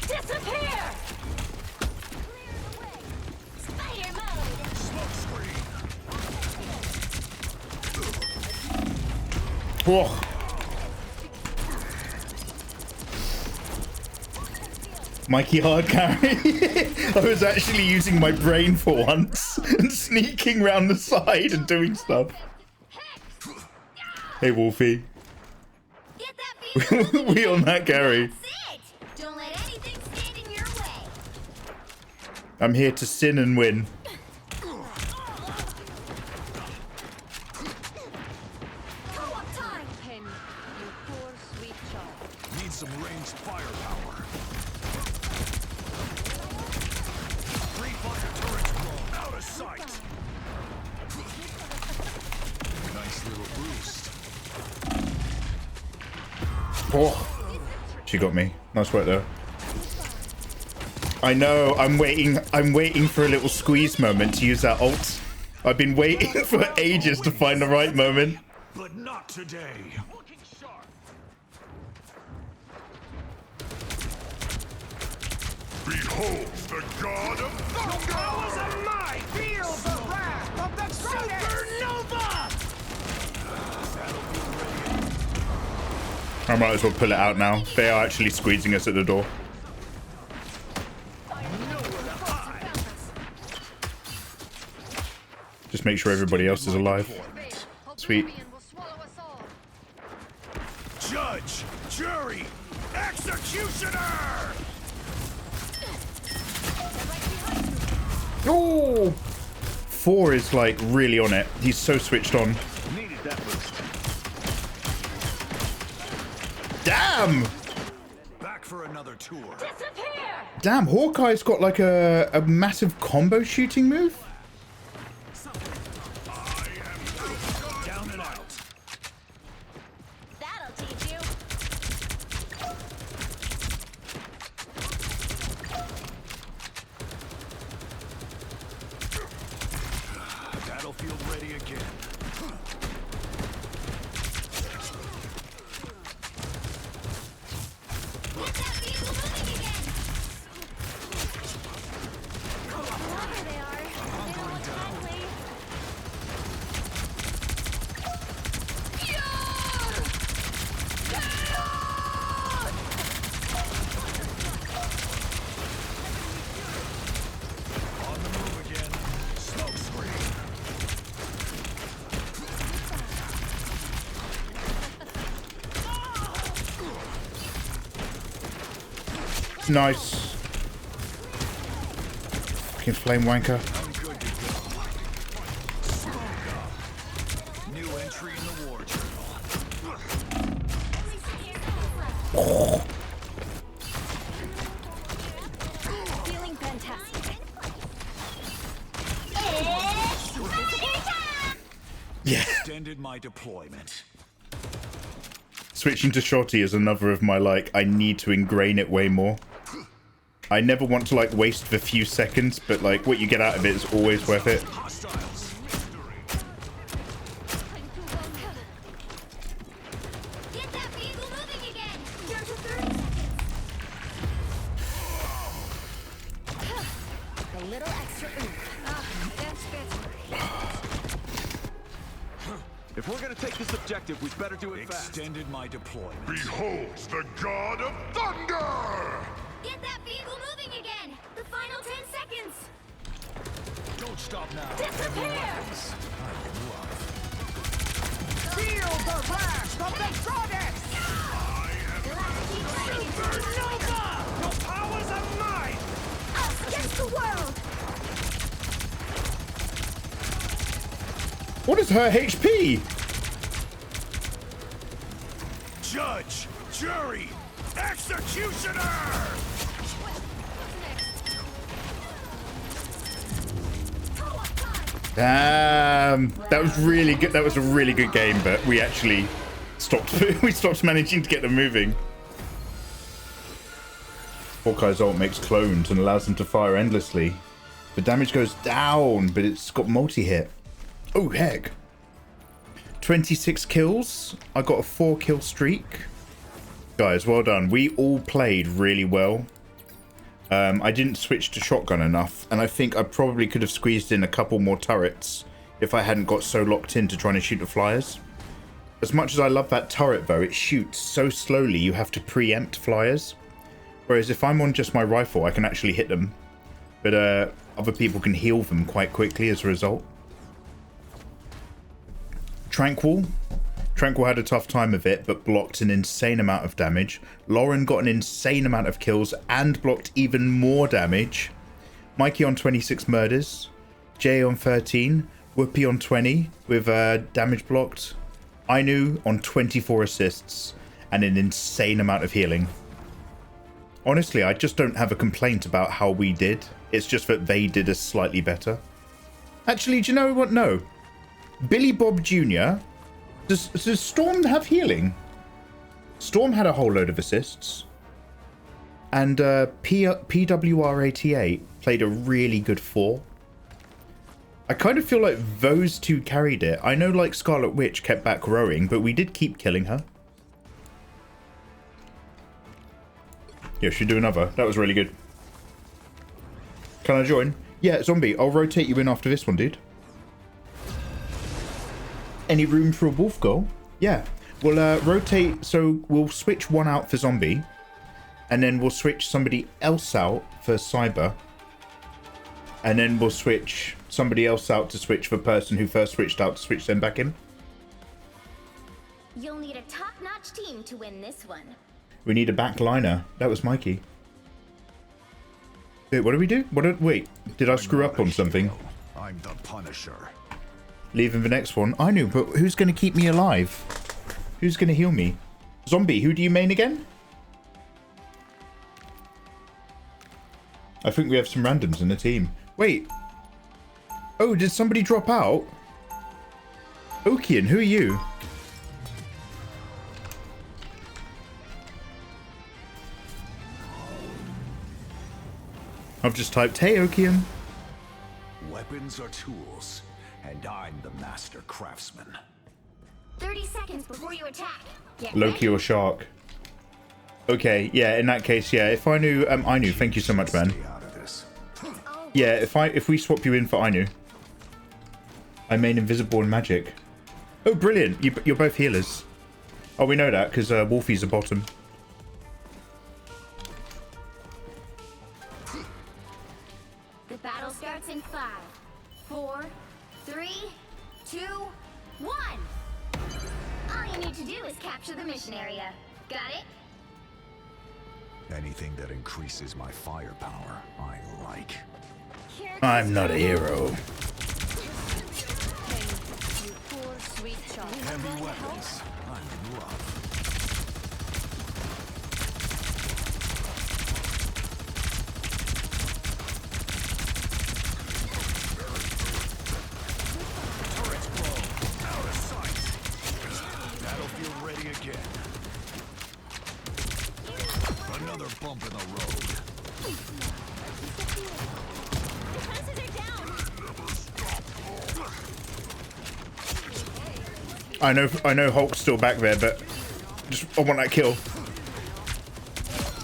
Disappear! Clear the way. Spider mode! Smoke screen. Whoa. Mikey hard carry. I was actually using my brain for once and sneaking round the side and doing stuff. Hey Wolfie. Get that beat. We on that carry. That's it! Don't let anything stand in your way. I'm here to sin and win. Co-op time! Pen, you poor sweet child. Need some ranged firepower. Three fire turrets blown out of sight. Nice little boost. Oh, she got me. Nice work though. I know. I'm waiting for a little squeeze moment to use that ult. I've been waiting for ages to find the right moment. But not today. Looking sharp. Behold the god of thunder! Powers are mine! Feel the wrath of the Supernova! I might as well pull it out now. They are actually squeezing us at the door. Just make sure everybody else is alive. Sweet. Judge, jury, executioner! Oh! 4 is like really on it. He's so switched on. Needed that boost. Damn! Back for another tour. Disappear! Damn, Hawkeye's got like a massive combo shooting move. Down and out. That'll teach you. Battlefield ready again. Get that vehicle moving again! There they are. They don't look friendly. On the move again. Smoke screen. Nice. Fucking flame wanker. I'm good to go. New entry in the war journal. Feeling fantastic. It's disappear time! Yeah. Extended my deployment. Switching to Shotty is another of my like, I need to ingrain it way more. I never want to like waste the few seconds, but like what you get out of it is always worth it. Hostiles. Get that vehicle moving again! Down to 30 seconds. A little extra oomph. That's better. If we're gonna take this objective, we'd better do it fast. Extended my deployment. Behold the god of thunder! Get that vehicle moving again! The final 10 seconds! Don't stop now. Disappear! Feel the wrath of the goddess! Supernova! Your powers are mine! Us against the world! What is her HP? Judge, jury, executioner! 5, Damn, that was really good. That was a really good game, but we actually stopped. We stopped managing to get them moving. Hawkeye's ult makes clones and allows them to fire endlessly. The damage goes down, but it's got multi-hit. Oh heck! 26 kills. I got a 4-kill streak. Guys, well done. We all played really well. I didn't switch to shotgun enough, and I think I probably could have squeezed in a couple more turrets if I hadn't got so locked into trying to shoot the flyers. As much as I love that turret though, it shoots so slowly you have to preempt flyers. Whereas if I'm on just my rifle, I can actually hit them. But other people can heal them quite quickly as a result. Tranquil had a tough time of it, but blocked an insane amount of damage. Lauren got an insane amount of kills and blocked even more damage. Mikey on 26 murders. Jay on 13. Whoopi on 20 with damage blocked. Ainu on 24 assists and an insane amount of healing. Honestly, I just don't have a complaint about how we did. It's just that they did us slightly better. Actually, do you know what? No. Billy Bob Jr. Does Storm have healing? Storm had a whole load of assists. And PWR88 played a really good 4. I kind of feel like those two carried it. I know like Scarlet Witch kept back rowing, but we did keep killing her. Yeah, should do another. That was really good. Can I join? Yeah, Zombie, I'll rotate you in after this one, dude. Any room for a wolf goal? Yeah. We'll rotate, so we'll switch one out for Zombie. And then we'll switch somebody else out for Cyber. And then we'll switch somebody else out to switch for person who first switched out to switch them back in. You'll need a top-notch team to win this one. We need a backliner. That was Mikey. Wait, what did we do? Wait, did I screw up on something? I'm the Punisher. Leaving the next one. I knew, but who's going to keep me alive? Who's going to heal me? Zombie, who do you main again? I think we have some randoms in the team. Wait. Oh, did somebody drop out? Okian, who are you? I've just typed, hey, Okian. Weapons are tools, and I'm the master craftsman. 30 seconds before you attack. Get Loki or Shark? Okay, yeah, in that case, yeah, if I knew, thank you so much, man. Yeah, if we swap you in for Ainu. I main invisible and magic. Oh, brilliant, you're both healers. Oh, we know that, because Wolfie's a bottom. The battle starts in 5, 4, 3, 2, 1. All you need to do is capture the mission area. Got it? Anything that increases my firepower, I like. I'm not a hero. Heavy weapons, I'm in love. Turrets blown, out of sight. Battlefield ready again. Another bump in the road. I know Hulk's still back there, but I want that kill.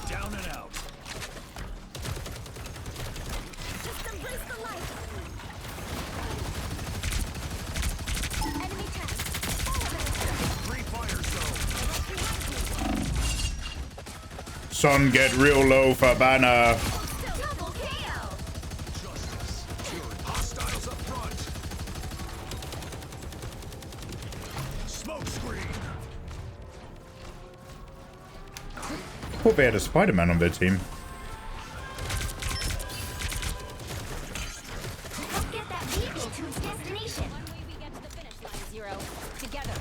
Down and out. Free fire zone. Sun get real low for banner. Double KO. Justice. Hostiles up front. Smoke screen. Thought they had a Spider-Man on their team. Help get that vehicle to its destination. We get to the finish line, Zero. Together.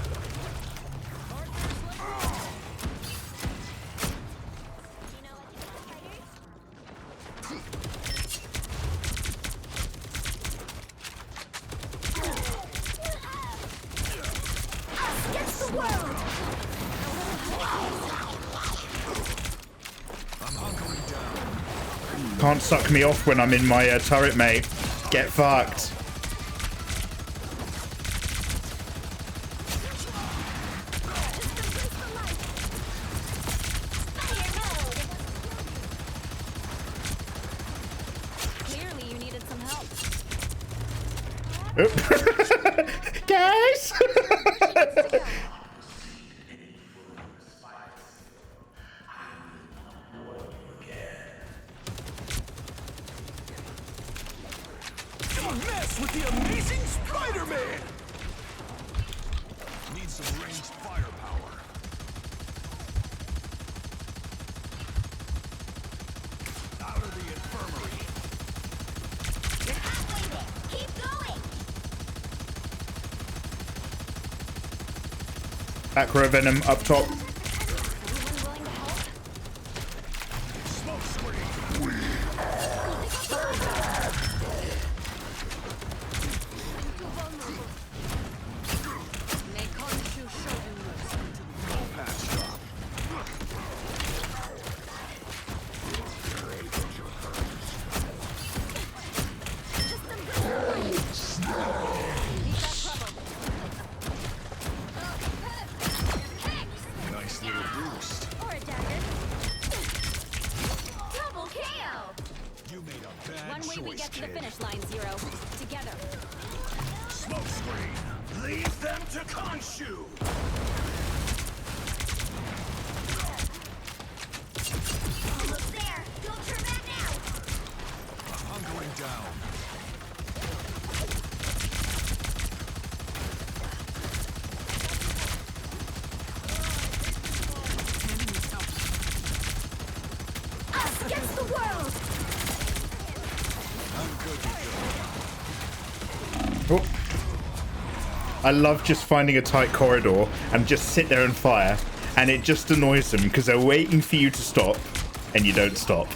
the world! I'm hunkering down. Can't suck me off when I'm in my turret, mate. Get fucked. Clearly you needed some help. Guys! Don't mess with the amazing Spider-Man! Need some ranged firepower. Out of the infirmary. You're halfway there. Keep going! Back row venom up top. Smoke screen. Patched up. Nice little boost. Or a dagger. Double KO! You made a bad One way choice, we get to the kid. finish line, Zero. Together. Smoke screen. Leave them to Khonshu. Almost there! Don't turn back now! Hunkering down. Us against the world! I'm good to go. Oh. I love just finding a tight corridor and just sit there and fire, and it just annoys them because they're waiting for you to stop and you don't stop.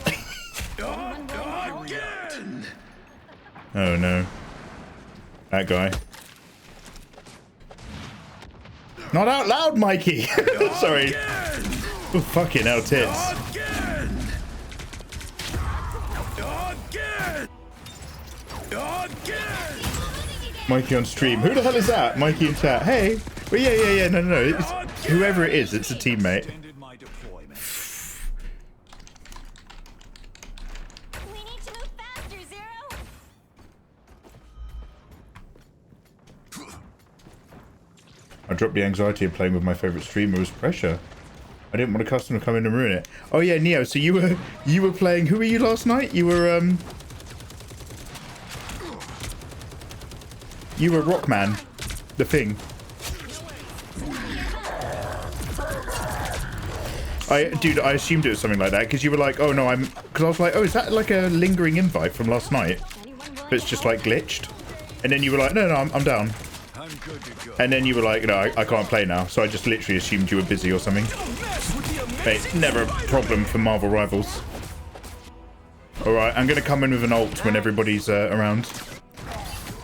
Again! Oh no. That guy. Not out loud, Mikey! Sorry. Oh, fucking hell, tits. Again! Again! Again! Mikey on stream. Who the hell is that? Mikey in chat. Hey. Well, yeah. No. It's, whoever it is, it's a teammate. Ended my deployment. We need to move faster, Zero! I dropped the anxiety of playing with my favorite streamer was pressure. I didn't want a customer to come in and ruin it. Oh yeah, Neo. So you were playing. Who were you last night? You were Rockman, the Thing. Dude, I assumed it was something like that because you were like, oh no, because I was like, oh, is that like a lingering invite from last night? But it's just like glitched. And then you were like, no, I'm down. I'm good to go. And then you were like, no, I can't play now. So I just literally assumed you were busy or something. Mate, never a problem for Marvel Rivals. Alright, I'm going to come in with an ult when everybody's around.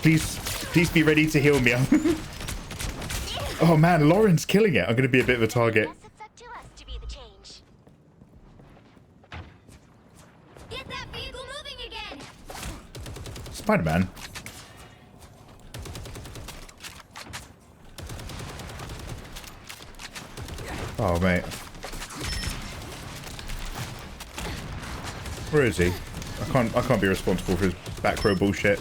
Please be ready to heal me. Oh man, Lauren's killing it. I'm going to be a bit of a target. Guess it's up to us to be the change. Get that vehicle moving again! Spider-Man. Oh, mate. Where is he? I can't be responsible for his back row bullshit.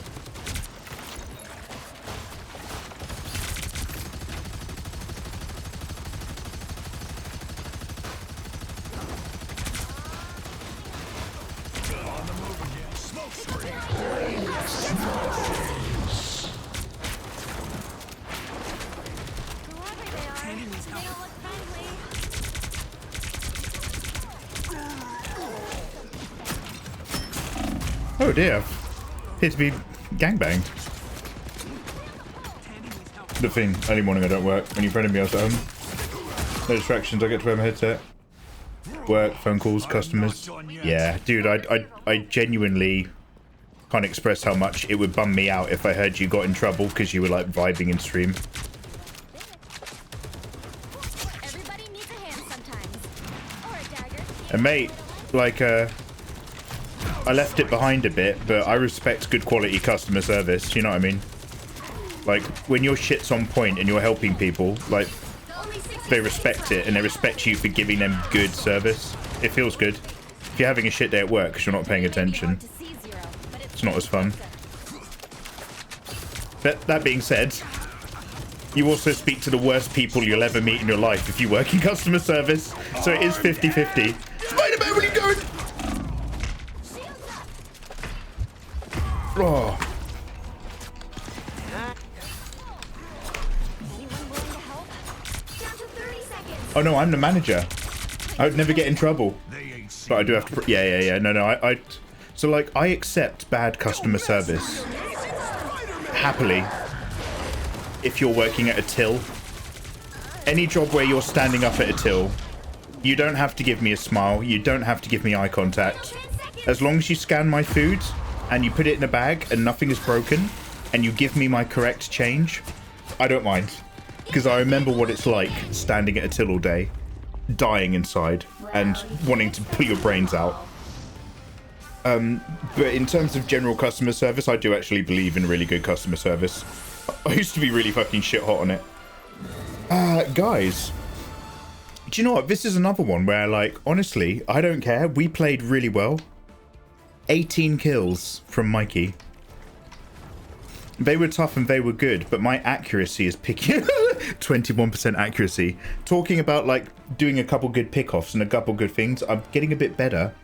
Whoever they are, they all look friendly. Oh dear. Appear to be gangbanged. The Thing. Early morning I don't work. When you friended me I was at home. No distractions, I get to wear my headset. Work, phone calls, customers. Yeah, dude, I genuinely can't express how much it would bum me out if I heard you got in trouble because you were like vibing in stream. And mate, like, I left it behind a bit, but I respect good quality customer service. You know what I mean? Like, when your shit's on point and you're helping people, like, they respect it and they respect you for giving them good service. It feels good. If you're having a shit day at work because you're not paying attention, it's not as fun. But that being said, you also speak to the worst people you'll ever meet in your life if you work in customer service. So it is 50-50. Spider-Man, where are you going? Oh. Oh no, I'm the manager. I would never get in trouble. But I do have to... Yeah. No, I... So, like, I accept bad customer service. Happily. If you're working at a till. Any job where you're standing up at a till, you don't have to give me a smile. You don't have to give me eye contact. As long as you scan my food and you put it in a bag and nothing is broken and you give me my correct change, I don't mind. Because I remember what it's like standing at a till all day, dying inside and wanting to pull your brains out. But in terms of general customer service, I do actually believe in really good customer service. I used to be really fucking shit hot on it. Guys, do you know what? This is another one where, like, honestly, I don't care. We played really well. 18 kills from Mikey. They were tough and they were good, but my accuracy is picking 21% accuracy. Talking about, like, doing a couple good pickoffs and a couple good things, I'm getting a bit better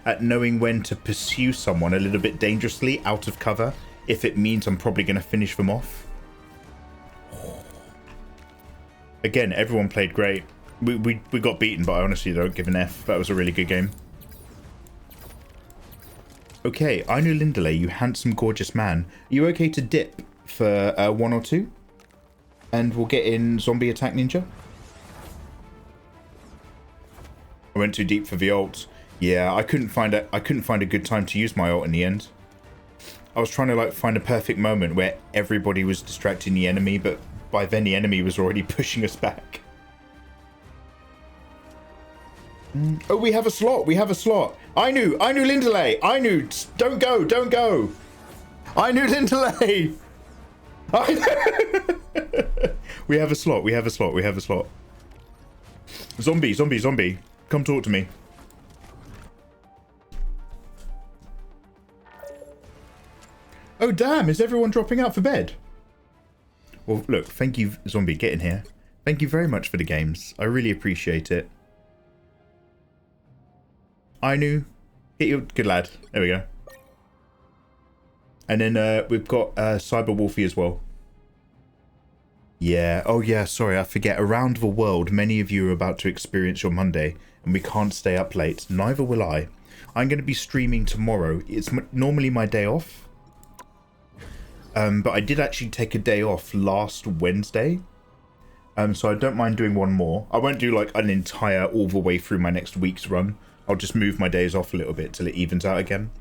at knowing when to pursue someone a little bit dangerously out of cover if it means I'm probably going to finish them off. Again, everyone played great. We got beaten, but I honestly don't give an F. That was a really good game. Okay, I knew Lindley, you handsome, gorgeous man. Are you okay to dip for 1 or 2? And we'll get in Zombie Attack Ninja. I went too deep for the ult. Yeah, I couldn't find a good time to use my ult in the end. I was trying to, like, find a perfect moment where everybody was distracting the enemy, but by then the enemy was already pushing us back. Oh, we have a slot. We have a slot. I knew Lindley. I knew. Don't go. I knew Lindley. We have a slot. Zombie. Come talk to me. Oh, damn. Is everyone dropping out for bed? Well, look, thank you, Zombie. Get in here. Thank you very much for the games. I really appreciate it. I knew. Hit you. Good lad. There we go. And then we've got Cyber Wolfie as well. Yeah. Oh, yeah. Sorry, I forget. Around the world, many of you are about to experience your Monday, and we can't stay up late. Neither will I. I'm going to be streaming tomorrow. It's normally my day off. But I did actually take a day off last Wednesday. So I don't mind doing one more. I won't do like an entire all the way through my next week's run. I'll just move my days off a little bit till it evens out again.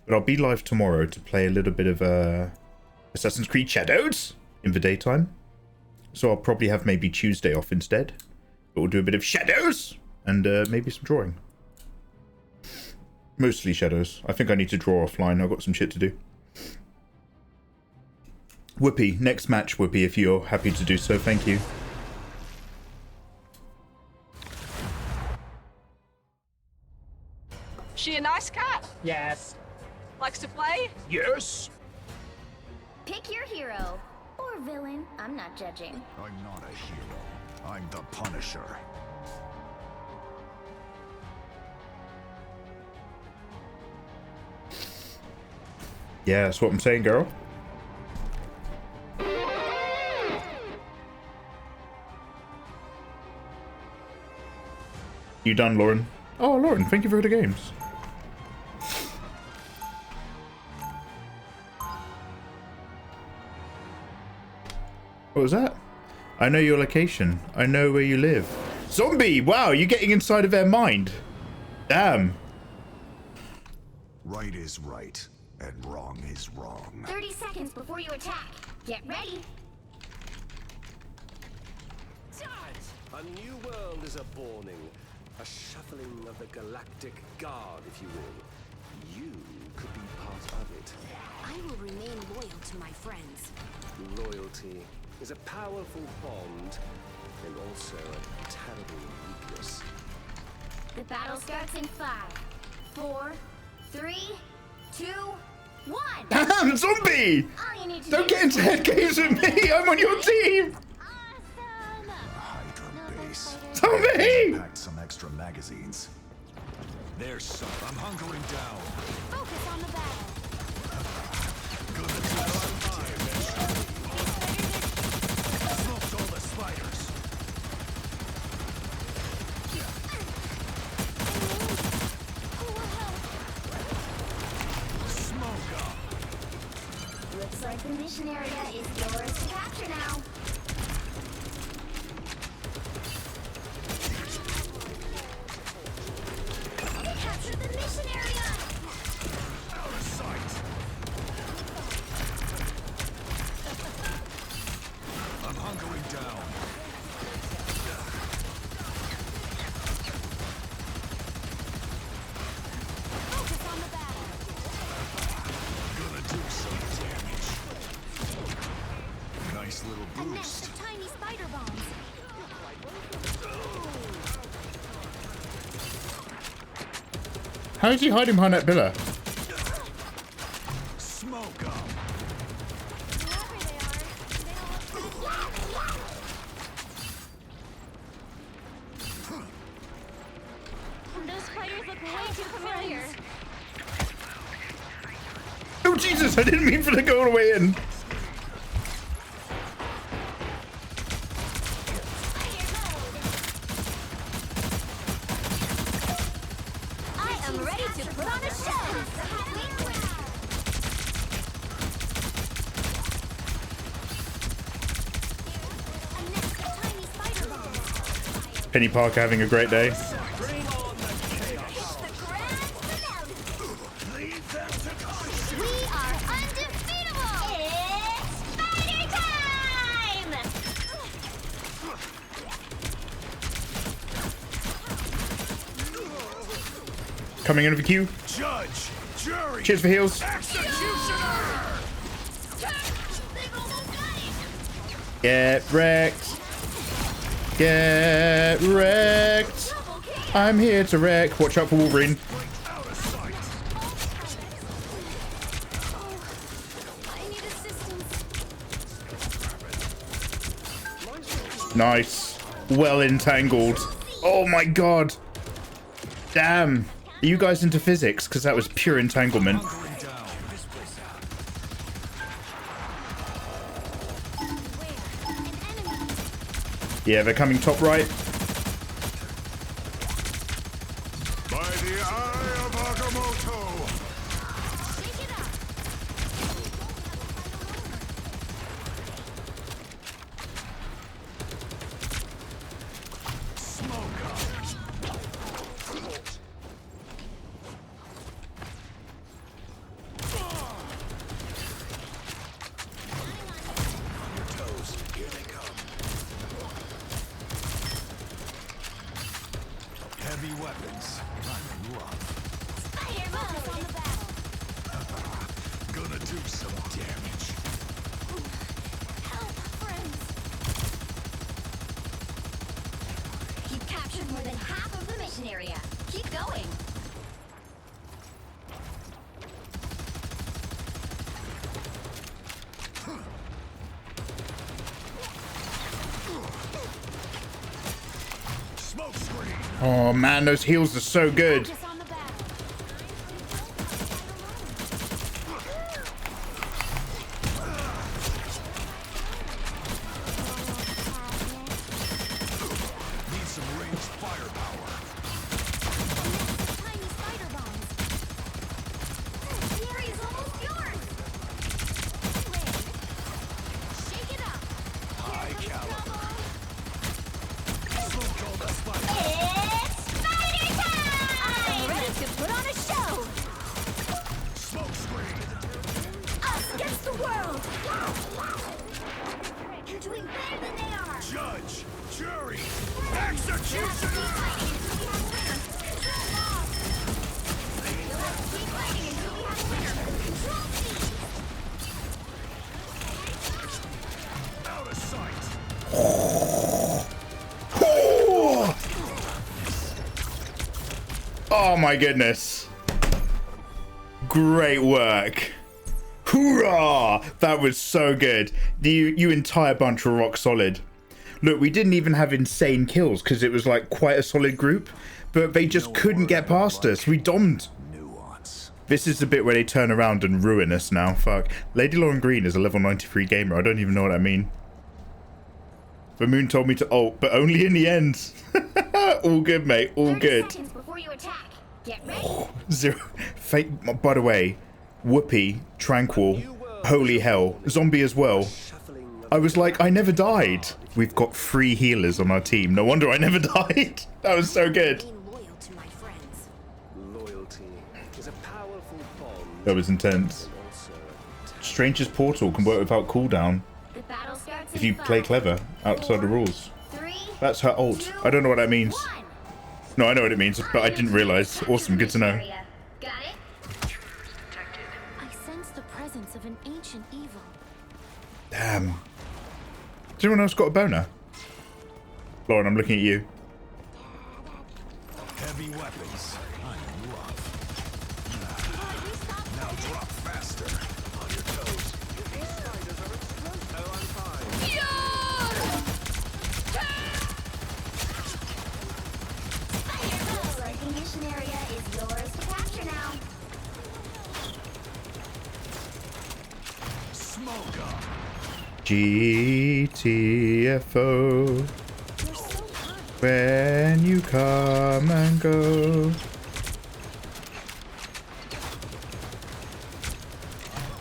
But I'll be live tomorrow to play a little bit of Assassin's Creed Shadows in the daytime. So I'll probably have maybe Tuesday off instead. But we'll do a bit of Shadows and maybe some drawing. Mostly Shadows. I think I need to draw offline. I've got some shit to do. Whoopi, next match, Whoopi, if you're happy to do so. Thank you. She a nice cat? Yes. Likes to play? Yes. Pick your hero. Or villain. I'm not judging. I'm not a hero. I'm the Punisher. Yeah, that's what I'm saying, girl. You done, Lauren? Oh, Lauren, thank you for the games. What was that? I know your location. I know where you live. Zombie! Wow, you're getting inside of their mind. Damn. Right is right, and wrong is wrong. 30 seconds before you attack. Get ready. A new world is a-borning. A shuffling of the galactic guard, if you will. You could be part of it. I will remain loyal to my friends. Loyalty is a powerful bond, and also a terrible weakness. The battle starts in 5, 4, 3, 2, 1. Damn, zombie! All you need to Don't do get into head games with me. I'm on your team. Zombie! Packed some extra magazines. There's some. I'm hunkering down. Focus on the battle. Gonna do some damage. Smoked all the spiders. Smoke up. Looks like the mission area is yours to capture now. Capture the mission area! Out of sight. I'm hunkering down. Focus on the battle. Gonna do some damage. Nice little A nest boost. of tiny spider bombs. How is he hiding behind that pillar? Smoke up. Wherever they are, they don't look Those spiders look way too familiar. Oh Jesus! I didn't mean for the go all the way in. I am ready to put on a show! A nest of tiny spider bombs. Penny Parker having a great day. Bring on the chaos. It's the grand finale. Leave them to consume. We are undefeatable! It's spider time! Coming in with a Q. Judge, jury, Cheers for heals. executioner. They've almost got it! Get wrecked. Get wrecked. I'm here to wreck. Watch out for Wolverine. Out of sight. I need assistance. Nice. Well entangled. Oh my god. Damn. Are you guys into physics? Because that was pure entanglement. Hunkering down. Yeah, they're coming top right. By the eye of Agamotto. Shake it up! Smoke up. On your toes. Here they come. Heavy weapons. I'm in love. Spider focus on the battle. Gonna do some damage. Help, friends! You've captured more than half of the mission area. Keep going. Smoke screen. Oh man, those heals are so good. Focus on the battle. Need some ranged firepower. Tiny spider bombs. The area's almost yours. Shake it up. High caliber. Smoked all the spiders. It's spider time! I'm ready to put on a show. Smoke screen. Us against the world. You're doing better than they are. Judge, jury, executioner. Oh my goodness. Great work. Hoorah! That was so good. You entire bunch were rock solid. Look, we didn't even have insane kills because it was like quite a solid group, but they just couldn't get past us. We domed. This is the bit where they turn around and ruin us now. Fuck. Lady Lauren Green is a level 93 gamer. I don't even know what I mean. The moon told me to ult, but only in the end. All good, mate. All good. Before you attack. Get ready. Zero. Fake. By the way, Whoopi, Tranquil, holy hell, zombie as well. I was like, I never died. We've got 3 healers on our team. No wonder I never died. That was so good. That was intense. Stranger's Portal can work without cooldown if you play clever outside the rules. That's her ult. I don't know what that means. No, I know what it means, but I didn't realize. Awesome, good to know. I sense the presence of an ancient evil. Damn. Has anyone else got a boner? Lauren, I'm looking at you. Heavy weapons. I'm rough. Now drop faster. On your toes. These spiders are explosive. Oh, I'm fine. Looks like the mission area is yours to capture now. Smoke up. GTFO. When you come and go.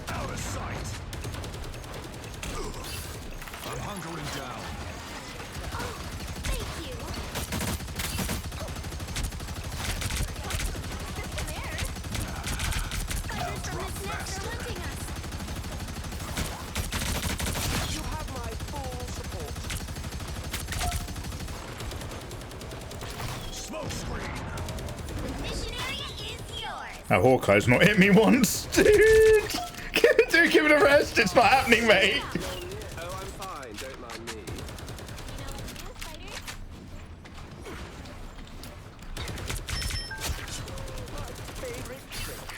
Out of sight. I'm hunkering down. Thank you. Now drop faster. You have my full support. Smoke screen. The mission area is yours. That Hawkeye's not hit me once, dude. Dude, give it a rest. It's not happening, mate. Oh, I'm fine. Don't mind me.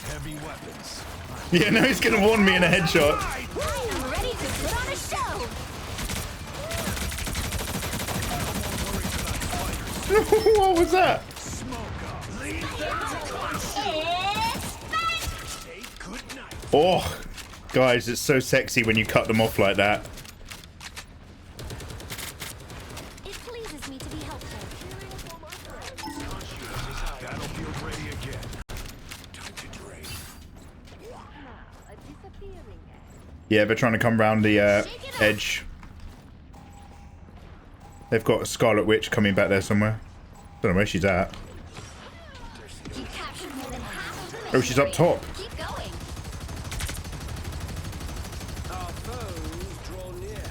Heavy weapons. Yeah, no, he's gonna warn me in a headshot. I'm ready to put on a show. What was that? Oh, guys, it's so sexy when you cut them off like that. It pleases me to be helpful. Battlefield ready again. Time to drain. Yeah, they're trying to come round the edge. They've got a Scarlet Witch coming back there somewhere. Don't know where she's at. You captured more than half of the Oh, she's up top. Keep going. Our foes draw near.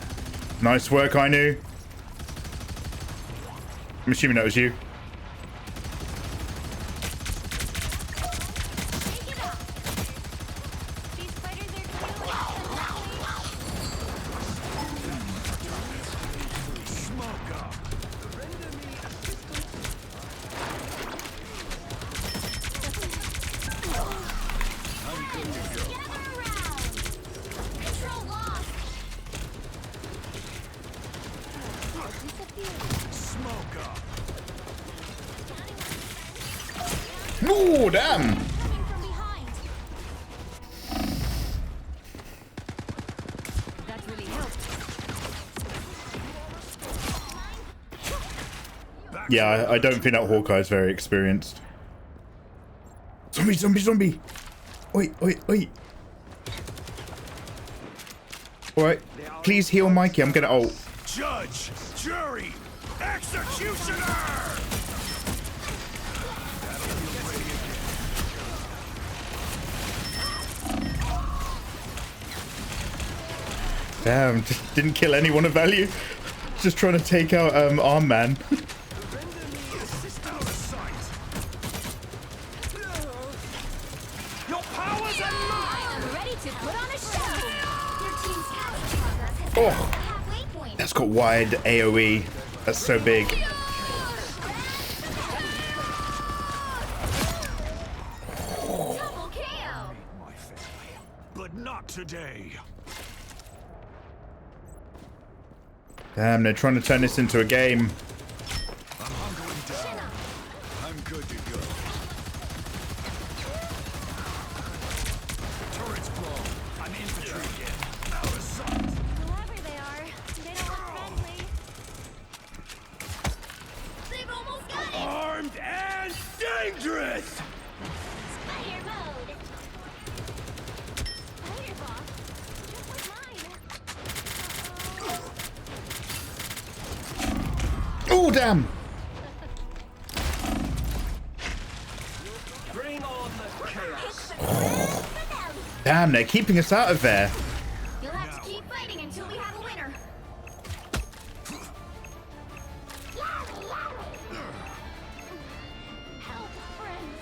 Nice work, I knew. I'm assuming that was you. Shake it up. These spiders are Smoke up. I'm good to go. gather around. Control lost. Smoke up. Oh, damn. Coming from behind. That really helped. Yeah, I don't think that Hawkeye's very experienced. Zombie, zombie, zombie. Oi, oi, oi. Alright, please heal Mikey. I'm gonna ult. Judge, jury, executioner! Damn, didn't kill anyone of value. Just trying to take out Arm Man. Out of sight. Your powers are mine! I'm ready to put on a show. Your team's capture progress has Oh. passed the halfway point. That's got wide AoE. That's so big. day. Damn, they're trying to turn this into a game. I'm hunkering down. I'm good to go. Turret's blown. I'm infantry again. Out of sight. Whoever they are, they don't look friendly. They've almost got it! Armed and dangerous! Spider mode! Spider boss? Just like mine. Oh, damn. Bring on the chaos. Damn, they're keeping us out of there. You'll have to keep fighting until we have a winner. Help, friends.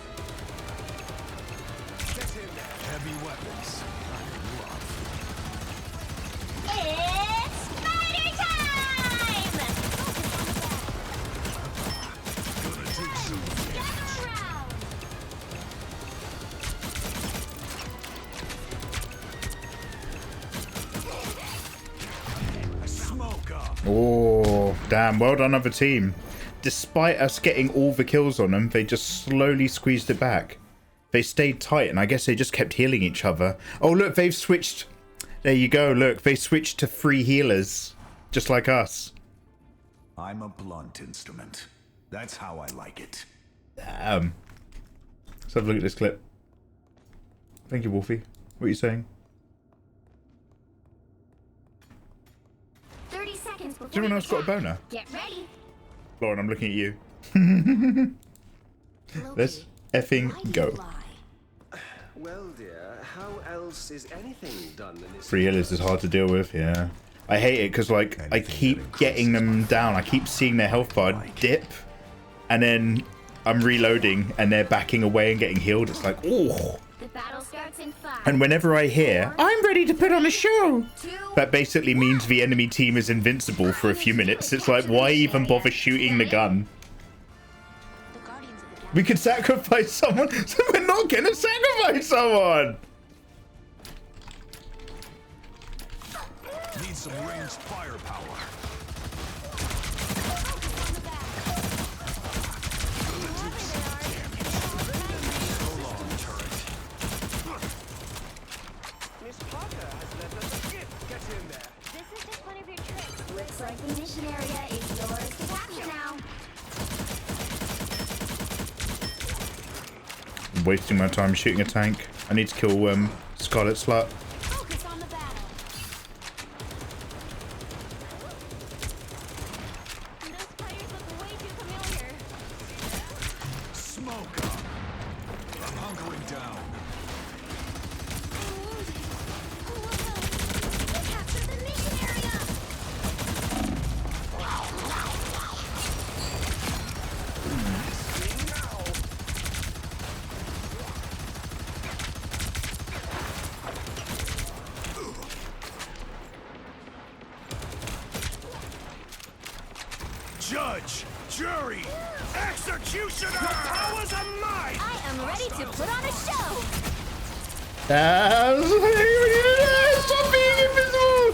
Heavy weapons. It's spider time! Gonna take some Gather around! smoke up. Oh, damn. Well done, other team. Despite us getting all the kills on them, they just slowly squeezed it back. They stayed tight, and I guess they just kept healing each other. Oh, look, they've switched. There you go. Look, they switched to 3 healers, just like us. I'm a blunt instrument. That's how I like it. Damn. Let's have a look at this clip. Thank you, Wolfie. What are you saying? 30 seconds before Has anyone else got a boner? Get ready. Lauren, I'm looking at you. Let's effing go. Well, dear, how else is anything done in this? 3 healers is hard to deal with, yeah. I hate it because, like, I keep getting them down. I keep seeing their health bar dip, and then I'm reloading, and they're backing away and getting healed. It's like, oh. The battle starts in 5. And whenever I hear, I'm ready to put on a show, that basically means the enemy team is invincible for a few minutes. It's like, why even bother shooting the gun? We could sacrifice someone, so we're not gonna sacrifice someone! Need some ranged firepower. So long, turret. Miss Parker has left us a gift. Get in there. This is just one of your tricks. Looks like the mission area is yours to capture now. I'm wasting my time shooting a tank. I need to kill Scarlet Slut. Focus on the battle. Those spiders look way too familiar. Smoke up. I'm hunkering down. Capture the mission area. Judge, jury, executioner! The powers of might! I am ready to put on a show. Stop being invisible!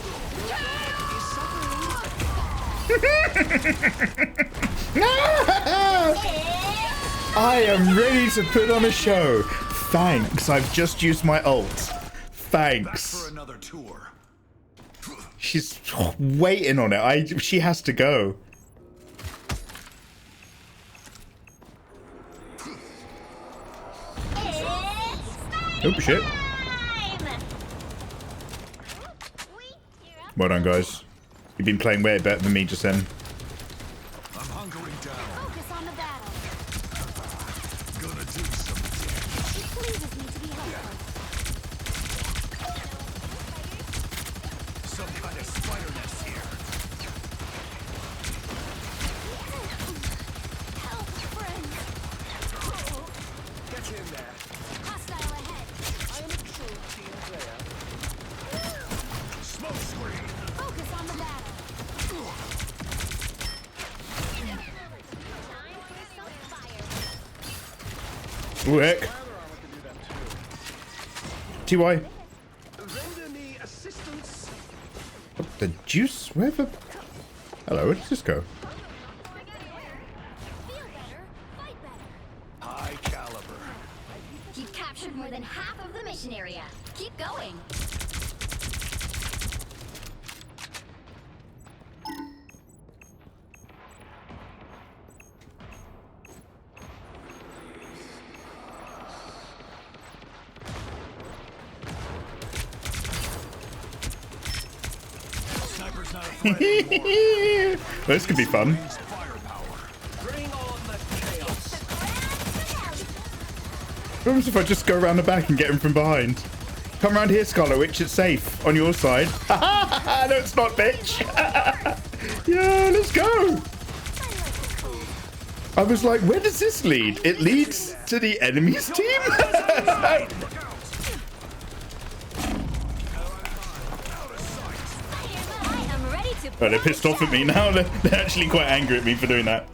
I am ready to put on a show. Thanks, I've just used my ult. Thanks. Back for another tour. She's waiting on it. She has to go. Oh shit. Well done, guys. You've been playing way better than me just then. I'm hunkering down. Focus on the battle. Gonna do some damage. It pleases me to be helpful. Some kind of spider nest here. Help, friends. Get in there. Hostile ahead. I am a true team player. Smoke screen. Focus on the battle. Ooh, heck. TY. Render me the juice? Where the... Hello, where does this go? High caliber. You've captured more than half of the mission area. Keep going. Sniper's not a threat anymore. This could be fun. Bring on the chaos. What happens if I just go around the back and get him from behind? Come around here, Scarlet Witch. It's safe on your side. No, it's not, bitch. Yeah, let's go. I was like, where does this lead? It leads to the enemy's team? Oh, they're pissed off at me now. They're actually quite angry at me for doing that.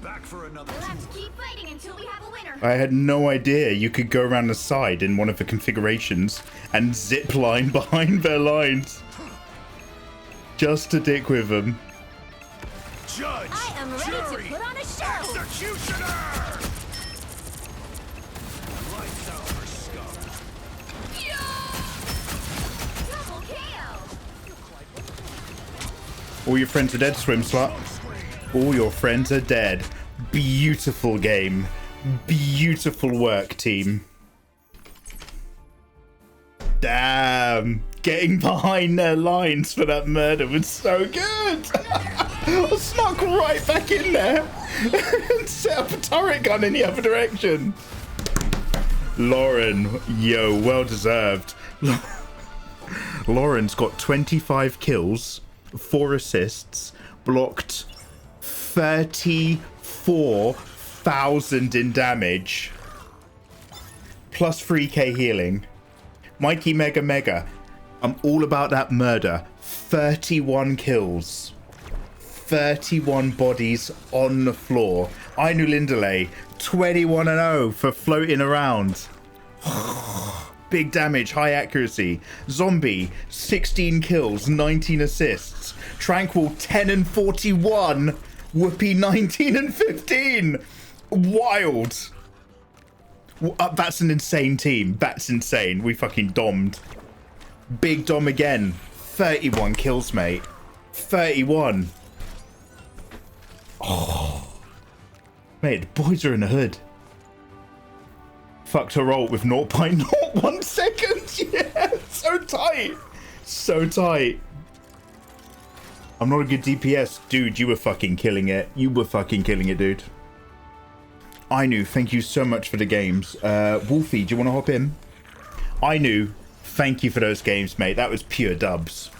Back for another. We'll have to keep fighting until we have a winner. I had no idea you could go around the side in one of the configurations and zip line behind their lines. Just to dick with them. Judge, I am ready jury, to put on a show. executioner. Lights out for scum. Double kill. All your friends are dead, swim slut. All your friends are dead. Beautiful game. Beautiful work, team. Damn. Getting behind their lines for that murder was so good. I snuck right back in there and set up a turret gun in the other direction. Lauren, yo, well deserved. Lauren's got 25 kills, 4 assists, blocked 34,000 in damage, plus 3k healing. Mikey Mega, I'm all about that murder. 31 kills, 31 bodies on the floor. Ainu Lindalay, 21-0 for floating around. Big damage, high accuracy. Zombie, 16 kills, 19 assists. Tranquil, 10 and 41. Whoopee, 19 and 15. Wild. That's an insane team. That's insane. We fucking domed. Big dom again. 31 kills, mate. 31. Oh. Mate, the boys are in the hood. Fucked her ult with 0.01 seconds. Yeah, so tight. So tight. I'm not a good DPS. Dude, you were fucking killing it. You were fucking killing it, dude. Ainu, thank you so much for the games. Wolfie, do you want to hop in? Ainu, thank you for those games, mate. That was pure dubs.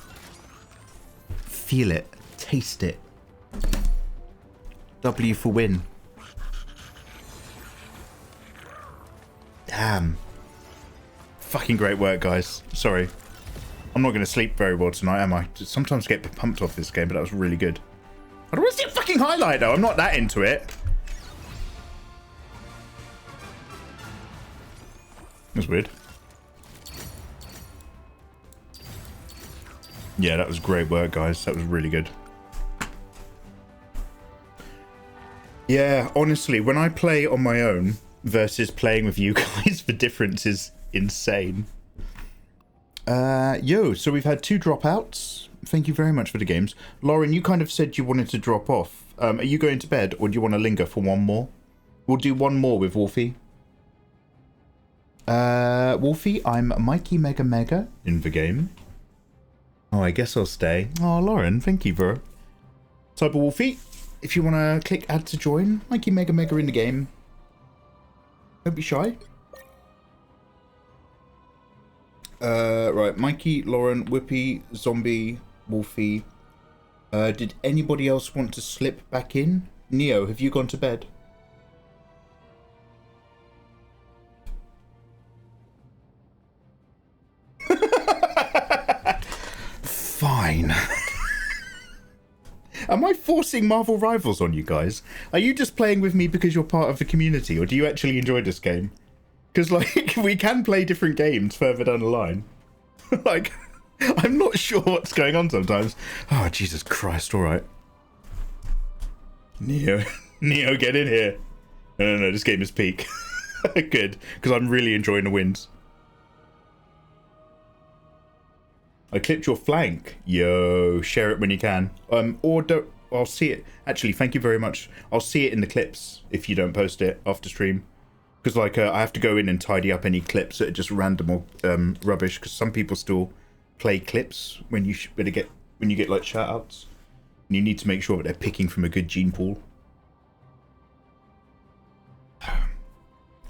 Feel it. Taste it. W for win. Damn. Fucking great work, guys. Sorry. I'm not going to sleep very well tonight, am I? Sometimes get pumped off this game, but that was really good. I don't want to see a fucking highlight, though. I'm not that into it. That's weird. Yeah, that was great work, guys. That was really good. Yeah, honestly, when I play on my own versus playing with you guys, the difference is insane. Yo, so we've had 2 dropouts. Thank you very much for the games. Lauren, you kind of said you wanted to drop off. Are you going to bed, or do you want to linger for one more? We'll do one more with Wolfie. Wolfie, I'm Mikey Mega in the game. Oh, I guess I'll stay. Oh, Lauren, thank you, bro. Cyber Wolfie, if you want to click add to join, Mikey Mega in the game. Don't be shy. Right, Mikey, Lauren, Whippy, Zombie, Wolfie. Did anybody else want to slip back in? Neo, have you gone to bed? Fine. Am I forcing Marvel Rivals on you guys? Are you just playing with me because you're part of the community, or do you actually enjoy this game? Because, like, we can play different games further down the line. Like, I'm not sure what's going on sometimes. Oh, Jesus Christ, alright. Neo, get in here. No, this game is peak. Good, because I'm really enjoying the wins. I clipped your flank. Yo, share it when you can. Or don't, I'll see it. Actually, thank you very much. I'll see it in the clips if you don't post it after stream. Because, like, I have to go in and tidy up any clips that are just random or rubbish. Because some people still play clips when you get like shout-outs. And you need to make sure that they're picking from a good gene pool.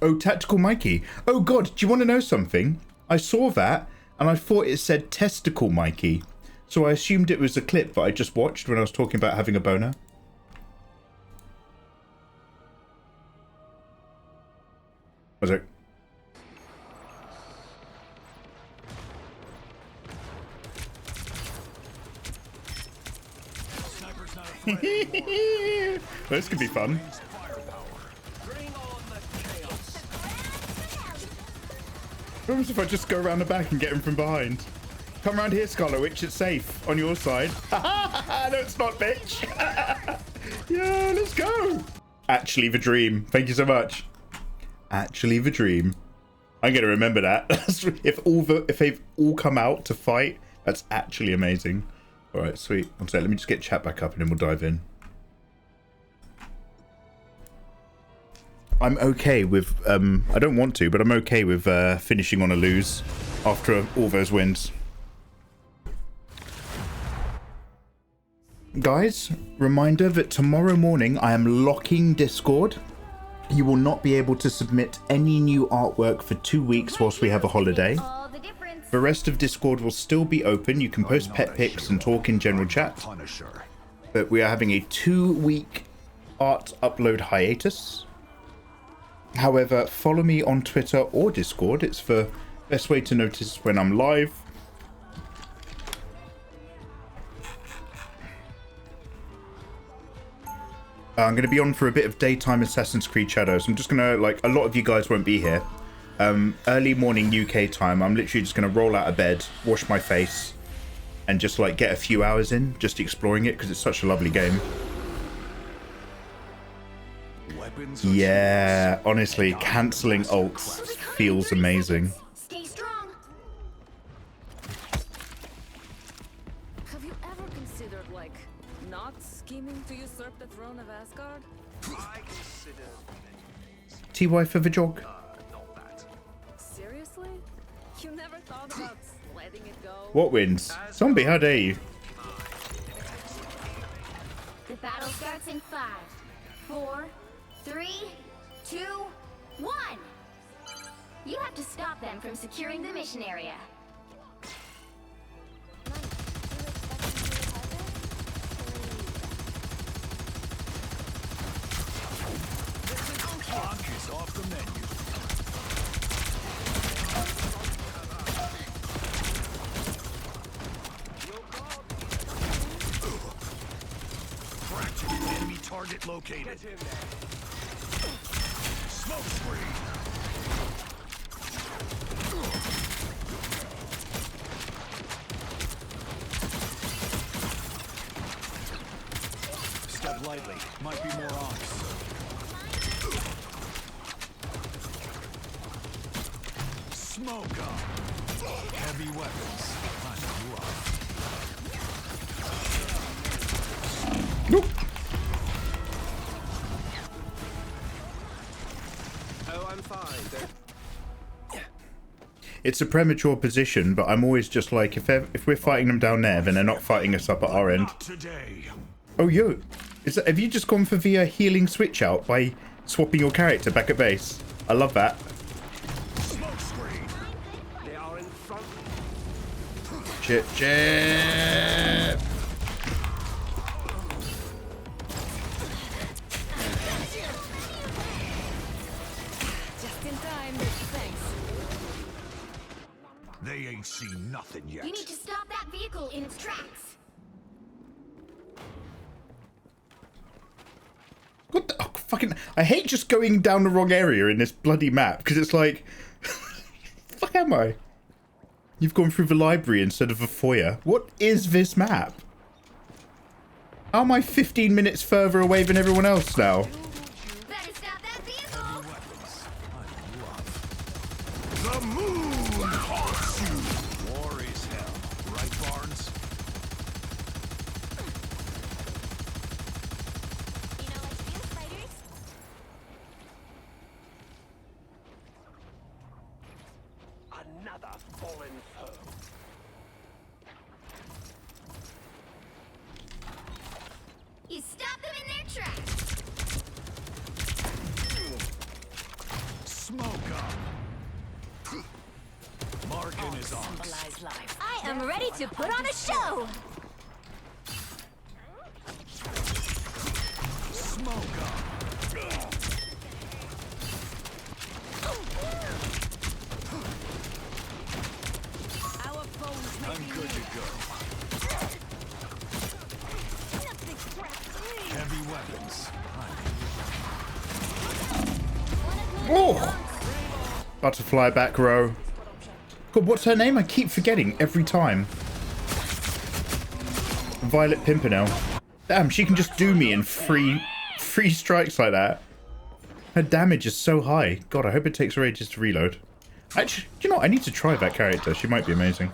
Oh, Tactical Mikey. Oh, God, do you want to know something? I saw that, and I thought it said Testicle Mikey. So I assumed it was a clip that I just watched when I was talking about having a boner. Was it? This could be fun. What happens if I just go around the back and get him from behind? Come around here, Scarlet Witch, it's safe. On your side. No, it's not, bitch. Yeah, let's go. Actually, the dream. Thank you so much. Actually, the dream. I'm going to remember that. If they've all come out to fight, that's actually amazing. All right, sweet. One sec, let me just get chat back up and then we'll dive in. I'm okay with, I don't want to, but I'm okay with finishing on a lose after all those wins. Guys, reminder that tomorrow morning I am locking Discord. You will not be able to submit any new artwork for 2 weeks whilst we have a holiday. The rest of Discord will still be open. You can post pet pics and talk in general chat. But we are having a 2-week art upload hiatus. However, follow me on Twitter or Discord. It's the best way to notice when I'm live. I'm going to be on for a bit of daytime Assassin's Creed Shadows. I'm just going to, like, a lot of you guys won't be here. Early morning UK time, I'm literally just going to roll out of bed, wash my face, and just, like, get a few hours in, just exploring it, because it's such a lovely game. Yeah, honestly, cancelling ults feels amazing. Stay strong. Have you ever considered, like, not scheming to usurp the throne of Asgard? I consider TY for the jog. not that. Seriously? You never thought about letting it go? What wins? Zombie, how dare you? The battle starts in 5, 4, 3, 2, 1. You have to stop them from securing the mission area. Clock is off the menu. Fractured. Enemy target located. Smoke screen. Step lightly. Might be more honest. Smoke up. Heavy weapons. Lining you up. Nope. Oh, I'm fine. It's a premature position, but I'm always just like, if we're fighting them down there, then they're not fighting us up at our end. Oh, yo. Have you just gone for the healing switch out by swapping your character back at base? I love that. Smoke screen. They are in front. Chip, chip. Just in time. Thanks. They ain't seen nothing yet. You need to stop that vehicle in its tracks. fucking... I hate just going down the wrong area in this bloody map, because it's like... fuck am I? You've gone through the library instead of a foyer. What is this map? How am I 15 minutes further away than everyone else now? Better stop that vehicle! The moon haunts you! War is hell, right, Barnes? You know like steel spiders? Another fallen foe. You stop them in their tracks! Smoke up! Markin is on. I am ready to put on a show! Smoke up! I'm good to go. Heavy weapons. Oh! Butterfly back row. God, what's her name? I keep forgetting every time. Violet Pimpernel. Damn, she can just do me in three strikes like that. Her damage is so high. God, I hope it takes her ages to reload. Actually, do you know what? I need to try that character. She might be amazing.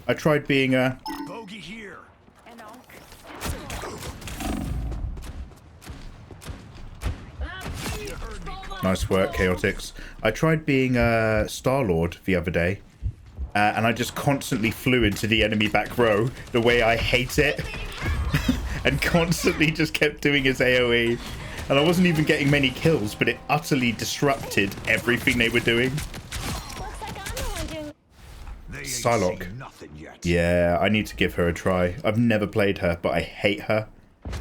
I tried being a... Bogey here. Nice work, Chaotix. I tried being a Star-Lord the other day. And I just constantly flew into the enemy back row the way I hate it. And constantly just kept doing his AoE. And I wasn't even getting many kills, but it utterly disrupted everything they were doing. Psylocke. Yeah, I need to give her a try. I've never played her, but I hate her.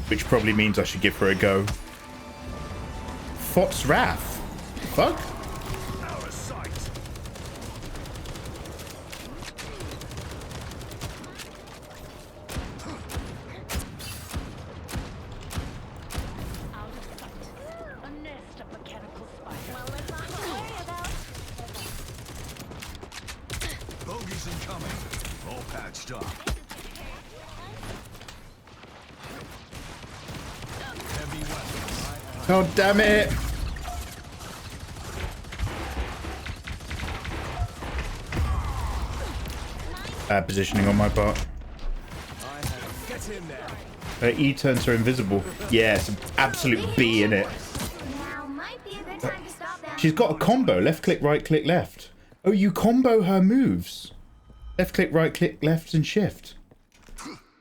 Which probably means I should give her a go. Thot's Wrath? Fuck? Out of sight. Bogeys incoming. All patched up. Heavy weapons. God damn it! Bad positioning on my part. Get in there. Her E turns her invisible. Yeah, it's an absolute B in it. Now might be a good time to stop that. She's got a combo. Left click, right click, left. Oh, you combo her moves. Left click, right click, left, and shift.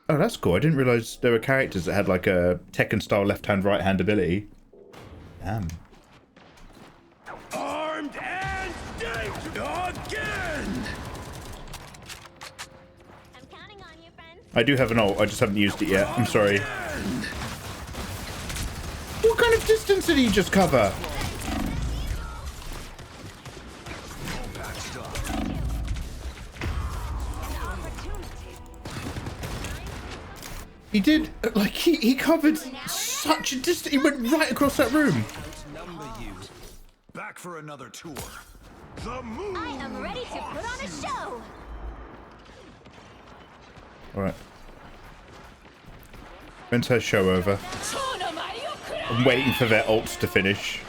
Oh, that's cool. I didn't realise there were characters that had like a Tekken style left hand, right hand ability. Damn. Armed and dangerous again. I'm counting on you, friends. I do have an ult. I just haven't used it yet. I'm sorry. What kind of distance did he just cover? He did, like, he covered such a distance. He went right across that room. Back for another tour. The moon. I am ready to put on a show. Alright. When's her show over? I'm waiting for their ults to finish.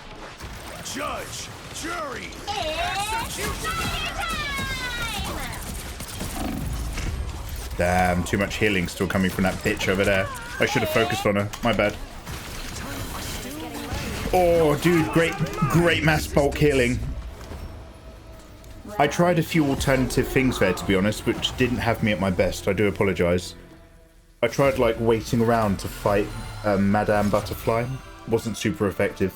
Judge, jury, Damn, too much healing still coming from that bitch over there. I should have focused on her. My bad. Oh, dude, great mass bulk healing. I tried a few alternative things there, to be honest, which didn't have me at my best. I do apologize. I tried, like, waiting around to fight Madame Butterfly. Wasn't super effective.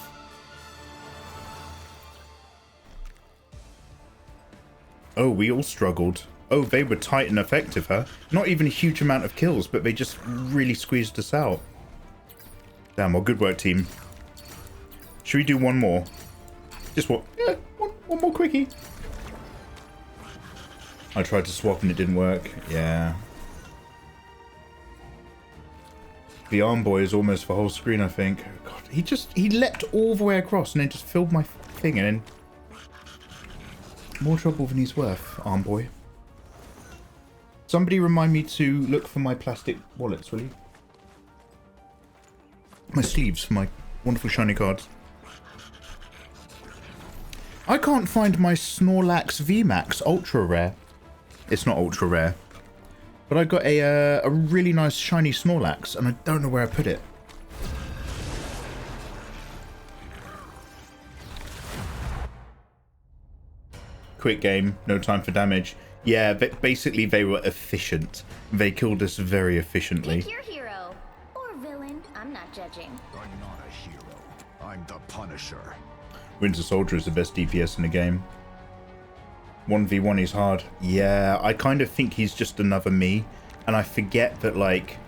Oh, we all struggled. Oh, they were tight and effective, huh? Not even a huge amount of kills, but they just really squeezed us out. Damn, well, good work, team. Should we do one more? Just what? Yeah, one more quickie. I tried to swap and it didn't work. Yeah. The arm boy is almost the whole screen, I think. God, he leapt all the way across and then just filled my thing and then... More trouble than he's worth, arm boy. Somebody remind me to look for my plastic wallets, will you? My sleeves for my wonderful shiny cards. I can't find my Snorlax VMAX Ultra Rare. It's not Ultra Rare. But I got a really nice shiny Snorlax and I don't know where I put it. Quick game, no time for damage. Yeah, basically they were efficient. They killed us very efficiently. Pick your hero or villain. I'm not judging. I'm not a hero. I'm the Punisher. Winter Soldier is the best DPS in the game. 1v1 is hard. Yeah, I kind of think he's just another me. And I forget that, like,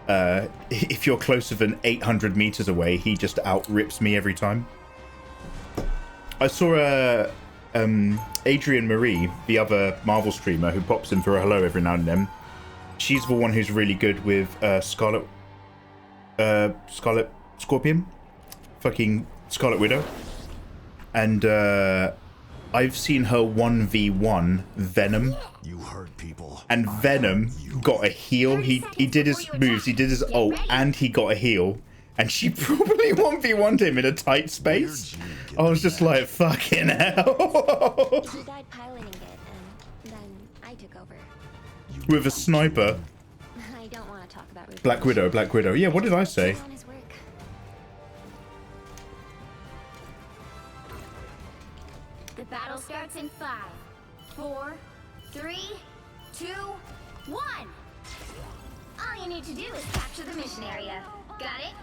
if you're closer than 800 meters away, he just outrips me every time. I saw Adrian Marie, the other Marvel streamer who pops in for a hello every now and then. She's the one who's really good with Scarlet Scorpion, fucking Scarlet Widow, and I've seen her 1v1 Venom. You hurt people. And Venom got a heal. He did his moves, he did his ult, and he got a heal. And she probably 1v1'd him in a tight space. I was just like, fucking hell. He died piloting it, and then I took over. With a sniper. I don't want to talk about revenge. Black Widow, Black Widow. Yeah, what did I say? On his work. The battle starts in 5, 4, 3, 2, 1. All you need to do is capture the mission area. Got it?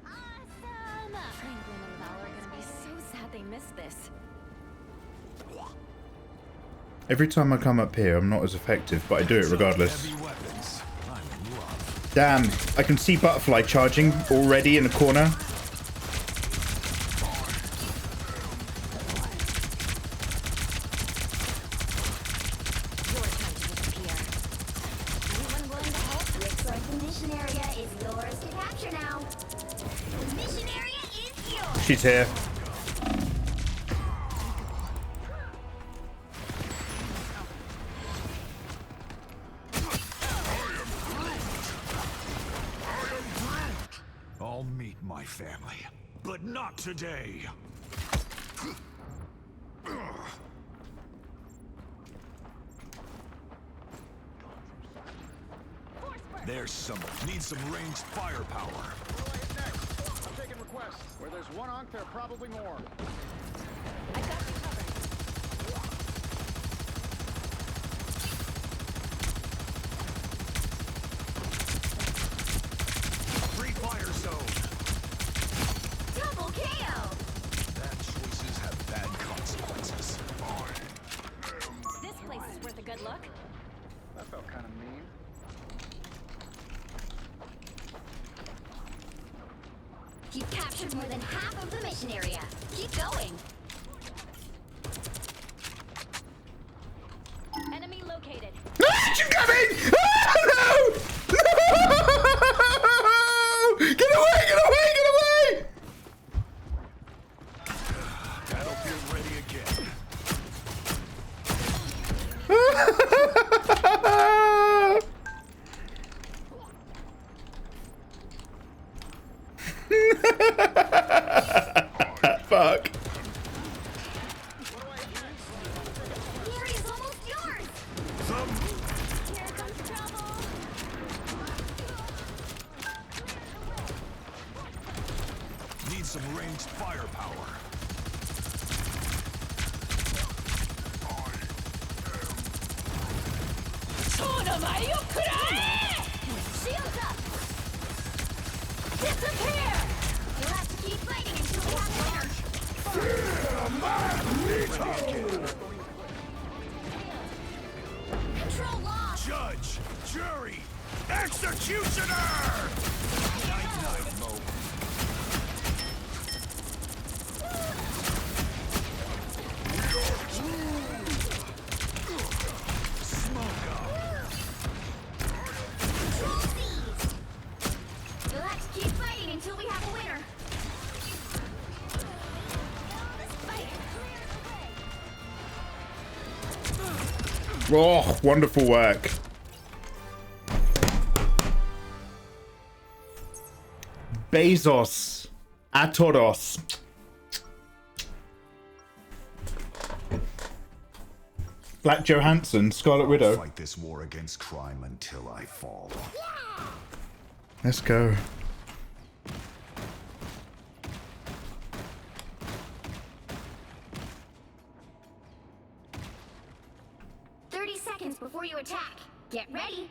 Awesome! Franklin and Val are gonna be so sad they missed this. Every time I come up here, I'm not as effective, but I do it regardless. Damn, I can see Butterfly charging already in the corner. Looks like the mission area is yours to capture now. The mission area is yours. She's here. I'll meet my family, but not today. There's someone. Need some ranged firepower. I'm taking requests. Where there's one onk, there are probably more. I got you covered. Free fire zone. Double KO. Bad choices have bad consequences. This place is worth a good look. That felt kind of mean. You've captured more than half of the mission area. Keep going. Enemy located. She's coming! Oh, no! No! Get away! Get away! Get away! Battlefield ready again. Fuck. The area's almost yours. Here comes trouble. Need some ranged firepower. Shields up. Disappear. You'll have to keep fighting until we have winners. Control lost. Judge, jury, executioner! Night, Mo. Smoke up. Control seized. You'll have Oh, wonderful work. Bezos. Atoros. Black Johansson, Scarlet Widow. Fight this war against crime until I fall. Let's go. Before you attack, get ready.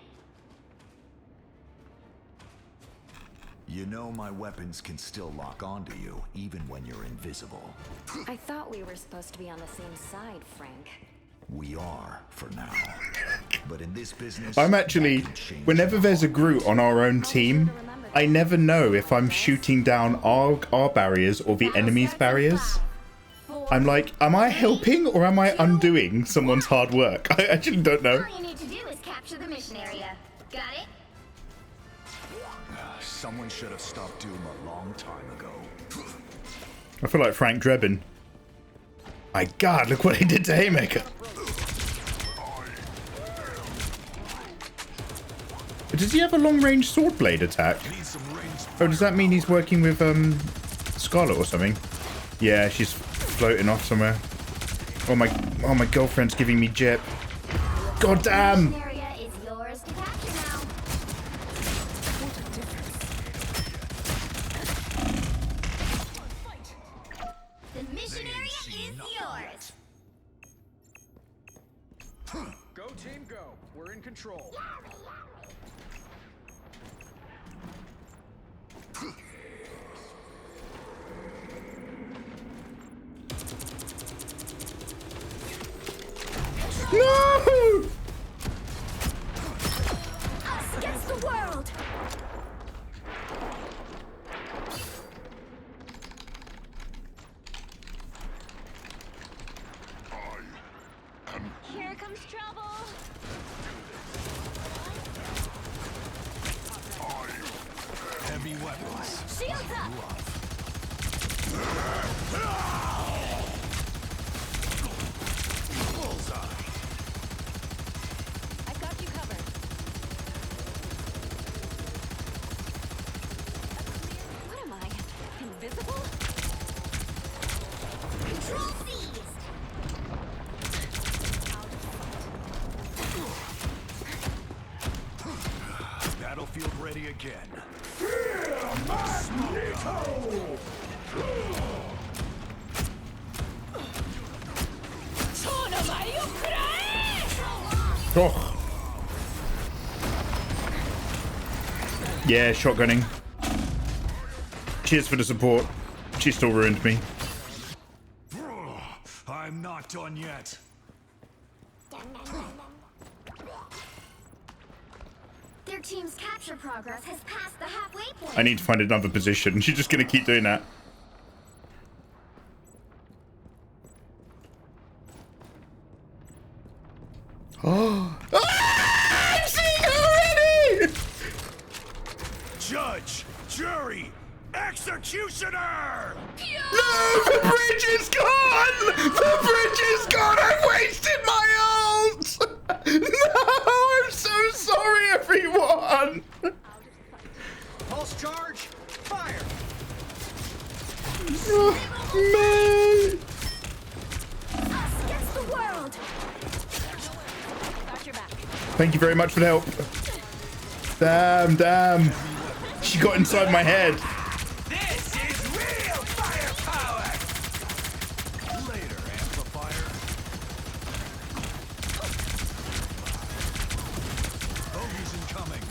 You know my weapons can still lock onto you, even when you're invisible. I thought we were supposed to be on the same side, Frank. We are, for now. But in this business, I'm actually, whenever there's a Groot on our own team, I never know if I'm shooting down our barriers or the enemy's barriers. I'm like, am I helping or am I undoing someone's hard work? I actually don't know. All you need to do is capture the mission area. Got it? Someone should have stopped Doom a long time ago. I feel like Frank Drebin. My God, look what he did to Haymaker. Does he have a long-range sword blade attack? Oh, does that mean he's working with Scarlet or something? Yeah, she's floating off somewhere. Oh my girlfriend's giving me jip. God damn! The mission area is yours to capture now. The mission area is yours. Go team, go. We're in control. No! Us against the world. Here comes trouble. Heavy weapons. Shields up. I've got you covered. What am I? Invisible? Control seized. Battlefield ready again. Oh. Yeah, shotgunning. Cheers for the support. She still ruined me. I'm not done yet. Their team's capture progress has passed the halfway point. I need to find another position. She's just gonna keep doing that. Oh, I'm seeing already! Judge, jury, executioner! No, the bridge is gone! The bridge is gone! I wasted my ult! No, I'm so sorry, everyone! Pulse charge, fire! Oh, man! Us against the world. Got your back. Thank you very much for the help. Damn, damn. She got inside my head. This is real firepower! Later, amplifier. Bogey's incoming.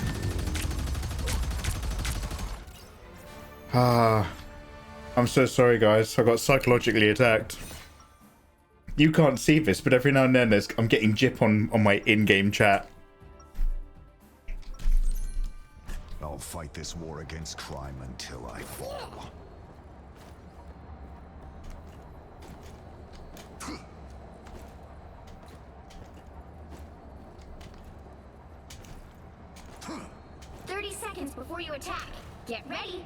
Ah, I'm so sorry, guys. I got psychologically attacked. You can't see this, but every now and then I'm getting jip on my in-game chat. I'll fight this war against crime until I fall. Seconds before you attack. Get ready.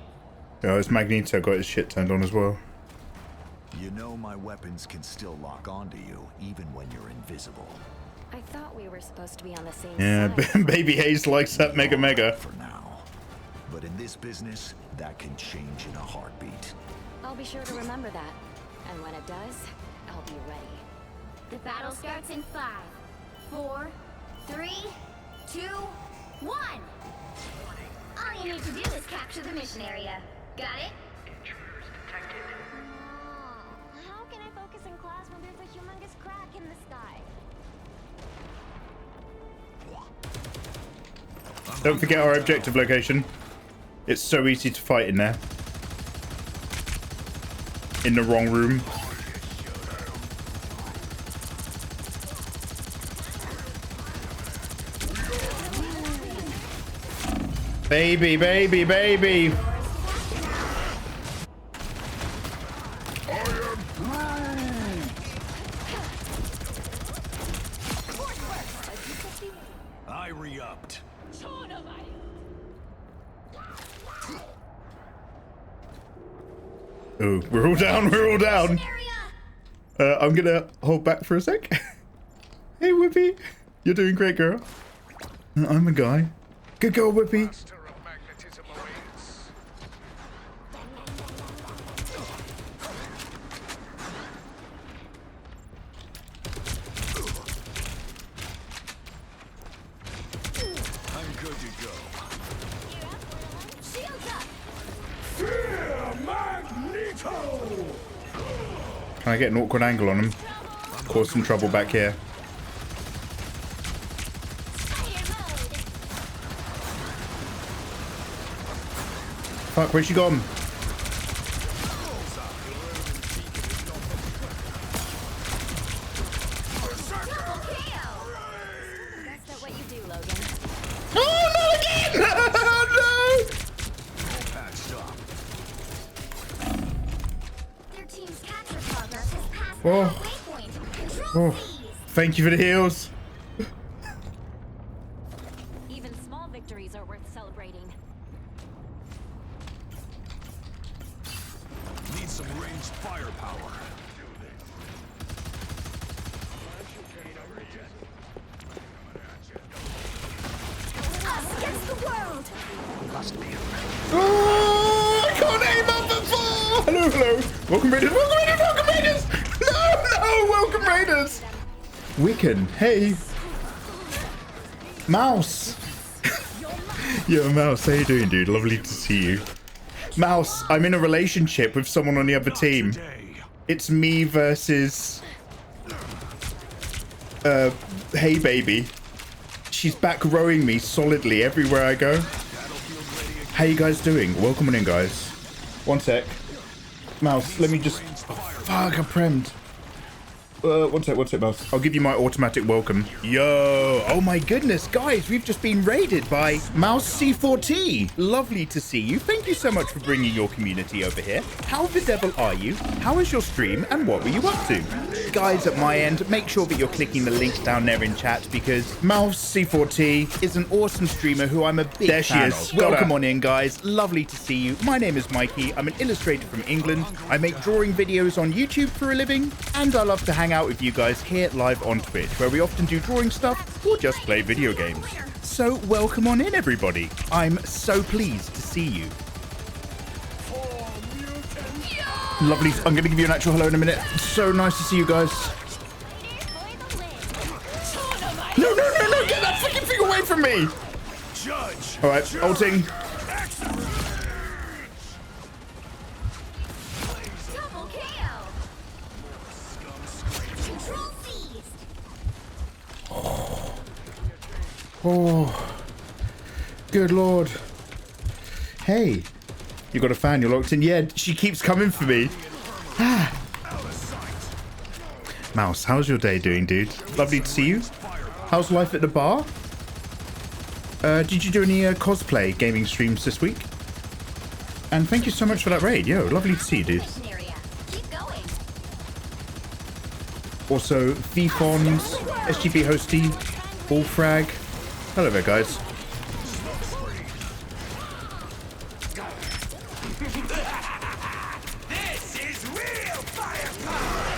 Oh, it's Magneto got his shit turned on as well. You know my weapons can still lock onto you, even when you're invisible. I thought we were supposed to be on the same Yeah, side. Baby Hayes likes that mega. For now. But in this business, that can change in a heartbeat. I'll be sure to remember that. And when it does, I'll be ready. The battle starts in 5, 4, 3, 2, 1. All you need to do is capture the mission area. Got it? Intruders detected. How can I focus in class when there's a humongous crack in the sky? Don't forget our objective location. It's so easy to fight in there. In the wrong room. Baby. I re-upped. Oh, we're all down. I'm gonna hold back for a sec. Hey, Whippy. You're doing great, girl. I'm a guy. Good girl, Whippy. I'm good to go. Shields up! Can I get an awkward angle on him? Cause some trouble back here. Fuck, where's she gone? That's not what you do, Logan. Oh, no, again! Oh, Their team's capture progress has passed no! the waypoint. Control Thank you for the heals. Even small victories are worth celebrating. Need some ranged firepower. us against the world! Oh, I can't aim up at four! Hello. Welcome Raiders. No, welcome Raiders. Wiccan, hey. Mouse. Yo, Mouse, how you doing, dude? Lovely to see you. Mouse, I'm in a relationship with someone on the other team. It's me versus... hey, baby. She's back rowing me solidly everywhere I go. How you guys doing? Welcome on in, guys. One sec. Mouse, let me just... Oh, fuck, I premmed. One sec, Mouse. I'll give you my automatic welcome. Yo! Oh my goodness, guys, we've just been raided by Mouse C4T. Lovely to see you. Thank you so much for bringing your community over here. How the devil are you? How was your stream? And what were you up to? Guys, at my end, make sure that you're clicking the link down there in chat because Mouse C4T is an awesome streamer who I'm a big fan of. Welcome on in, guys. Lovely to see you. My name is Mikey. I'm an illustrator from England. I make drawing videos on YouTube for a living, and I love to hang out with you guys here live on Twitch, where we often do drawing stuff or just play video games. So welcome on in, everybody. I'm so pleased to see you. Lovely. I'm going to give you an actual hello in a minute. So nice to see you guys. No, get that freaking thing away from me. All right, ulting. Oh, good lord. Hey, you got a fan, you're locked in. Yeah, she keeps coming for me. Mouse, how's your day doing, dude? Lovely to see you. How's life at the bar? Did you do any cosplay gaming streams this week? And thank you so much for that raid. Yo, lovely to see you, dude. Also, VFons, SGP Hosty, Bullfrag. Hello there, guys. This is real firepower!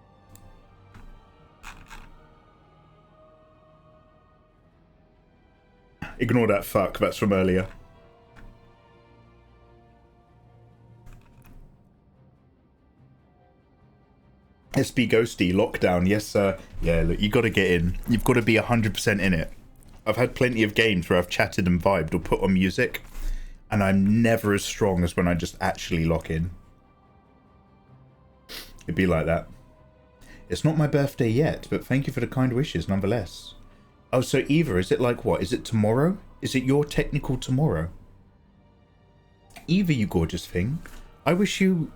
Ignore that fuck. That's from earlier. SB Ghosty, lockdown. Yes, sir. Yeah, look, you got to get in. You've got to be 100% in it. I've had plenty of games where I've chatted and vibed or put on music, and I'm never as strong as when I just actually lock in. It'd be like that. It's not my birthday yet, but thank you for the kind wishes nonetheless. Oh, so Eva, is it like what? Is it tomorrow? Is it your technical tomorrow? Eva, you gorgeous thing. I wish you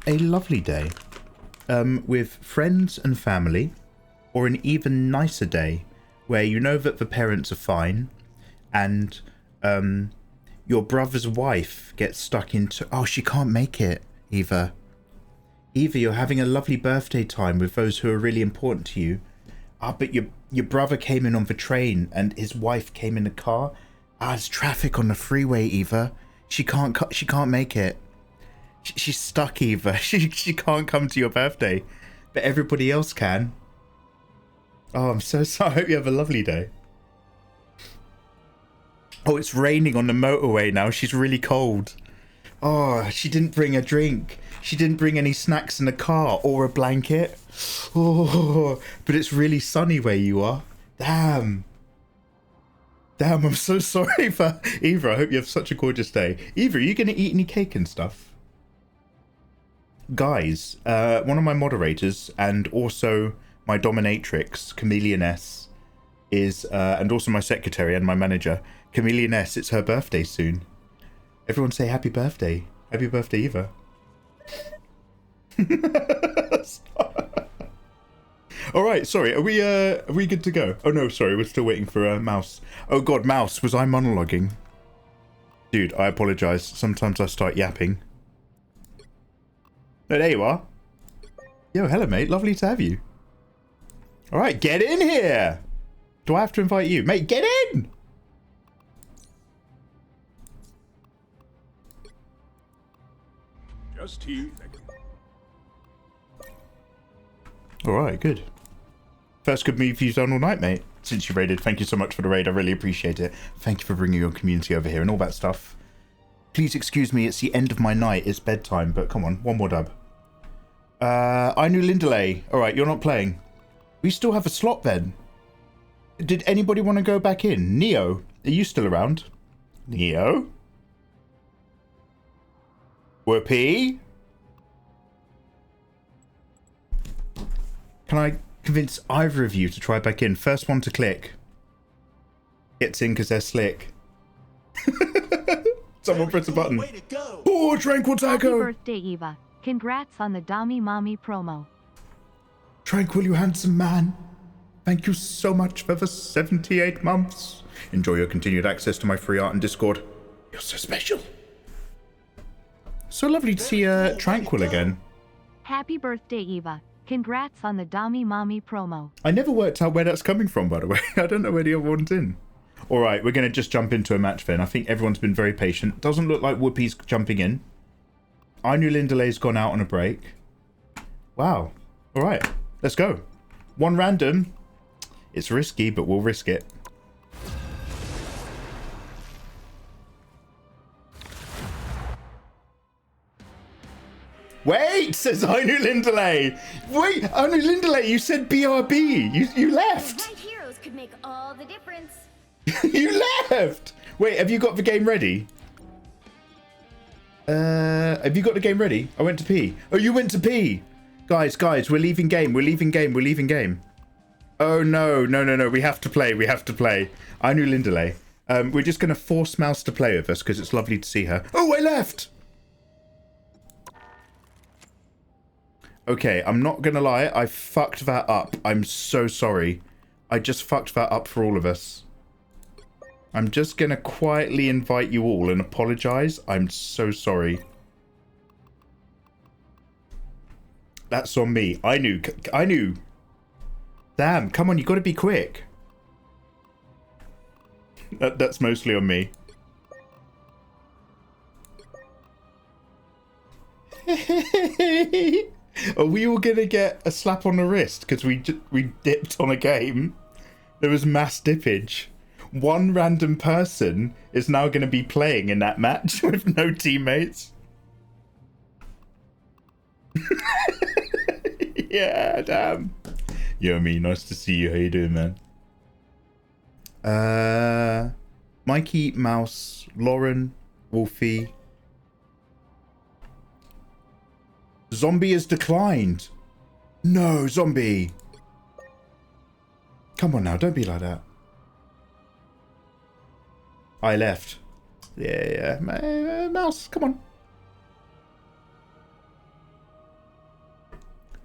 a lovely day. With friends and family, or an even nicer day where you know that the parents are fine and your brother's wife gets stuck into... Oh, she can't make it, Eva. Eva, you're having a lovely birthday time with those who are really important to you. Ah, but your brother came in on the train and his wife came in the car. Ah, there's traffic on the freeway, Eva. She can't make it. She's stuck, Eva. She can't come to your birthday, but everybody else can. Oh, I'm so sorry. I hope you have a lovely day. Oh, it's raining on the motorway now. She's really cold. Oh, she didn't bring a drink. She didn't bring any snacks in the car or a blanket. Oh, but it's really sunny where you are. Damn. Damn, I'm so sorry for Eva. I hope you have such a gorgeous day. Eva, are you going to eat any cake and stuff? Guys, one of my moderators and also my dominatrix, Chameleon S, is, and also my secretary and my manager, Chameleon S, it's her birthday soon. Everyone say happy birthday. Happy birthday, Eva. Alright, sorry, are we good to go? Oh no, sorry, we're still waiting for Mouse. Oh god, Mouse, was I monologuing? Dude, I apologise. Sometimes I start yapping. No, there you are. Yo, hello, mate. Lovely to have you. All right, get in here. Do I have to invite you? Mate, get in. Just here. All right, good. First good move you've done all night, mate. Since you raided, thank you so much for the raid. I really appreciate it. Thank you for bringing your community over here and all that stuff. Please excuse me, it's the end of my night. It's bedtime, but come on, one more dub. I knew Lindelay. Alright, you're not playing. We still have a slot then. Did anybody want to go back in? Neo, are you still around? Neo? Whoopee? Can I convince either of you to try back in? First one to click gets in because they're slick. Someone press a button. Oh, Tranquil Taco! Happy birthday, Eva. Congrats on the Dami Mommy promo. Tranquil, you handsome man. Thank you so much for the 78 months. Enjoy your continued access to my free art and Discord. You're so special. So lovely to see Tranquil again. Happy birthday, Eva. Congrats on the Dami Mommy promo. I never worked out where that's coming from, by the way. I don't know where the other one's in. Alright, we're going to just jump into a match then. I think everyone's been very patient. Doesn't look like Whoopi's jumping in. I knew Lindelay's gone out on a break. Wow. Alright, let's go. One random. It's risky, but we'll risk it. Wait, says I knew Lindelay. Wait, I knew Lindelay, you said BRB. You left. Right heroes could make all the difference. You left. Wait, have you got the game ready? Have you got the game ready? I went to pee. Oh, you went to pee. Guys, we're leaving game. We're leaving game. Oh, no. We have to play. I knew Lindelay. We're just going to force Mouse to play with us because it's lovely to see her. Oh, I left. Okay, I'm not going to lie. I fucked that up. I'm so sorry. I just fucked that up for all of us. I'm just going to quietly invite you all and apologize. I'm so sorry. That's on me. I knew. Damn, come on, you got to be quick. That's mostly on me. Are we all going to get a slap on the wrist because we dipped on a game? There was mass dippage. one random person is now going to be playing in that match with no teammates. Yeah, damn. Yomi, nice to see you. How you doing, man? Mikey, Mouse, Lauren, Wolfie. Zombie has declined. No, Zombie. Come on now, don't be like that. I left. Yeah. Mouse, come on.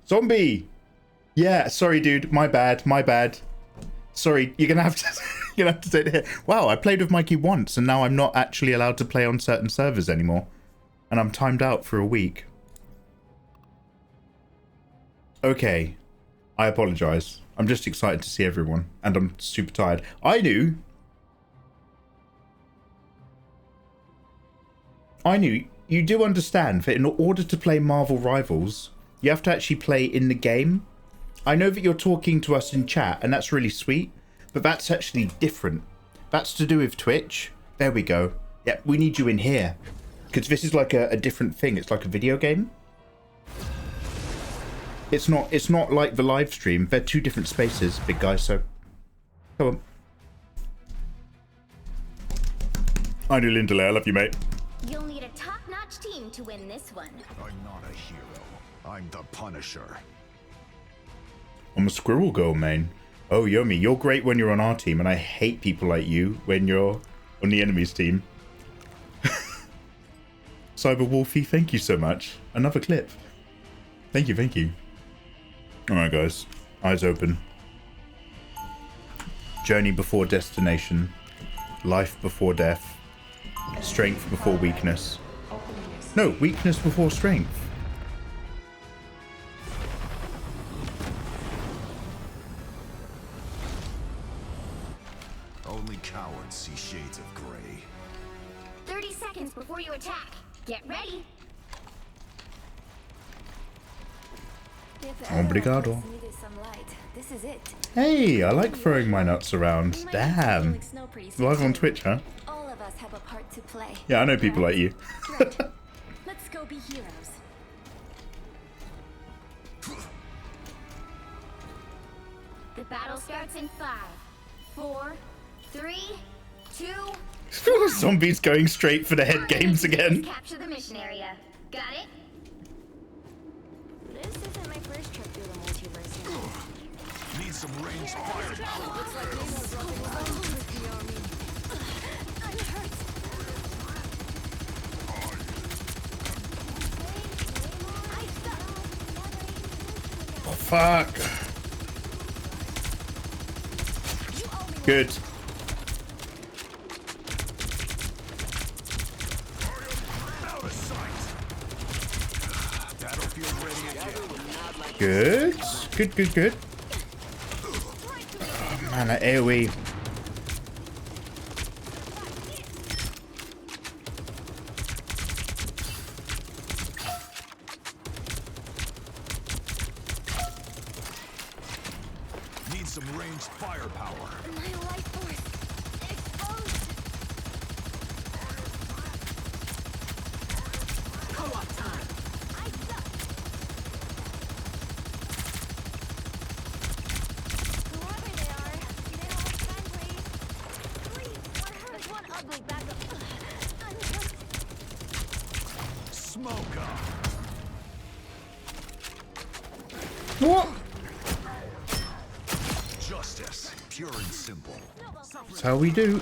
Zombie. Yeah, sorry, dude. My bad. Sorry, you're gonna have to take it here. Wow, I played with Mikey once, and now I'm not actually allowed to play on certain servers anymore, and I'm timed out for a week. Okay, I apologize. I'm just excited to see everyone, and I'm super tired. I knew you do understand that in order to play Marvel Rivals, you have to actually play in the game. I know that you're talking to us in chat, and that's really sweet, but that's actually different. That's to do with Twitch. There we go. Yeah, we need you in here, because this is like a different thing. It's like a video game. It's not like the live stream. They're two different spaces, big guy, so come on. I do, Lindley. I love you, mate. You'll need a top-notch team to win this one. I'm not a hero. I'm the Punisher. I'm a squirrel girl, man. Oh, Yomi, you're great when you're on our team, and I hate people like you when you're on the enemy's team. Cyber Wolfie, thank you so much. Another clip. Thank you. Alright, guys. Eyes open. Journey before destination. Life before death. Strength before weakness. No, weakness before strength. Only cowards see shades of gray. 30 seconds before you attack. Get ready. Obrigado. This is it. Hey, I like throwing my nuts around. Damn. Live on Twitch, huh? All of us have a part to play. Yeah, I know people like you. Let's go be heroes. The battle starts in 5, 4, 3, 2. Zombies going straight for the head games again. Capture the mission area. Got it? This isn't my first trip through the multiverse. Need some ranged fire. Looks like Nivel's dropping bombs with the army. I'm hurt. Oh, fuck. Good. Good. Good. Oh, man, that AoE. Need some ranged firepower. My life force exposed. Co-op time. Whoever they are, they all friendly. Please, there's one ugly bag of Smoke up. What? Justice, pure and simple. That's how we do.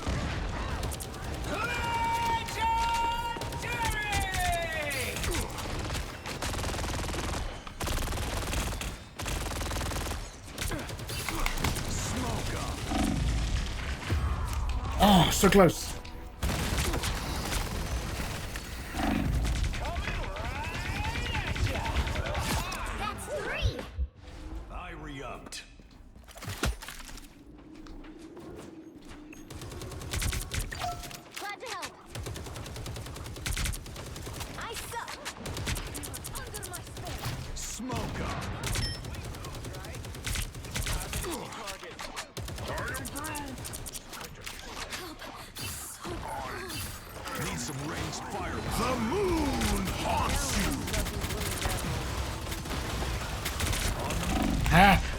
Oh, so close. That's 3. I re-upped. Glad to help. I suck. Under my spell. Smoke up.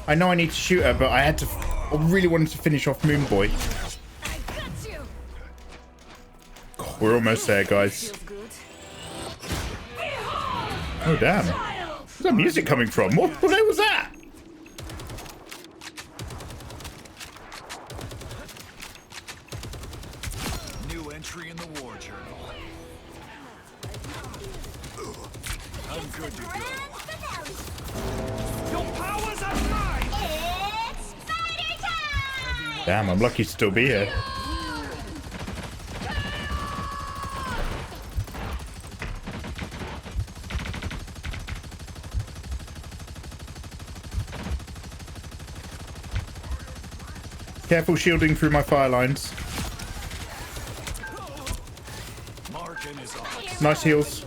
I know I need to shoot her, but I really wanted to finish off Moon Boy. We're almost there, guys. Oh, damn. Where's that music coming from? What the hell was that? New entry in the war journal. I'm good to go. Your powers are mine! It's fighter time! Damn, I'm lucky to still be here. Careful shielding through my fire lines. Nice heals.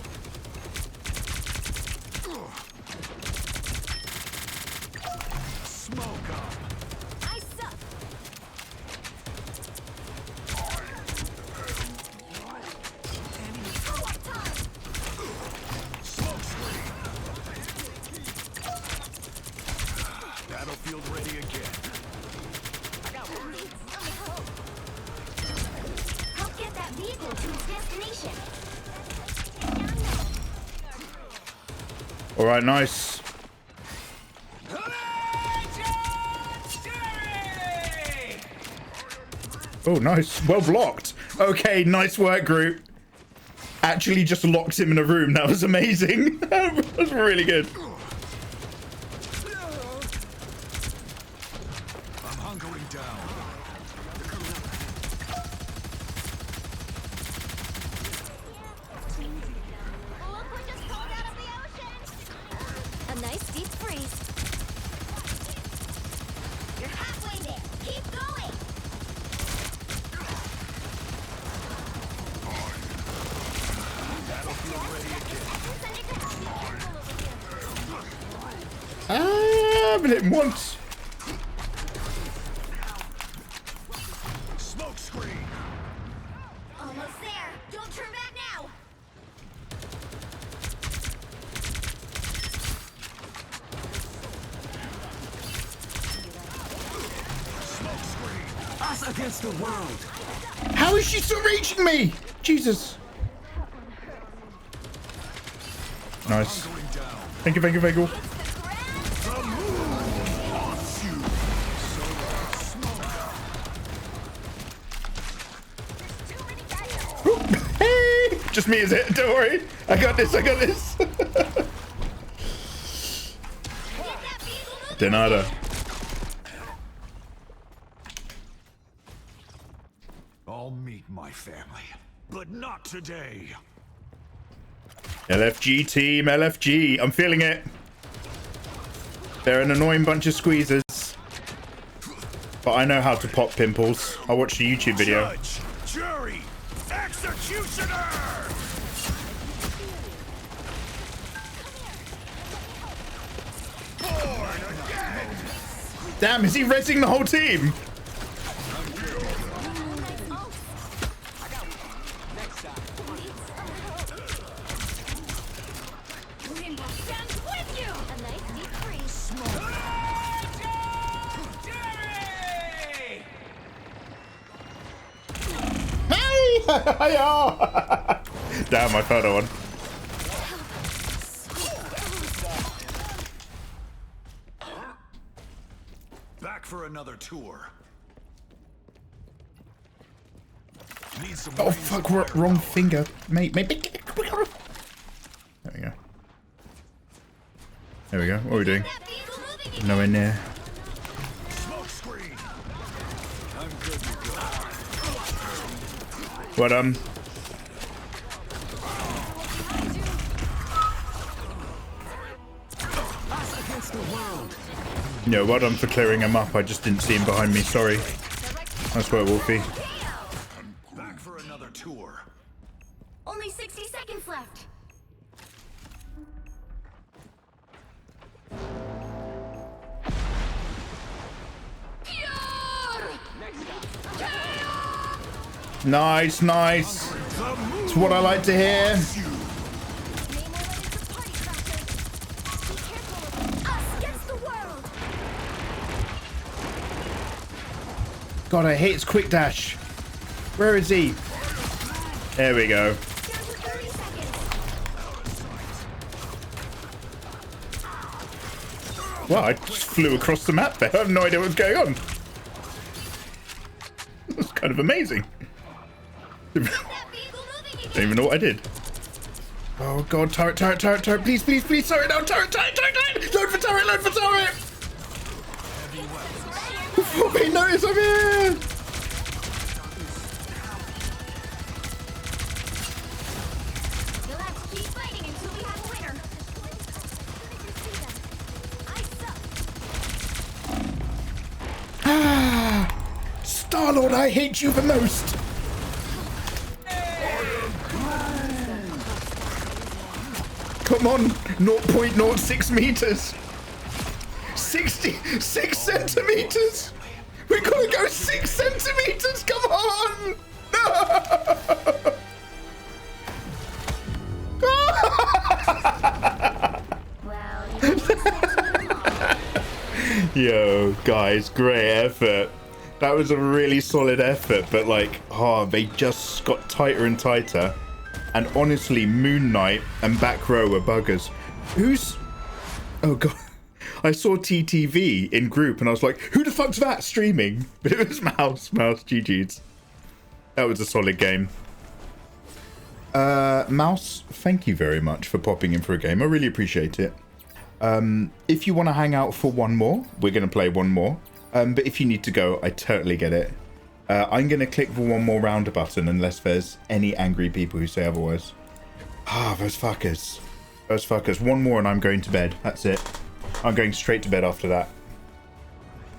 Battlefield ready again. Help get that vehicle to its destination. All right, nice. Oh, nice. Well blocked. Okay, nice work, group. Actually just locked him in a room. That was amazing. That was really good. I'm hunkering down. Look what just pulled out of the ocean! A nice deep freeze. You're halfway there. Keep going! Ah, but it once. Smoke screen. Almost there. Don't turn back now. Smoke screen. Us against the world. How is she still reaching me? Jesus. Nice. Thank you, thank you, thank you. Hey! Just me, is it? Don't worry. I got this, I got this. De nada. I'll meet my family, but not today. LFG team, LFG. I'm feeling it. They're an annoying bunch of squeezers. But I know how to pop pimples. I watched a YouTube video. Judge, jury, executioner! Damn, is he rezzing the whole team? Damn, I found one. Back for another tour. Need some Oh fuck, wrong finger. Mate. There we go. There we go. What are we doing? Nowhere near. But yeah, well done for clearing him up. I just didn't see him behind me. Sorry. That's where Wolfie. Back for another tour. Only 60 seconds left. Nice, nice. It's what I like to hear. Us against the world. God, I hate his quick dash. Where is he? There we go. Wow, I just flew across the map there. I have no idea what's going on. That's kind of amazing. Don't even know what I did. Oh god, turret, turret, turret, turret. Please, please, please. Sorry, no, turret, turret, turret, turret. Load for turret, load for turret. Before they notice I'm here. You'll have to keep fighting until we have a winner. Ah, Star-Lord, I hate you the most. Come on, 0.06 meters. 66 centimeters. We gotta go 6 centimeters. Come on. Yo, guys, great effort. That was a really solid effort, but like, oh, they just got tighter and tighter. And honestly, Moon Knight and Back Row were buggers. Who's... Oh, God. I saw TTV in group, and I was like, who the fuck's that streaming? But it was Mouse. Mouse, GG's. That was a solid game. Mouse, thank you very much for popping in for a game. I really appreciate it. If you want to hang out for one more, we're going to play one more. But if you need to go, I totally get it. I'm going to click the one more rounder button unless there's any angry people who say otherwise. Ah, those fuckers. Those fuckers. One more and I'm going to bed. That's it. I'm going straight to bed after that.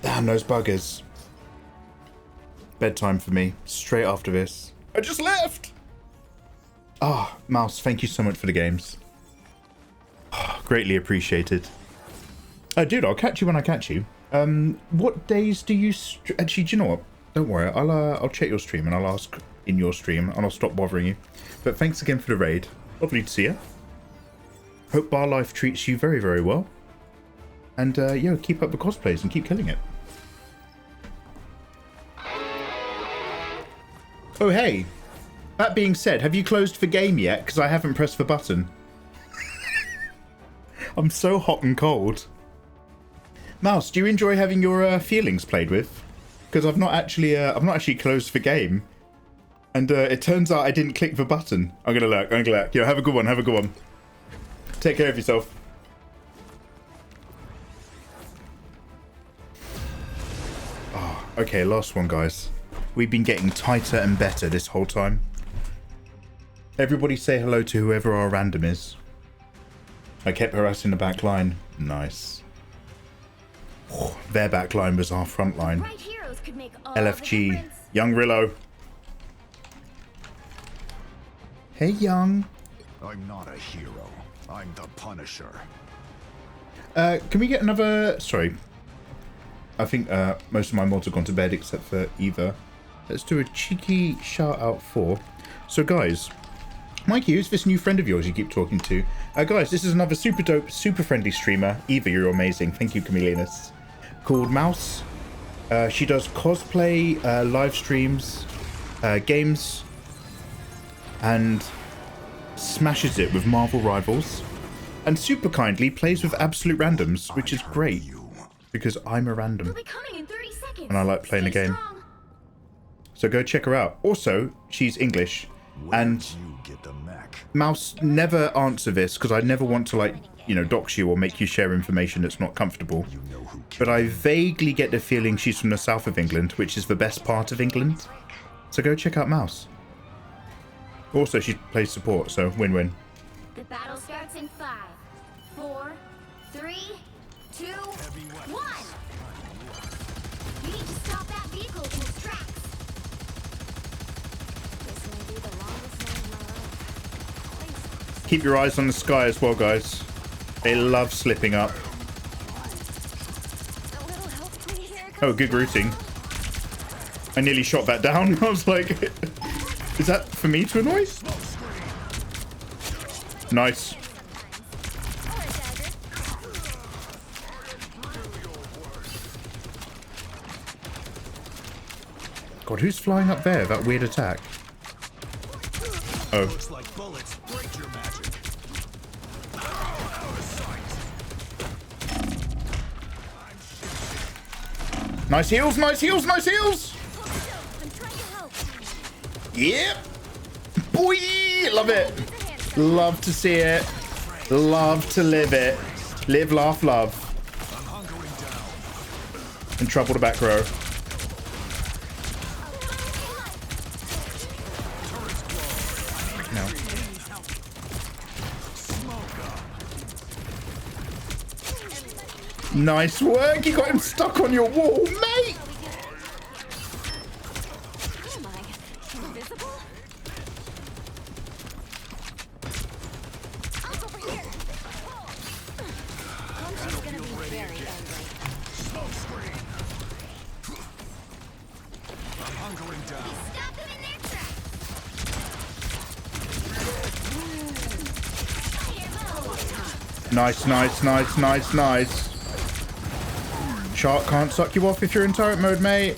Damn, those buggers. Bedtime for me. Straight after this. I just left! Ah, Mouse, thank you so much for the games. Oh, greatly appreciated. Dude, I'll catch you when I catch you. What days do you... Actually, do you know what? Don't worry, I'll check your stream and I'll ask in your stream and I'll stop bothering you. But thanks again for the raid. Lovely to see you. Hope Bar Life treats you very, very well. And yeah, keep up the cosplays and keep killing it. Oh, hey. That being said, have you closed the game yet? Because I haven't pressed the button. I'm so hot and cold. Mouse, do you enjoy having your feelings played with? Because I've not actually closed the game, and it turns out I didn't click the button. I'm gonna lurk. Yo, have a good one. Have a good one. Take care of yourself. Oh, okay, last one, guys. We've been getting tighter and better this whole time. Everybody say hello to whoever our random is. I kept harassing the back line. Nice. Oh, their back line was our front line. LFG. Young Rillo. Hey, Young. I'm not a hero. I'm the Punisher. Can we get another... Sorry. I think most of my mods have gone to bed except for Eva. Let's do a cheeky shout out for... So, guys... Mikey, who's this new friend of yours you keep talking to? Guys, this is another super dope, super friendly streamer. Eva, you're amazing. Thank you, Chameleonus. Called Mouse. She does cosplay, live streams, games, and smashes it with Marvel Rivals. And super kindly plays with absolute randoms, which is great. Because I'm a random. And I like playing a game. So go check her out. Also, she's English. And Mouse, never answer this because I never want to, like, you know, dox you or make you share information that's not comfortable. But I vaguely get the feeling she's from the south of England, which is the best part of England. So go check out Mouse. Also, she plays support, so win-win. The battle starts in 5, 4, 3, 2, 1. You need to stop that vehicle in its tracks. Keep your eyes on the sky as well, guys. They love slipping up. Oh, good routing. I nearly shot that down. I was like, is that for me to annoy? Nice. God, who's flying up there? That weird attack. Oh. Looks like bullets break your magic. Out of sight. Nice heals, nice heals, nice heals! Yep! Boy! Love it! Love to see it. Love to live it. Live, laugh, love. In trouble to back row. No. Nice work! You got him stuck on your wall, mate! Nice, nice, nice, nice, nice. Shark can't suck you off if you're in turret mode, mate.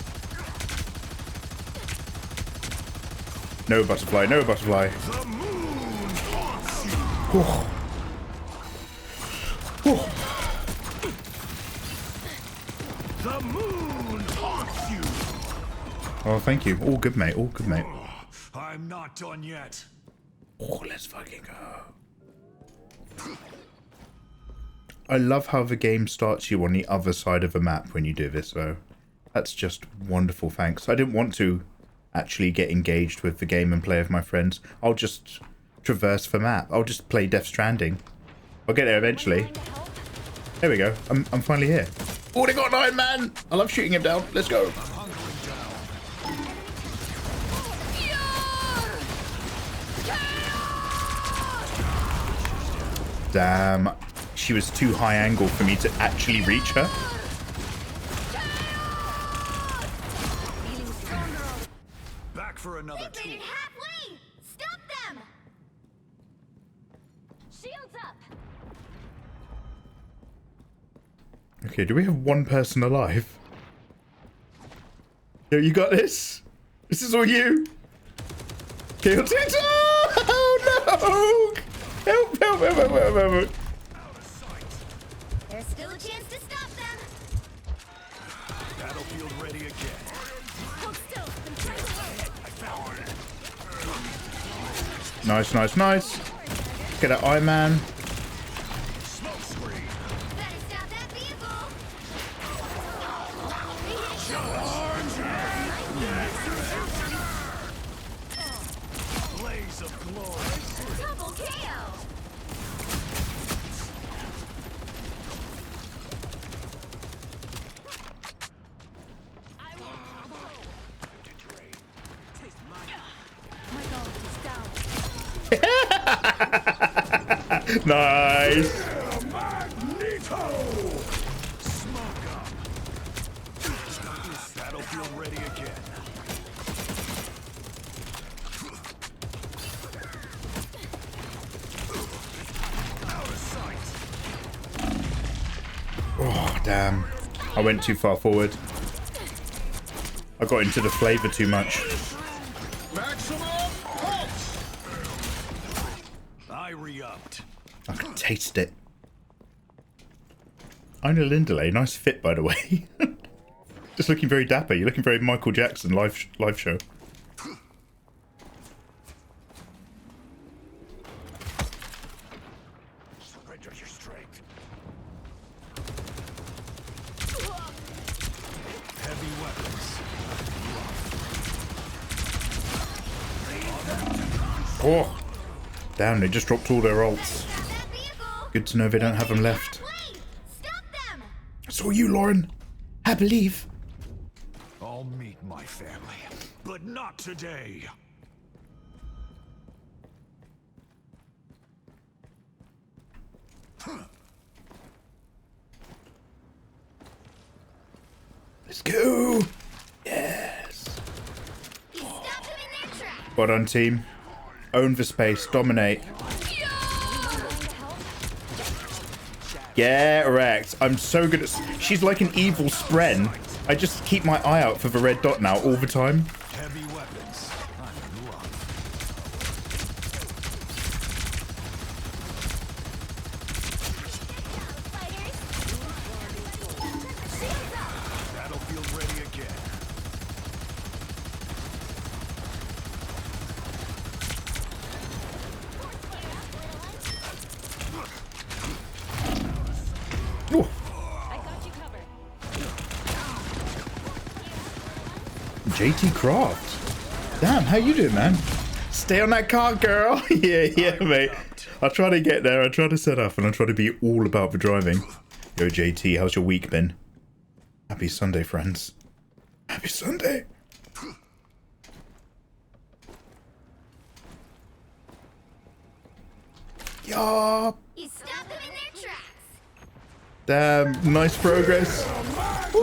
No butterfly, no butterfly. Oh. Oh. The moon haunts you. Oh, thank you. All good, mate. All good, mate. I'm not done yet. Oh, let's fucking go. I love how the game starts you on the other side of a map when you do this, though. That's just wonderful, thanks. I didn't want to actually get engaged with the game and play with my friends. I'll just traverse the map. I'll just play Death Stranding. I'll get there eventually. There we go. I'm finally here. Oh, they got an Iron Man! I love shooting him down. Let's go. Damn. She was too high angle for me to actually reach her. Back for another tour. Made it halfway! Stop them! Shields up! Okay, do we have one person alive? Yo, you got this? This is all you? Kill Tito! Oh no! Help, help, help, help, help, help. There's still a chance to stop them! Battlefield ready again. Hold still! I'm trying to hit! I found it. Nice, nice, nice. Get that Iron Man. Smoke screen. Better stop that vehicle! Blaze of glory. Double KO! Nice. Smoke up. Battlefield ready again. Out of sight. Oh, damn. I went too far forward. I got into the flavor too much. Maximum pulse. I re-upped. I can taste it. Ina Lindley, nice fit, by the way. Just looking very dapper. You're looking very Michael Jackson live show. Surrender your strength. Heavy weapons. Oh, damn! They just dropped all their ults. Good to know they don't have them left. I saw you, Lauren. I believe. I'll meet my family, but not today. Let's go. Yes. Well done, team. Own the space. Dominate. Yeah, wrecked. I'm so good at... She's like an evil spren. I just keep my eye out for the red dot now all the time. Heavy weapons. I'm in love. Battlefield ready again. Ooh. JT Craft. Damn, how you doing, man? Stay on that car, girl. yeah, mate. I try to get there. I try to set up, and I try to be all about the driving. Yo, JT, how's your week been? Happy Sunday, friends. Happy Sunday. Yeah. You stopped them in their tracks. Damn, nice progress. Spider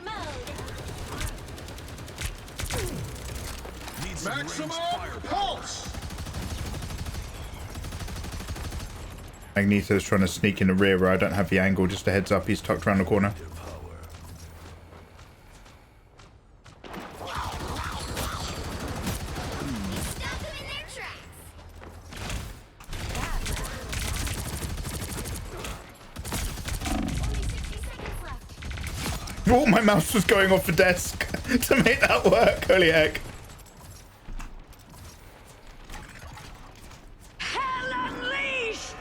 mode. Maximum pulse. Magneto's trying to sneak in the rear where I don't have the angle. Just a heads up, he's tucked around the corner. Oh, my mouse was going off the desk to make that work. Holy heck. Hell unleashed!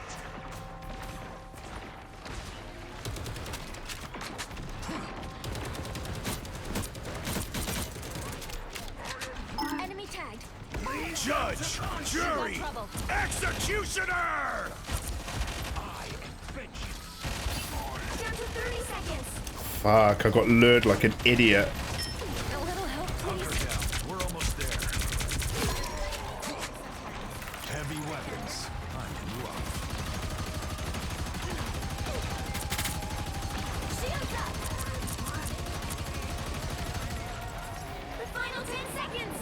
Enemy tagged. Judge, jury, executioner! Down to 30 seconds. Fuck, I got lured like an idiot. A little help, please. We're almost there. Heavy weapons. I'm in love. Shields up. The final 10 seconds.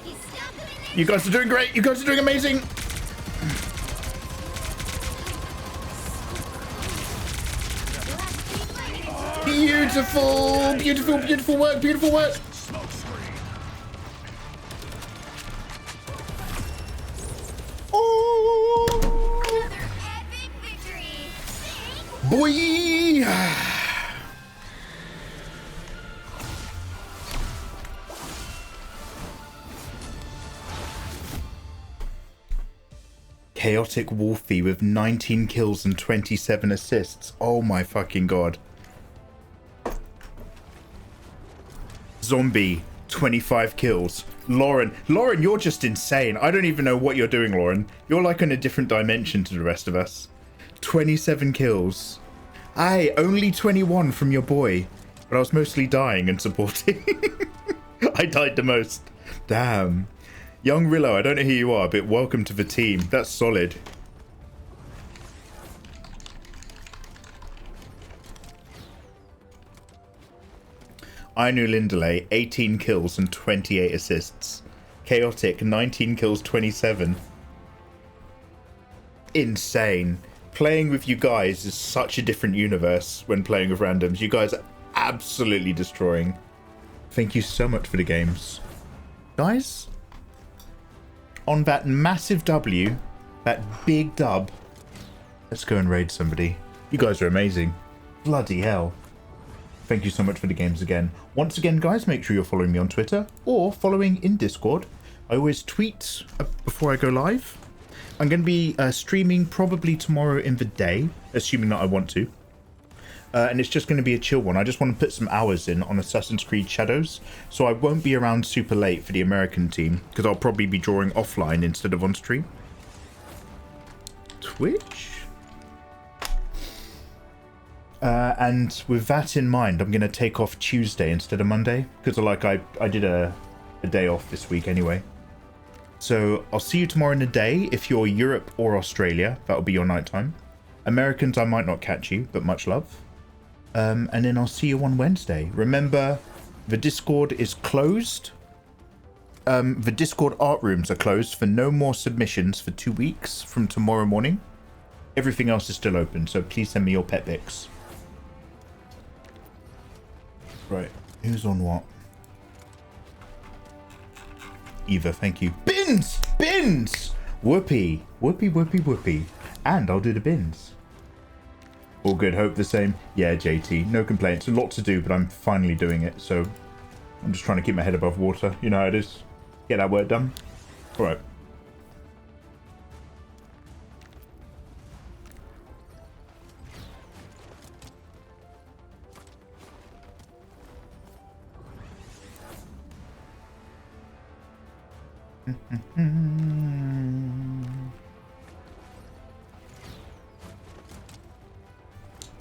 You stopped them in their You guys are doing great. You guys are doing amazing. Beautiful, beautiful, beautiful work, beautiful work. Oh, Another epic victory. boy. Chaotic Wolfie with 19 kills and 27 assists. Oh my fucking god. Zombie, 25 kills. Lauren, you're just insane. I don't even know what you're doing, Lauren. You're like in a different dimension to the rest of us. 27 kills. Aye, only 21 from your boy. But I was mostly dying and supporting. I died the most. Damn. Young Rillo, I don't know who you are, but welcome to the team. That's solid. Ainu Lindley, 18 kills and 28 assists. Chaotic, 19 kills, 27. Insane. Playing with you guys is such a different universe when playing with randoms. You guys are absolutely destroying. Thank you so much for the games. Guys, on that massive W, that big dub, let's go and raid somebody. You guys are amazing. Bloody hell. Thank you so much for the games again. Once again, guys, make sure you're following me on Twitter or following in Discord. I always tweet before I go live. I'm going to be streaming probably tomorrow in the day, assuming that I want to. And it's just going to be a chill one. I just want to put some hours in on Assassin's Creed Shadows. So I won't be around super late for the American team, because I'll probably be drawing offline instead of on stream. Twitch? And with that in mind, I'm going to take off Tuesday instead of Monday, because I did a day off this week anyway. So I'll see you tomorrow in the day if you're Europe or Australia. That'll be your nighttime. Americans, I might not catch you, but much love. And then I'll see you on Wednesday. Remember, the Discord is closed. The Discord art rooms are closed for no more submissions for 2 weeks from tomorrow morning. Everything else is still open, so please send me your pet pics. Right, who's on what? Eva, thank you. Bins! Bins! Whoopee. Whoopee, whoopee, whoopee. And I'll do the bins. All good, hope the same. Yeah, JT, no complaints. A lot to do, but I'm finally doing it, so I'm just trying to keep my head above water. You know how it is. Get that work done. Alright.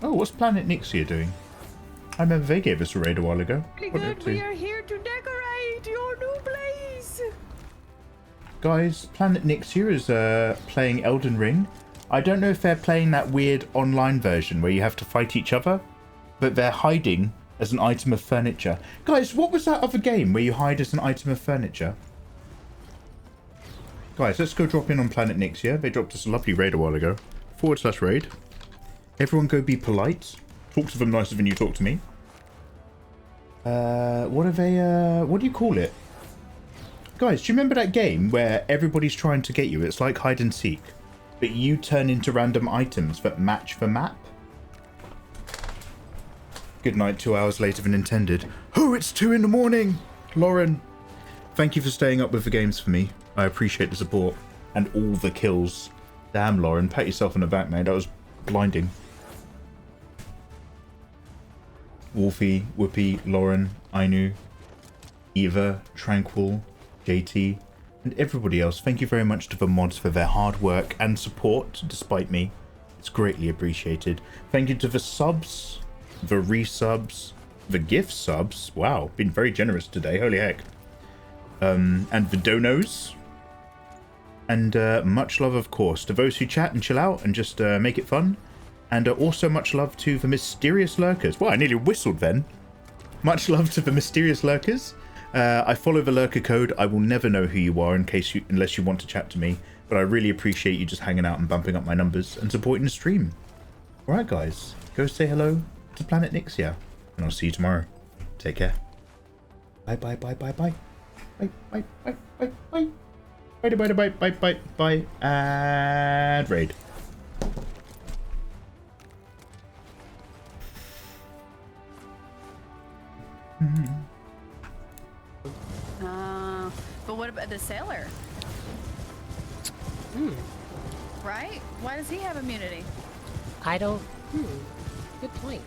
Oh, what's Planet Nixia doing? I remember they gave us a raid a while ago. Good, we are here to decorate your new place. Guys, Planet Nixia is playing Elden Ring. I don't know if they're playing that weird online version where you have to fight each other, but they're hiding as an item of furniture. Guys, what was that other game where you hide as an item of furniture? Guys, let's go drop in on Planet Nixia. They dropped us a lovely raid a while ago. /raid. Everyone go be polite. Talk to them nicer than you talk to me. What are they, what do you call it? Guys, do you remember that game where everybody's trying to get you? It's like hide and seek, but you turn into random items that match the map. Good night, 2 hours later than intended. Oh, it's 2 in the morning! Lauren, thank you for staying up with the games for me. I appreciate the support and all the kills. Damn, Lauren, pat yourself on the back, mate. That was blinding. Wolfie, Whoopi, Lauren, Ainu, Eva, Tranquil, JT, and everybody else. Thank you very much to the mods for their hard work and support, despite me. It's greatly appreciated. Thank you to the subs, the resubs, the gift subs. Wow, been very generous today. Holy heck. And the donos. And much love, of course, to those who chat and chill out and just make it fun. And also much love to the mysterious lurkers. Well, I nearly whistled then. Much love to the mysterious lurkers. I follow the lurker code. I will never know who you are unless you want to chat to me. But I really appreciate you just hanging out and bumping up my numbers and supporting the stream. Alright, guys. Go say hello to Planet Nixia. And I'll see you tomorrow. Take care. Bye, bye, bye, bye, bye. Bye, bye, bye, bye, bye. Bye, bye, bye, bye, bye, bye. And raid. But what about the sailor? Right? Why does he have immunity? I don't... Good point.